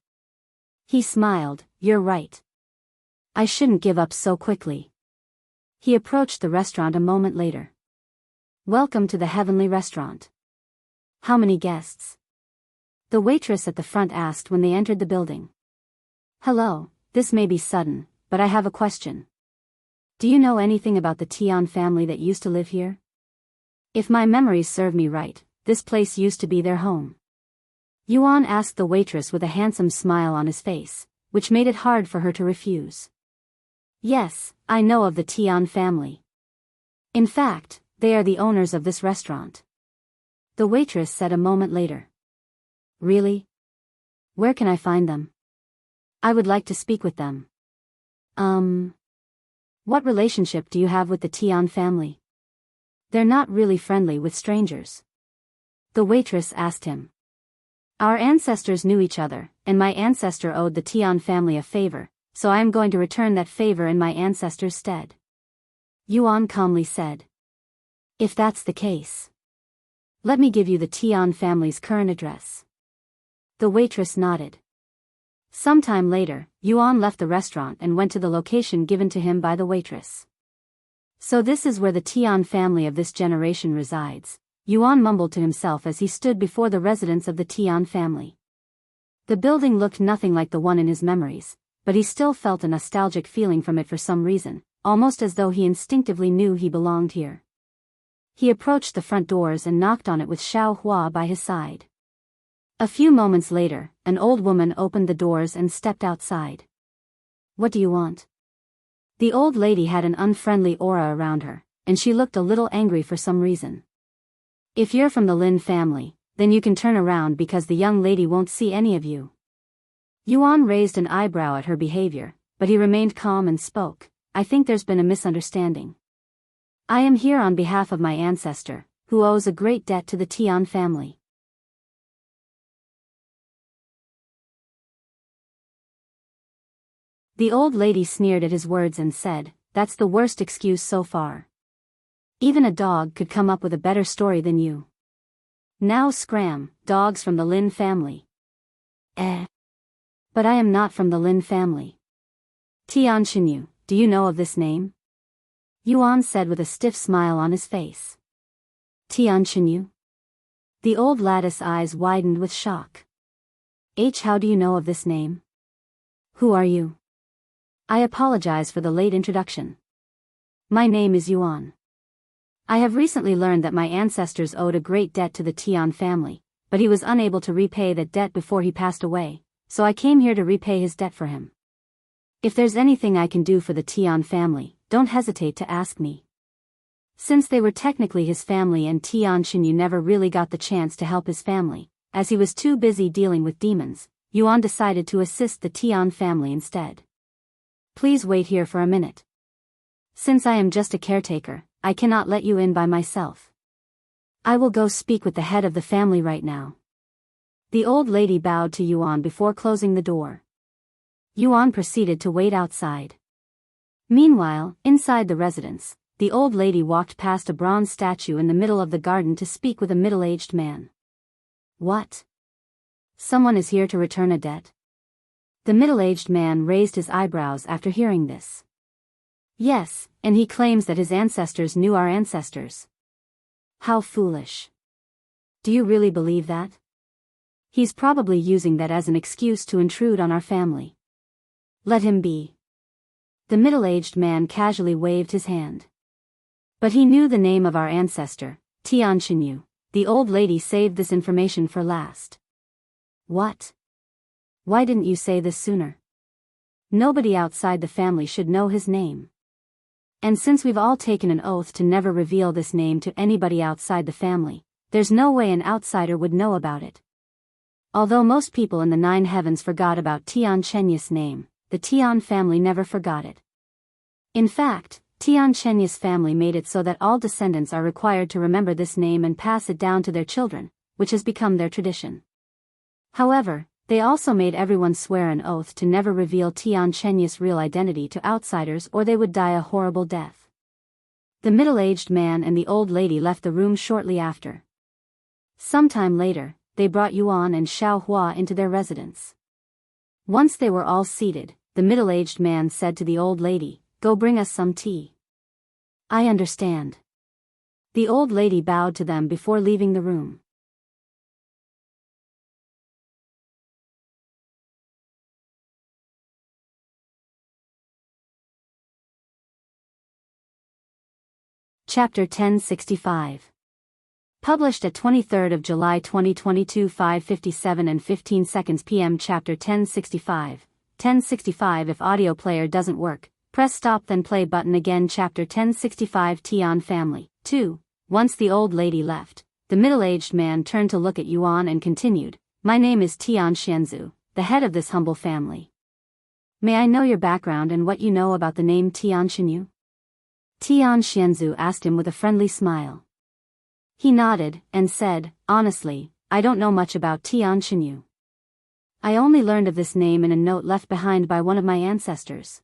S1: He smiled. You're right. I shouldn't give up so quickly. He approached the restaurant a moment later. Welcome to the heavenly restaurant. How many guests? The waitress at the front asked when they entered the building. Hello, this may be sudden, but I have a question. Do you know anything about the Tian family that used to live here? If my memories serve me right, this place used to be their home. Yuan asked the waitress with a handsome smile on his face, which made it hard for her to refuse. Yes, I know of the Tian family. In fact, they are the owners of this restaurant. The waitress said a moment later. Really? Where can I find them? I would like to speak with them. What relationship do you have with the Tian family? They're not really friendly with strangers. The waitress asked him. Our ancestors knew each other, and my ancestor owed the Tian family a favor, so I am going to return that favor in my ancestor's stead. Yuan calmly said. If that's the case, let me give you the Tian family's current address. The waitress nodded. Sometime later, Yuan left the restaurant and went to the location given to him by the waitress. So this is where the Tian family of this generation resides, Yuan mumbled to himself as he stood before the residence of the Tian family. The building looked nothing like the one in his memories, but he still felt a nostalgic feeling from it for some reason, almost as though he instinctively knew he belonged here. He approached the front doors and knocked on it with Xiaohua by his side. A few moments later, an old woman opened the doors and stepped outside. What do you want? The old lady had an unfriendly aura around her, and she looked a little angry for some reason. If you're from the Lin family, then you can turn around because the young lady won't see any of you. Yuan raised an eyebrow at her behavior, but he remained calm and spoke. I think there's been a misunderstanding. I am here on behalf of my ancestor, who owes a great debt to the Tian family. The old lady sneered at his words and said, That's the worst excuse so far. Even a dog could come up with a better story than you. Now scram, dogs from the Lin family. But I am not from the Lin family. Tianxinyu, do you know of this name? Yuan said with a stiff smile on his face. Tianxinyu? The old lattice eyes widened with shock. How do you know of this name? Who are you? I apologize for the late introduction. My name is Yuan. I have recently learned that my ancestors owed a great debt to the Tian family, but he was unable to repay that debt before he passed away, so I came here to repay his debt for him. If there's anything I can do for the Tian family, don't hesitate to ask me. Since they were technically his family and Tianxinyu never really got the chance to help his family, as he was too busy dealing with demons, Yuan decided to assist the Tian family instead. Please wait here for a minute. Since I am just a caretaker, I cannot let you in by myself. I will go speak with the head of the family right now. The old lady bowed to Yuan before closing the door. Yuan proceeded to wait outside. Meanwhile, inside the residence, the old lady walked past a bronze statue in the middle of the garden to speak with a middle-aged man. What? Someone is here to return a debt? The middle-aged man raised his eyebrows after hearing this. Yes, and he claims that his ancestors knew our ancestors. How foolish. Do you really believe that? He's probably using that as an excuse to intrude on our family. Let him be. The middle-aged man casually waved his hand. But he knew the name of our ancestor, Xianxia. The old lady saved this information for last. What? Why didn't you say this sooner? Nobody outside the family should know his name. And since we've all taken an oath to never reveal this name to anybody outside the family, there's no way an outsider would know about it. Although most people in the 9 heavens forgot about Xianxia's name, the Tian family never forgot it. In fact, Xianxia's family made it so that all descendants are required to remember this name and pass it down to their children, which has become their tradition. However, they also made everyone swear an oath to never reveal Xianxia's real identity to outsiders or they would die a horrible death. The middle-aged man and the old lady left the room shortly after. Sometime later, they brought Yuan and Xiaohua into their residence. Once they were all seated, the middle-aged man said to the old lady, "Go bring us some tea." "I understand." The old lady bowed to them before leaving the room. Chapter 1065. Published at 23rd of July 2022 5:57 and 15 seconds p.m. Chapter 1065. 1065 If audio player doesn't work, press stop then play button again. Chapter 1065 Tian Family. 2. Once the old lady left, the middle-aged man turned to look at Yuan and continued, "My name is Tian Xianzu, the head of this humble family. May I know your background and what you know about the name Tian Xianyu?" Tian Xianzu asked him with a friendly smile. He nodded, and said, "Honestly, I don't know much about Tian Xianyu. I only learned of this name in a note left behind by one of my ancestors.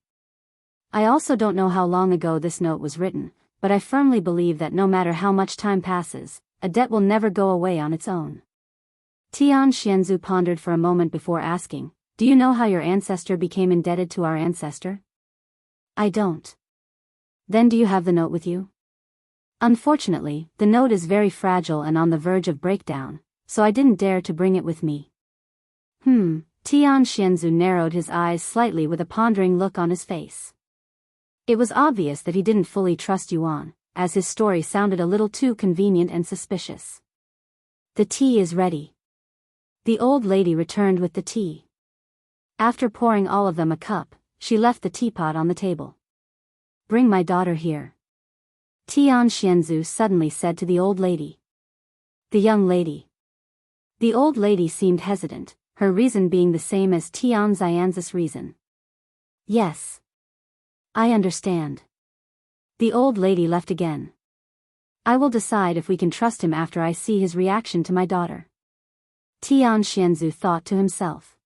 S1: I also don't know how long ago this note was written, but I firmly believe that no matter how much time passes, a debt will never go away on its own." Tian Xianzu pondered for a moment before asking, "Do you know how your ancestor became indebted to our ancestor?" "I don't." "Then do you have the note with you?" "Unfortunately, the note is very fragile and on the verge of breakdown, so I didn't dare to bring it with me." Tian Xianzu narrowed his eyes slightly with a pondering look on his face. It was obvious that he didn't fully trust Yuan, as his story sounded a little too convenient and suspicious. "The tea is ready." The old lady returned with the tea. After pouring all of them a cup, she left the teapot on the table. "Bring my daughter here," Tian Xianzu suddenly said to the old lady. "The young lady." The old lady seemed hesitant, her reason being the same as Tian Xianzu's reason. "Yes. I understand." The old lady left again. "I will decide if we can trust him after I see his reaction to my daughter," Tian Xianzu thought to himself.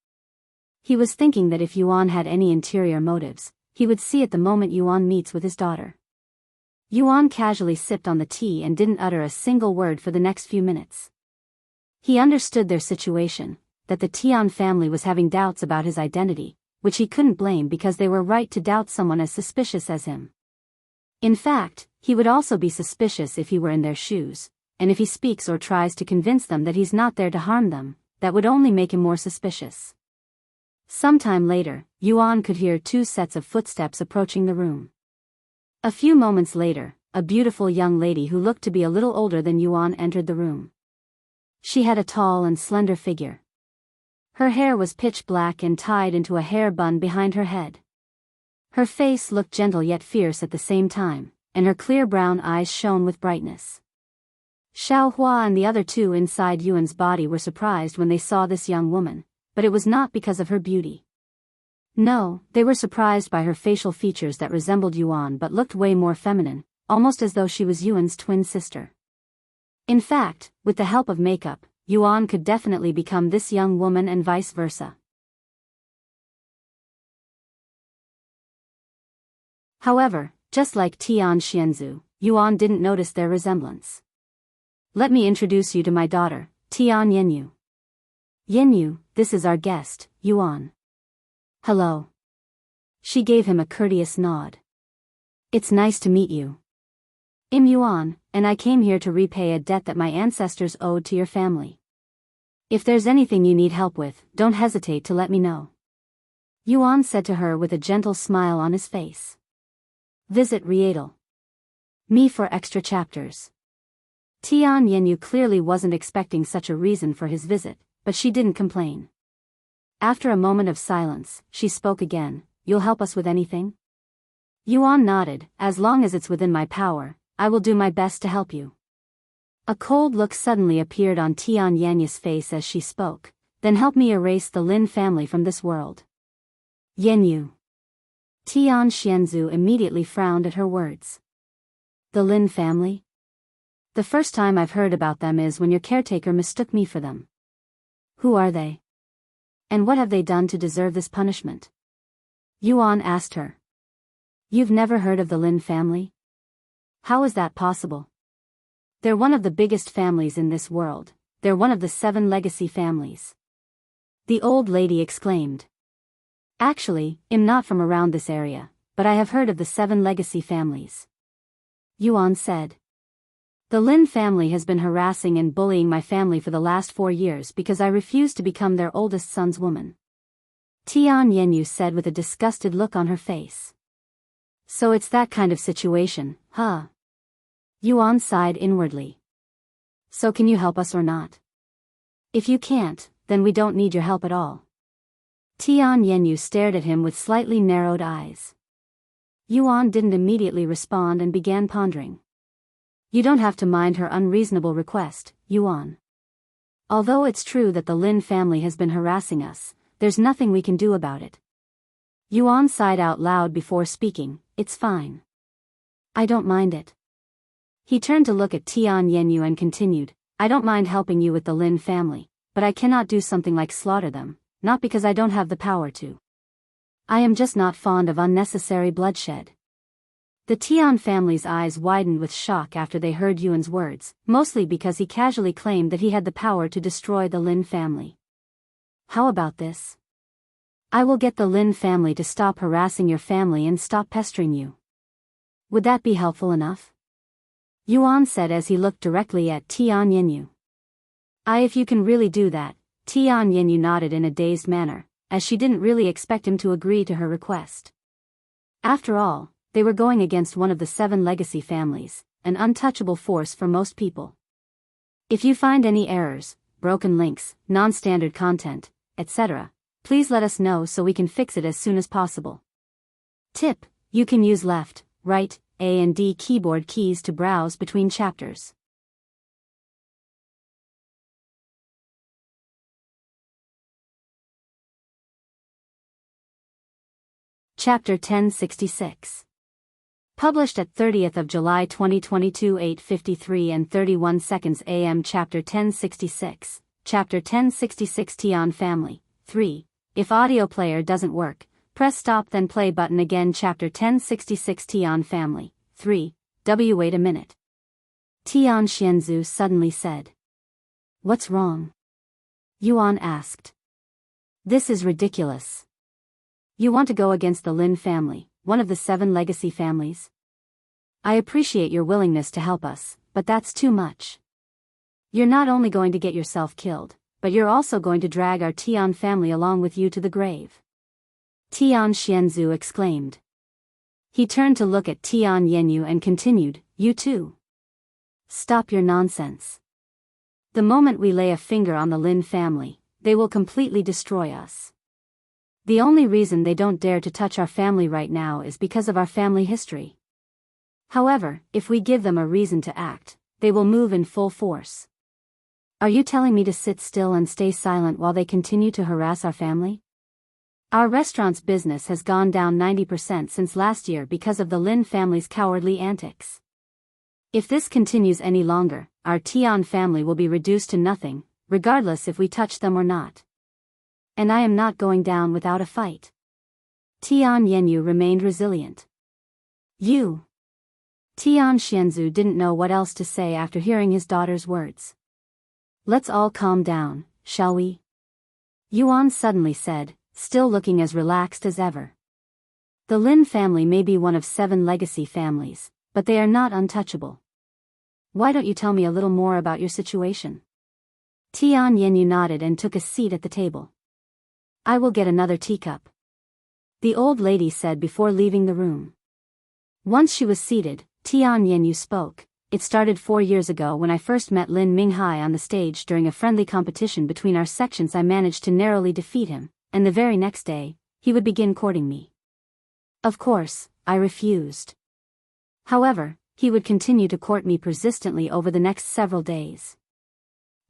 S1: He was thinking that if Yuan had any interior motives, he would see it the moment Yuan meets with his daughter. Yuan casually sipped on the tea and didn't utter a single word for the next few minutes. He understood their situation, that the Tian family was having doubts about his identity, which he couldn't blame because they were right to doubt someone as suspicious as him. In fact, he would also be suspicious if he were in their shoes, and if he speaks or tries to convince them that he's not there to harm them, that would only make him more suspicious. Sometime later, Yuan could hear 2 sets of footsteps approaching the room. A few moments later, a beautiful young lady who looked to be a little older than Yuan entered the room. She had a tall and slender figure. Her hair was pitch black and tied into a hair bun behind her head. Her face looked gentle yet fierce at the same time, and her clear brown eyes shone with brightness. Xiaohua and the other 2 inside Yuan's body were surprised when they saw this young woman, but it was not because of her beauty. No, they were surprised by her facial features that resembled Yuan but looked way more feminine, almost as though she was Yuan's twin sister. In fact, with the help of makeup, Yuan could definitely become this young woman and vice versa. However, just like Tian Xianzu, Yuan didn't notice their resemblance. "Let me introduce you to my daughter, Tian Yanyu." Yenyu, this is our guest, Yuan. Hello. She gave him a courteous nod. It's nice to meet you. I'm Yuan, and I came here to repay a debt that my ancestors owed to your family. If there's anything you need help with, don't hesitate to let me know. Yuan said to her with a gentle smile on his face. Visit Rietal. Me for extra chapters. Tian Yenyu clearly wasn't expecting such a reason for his visit, but she didn't complain. After a moment of silence, she spoke again. You'll help us with anything? Yuan nodded. As long as it's within my power, I will do my best to help you. A cold look suddenly appeared on Tian Yenyu's face as she spoke. Then help me erase the Lin family from this world. Yenyu. Tian Xianxia immediately frowned at her words. The Lin family? The first time I've heard about them is when your caretaker mistook me for them. Who are they? And what have they done to deserve this punishment? Yuan asked her. You've never heard of the Lin family? How is that possible? They're one of the biggest families in this world. They're one of the 7 legacy families. The old lady exclaimed. Actually, I'm not from around this area, but I have heard of the 7 legacy families. Yuan said. The Lin family has been harassing and bullying my family for the last 4 years because I refused to become their oldest son's woman. Tian Yenyu said with a disgusted look on her face. So it's that kind of situation, huh? Yuan sighed inwardly. So can you help us or not? If you can't, then we don't need your help at all. Tian Yenyu stared at him with slightly narrowed eyes. Yuan didn't immediately respond and began pondering. You don't have to mind her unreasonable request, Yuan. Although it's true that the Lin family has been harassing us, there's nothing we can do about it. Yuan sighed out loud before speaking. It's fine. I don't mind it. He turned to look at Tian Yenyu and continued, I don't mind helping you with the Lin family, but I cannot do something like slaughter them, not because I don't have the power to. I am just not fond of unnecessary bloodshed. The Tian family's eyes widened with shock after they heard Yuan's words, mostly because he casually claimed that he had the power to destroy the Lin family. How about this? I will get the Lin family to stop harassing your family and stop pestering you. Would that be helpful enough? Yuan said as he looked directly at Tian Yenyu. If you can really do that. Tian Yenyu nodded in a dazed manner, as she didn't really expect him to agree to her request. After all, they were going against one of the 7 legacy families, an untouchable force for most people. If you find any errors, broken links, non-standard content, etc., please let us know so we can fix it as soon as possible. Tip: you can use left, right, A and D keyboard keys to browse between chapters. Chapter 1066. Published at 30th of July 2022 8:53 and 31 seconds AM. Chapter 1066. Chapter 1066 Tian Family. 3. If audio player doesn't work, press stop then play button again. Chapter 1066 Tian Family. 3. Wait a minute. Tian Xianxia suddenly said. What's wrong? Yuan asked. This is ridiculous. You want to go against the Lin family, one of the 7 legacy families? I appreciate your willingness to help us, but that's too much. You're not only going to get yourself killed, but you're also going to drag our Tian family along with you to the grave. Tian Xianxia exclaimed. He turned to look at Tian Yenyu and continued, You too. Stop your nonsense. The moment we lay a finger on the Lin family, they will completely destroy us. The only reason they don't dare to touch our family right now is because of our family history. However, if we give them a reason to act, they will move in full force. Are you telling me to sit still and stay silent while they continue to harass our family? Our restaurant's business has gone down 90% since last year because of the Lin family's cowardly antics. If this continues any longer, our Tian family will be reduced to nothing, regardless if we touch them or not. And I am not going down without a fight. Tian Yenyu remained resilient. You. Tian Xianxia didn't know what else to say after hearing his daughter's words. Let's all calm down, shall we? Yuan suddenly said, still looking as relaxed as ever. The Lin family may be one of 7 legacy families, but they are not untouchable. Why don't you tell me a little more about your situation? Tian Yanyu nodded and took a seat at the table. I will get another teacup, the old lady said before leaving the room. Once she was seated, Tian Yanyu spoke. It started 4 years ago when I first met Lin Minghai on the stage during a friendly competition between our sections. I managed to narrowly defeat him, and the very next day, he would begin courting me. Of course, I refused. However, he would continue to court me persistently over the next several days.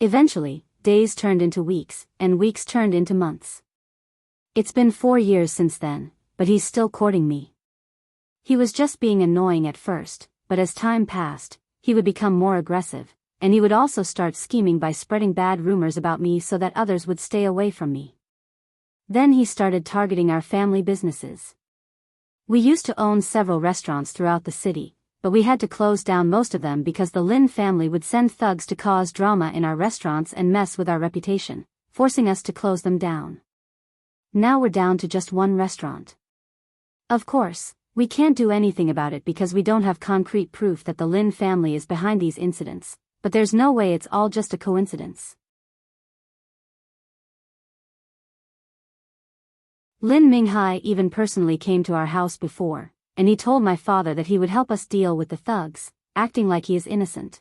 S1: Eventually, days turned into weeks, and weeks turned into months. It's been 4 years since then, but he's still courting me. He was just being annoying at first, but as time passed, he would become more aggressive, and he would also start scheming by spreading bad rumors about me so that others would stay away from me. Then he started targeting our family businesses. We used to own several restaurants throughout the city, but we had to close down most of them because the Lin family would send thugs to cause drama in our restaurants and mess with our reputation, forcing us to close them down. Now we're down to just 1 restaurant. Of course, we can't do anything about it because we don't have concrete proof that the Lin family is behind these incidents, but there's no way it's all just a coincidence. Lin Minghai even personally came to our house before, and he told my father that he would help us deal with the thugs, acting like he is innocent.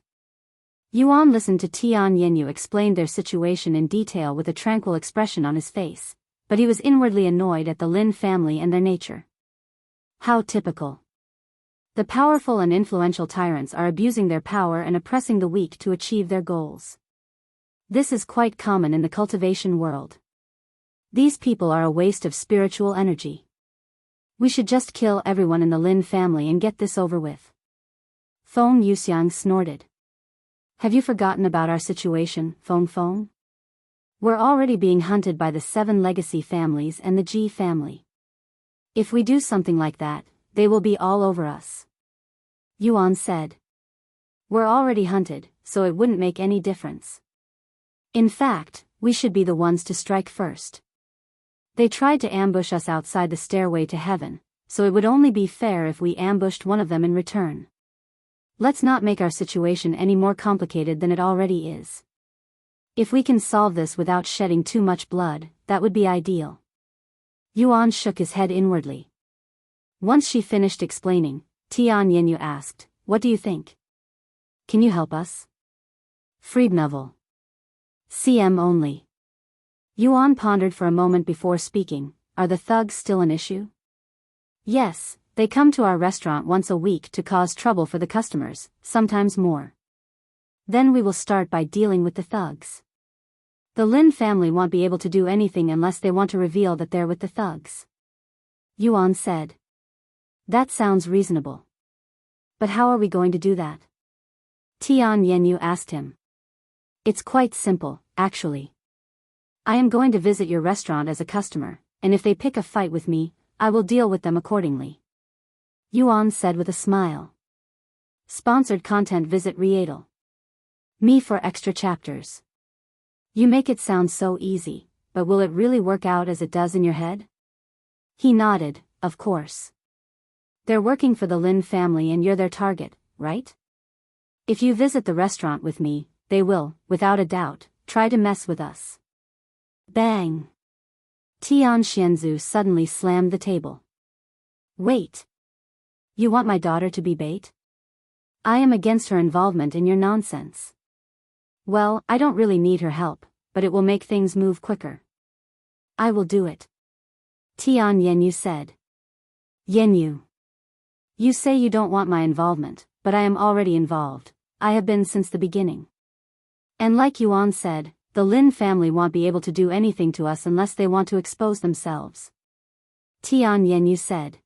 S1: Yuan listened to Tian Yanyu explain their situation in detail with a tranquil expression on his face, but he was inwardly annoyed at the Lin family and their nature. How typical. The powerful and influential tyrants are abusing their power and oppressing the weak to achieve their goals. This is quite common in the cultivation world. These people are a waste of spiritual energy. We should just kill everyone in the Lin family and get this over with. Feng Yuxiang snorted. Have you forgotten about our situation, Feng? We're already being hunted by the 7 legacy families and the Ji family. If we do something like that, they will be all over us. Yuan said. We're already hunted, so it wouldn't make any difference. In fact, we should be the ones to strike first. They tried to ambush us outside the stairway to heaven, so it would only be fair if we ambushed one of them in return. Let's not make our situation any more complicated than it already is. If we can solve this without shedding too much blood, that would be ideal. Yuan shook his head inwardly. Once she finished explaining, Tian Yanyu asked, what do you think? Can you help us? Friednovel. CM only. Yuan pondered for a moment before speaking. Are the thugs still an issue? Yes, they come to our restaurant once a week to cause trouble for the customers, sometimes more. Then we will start by dealing with the thugs. The Lin family won't be able to do anything unless they want to reveal that they're with the thugs. Yuan said. That sounds reasonable. But how are we going to do that? Tian Yanyu asked him. It's quite simple, actually. I am going to visit your restaurant as a customer, and if they pick a fight with me, I will deal with them accordingly. Yuan said with a smile. Sponsored content. Visit Riedel. Me for extra chapters. You make it sound so easy, but will it really work out as it does in your head? He nodded, of course. They're working for the Lin family and you're their target, right? If you visit the restaurant with me, they will, without a doubt, try to mess with us. Bang! Tian Xianxia suddenly slammed the table. Wait! You want my daughter to be bait? I am against her involvement in your nonsense. Well, I don't really need her help, but it will make things move quicker. I will do it. Tian Yanyu said. Yanyu. You say you don't want my involvement, but I am already involved. I have been since the beginning. And like Yuan said, the Lin family won't be able to do anything to us unless they want to expose themselves. Tian Yanyu said.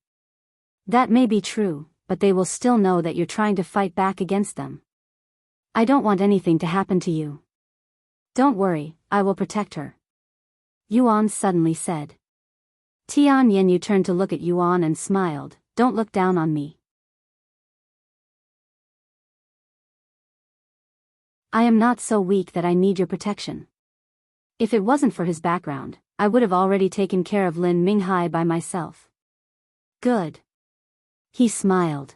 S1: That may be true, but they will still know that you're trying to fight back against them. I don't want anything to happen to you. Don't worry, I will protect her. Yuan suddenly said. Tian Yanyu turned to look at Yuan and smiled. Don't look down on me. I am not so weak that I need your protection. If it wasn't for his background, I would have already taken care of Lin Minghai by myself. Good. He smiled.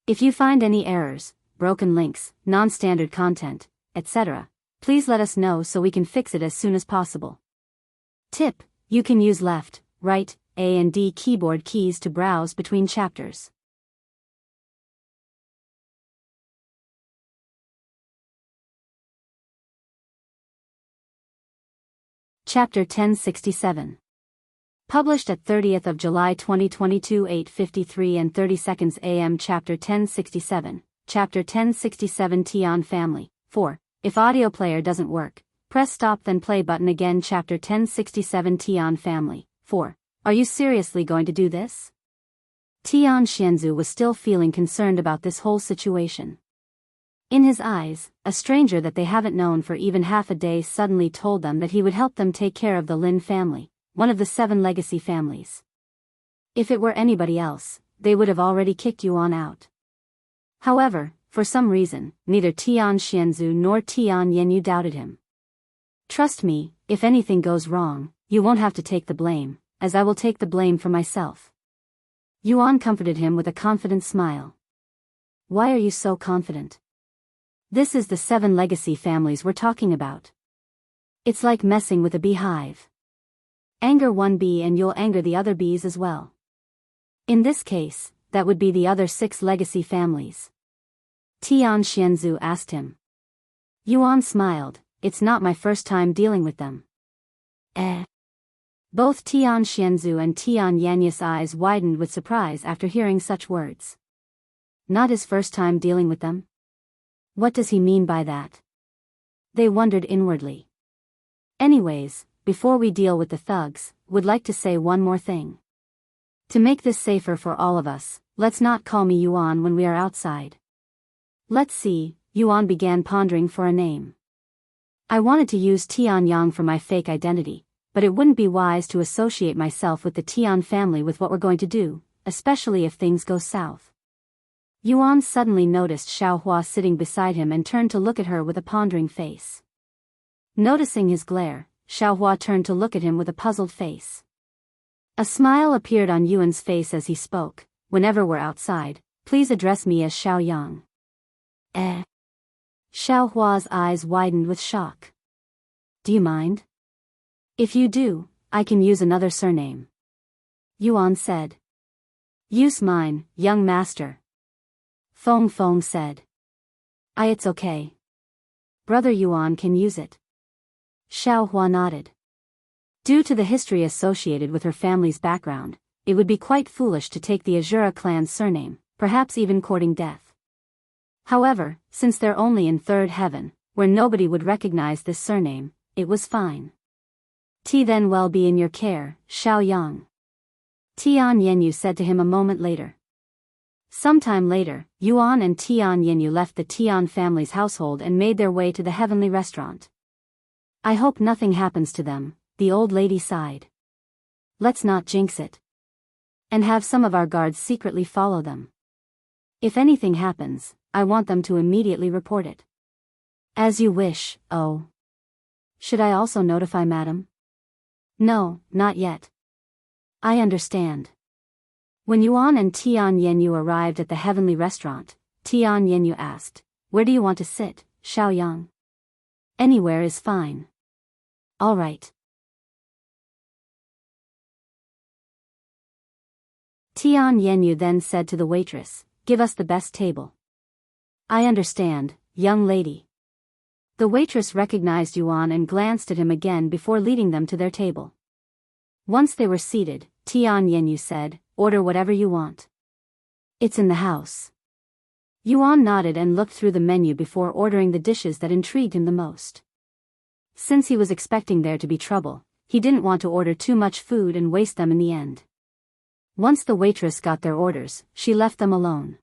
S1: If you find any errors, broken links, non-standard content, etc., please let us know so we can fix it as soon as possible. Tip: you can use left, right, A and D keyboard keys to browse between chapters. Chapter 1067. Published at 30th of July 2022 8:53 and 30 seconds AM. Chapter 1067. Chapter 1067 Tian Family. 4. If audio player doesn't work, press stop then play button again. Chapter 1067 Tian Family. 4. Are you seriously going to do this? Tian Xianxia was still feeling concerned about this whole situation. In his eyes, a stranger that they haven't known for even half a day suddenly told them that he would help them take care of the Lin family, one of the 7 legacy families. If it were anybody else, they would have already kicked Yuan out. However, for some reason, neither Tian Xianxia nor Tian Yanyu doubted him. Trust me, if anything goes wrong, you won't have to take the blame, as I will take the blame for myself. Yuan comforted him with a confident smile. Why are you so confident? This is the 7 legacy families we're talking about. It's like messing with a beehive. Anger one bee and you'll anger the other bees as well. In this case, that would be the other 6 legacy families. Tian Xianxia asked him. Yuan smiled. It's not my first time dealing with them. Both Tian Xianxia and Tian Yanya's eyes widened with surprise after hearing such words. Not his first time dealing with them? What does he mean by that? They wondered inwardly. Anyways, before we deal with the thugs, would like to say one more thing. To make this safer for all of us, let's not call me Yuan when we are outside. Let's see, Yuan began pondering for a name. I wanted to use Tian Yang for my fake identity, but it wouldn't be wise to associate myself with the Tian family with what we're going to do, especially if things go south. Yuan suddenly noticed Xiaohua sitting beside him and turned to look at her with a pondering face. Noticing his glare, Xiaohua turned to look at him with a puzzled face. A smile appeared on Yuan's face as he spoke. Whenever we're outside, please address me as Xiao Yang. Xiaohua's eyes widened with shock. Do you mind? If you do, I can use another surname. Yuan said. Use mine, young master. Feng Feng said. It's okay. Brother Yuan can use it. Xiaohua nodded. Due to the history associated with her family's background, it would be quite foolish to take the Azura clan's surname, perhaps even courting death. However, since they're only in 3rd heaven, where nobody would recognize this surname, it was fine. Then well be in your care, Xiao Yang. Tian Yanyu said to him a moment later. Sometime later, Yuan and Tian Yanyu left the Tian family's household and made their way to the heavenly restaurant. I hope nothing happens to them, the old lady sighed. Let's not jinx it. And have some of our guards secretly follow them. If anything happens, I want them to immediately report it. As you wish, oh. Should I also notify Madam? No, not yet. I understand. When Yuan and Tian Yanyu arrived at the heavenly restaurant, Tian Yanyu asked, Where do you want to sit, Xiao Yang? Anywhere is fine. All right. Tian Yanyu then said to the waitress, Give us the best table. I understand, young lady. The waitress recognized Yuan and glanced at him again before leading them to their table. Once they were seated, Tian Yanyu said, Order whatever you want. It's in the house. Yuan nodded and looked through the menu before ordering the dishes that intrigued him the most. Since he was expecting there to be trouble, he didn't want to order too much food and waste them in the end. Once the waitress got their orders, she left them alone.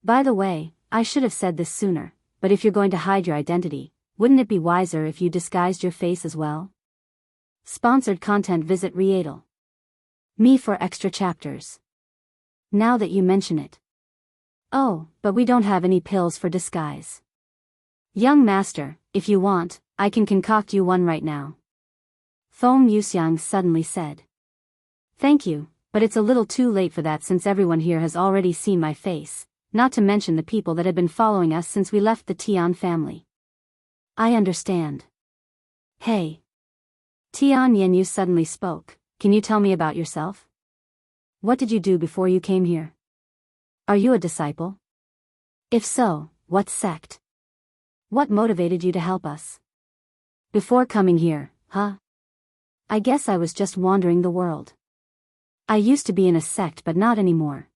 S1: By the way, I should have said this sooner, but if you're going to hide your identity, wouldn't it be wiser if you disguised your face as well? Sponsored content. Visit Rietal. Me for extra chapters. Now that you mention it. Oh, but we don't have any pills for disguise. Young master, if you want, I can concoct you one right now. Feng Yuxiang suddenly said. Thank you, but it's a little too late for that since everyone here has already seen my face, not to mention the people that have been following us since we left the Tian family. I understand. Hey. Tian Yenyu suddenly spoke, can you tell me about yourself? What did you do before you came here? Are you a disciple? If so, what sect? What motivated you to help us? Before coming here, huh? I guess I was just wandering the world. I used to be in a sect but not anymore.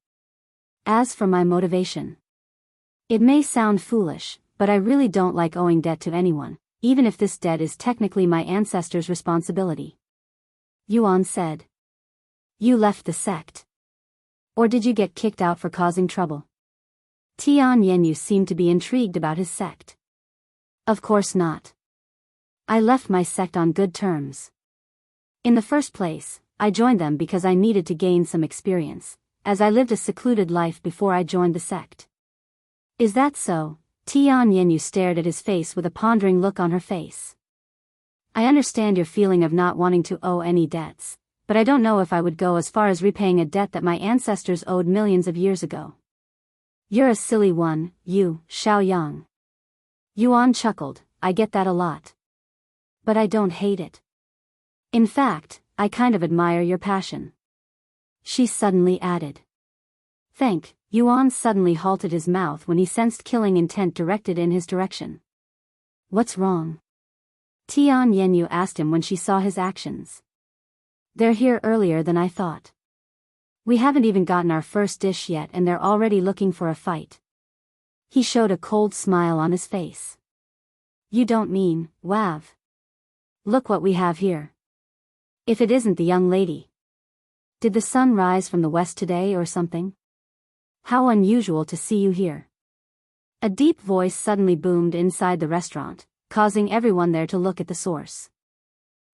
S1: As for my motivation, it may sound foolish, but I really don't like owing debt to anyone, even if this debt is technically my ancestors' responsibility. Yuan said. You left the sect. Or did you get kicked out for causing trouble? Tian Yenyu seemed to be intrigued about his sect. Of course not. I left my sect on good terms. In the first place, I joined them because I needed to gain some experience, as I lived a secluded life before I joined the sect. Is that so? Tian Yenyu stared at his face with a pondering look on her face. I understand your feeling of not wanting to owe any debts, but I don't know if I would go as far as repaying a debt that my ancestors owed millions of years ago. You're a silly one, you, Xiaoyang. Yuan chuckled, I get that a lot. But I don't hate it. In fact, I kind of admire your passion. She suddenly added. Yuan suddenly halted his mouth when he sensed killing intent directed in his direction. What's wrong? Tian Yenyu asked him when she saw his actions. They're here earlier than I thought. We haven't even gotten our first dish yet and they're already looking for a fight. He showed a cold smile on his face. You don't mean, Wav. Look what we have here. If it isn't the young lady. Did the sun rise from the west today or something? How unusual to see you here. A deep voice suddenly boomed inside the restaurant, causing everyone there to look at the source.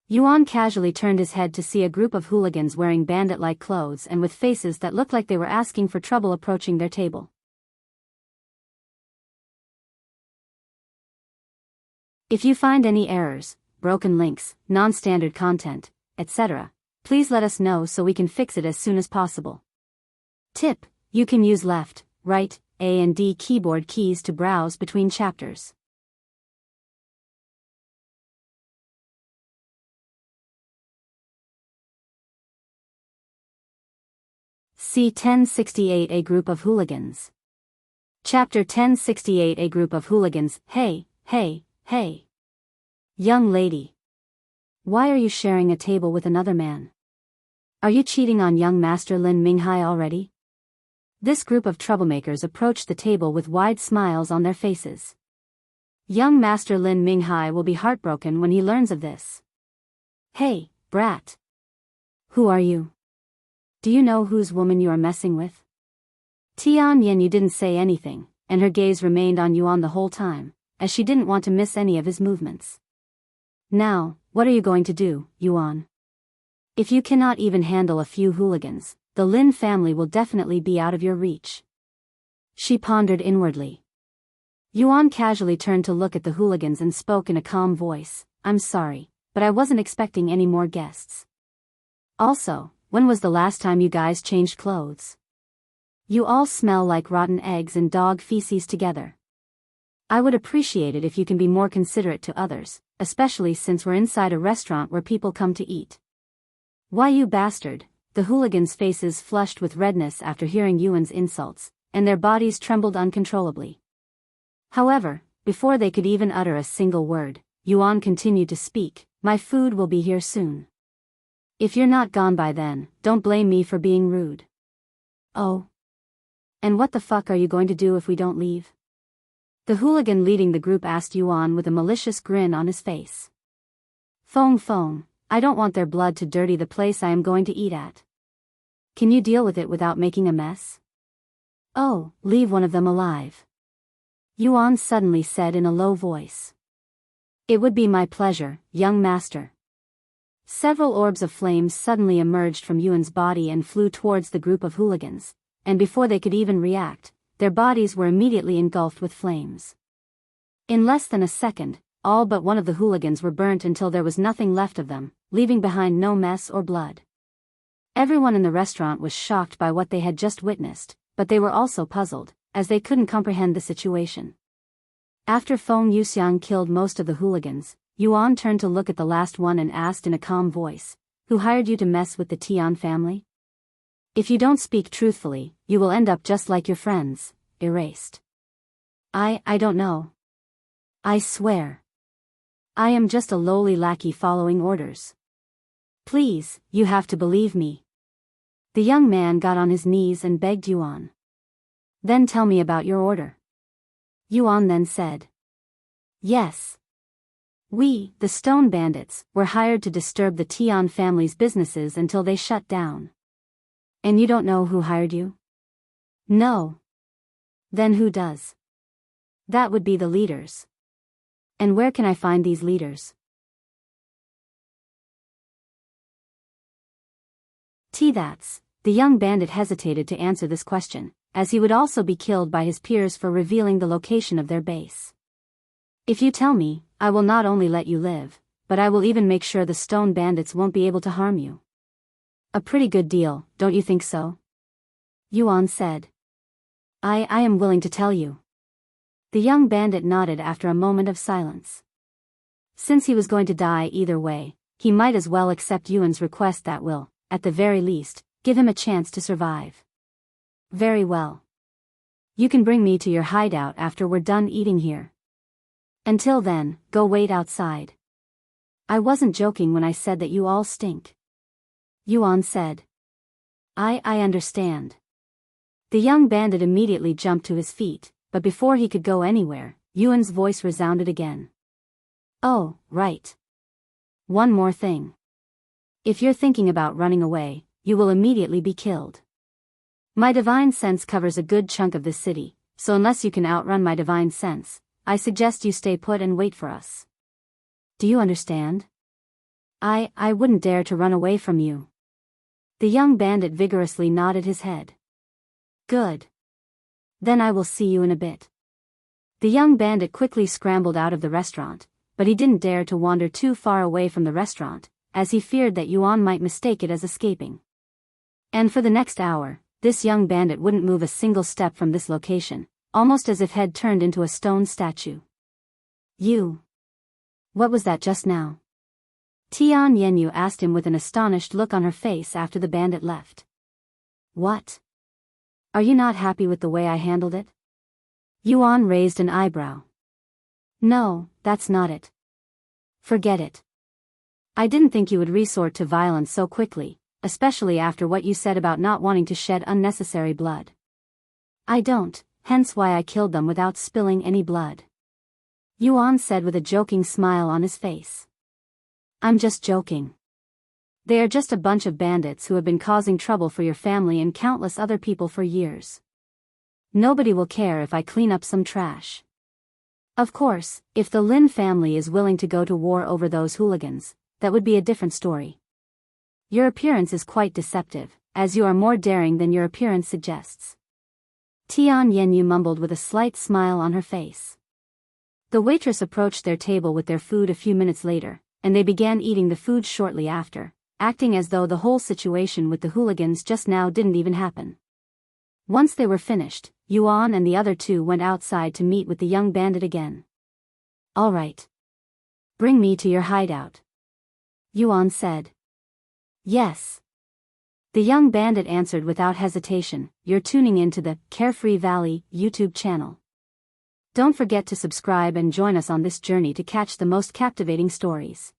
S1: Yuan casually turned his head to see a group of hooligans wearing bandit-like clothes and with faces that looked like they were asking for trouble approaching their table. If you find any errors, broken links, non-standard content, etc., please let us know so we can fix it as soon as possible. Tip: you can use left, right, A and D keyboard keys to browse between chapters. See 1068 A Group of Hooligans. Chapter 1068 A Group of Hooligans. Hey, hey, hey. Young lady. Why are you sharing a table with another man? Are you cheating on young Master Lin Minghai already? This group of troublemakers approached the table with wide smiles on their faces. Young Master Lin Minghai will be heartbroken when he learns of this. Hey, brat. Who are you? Do you know whose woman you are messing with? Tian Yenyu didn't say anything, and her gaze remained on Yuan the whole time, as she didn't want to miss any of his movements. Now, what are you going to do, Yuan? If you cannot even handle a few hooligans, the Lin family will definitely be out of your reach. She pondered inwardly. Yuan casually turned to look at the hooligans and spoke in a calm voice, I'm sorry, but I wasn't expecting any more guests. Also, when was the last time you guys changed clothes? You all smell like rotten eggs and dog feces together. I would appreciate it if you can be more considerate to others, especially since we're inside a restaurant where people come to eat. Why you bastard? The hooligans' faces flushed with redness after hearing Yuan's insults, and their bodies trembled uncontrollably. However, before they could even utter a single word, Yuan continued to speak, my food will be here soon. If you're not gone by then, don't blame me for being rude. Oh. And what the fuck are you going to do if we don't leave? The hooligan leading the group asked Yuan with a malicious grin on his face. Feng, I don't want their blood to dirty the place I am going to eat at. Can you deal with it without making a mess? Oh, leave one of them alive. Yuan suddenly said in a low voice. It would be my pleasure, young master. Several orbs of flames suddenly emerged from Yuan's body and flew towards the group of hooligans, and before they could even react, their bodies were immediately engulfed with flames. In less than a second, all but one of the hooligans were burnt until there was nothing left of them, leaving behind no mess or blood. Everyone in the restaurant was shocked by what they had just witnessed, but they were also puzzled, as they couldn't comprehend the situation. After Feng Yuxiang killed most of the hooligans, Yuan turned to look at the last one and asked in a calm voice, "Who hired you to mess with the Tian family? If you don't speak truthfully, you will end up just like your friends, erased." I don't know. I swear. I am just a lowly lackey following orders. Please, you have to believe me. The young man got on his knees and begged Yuan. Then tell me about your order. Yuan then said. Yes. We, the Stone Bandits, were hired to disturb the Tian family's businesses until they shut down. And you don't know who hired you? No. Then who does? That would be the leaders. And where can I find these leaders? That's. The young bandit hesitated to answer this question, as he would also be killed by his peers for revealing the location of their base. If you tell me, I will not only let you live, but I will even make sure the Stone Bandits won't be able to harm you. A pretty good deal, don't you think so? Yuan said. I am willing to tell you. The young bandit nodded after a moment of silence. Since he was going to die either way, he might as well accept Yuan's request that will, at the very least, give him a chance to survive. Very well. You can bring me to your hideout after we're done eating here. Until then, go wait outside. I wasn't joking when I said that you all stink. Yuan said. I understand. The young bandit immediately jumped to his feet, but before he could go anywhere, Yuan's voice resounded again. Oh, right. One more thing. If you're thinking about running away, you will immediately be killed. My divine sense covers a good chunk of this city, so unless you can outrun my divine sense, I suggest you stay put and wait for us. Do you understand? I wouldn't dare to run away from you. The young bandit vigorously nodded his head. Good. Then I will see you in a bit. The young bandit quickly scrambled out of the restaurant, but he didn't dare to wander too far away from the restaurant, as he feared that Yuan might mistake it as escaping. And for the next hour, this young bandit wouldn't move a single step from this location, almost as if he'd turned into a stone statue. You. What was that just now? Tian Yenyu asked him with an astonished look on her face after the bandit left. What? Are you not happy with the way I handled it? Yuan raised an eyebrow. No, that's not it. Forget it. I didn't think you would resort to violence so quickly, especially after what you said about not wanting to shed unnecessary blood. I don't, hence why I killed them without spilling any blood. Yuan said with a joking smile on his face. I'm just joking. They are just a bunch of bandits who have been causing trouble for your family and countless other people for years. Nobody will care if I clean up some trash. Of course, if the Lin family is willing to go to war over those hooligans, that would be a different story. Your appearance is quite deceptive, as you are more daring than your appearance suggests. Tian Yenyu mumbled with a slight smile on her face. The waitress approached their table with their food a few minutes later, and they began eating the food shortly after, acting as though the whole situation with the hooligans just now didn't even happen. Once they were finished, Yuan and the other two went outside to meet with the young bandit again. All right. Bring me to your hideout. Yuan said. Yes. The young bandit answered without hesitation. You're tuning into the Carefree Valley YouTube channel. Don't forget to subscribe and join us on this journey to catch the most captivating stories.